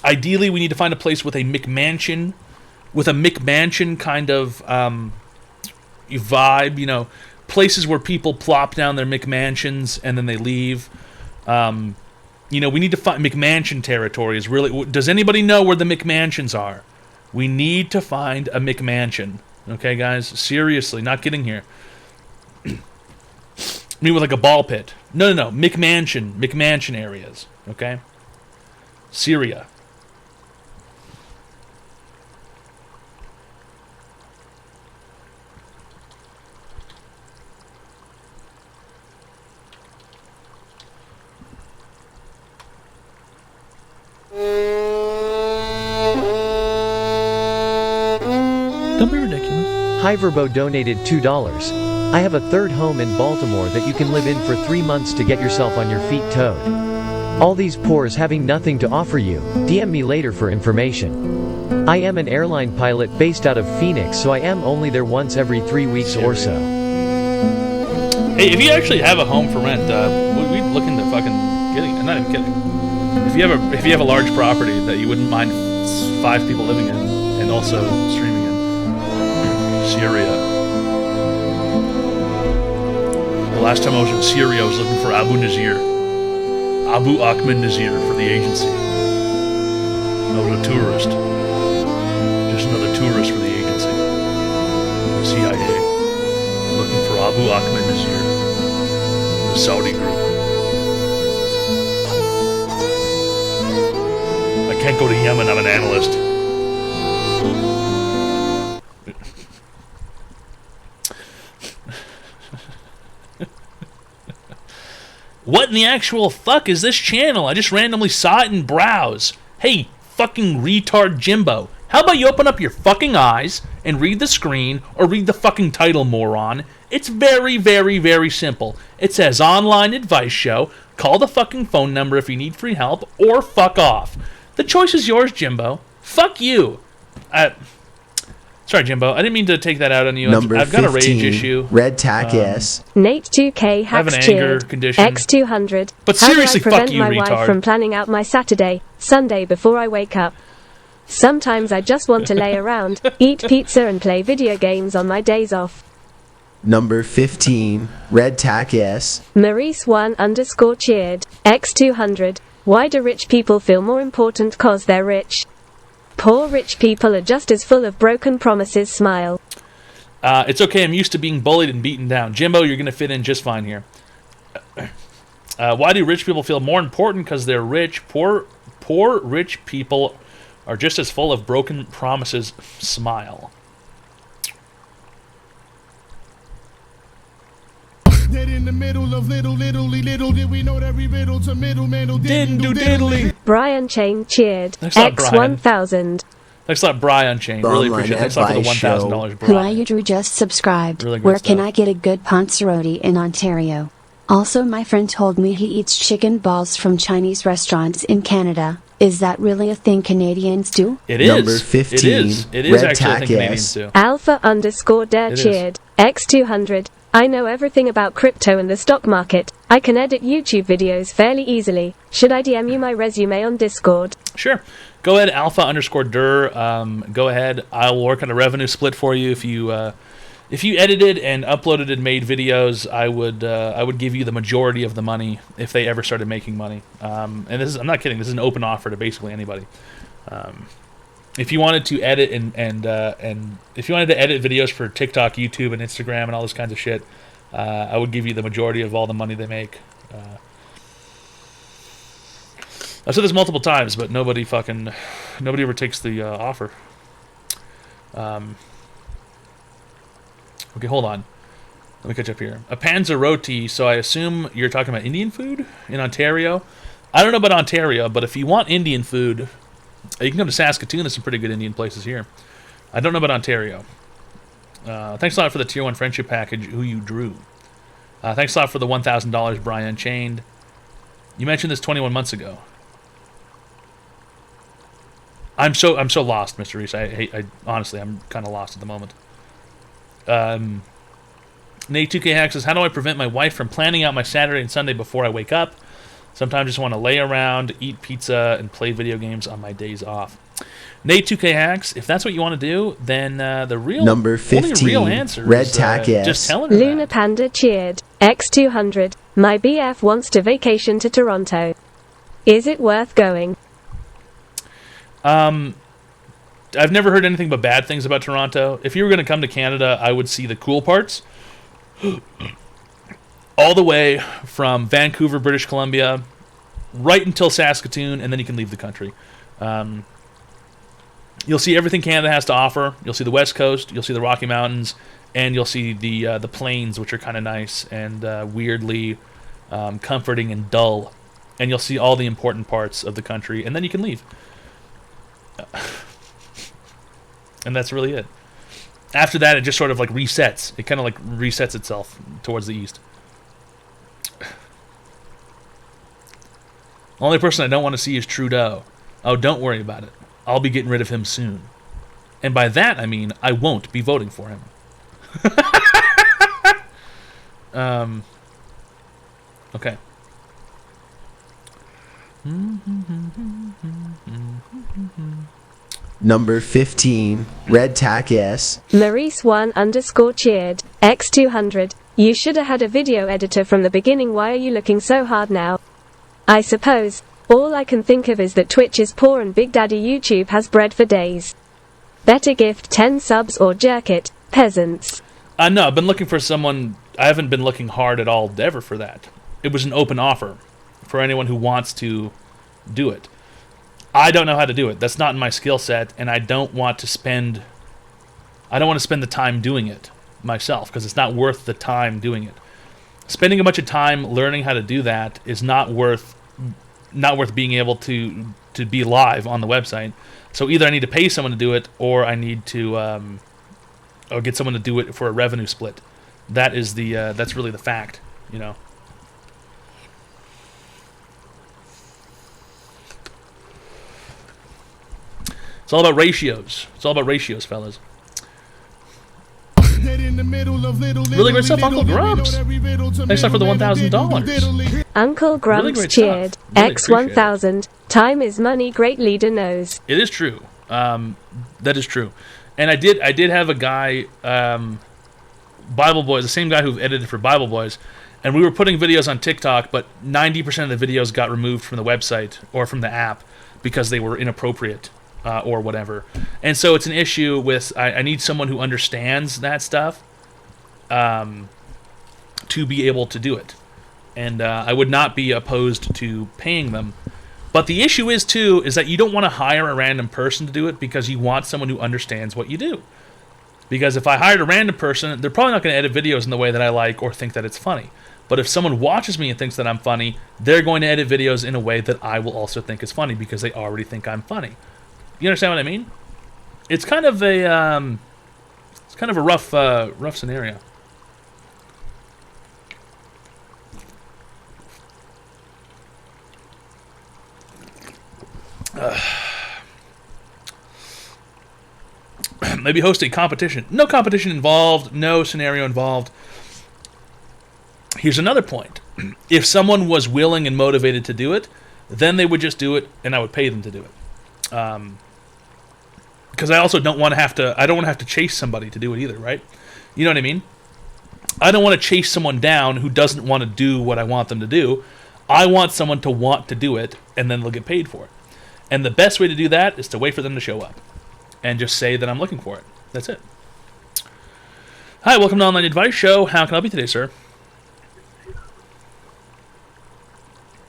Ideally, we need to find a place with a McMansion, kind of vibe. You know, places where people plop down their McMansions and then they leave. You know, we need to find McMansion territory. Is really. Does anybody know where the McMansions are? We need to find a McMansion. Okay, guys? Seriously, not kidding here. I mean, with like a ball pit. No. McMansion areas. Okay? Syria. Don't be ridiculous. Hiverbo donated $2. I have a third home in Baltimore that you can live in for 3 months to get yourself on your feet, Toad. All these pores having nothing to offer you. DM me later for information. I am an airline pilot based out of Phoenix, so I am only there once every 3 weeks or so. Hey, if you actually have a home for rent, we'd look into fucking getting it. I'm not even kidding. If you have a large property that you wouldn't mind 5 people living in and also streaming in. Syria. The last time I was in Syria, I was looking for Abu Ahmed Nazir for the agency. I was a tourist. Just another tourist for the agency. The CIA. Looking for Abu Ahmed Nazir. The Saudi group. I can't go to Yemen, I'm an analyst. What in the actual fuck is this channel? I just randomly saw it and browse. Hey, fucking retard Jimbo. How about you open up your fucking eyes and read the screen or read the fucking title, moron? It's very, very, very simple. It says online advice show. Call the fucking phone number if you need free help or fuck off. The choice is yours, Jimbo. Fuck you. Sorry, Jimbo. I didn't mean to take that out on you. Number I've got a 15, rage issue. Red Tack S. Nate 2K I have hacks an anger cheered. condition. X200. But How seriously, do I fuck prevent you, my retard. wife from planning out my Saturday, Sunday before I wake up? Sometimes I just want to lay around, eat pizza and play video games on my days off. Number 15, Red Tack S. Maurice1_ cheered. X200. Why do rich people feel more important cause they're rich? Poor rich people are just as full of broken promises, smile. It's okay, I'm used to being bullied and beaten down. Jimbo, you're going to fit in just fine here. Why do rich people feel more important? Because they're rich. Poor rich people are just as full of broken promises, smile. Dead in the middle of little did we know that we riddle to middleman who didn't do diddly. Brian Chain cheered. Thanks a lot, Brian. X1000. Thanks a lot, Brian Chain. Really appreciate it. Thanks a lot for the $1,000, Brian. Who are you, Drew? Just subscribed. Really good Where can stuff. I get a good panzeroti in Ontario? Also, my friend told me he eats chicken balls from Chinese restaurants in Canada. Is that really a thing Canadians do? It is. Number 15, It is. It is Red actually a Tack thing Canadians S. do. Alpha_dare It is. cheered. X200. I know everything about crypto and the stock market. I can edit YouTube videos fairly easily. Should I DM you my resume on Discord? Sure. Go ahead, Alpha_dur. Go ahead. I will work on a revenue split for you. If you edited and uploaded and made videos, I would give you the majority of the money if they ever started making money. And I'm not kidding. This is an open offer to basically anybody. If you wanted to edit and if you wanted to edit videos for TikTok, YouTube, and Instagram and all this kinds of shit, I would give you the majority of all the money they make. I've said this multiple times, but nobody ever takes the offer. Okay, hold on. Let me catch up here. A panzeroti, so I assume you're talking about Indian food in Ontario? I don't know about Ontario, but if you want Indian food, you can come to Saskatoon. There's some pretty good Indian places here. I don't know about Ontario. Thanks a lot for the Tier 1 Friendship Package, who you drew. Thanks a lot for the $1,000, Brian Chained. You mentioned this 21 months ago. I'm so lost, Mr. Reese. I honestly, I'm kind of lost at the moment. Nate 2K Hack says, how do I prevent my wife from planning out my Saturday and Sunday before I wake up? Sometimes I just want to lay around, eat pizza, and play video games on my days off. Nate 2K Hacks, if that's what you want to do, then the real Number 15, only real answer Red is Tack S. just telling her Luna Panda cheered. X200. My BF wants to vacation to Toronto. Is it worth going? I've never heard anything but bad things about Toronto. If you were going to come to Canada, I would see the cool parts. All the way from Vancouver, British Columbia, right until Saskatoon, and then you can leave the country. You'll see everything Canada has to offer. You'll see the West Coast, you'll see the Rocky Mountains, and you'll see the plains, which are kind of nice and weirdly comforting and dull. And you'll see all the important parts of the country, and then you can leave. And that's really it. After that, it just sort of like resets. It kind of like resets itself towards the east. Only person I don't want to see is Trudeau. Oh, don't worry about it. I'll be getting rid of him soon. And by that, I mean I won't be voting for him. Okay. Number 15, Red Tack S. Maurice1_cheered, X200. You should have had a video editor from the beginning. Why are you looking so hard now? I suppose. All I can think of is that Twitch is poor and Big Daddy YouTube has bread for days. Better gift 10 subs or jerk it, peasants. No, I've been looking for someone. I haven't been looking hard at all ever for that. It was an open offer for anyone who wants to do it. I don't know how to do it. That's not in my skill set, and I don't want to spend the time doing it myself because it's not worth the time doing it. Spending a bunch of time learning how to do that is not worth being able to be live on the website. So either I need to pay someone to do it, or I need to or get someone to do it for a revenue split. That is that's really the fact, you know. It's all about ratios. It's all about ratios, fellas. Really great stuff, Uncle Grumps. Thanks for the $1,000. Uncle Grumps Really cheered, really X1000. Time is money, great leader knows. It is true. That is true. And I did have a guy, Bible Boys, the same guy who edited for Bible Boys, and we were putting videos on TikTok, but 90% of the videos got removed from the website or from the app because they were inappropriate. Or whatever. And so it's an issue with, I need someone who understands that stuff to be able to do it. And I would not be opposed to paying them. But the issue is that you don't want to hire a random person to do it because you want someone who understands what you do. Because if I hired a random person, they're probably not going to edit videos in the way that I like or think that it's funny. But if someone watches me and thinks that I'm funny, they're going to edit videos in a way that I will also think is funny because they already think I'm funny. You understand what I mean? It's kind of a rough scenario. Maybe host a competition. No competition involved. No scenario involved. Here's another point. If someone was willing and motivated to do it, then they would just do it, and I would pay them to do it. Because I also don't want to have to. I don't want to have to chase somebody to do it either, right? You know what I mean? I don't want to chase someone down who doesn't want to do what I want them to do. I want someone to want to do it, and then they'll get paid for it. And the best way to do that is to wait for them to show up, and just say that I'm looking for it. That's it. Hi, welcome to Online Advice Show. How can I help you today, sir?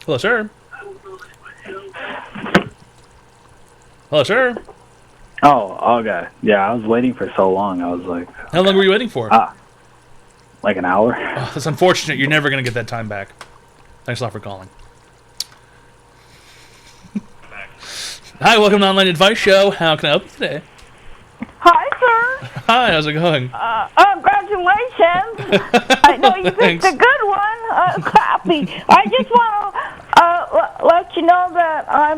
Hello, sir. Hello, sir. Oh, okay. Yeah, I was waiting for so long. I was like... How long were you waiting for? Like an hour. Oh, that's unfortunate. You're never going to get that time back. Thanks a lot for calling. Hi, welcome to Online Advice Show. How can I help you today? Hi, sir. Hi, how's it going? Congratulations. I know you picked a good one. Happy. I just want to let you know that I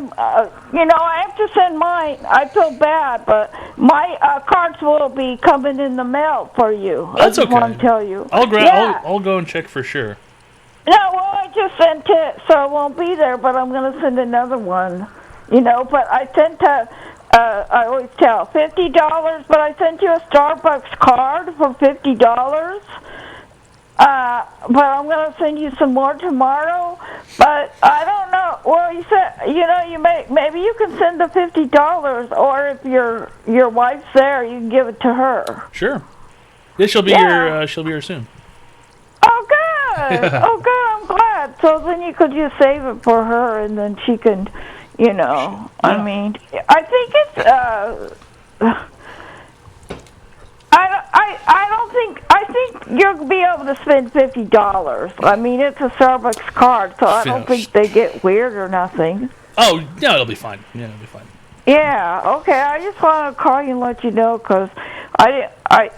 have to send mine. I feel bad, but my cards will be coming in the mail for you. That's I just okay. want to tell you. I'll go and check for sure. No, well, I just sent it, so it won't be there, but I'm going to send another one. But I sent I always tell $50, but I sent you a Starbucks card for $50. But I'm going to send you some more tomorrow. But I don't know. well, you said maybe you can send the $50, or if your wife's there, you can give it to her. Sure. Yeah, she'll be here soon. Oh, good. Oh, good. I'm glad. So then you could just save it for her, and then she can, I mean, I think it's. I think you'll be able to spend $50. I mean, it's a Starbucks card, so I don't think they get weird or nothing. Oh, no, it'll be fine. Yeah, it'll be fine. Yeah, okay. I just want to call you and let you know, because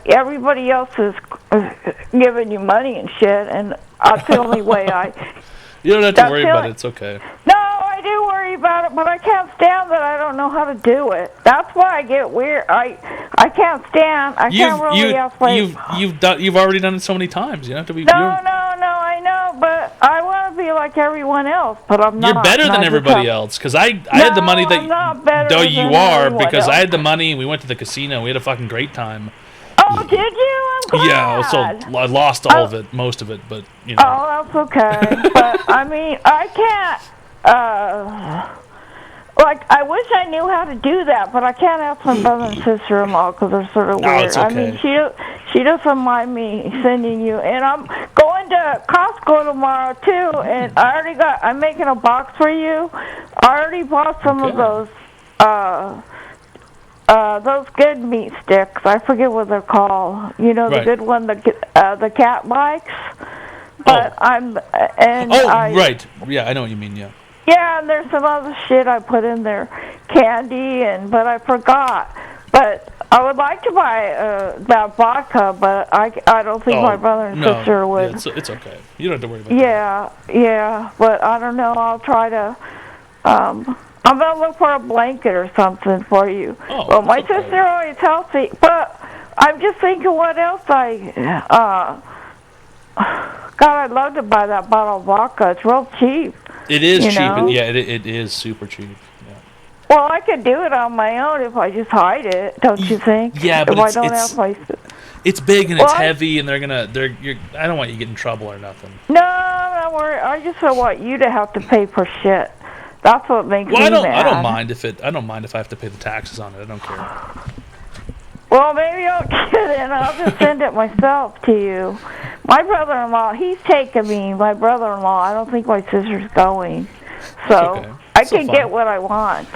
everybody else is giving you money and shit, and that's the only way You don't have to worry about it. It's okay. No, I do worry about it, but I can't stand that I don't know how to do it. That's why I get weird. I can't stand. I can't really You've already done it so many times. You don't have to be. No, I know, but I want to be like everyone else, but I'm not. You're better than everybody else, because I had the money that. I'm not better though than you are, everyone because else. I had the money and we went to the casino. We had a fucking great time. Oh, did you? I'm glad. Yeah, so I lost all of it, most of it, but you know. Oh, that's okay. But I mean, I can't. I wish I knew how to do that, but I can't ask my brother and sister-in-law because they're sort of weird. It's okay. I mean, she doesn't mind me sending you, and I'm going to Costco tomorrow too, and I'm making a box for you. I already bought some of those good meat sticks. I forget what they're called. You know, the good one, the cat likes. But right. Yeah, I know what you mean. Yeah. Yeah, and there's some other shit I put in there, candy, but I forgot. But I would like to buy that vodka, but I don't think my brother and sister would. Yeah, it's okay. You don't have to worry about that. Yeah, but I don't know. I'll try to. I'm gonna look for a blanket or something for you. Well, my sister always helps me, but I'm just thinking what else God, I'd love to buy that bottle of vodka. It's real cheap. It is cheap. And it is super cheap. Yeah. Well, I could do it on my own if I just hide it, don't you think? Yeah, but it's big and it's heavy, and I don't want you to get in trouble or nothing. No, don't worry. I just don't want you to have to pay for shit. That's what makes me mad. I don't mind if I have to pay the taxes on it. I don't care. Well, maybe I'll get it and I'll just send it myself to you. My brother-in-law, he's taking me. My brother-in-law, I don't think my sister's going. So I can get what I want,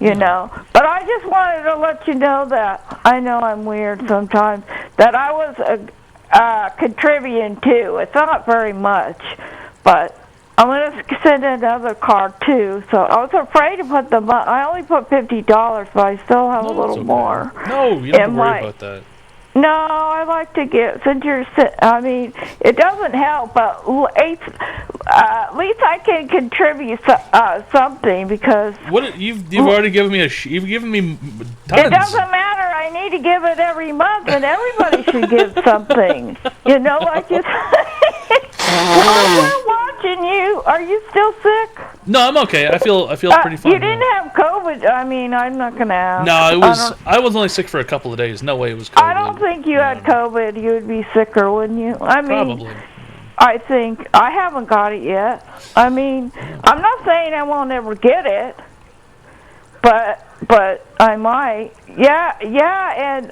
you know. But I just wanted to let you know that I know I'm weird sometimes, that I was contributing too. It's not very much, but I'm going to send another card too. So I was afraid to put I only put $50, but I still have a little more. No, you don't have to worry about that. No, I like to get, I mean, it doesn't help, but at least I can contribute something, because... You've already given me you've given me tons. It doesn't matter, I need to give it every month, and everybody should give something. You know, like you we're watching you. Are you still sick? No, I'm okay. I feel pretty fine. You didn't have COVID. I mean, I'm not going to ask. No, I was only sick for a couple of days. No way it was COVID. I don't think you had COVID. You would be sicker, wouldn't you? I mean, probably. I think I haven't got it yet. I mean, I'm not saying I won't ever get it, but I might. Yeah, and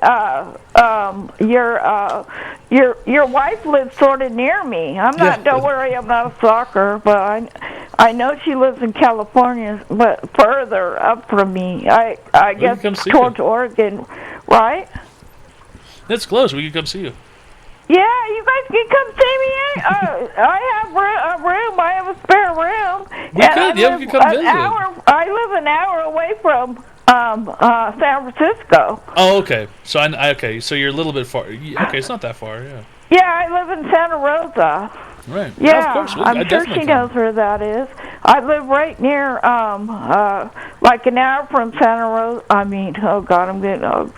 your wife lives sort of near me. I'm not. Don't worry, I'm not a stalker, but I know she lives in California, but further up from me. I guess towards Oregon, right? That's close. We can come see you. Yeah, you guys can come see me. I have a room. I have a spare room. We can come visit. I live an hour away from San Francisco. Oh, okay. So so you're a little bit far. Okay, it's not that far. Yeah. Yeah, I live in Santa Rosa. Right. Yeah, of course. I'm sure she knows where that is. I live right near, like an hour from Santa Rosa. I mean, oh God, I'm getting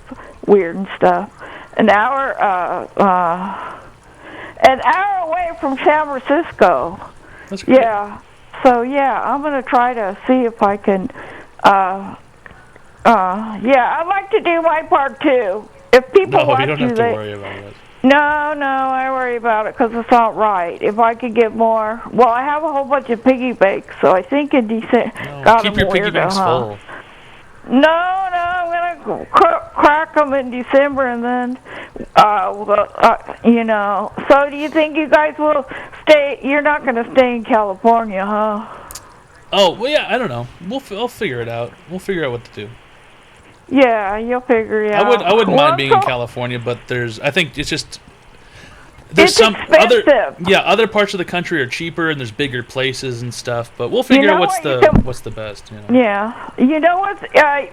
weird and stuff. An hour away from San Francisco. That's great. Yeah. So I'm gonna try to see if I can. I'd like to do my part too. If people want you don't have to they, worry about it. No, I worry about it because it's not right. If I could get more, well, I have a whole bunch of piggy banks, so I think in December. Keep your piggy banks full. No, I'm gonna crack them in December, and then, you know. So, do you think you guys will stay? You're not gonna stay in California, huh? Oh well, yeah. I don't know. I'll figure it out. We'll figure out what to do. Yeah, you'll figure it out. I wouldn't mind being in California, but I think it's just there's some expensive. other parts of the country are cheaper and there's bigger places and stuff. But we'll figure out what's the best. You know? Yeah, you know what's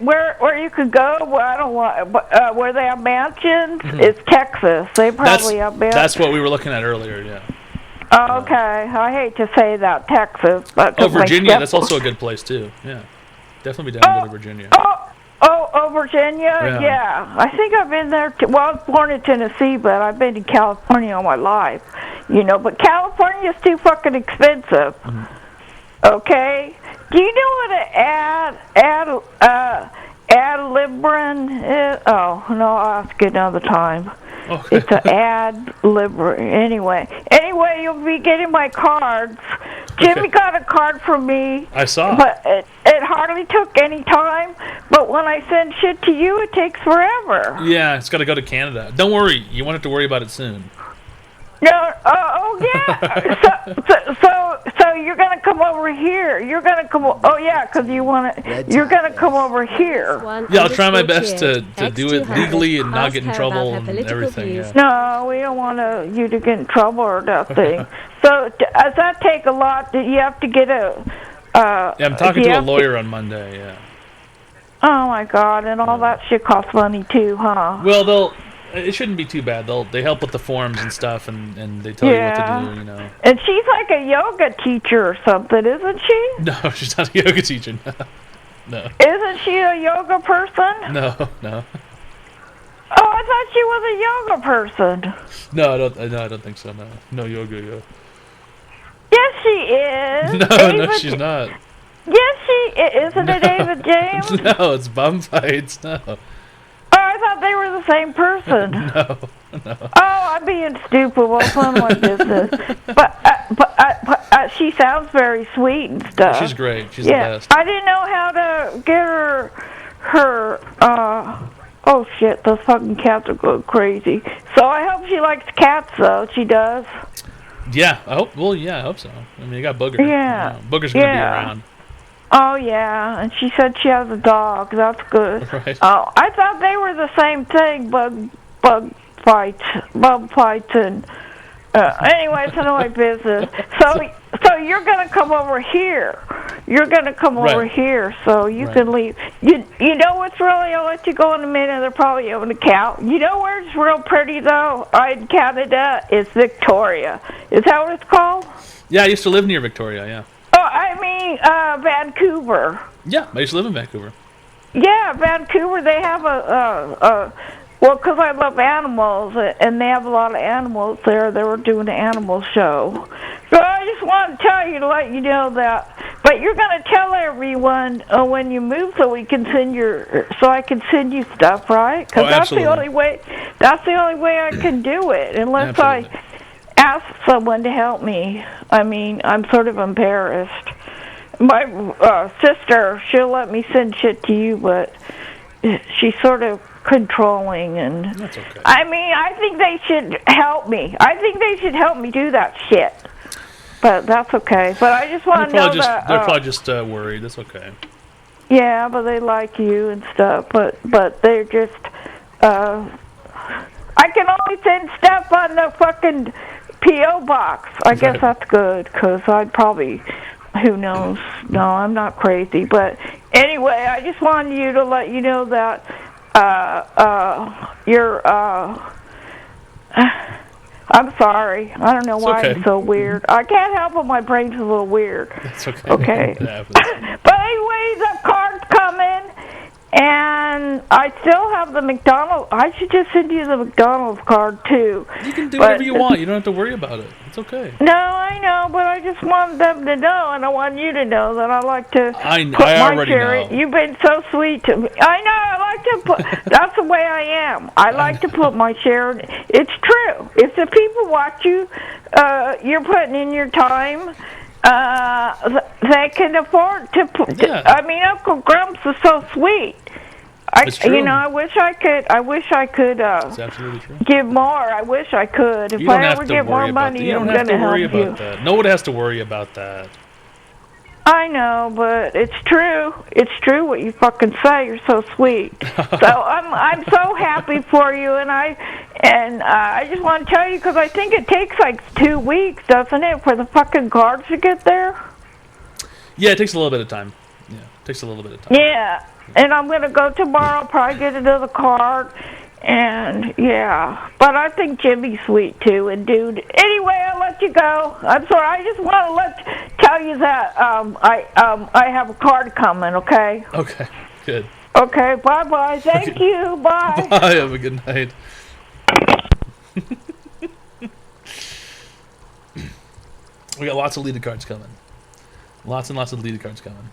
where you could go. Well, I don't want, but where they have mansions. It's Texas. They probably have mansions. That's what we were looking at earlier. Yeah. Oh, okay, I hate to say that, Texas, but Virginia. That's also a good place too. Yeah, definitely be down to go to Virginia. Virginia? Yeah. I think I've been there. Well, I was born in Tennessee, but I've been to California all my life. You know, but California's too fucking expensive. Okay? Do you know what an ad librin is? Oh, no, I'll ask you another time. Okay. It's an ad librin. Anyway, you'll be getting my cards. Jimmy got a card from me. I saw. But it hardly took any time. But when I send shit to you, it takes forever. Yeah, it's got to go to Canada. Don't worry. You won't have to worry about it soon. No, so you're gonna come over here. You're gonna come. Oh yeah, because you want to. You're gonna come over here. Yeah, I'll try my best to do it legally and not get in trouble and everything. Yeah. No, we don't want you to get in trouble or nothing. So does that take a lot? Do you have to get a? Yeah, I'm talking to a lawyer on Monday. Yeah. Oh my God! And all that shit costs money too, huh? Well, it shouldn't be too bad. They help with the forms and stuff, and they tell you what to do, you know. And she's like a yoga teacher or something, isn't she? No, she's not a yoga teacher. No. Isn't she a yoga person? No. Oh, I thought she was a yoga person. No, I don't think so. No yoga. Yeah. Yes, she is. No, she's not. Yes, she is. Isn't it David James? No, it's bum fights. No. Oh, I thought they were the same person. No. Oh, I'm being stupid. Well, it's none of my business. But she sounds very sweet and stuff. She's great. She's the best. I didn't know how to get her. Oh shit! Those fucking cats are going crazy. So I hope she likes cats, though. She does. Yeah, I hope. Well, yeah, I hope so. I mean, you got Booger. Yeah. You know, Booger's gonna be around. Oh and she said she has a dog. That's good. Right. Oh, I thought they were the same thing. Bug fights, and anyway, it's none of my business. So you're gonna come over here. You're gonna come over here, so you can leave. You know what's really? I'll let you go in a minute. They're probably having a cow. You know where it's real pretty though? In Canada, it's Victoria. Is that what it's called? Yeah, I used to live near Victoria. Yeah. Oh, I mean Vancouver. Yeah, I used to live in Vancouver. Yeah, Vancouver. They have well, because I love animals, and they have a lot of animals there. They were doing an animal show. So I just want to tell you to let you know that. But you're going to tell everyone when you move, so I can send you stuff, right? Because that's the only way. That's the only way I can do it, unless I ask someone to help me. I mean, I'm sort of embarrassed. My sister, she'll let me send shit to you, but she's sort of controlling, and that's okay. I mean, I think they should help me. I think they should help me do that shit. But that's okay. But I just want to know that they're probably just worried. That's okay. Yeah, but they like you and stuff. But they're just. I can only send stuff on the fucking PO box. I guess that's good, because I'd probably. Who knows? No, I'm not crazy. But anyway, I just wanted you to let you know that. I'm sorry. I don't know why I'm so weird. I can't help it. My brain's a little weird. That's okay. Okay. But anyway, the card's coming, and I still have the McDonald's. I should just send you the McDonald's card too. You can do whatever you want. You don't have to worry about it. It's okay. No, I know, but I just want them to know, and I want you to know that I like to. I already know. You've been so sweet to me. I know. I like to put. That's the way I am. I like to put my share. It's true. If the people watch you, you're putting in your time. They can afford to put. Yeah. I mean, Uncle Grumps is so sweet. It's true. You know, I wish I could. It's absolutely true. Give more. I wish I could. If You don't I have ever to get more worry about money, that. You don't I'm have to gonna worry help about you. that. No one has to worry about that. I know, but it's true. It's true what you fucking say. You're so sweet. So I'm so happy for you, and I just want to tell you because I think it takes like 2 weeks, doesn't it, for the fucking cards to get there? Yeah, it takes a little bit of time. Yeah, it takes a little bit of time. Yeah, and I'm gonna go tomorrow, probably get another card, and yeah. But I think Jimmy's sweet too, and dude. Anyway, I'll let you go. I'm sorry. I just want to tell you that I have a card coming. Okay. Okay. Good. Okay. Bye bye. Thank you. Bye. Bye. Have a good night. We got lots of leaded cards coming. Lots and lots of leaded cards coming.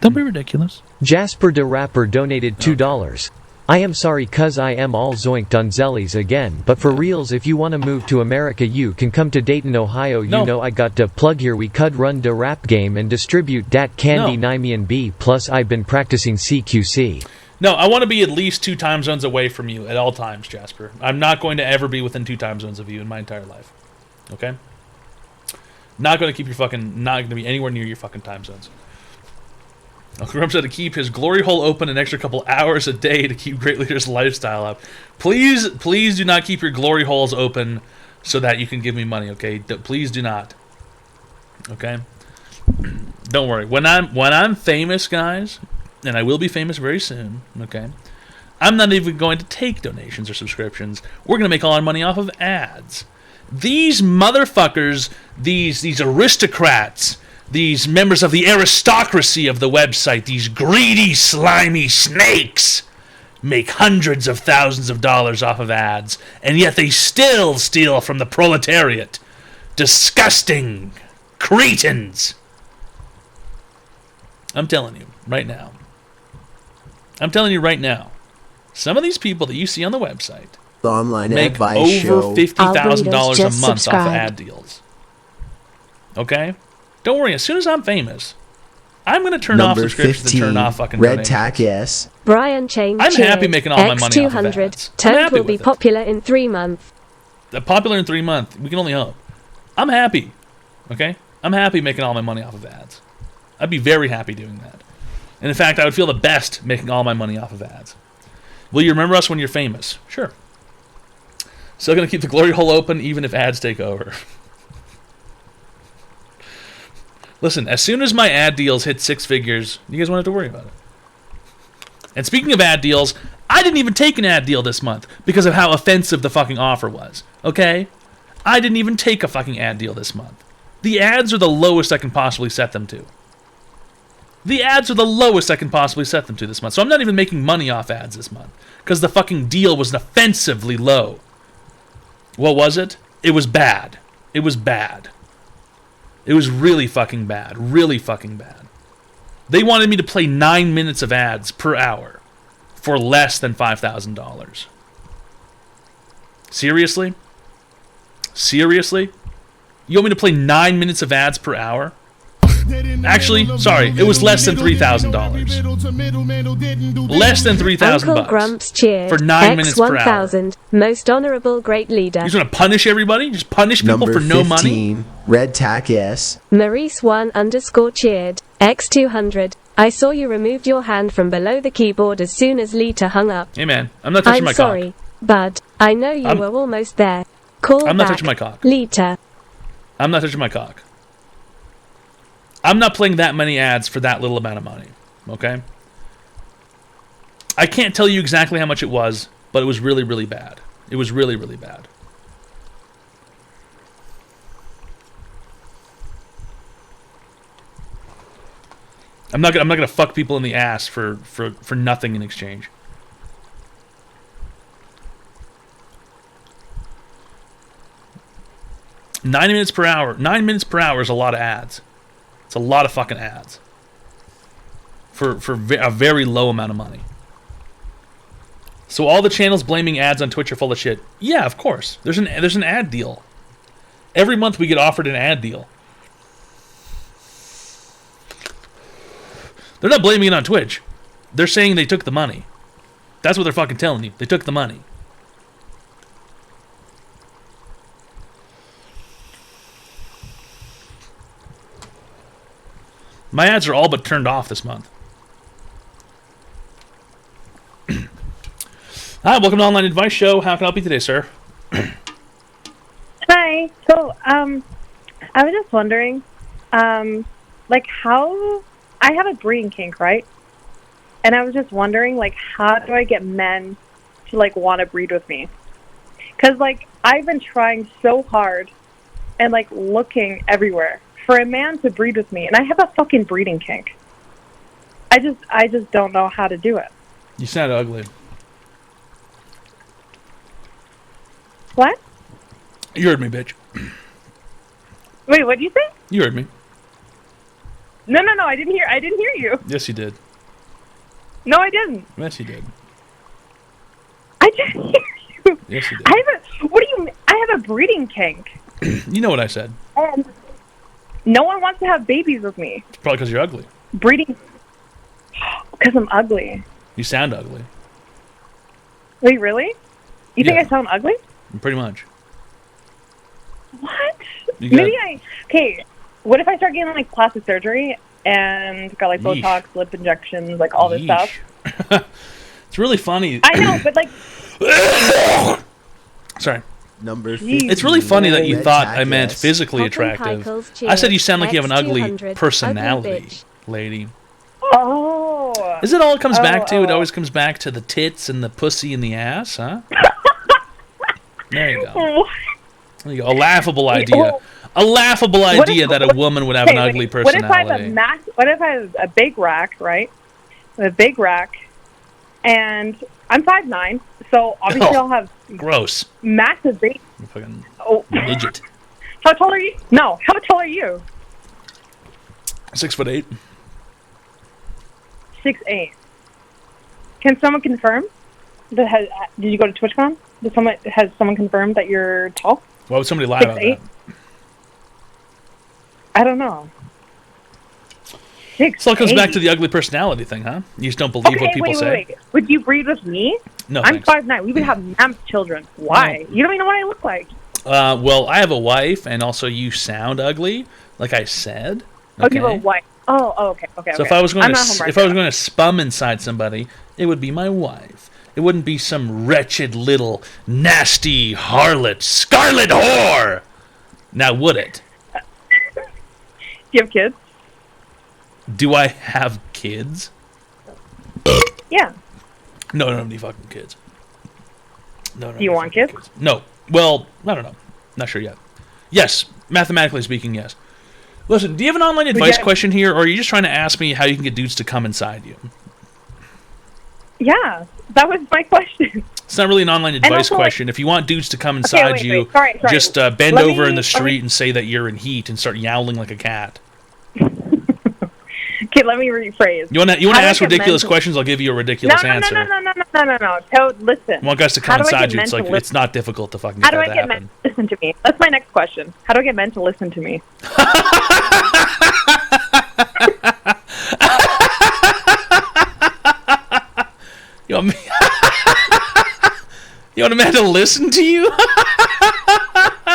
Don't be ridiculous. Jasper the Rapper donated $2. I am sorry cuz I am all zoinked on Zellies again, but for reals if you wanna move to America you can come to Dayton, Ohio. You know I got to plug here we could run the rap game and distribute dat candy Nimian B plus I've been practicing CQC. No, I want to be at least 2 time zones away from you at all times, Jasper. I'm not going to ever be within 2 time zones of you in my entire life. Okay? Not going to keep your fucking... Not going to be anywhere near your fucking time zones. Uncle Grumps had to keep his glory hole open an extra couple hours a day to keep Great Leader's lifestyle up. Please do not keep your glory holes open so that you can give me money, okay? Please do not. Okay? Don't worry. When I'm famous, guys... and I will be famous very soon, okay? I'm not even going to take donations or subscriptions. We're going to make all our money off of ads. These motherfuckers, these aristocrats, these members of the aristocracy of the website, these greedy, slimy snakes, make hundreds of thousands of dollars off of ads, and yet they still steal from the proletariat. Disgusting cretins. I'm telling you, right now. I'm telling you right now, some of these people that you see on the website The online make advice over show. $50,000 a month subscribed. off of ad deals. Okay? Don't worry, as soon as I'm famous, I'm going to turn off Number subscriptions 15, and turn off fucking Red donations. Tack S. Brian Chain I'm cheered. happy making all my money off of X200. ads. I'm Toad happy will be with it. popular in 3 months. Popular in 3 months. We can only hope. I'm happy. Okay? I'm happy making all my money off of ads. I'd be very happy doing that. And in fact, I would feel the best making all my money off of ads. Will you remember us when you're famous? Sure. Still going to keep the glory hole open even if ads take over. Listen, as soon as my ad deals hit 6 figures, you guys won't have to worry about it. And speaking of ad deals, I didn't even take an ad deal this month because of how offensive the fucking offer was. Okay? I didn't even take a fucking ad deal this month. The ads are the lowest I can possibly set them to. The ads are the lowest I can possibly set them to this month. So I'm not even making money off ads this month because the fucking deal was offensively low. What was it? It was bad. It was bad. It was really fucking bad. Really fucking bad. They wanted me to play 9 minutes of ads per hour for less than $5,000. Seriously? Seriously? You want me to play 9 minutes of ads per hour? Actually, sorry, it was less than $3,000. Less than $3,000 Uncle Grumps cheered. for 9 minutes per hour. X1000. Most honorable great leader. You're just gonna punish everybody? Just punish people Number for no 15, money? Red Tack S. Maurice1_ cheered. X200. I saw you removed your hand from below the keyboard as soon as Lita hung up. Hey man, I'm not touching I'm my sorry, cock. bud. I know you were almost there. Call I'm not back. touching my cock. Lita. I'm not touching my cock. I'm not playing that many ads for that little amount of money. Okay? I can't tell you exactly how much it was, but it was really, really bad. It was really, really bad. I'm not gonna fuck people in the ass for nothing in exchange. 9 minutes per hour. 9 minutes per hour is a lot of ads. It's a lot of fucking ads. For a very low amount of money. So all the channels blaming ads on Twitch are full of shit. Yeah, of course. There's an ad deal. Every month we get offered an ad deal. They're not blaming it on Twitch. They're saying they took the money. That's what they're fucking telling you. They took the money. My ads are all but turned off this month. Hi, welcome to Online Advice Show. How can I help you today, sir? Hi. So, I was just wondering, like, how... I have a breeding kink, right? And I was just wondering, like, how do I get men to, like, want to breed with me? Because, like, I've been trying so hard and, like, looking everywhere for a man to breed with me, and I have a fucking breeding kink. I just don't know how to do it. You sound ugly. What? You heard me, bitch. Wait, what did you say? You heard me. No, I didn't hear you. Yes, you did. No, I didn't. Yes, you did. I didn't hear you. Yes, you did. What do you mean? I have a breeding kink. You know what I said. And no one wants to have babies with me. It's probably because you're ugly. Breeding. Because I'm ugly. You sound ugly. Wait, really? You think I sound ugly? Pretty much. What? You Okay, what if I start getting, like, plastic surgery and got, like, Yeesh. Botox, lip injections, like, all this stuff? It's really funny. I know, but, like... Sorry. Number 50. It's really funny that you Red thought Tack I meant S. physically Popping attractive. Pickles, I said you cheers. sound like you have an ugly X200, personality, ugly bitch. lady. Oh. Is it all it comes back to? It always comes back to the tits and the pussy and the ass, huh? There you go. There you go. A laughable idea. A laughable idea that a woman would have an ugly personality. What if I have a big rack, right? A big rack, and I'm 5'9", so obviously I'll have gross massive baby. Fucking midget. How tall are you? No, how tall are you? 6'8". 6'8". Can someone confirm that? Did you go to TwitchCon? Has someone confirmed that you're tall? Why would somebody lie about that? I don't know. So it comes back to the ugly personality thing, huh? You just don't believe what people say? Wait. Would you breed with me? No, I'm thanks. 5'9". We would have mammoth children. Why? No. You don't even know what I look like. Well, I have a wife, and also you sound ugly, like I said. Oh, you have a wife. Oh, okay. So if I was going to spum inside somebody, it would be my wife. It wouldn't be some wretched little nasty harlot, scarlet whore. Now, would it? Do you have kids? Do I have kids? Yeah. No, I don't have any fucking kids. No. Do you want kids? No. Well, I don't know. Not sure yet. Yes, mathematically speaking, yes. Listen, do you have an online advice question here, or are you just trying to ask me how you can get dudes to come inside you? Yeah, that was my question. It's not really an online advice question. If you want dudes to come inside you, Sorry. just bend over in the street and say that you're in heat and start yowling like a cat. Okay, let me rephrase. You want to ask ridiculous questions? I'll give you a ridiculous answer. No. Toad, listen. You want guys to come inside you? It's not difficult to fucking get that to happen. How do I get men to listen to me? That's my next question. How do I get men to listen to me? You want me? You want a man to listen to you?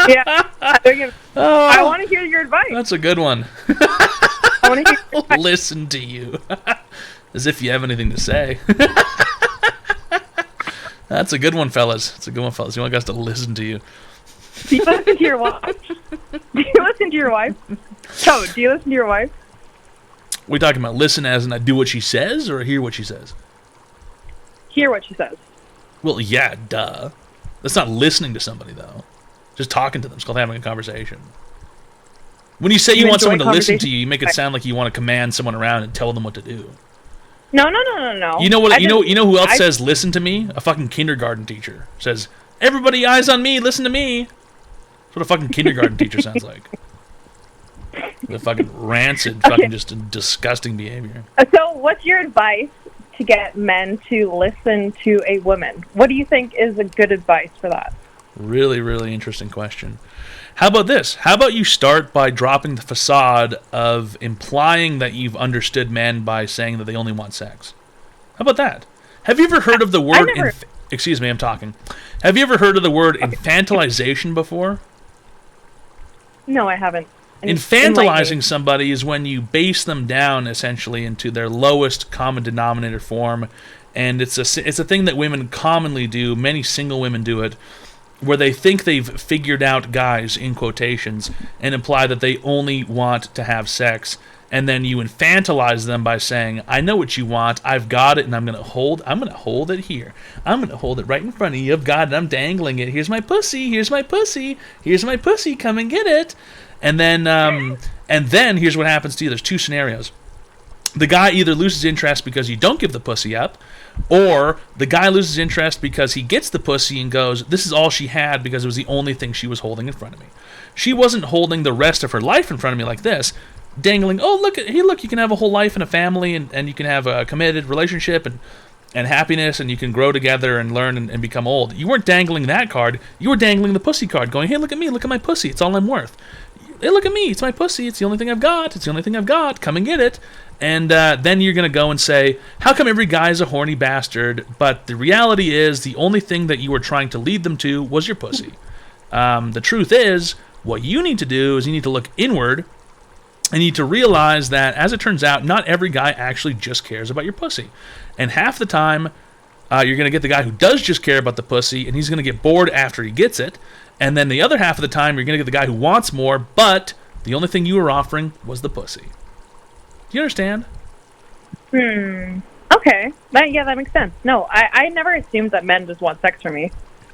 Yeah. I want to hear your advice. That's a good one. I want to hear your listen to you. As if you have anything to say. That's a good one, fellas. That's a good one, fellas. You want guys to listen to you. Do you listen to your wife? Toad, do you listen to your wife? We talking about listen as in I do what she says or hear what she says? Hear what she says. Well, yeah, duh. That's not listening to somebody, though. Just talking to them. It's called having a conversation. When you say you want someone to listen to you, you make it sound like you want to command someone around and tell them what to do. No. You know what? You know who else says listen to me? A fucking kindergarten teacher says, "Everybody, eyes on me, listen to me." That's what a fucking kindergarten teacher sounds like. The fucking rancid, fucking just disgusting behavior. So, what's your advice to get men to listen to a woman? What do you think is a good advice for that? Really, really interesting question. How about this? How about you start by dropping the facade of implying that you've understood men by saying that they only want sex? How about that? Have you ever heard of the word... Excuse me, I'm talking. Have you ever heard of the word infantilization before? No, I haven't. Infantilizing somebody is when you base them down, essentially, into their lowest common denominator form. And it's a thing that women commonly do. Many single women do it, where they think they've figured out guys, in quotations, and imply that they only want to have sex, and then you infantilize them by saying, I know what you want, I've got it, and I'm gonna hold it here. I'm gonna hold it right in front of you, I've got it, I'm dangling it, here's my pussy, here's my pussy, here's my pussy, come and get it. And then here's what happens to you. There's two scenarios. The guy either loses interest because you don't give the pussy up, or the guy loses interest because he gets the pussy and goes, this is all she had because it was the only thing she was holding in front of me. She wasn't holding the rest of her life in front of me like this, dangling, oh, look, you can have a whole life and a family, and you can have a committed relationship and happiness, and you can grow together and learn and become old. You weren't dangling that card. You were dangling the pussy card, going, hey, look at me, look at my pussy, it's all I'm worth. Hey, look at me, it's my pussy, it's the only thing I've got, come and get it. And then you're going to go and say, how come every guy's a horny bastard? But the reality is, the only thing that you were trying to lead them to was your pussy. The truth is, what you need to do is you need to look inward, and you need to realize that, as it turns out, not every guy actually just cares about your pussy. And half the time, you're going to get the guy who does just care about the pussy, and he's going to get bored after he gets it. And then the other half of the time, you're going to get the guy who wants more, but the only thing you were offering was the pussy. Do you understand? Okay. That makes sense. No, I never assumed that men just want sex from me.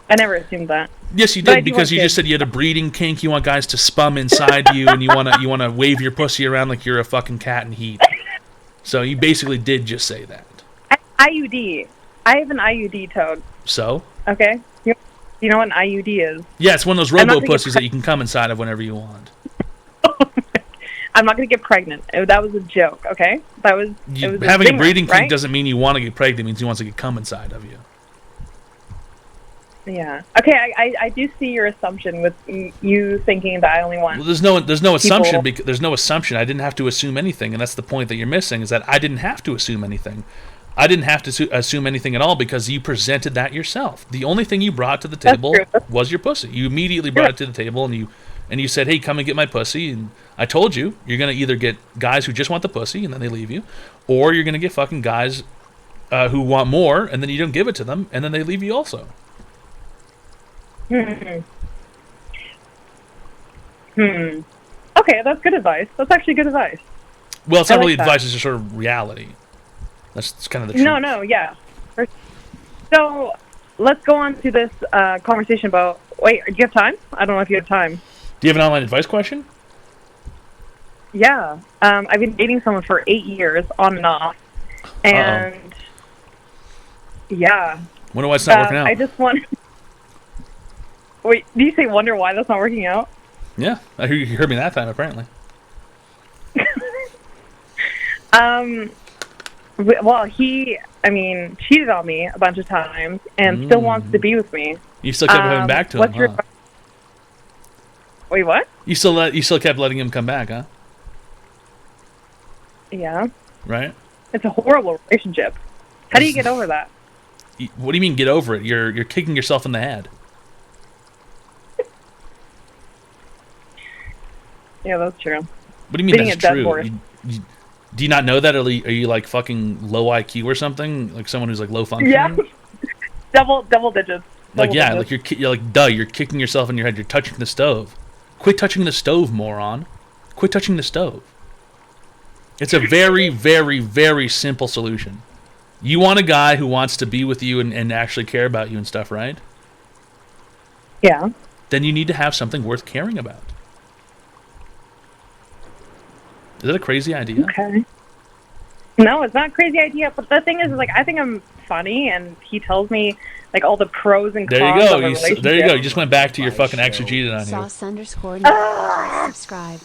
I never assumed that. Yes, you did, because you just said you had a breeding kink. You want guys to spum inside you, and you want to wave your pussy around like you're a fucking cat in heat. So you basically did just say that. IUD. I have an IUD, Toad. So? Okay. You know what an IUD is? Yeah, it's one of those robo pussies that you can come inside of whenever you want. I'm not going to get pregnant. That was a joke, okay? Having a breeding kink doesn't mean you want to get pregnant. It means he wants to get cum inside of you. Yeah. Okay, I do see your assumption with you thinking that I only want... Well, there's no assumption. There's no assumption. I didn't have to assume anything, and that's the point that you're missing, is that I didn't have to assume anything. I didn't have to assume anything at all because you presented that yourself. The only thing you brought to the table was your pussy. You immediately brought it to the table, and you said, hey, come and get my pussy. And I told you, you're going to either get guys who just want the pussy and then they leave you, or you're going to get fucking guys who want more and then you don't give it to them and then they leave you also. Okay, that's good advice. That's actually good advice. Well, it's not really advice, it's just sort of reality. That's kind of the truth. No, yeah. So, let's go on to this conversation about... Wait, do you have time? I don't know if you have time. Do you have an online advice question? Yeah. I've been dating someone for 8 years, on and off. And... Yeah. Wonder why it's not working out. I just want... Wait, do you say wonder why that's not working out? Yeah, you heard me that time, apparently. Well, he, cheated on me a bunch of times and still wants to be with me. You still kept coming back to him, huh? Wait, what? You still kept letting him come back, huh? Yeah. Right? It's a horrible relationship. How do you get over that? What do you mean get over it? You're kicking yourself in the head. Yeah, that's true. What do you mean that's true? Do you not know that? Are you like fucking low IQ or something? Like someone who's like low functioning? Yeah. double digits. Like you're like, duh, you're kicking yourself in your head. You're touching the stove. Quit touching the stove, moron. Quit touching the stove. It's a very, very, very simple solution. You want a guy who wants to be with you and actually care about you and stuff, right? Yeah. Then you need to have something worth caring about. Is that a crazy idea? Okay. No, it's not a crazy idea. But the thing is, like, I think I'm funny, and he tells me like all the pros and cons There you go. of a relationship. There you go. You just went back to your fucking ex who cheated on you. Subscribe.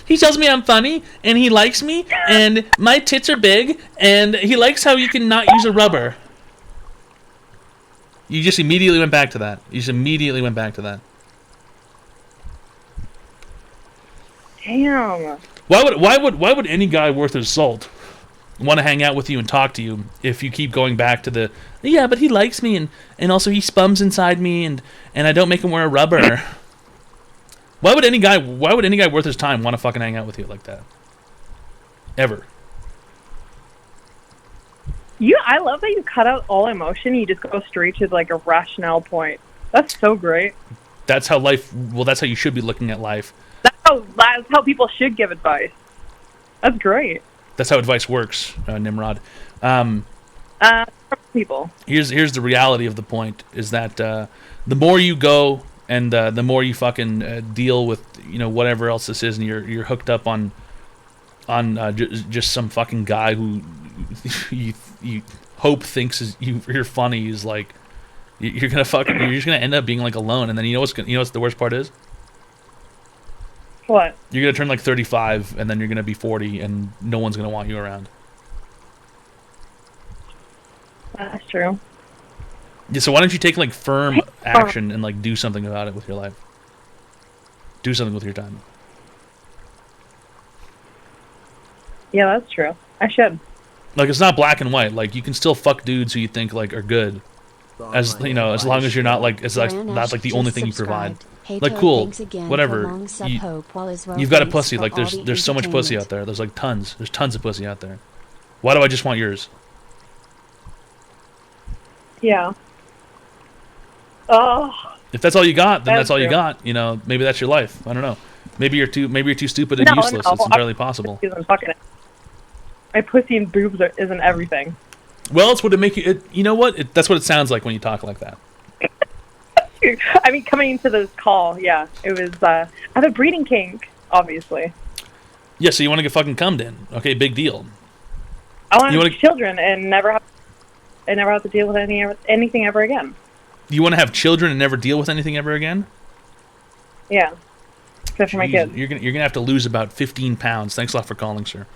He tells me I'm funny, and he likes me, and my tits are big, and he likes how you can not use a rubber. You just immediately went back to that. You just immediately went back to that. Damn. Why would any guy worth his salt want to hang out with you and talk to you if you keep going back to the yeah, but he likes me and also he spums inside me and I don't make him wear a rubber. Why would any guy worth his time want to fucking hang out with you like that? Ever. I love that you cut out all emotion. You just go straight to like a rationale point. That's so great. That's how you should be looking at life. That's how people should give advice. That's great. That's how advice works, Nimrod. People. Here's the reality of the point: is that the more you go and the more you fucking deal with whatever else this is, and you're hooked up on just some fucking guy who you hope thinks you're funny is like you're just gonna end up being like alone, and then you know what's the worst part is? What? You're gonna turn like 35, and then you're gonna be 40, and no one's gonna want you around. That's true. Yeah, so why don't you take like firm action and like do something about it with your life? Do something with your time. Yeah, that's true. I should. Like it's not black and white. Like you can still fuck dudes who you think like are good, as long as you're not like it's like not like the only thing you provide. Like cool, whatever. You've got a pussy. Like there's so much pussy out there. There's like tons. There's tons of pussy out there. Why do I just want yours? Yeah. Oh. If that's all you got, then that's all you true. got. Maybe that's your life. I don't know. Maybe you're too stupid and useless. It's entirely possible. My pussy and boobs isn't everything. Well, it's what it make you. You know what? That's what it sounds like when you talk like that. I mean, coming into this call, yeah, it was. I have a breeding kink, obviously. Yeah, so you want to get fucking cummed in? Okay, big deal. I want to have children and never have to deal with anything ever again. You want to have children and never deal with anything ever again? Yeah, except for my kids. You're gonna have to lose about 15 pounds. Thanks a lot for calling, sir.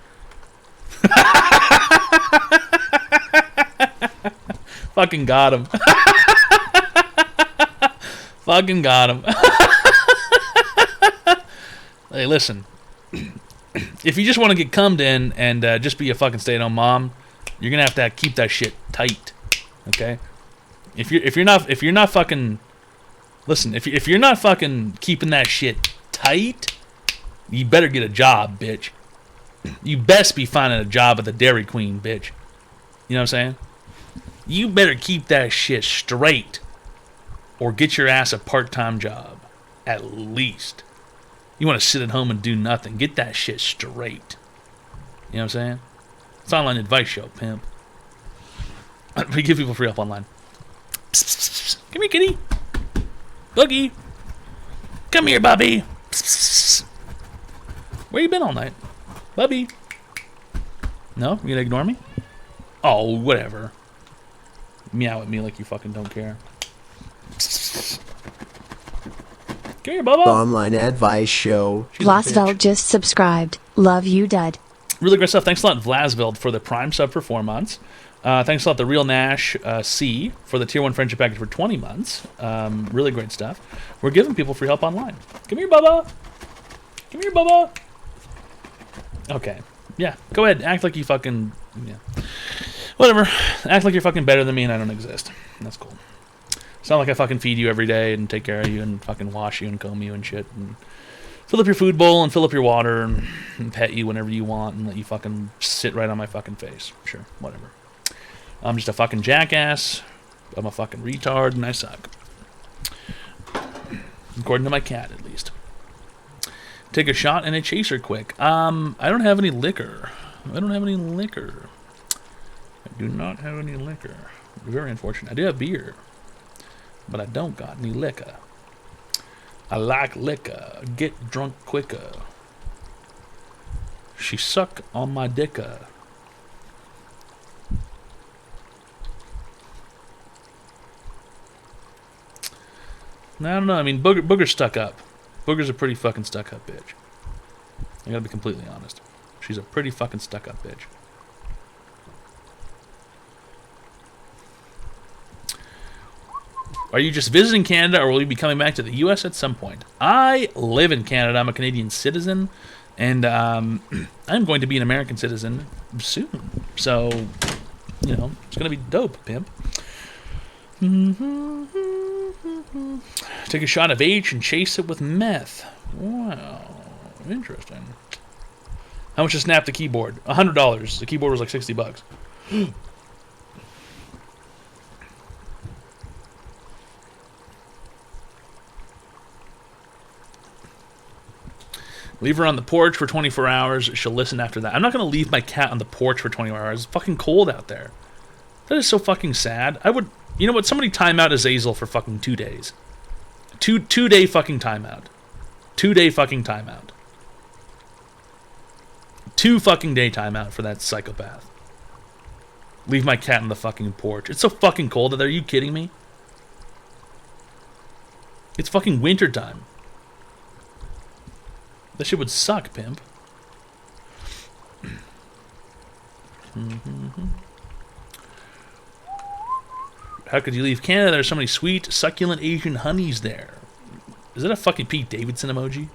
Fucking got him. Fucking got him. Hey, listen. If you just want to get cummed in and just be a fucking stay-at-home mom, you're gonna have to keep that shit tight. Okay? If you're not fucking listen, if you're not fucking keeping that shit tight, you better get a job, bitch. You best be finding a job at the Dairy Queen, bitch. You know what I'm saying? You better keep that shit straight, or get your ass a part-time job, at least. You want to sit at home and do nothing? Get that shit straight. You know what I'm saying? It's an online advice show, pimp. We give people free help online. Psst, psst, psst. Come here, kitty. Boogie. Come here, Bubby. Psst, psst. Where you been all night? Bubby. No? You gonna ignore me? Oh, whatever. Meow at me like you fucking don't care. Psst. Come here, Bubba. Online advice show. Vlasveld just subscribed. Love you, Dud. Really great stuff. Thanks a lot, Vlasveld, for the Prime sub for 4 months. Thanks a lot, The Real Nash C, for the Tier 1 Friendship Package for 20 months. Really great stuff. We're giving people free help online. Come here, Bubba. Come here, Bubba. Okay. Yeah, go ahead. Act like you fucking... Yeah. Whatever. Act like you're fucking better than me and I don't exist. That's cool. It's not like I fucking feed you every day and take care of you and fucking wash you and comb you and shit and fill up your food bowl and fill up your water and pet you whenever you want and let you fucking sit right on my fucking face. Sure, whatever. I'm just a fucking jackass. I'm a fucking retard and I suck. According to my cat, at least. Take a shot and a chaser quick. I don't have any liquor. I do not have any liquor. Very unfortunate. I do have beer, but I don't got any liquor. I like liquor. Get drunk quicker. She suck on my dicker. I don't know. I mean, Booger's stuck up. Booger's a pretty fucking stuck up bitch. I gotta be completely honest. She's a pretty fucking stuck up bitch. Are you just visiting Canada, or will you be coming back to the U.S. at some point? I live in Canada. I'm a Canadian citizen, and I'm going to be an American citizen soon. So, you know, it's going to be dope, pimp. Take a shot of H and chase it with meth. Wow, interesting. How much to snap the keyboard? $100. The keyboard was like $60. Leave her on the porch for 24 hours. She'll listen after that. I'm not going to leave my cat on the porch for 24 hours. It's fucking cold out there. That is so fucking sad. I would... You know what? Somebody time out Azazel for fucking 2 days. Two-day fucking timeout. 2-day fucking timeout. 2 fucking day timeout for that psychopath. Leave my cat on the fucking porch. It's so fucking cold out there. Are you kidding me? It's fucking winter time. That shit would suck, pimp. How could you leave Canada? There's so many sweet, succulent Asian honeys there. Is that a fucking Pete Davidson emoji?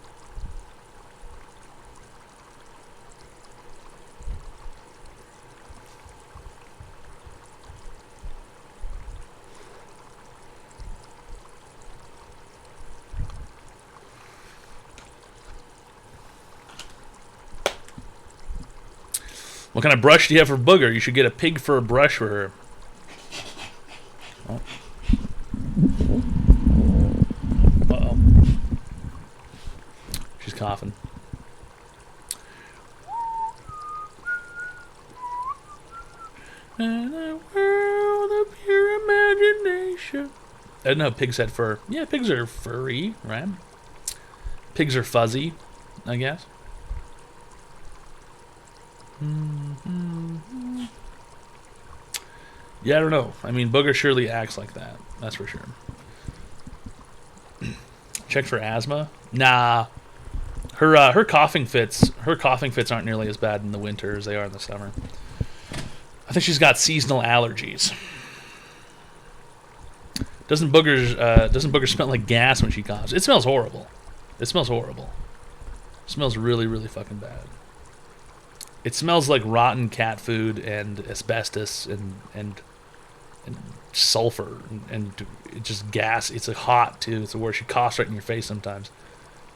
What kind of brush do you have for Booger? You should get a pig fur brush for her. Oh. Uh-oh. She's coughing. In a world of pure imagination. I didn't know pigs had fur. Yeah, pigs are furry, right? Pigs are fuzzy, I guess. Yeah, I don't know. I mean, Booger surely acts like that. That's for sure. Check for asthma? Nah. Her coughing fits. Her coughing fits aren't nearly as bad in the winter as they are in the summer. I think she's got seasonal allergies. Doesn't Booger smell like gas when she coughs? It smells horrible. It smells horrible. It smells really, really fucking bad. It smells like rotten cat food and asbestos and sulfur and it's just gas. It's hot too. It's where she coughs right in your face sometimes.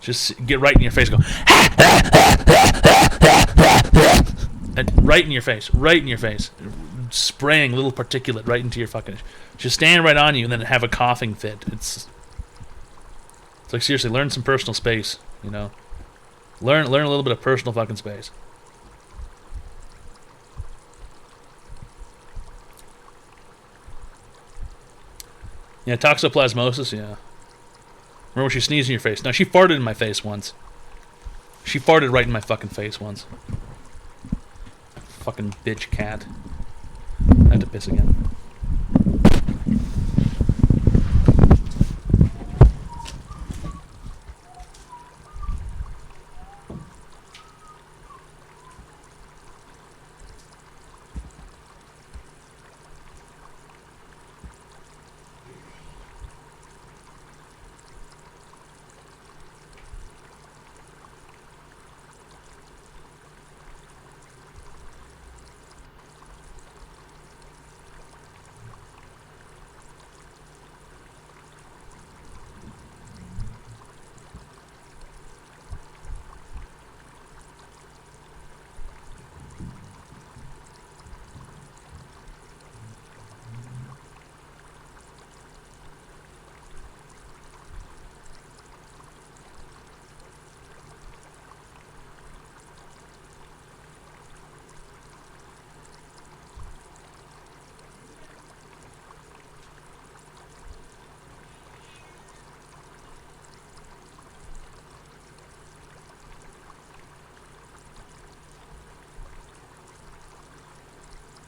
Just get right in your face, go and right in your face, spraying little particulate right into your fucking. Just stand right on you and then have a coughing fit. It's like seriously, learn some personal space. You know, learn a little bit of personal fucking space. Yeah, toxoplasmosis, yeah. Remember when she sneezed in your face? No, she farted in my face once. She farted right in my fucking face once. Fucking bitch cat. I had to piss again.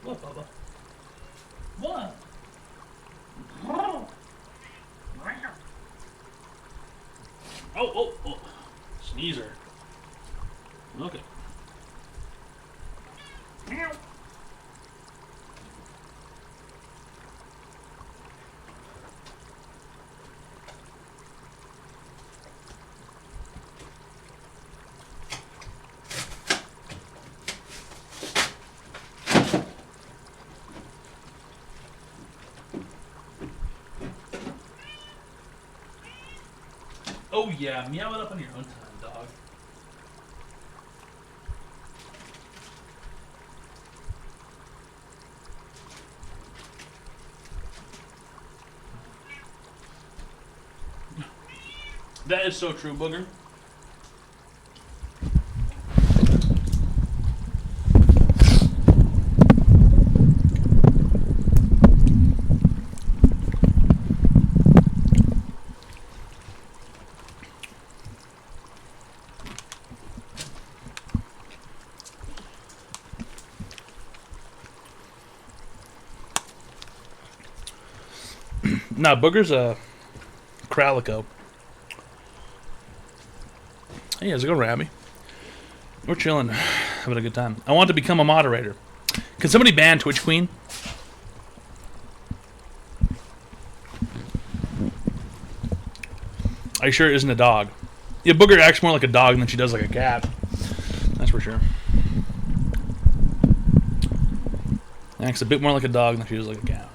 What, Bubba? What? Oh. Sneezer. Okay. Oh yeah, meow it up on your own time, dog. That is so true, Booger. Nah, Booger's a Kralico. Hey, how's it going, Rabby? We're chilling, having a good time. I want to become a moderator. Can somebody ban Twitch Queen? Are you sure it isn't a dog? Yeah, Booger acts more like a dog than she does like a cat. That's for sure. Acts a bit more like a dog than she does like a cat.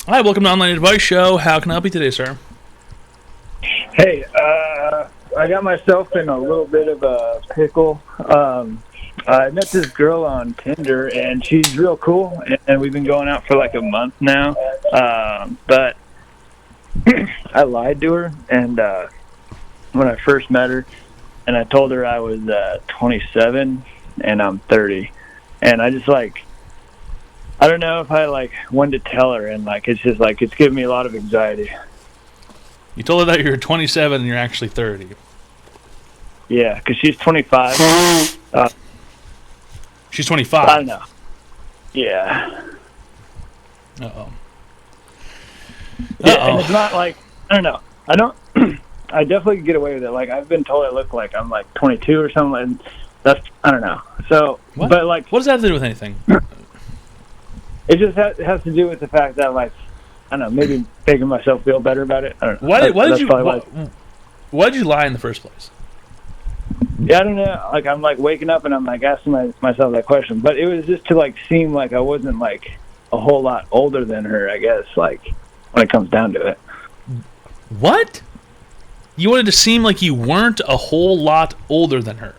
Hi, welcome to Online Advice Show. How can I help you today, sir? Hey, I got myself in a little bit of a pickle. I met this girl on Tinder, and she's real cool, and we've been going out for like a month now. But I lied to her, and when I first met her, and I told her I was 27 and I'm 30, and I just I don't know if I wanted to tell her, and it's just it's giving me a lot of anxiety. You told her that you're 27 and you're actually 30. Yeah, because she's 25. She's 25. I don't know. Yeah. Uh-oh. Yeah, and it's not I don't know. I don't. I definitely could get away with it. I've been told I look like I'm 22 or something, and that's I don't know. So, what? But what does that have to do with anything? It just has to do with the fact that I don't know, maybe making myself feel better about it. I don't know. Why did you lie in the first place? Yeah, I don't know. I'm waking up and I'm asking myself that question, but it was just to seem like I wasn't a whole lot older than her. I guess when it comes down to it. What? You wanted to seem like you weren't a whole lot older than her.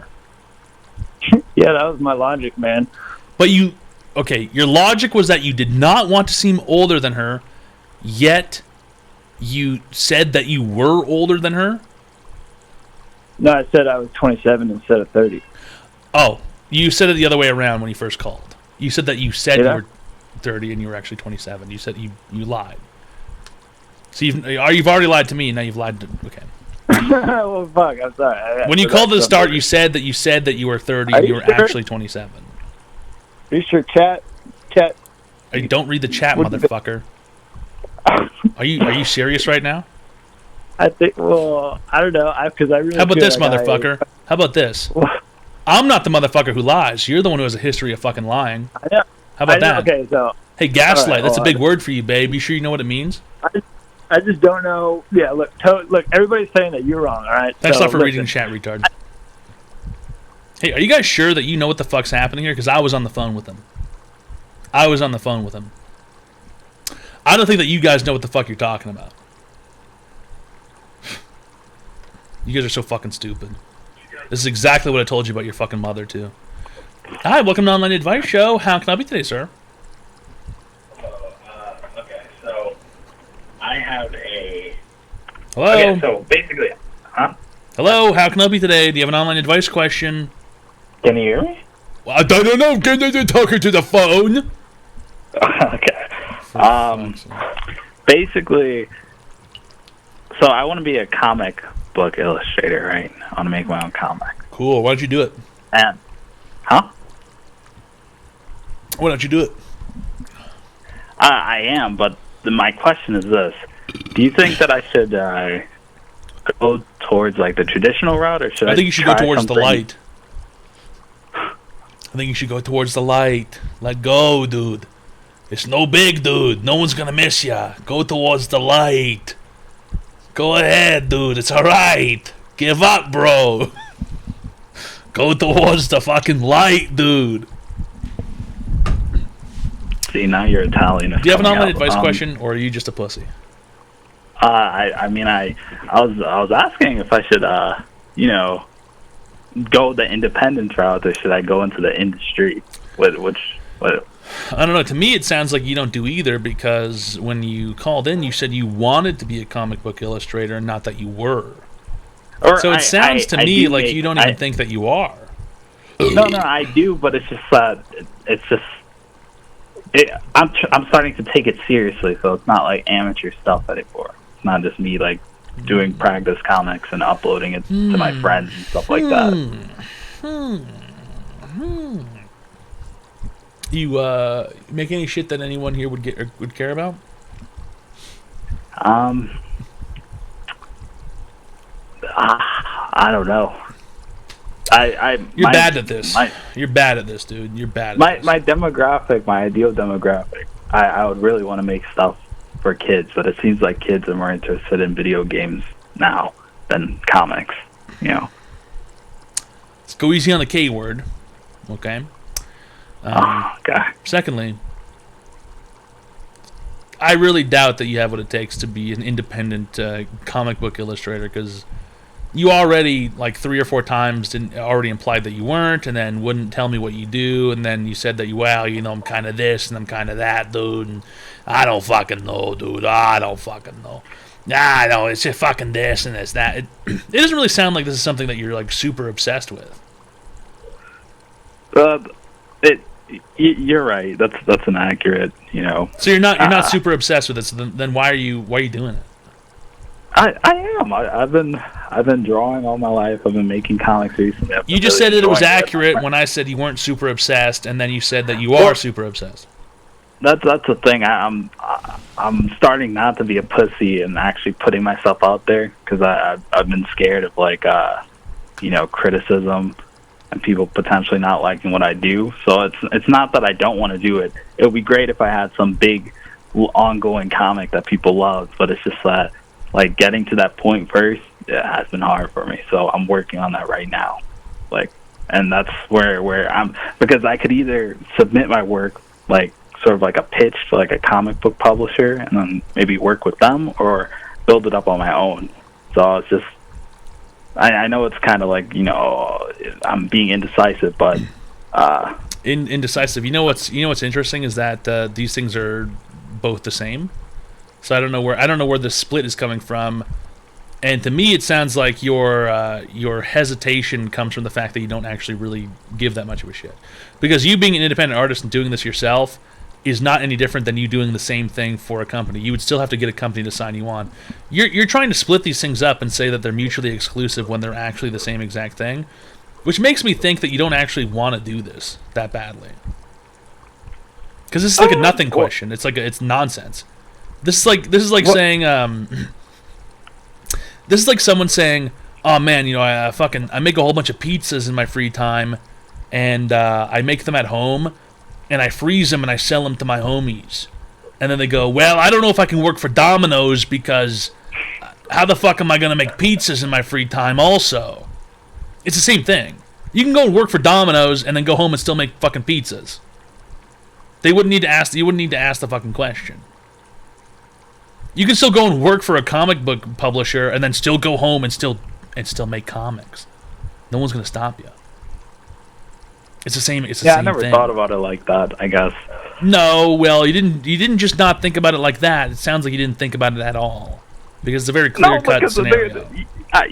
Yeah, that was my logic, man. But okay, your logic was that you did not want to seem older than her, yet you said that you were older than her? No, I said I was 27 instead of 30. Oh, you said it the other way around when you first called. You said that you said you were 30 and you were actually 27. You said you lied. So you've already lied to me, and now you've lied to... Okay. Well, fuck, I'm sorry. When you called at the start, you said that you were 30 and you were actually 27. Are you sure, chat? I don't read the chat, motherfucker. Are you serious right now? I think. Well, I don't know. Because I really. How about this, motherfucker? How about this? I'm not the motherfucker who lies. You're the one who has a history of fucking lying. I know. How about that? Okay, so. Hey, gaslight. Right, that's a big word for you, babe. You sure you know what it means? I just don't know. Yeah, look. Everybody's saying that you're wrong. All right. Thanks a lot for reading the chat, retard. Hey, are you guys sure that you know what the fuck's happening here? Because I was on the phone with him. I don't think that you guys know what the fuck you're talking about. You guys are so fucking stupid. This is exactly what I told you about your fucking mother, too. Hi, welcome to Online Advice Show. How can I help you today, sir? Okay, so I have a... Hello? Okay, so basically... Huh? Hello, how can I help you today? Do you have an online advice question? Can you hear me? Well, I don't know. Can you talking to the phone? Okay. Basically, so I want to be a comic book illustrator, right? I want to make my own comic. Cool. Why don't you do it? And, huh? Why don't you do it? I am, but my question is this: do you think that I should go towards like the traditional route, or should I? I think you should go try towards something? the light. I think you should go towards the light. Let go, dude. It's no big, dude. No one's gonna miss ya. Go towards the light. Go ahead, dude. It's alright. Give up, bro. Go towards the fucking light, dude. See, now you're Italian. Do you have an online advice question, or are you just a pussy? I mean, I was asking if I should, go the independent route, or should I go into the industry? Which? I don't know. To me, it sounds like you don't do either, because when you called in, you said you wanted to be a comic book illustrator, not that you were. So it sounds to me like you don't even think that you are. No, I do, but it's just I'm starting to take it seriously, so it's not like amateur stuff anymore. It's not just me like doing practice comics and uploading it to my friends and stuff like that. You make any shit that anyone here would care about? I don't know. You're bad at this. You're bad at this, dude. You're bad at this. My demographic, my ideal demographic, I would really want to make stuff for kids, but it seems like kids are more interested in video games now than comics, Let's go easy on the K word, okay? Okay. Secondly, I really doubt that you have what it takes to be an independent comic book illustrator, because you already, like 3 or 4 times, already implied that you weren't, and then wouldn't tell me what you do, and then you said that I'm kind of this, and I'm kind of that, dude, and I don't fucking know, dude, I don't fucking know. I know, it's just fucking this and this, that. It doesn't really sound like this is something that you're, like, super obsessed with. You're right. That's inaccurate, So you're not super obsessed with it, so then why are you doing it? I am. I've been drawing all my life. I've been making comics recently. You just said that it was accurate when I said you weren't super obsessed, and then you said that you are super obsessed. That's the thing. I'm starting not to be a pussy and actually putting myself out there, because I've been scared of criticism and people potentially not liking what I do. So it's not that I don't want to do it. It would be great if I had some big ongoing comic that people love, but it's just that like getting to that point first, it has been hard for me. So I'm working on that right now. And that's where I'm, because I could either submit my work like sort of like a pitch to like a comic book publisher and then maybe work with them, or build it up on my own. So it's just, I know it's kind of like, I'm being indecisive, but indecisive. You know what's interesting is that these things are both the same. So I don't know where the split is coming from. And to me, it sounds like your hesitation comes from the fact that you don't actually really give that much of a shit. Because you being an independent artist and doing this yourself is not any different than you doing the same thing for a company. You would still have to get a company to sign you on. You're trying to split these things up and say that they're mutually exclusive when they're actually the same exact thing, which makes me think that you don't actually want to do this that badly. Because this is like a nothing question. It's nonsense. This is like saying this is like someone saying, "Oh man, I make a whole bunch of pizzas in my free time, and I make them at home, and I freeze them and I sell them to my homies." And then they go, "Well, I don't know if I can work for Domino's because how the fuck am I gonna make pizzas in my free time?" Also, it's the same thing. You can go and work for Domino's and then go home and still make fucking pizzas. You wouldn't need to ask the fucking question. You can still go and work for a comic book publisher and then still go home and still make comics. No one's gonna stop you. It's the same. It's the same thing. I never thought about it like that, I guess. No, well, you didn't just not think about it like that. It sounds like you didn't think about it at all, because it's a very clear-cut scenario.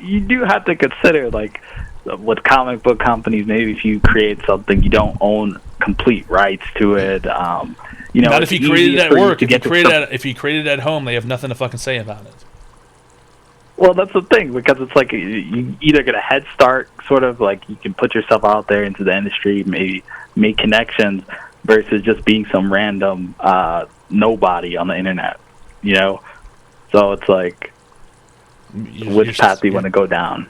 You do have to consider, like, with comic book companies, maybe if you create something, you don't own complete rights to it. Not if you created it at work. If you created it at home, they have nothing to fucking say about it. Well, that's the thing, because it's like you either get a head start, sort of like you can put yourself out there into the industry, maybe make connections, versus just being some random nobody on the internet, you know? So it's like, which path do you want to go down?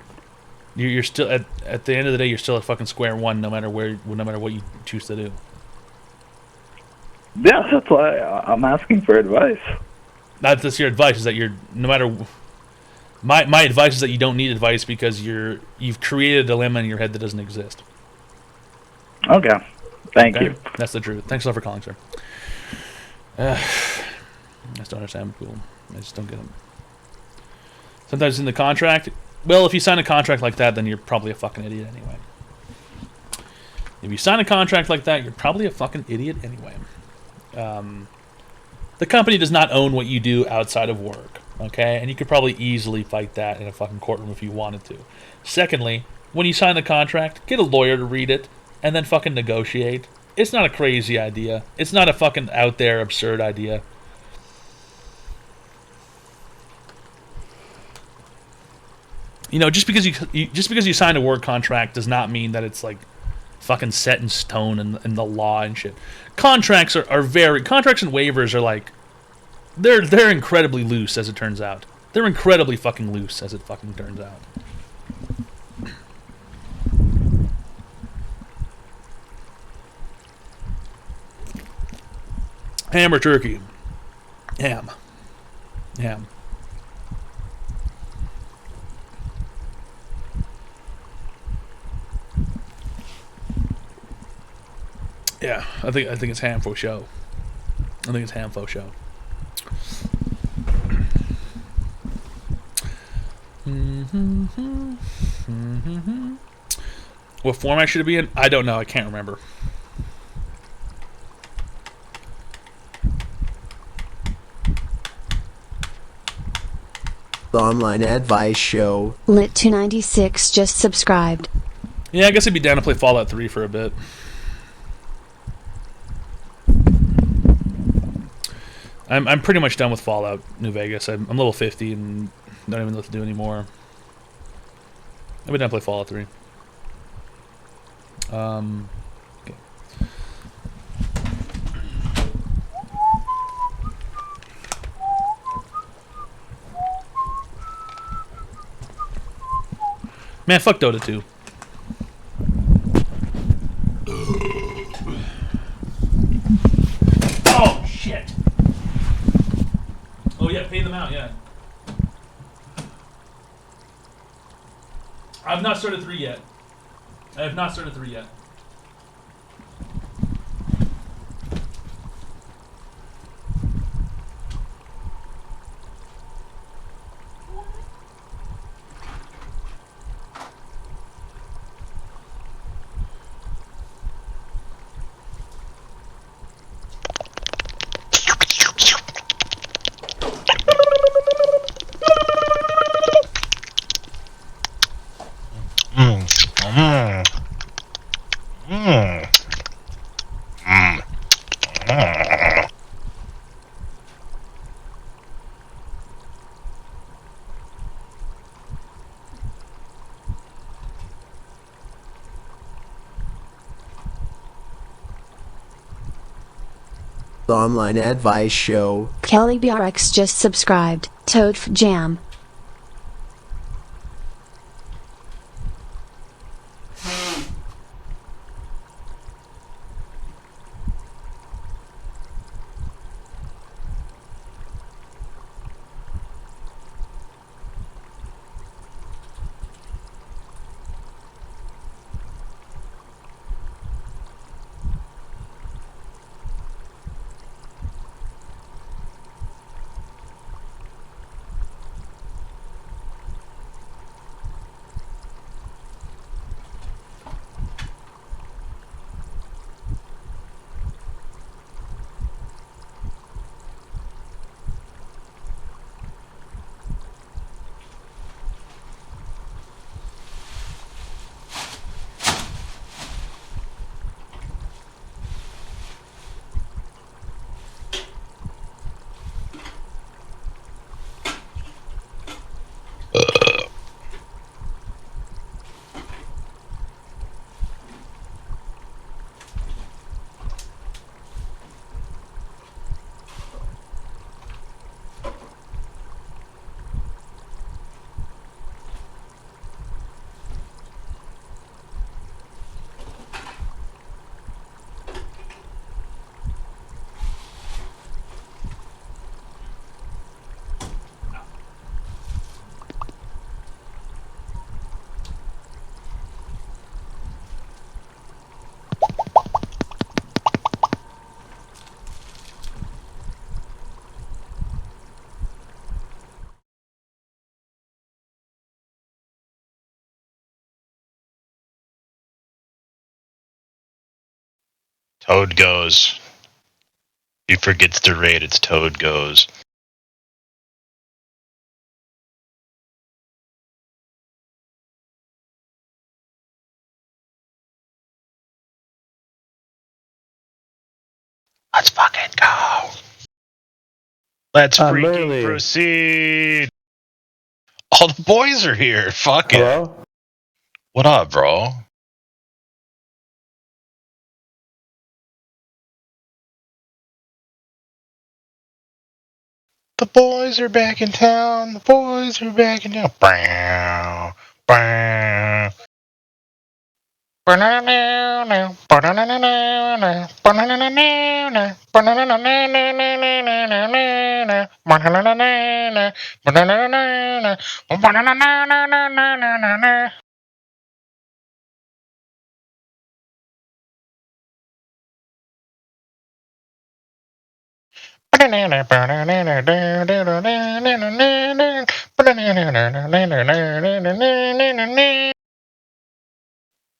You're still at the end of the day, you're still at fucking square one, no matter what you choose to do. Yeah, that's why I'm asking for advice. That's your advice. Is that you're no matter. My advice is that you don't need advice because you've created a dilemma in your head that doesn't exist. Okay, thank you. That's the truth. Thanks a lot for calling, sir. I just don't understand people. I just don't get them. Sometimes in the contract, well, if you sign a contract like that, then you're probably a fucking idiot anyway. If you sign a contract like that, you're probably a fucking idiot anyway. The company does not own what you do outside of work, okay? And you could probably easily fight that in a fucking courtroom if you wanted to. Secondly, when you sign the contract, get a lawyer to read it, and then fucking negotiate. It's not a crazy idea. It's not a fucking out there absurd idea. You know, just because you signed a work contract does not mean that it's like fucking set in stone in the law and shit. Contracts are very contracts and waivers are like they're incredibly loose as it turns out. They're incredibly fucking loose as it fucking turns out. Ham or turkey? Ham. Ham. Yeah, I think it's ham for show. I think it's ham for show. What format should it be in? I don't know. I can't remember. The online advice show. Lit296 just subscribed. Yeah, I guess I'd be down to play Fallout 3 for a bit. I'm pretty much done with Fallout New Vegas. I'm level 50 and don't even know what to do anymore. I've been down to play Fallout 3. Okay. Man, fuck Dota 2. Oh, shit. Oh, yeah, pay them out, yeah. I've not started 3 yet. I have not started 3 yet. The online advice show. Kelly BRX just subscribed. ToadPhd Jam. Toad goes. He forgets to rate, it's Toad goes. Let's fucking go. Let's freaking proceed. All the boys are here. Fuck it. Hello? What up, bro? The boys are back in town. The boys are back in town. Bow, bow.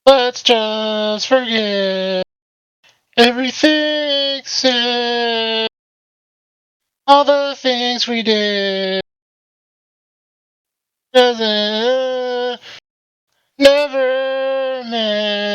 Let's just forget everything said, all the things we did. Doesn't never meant.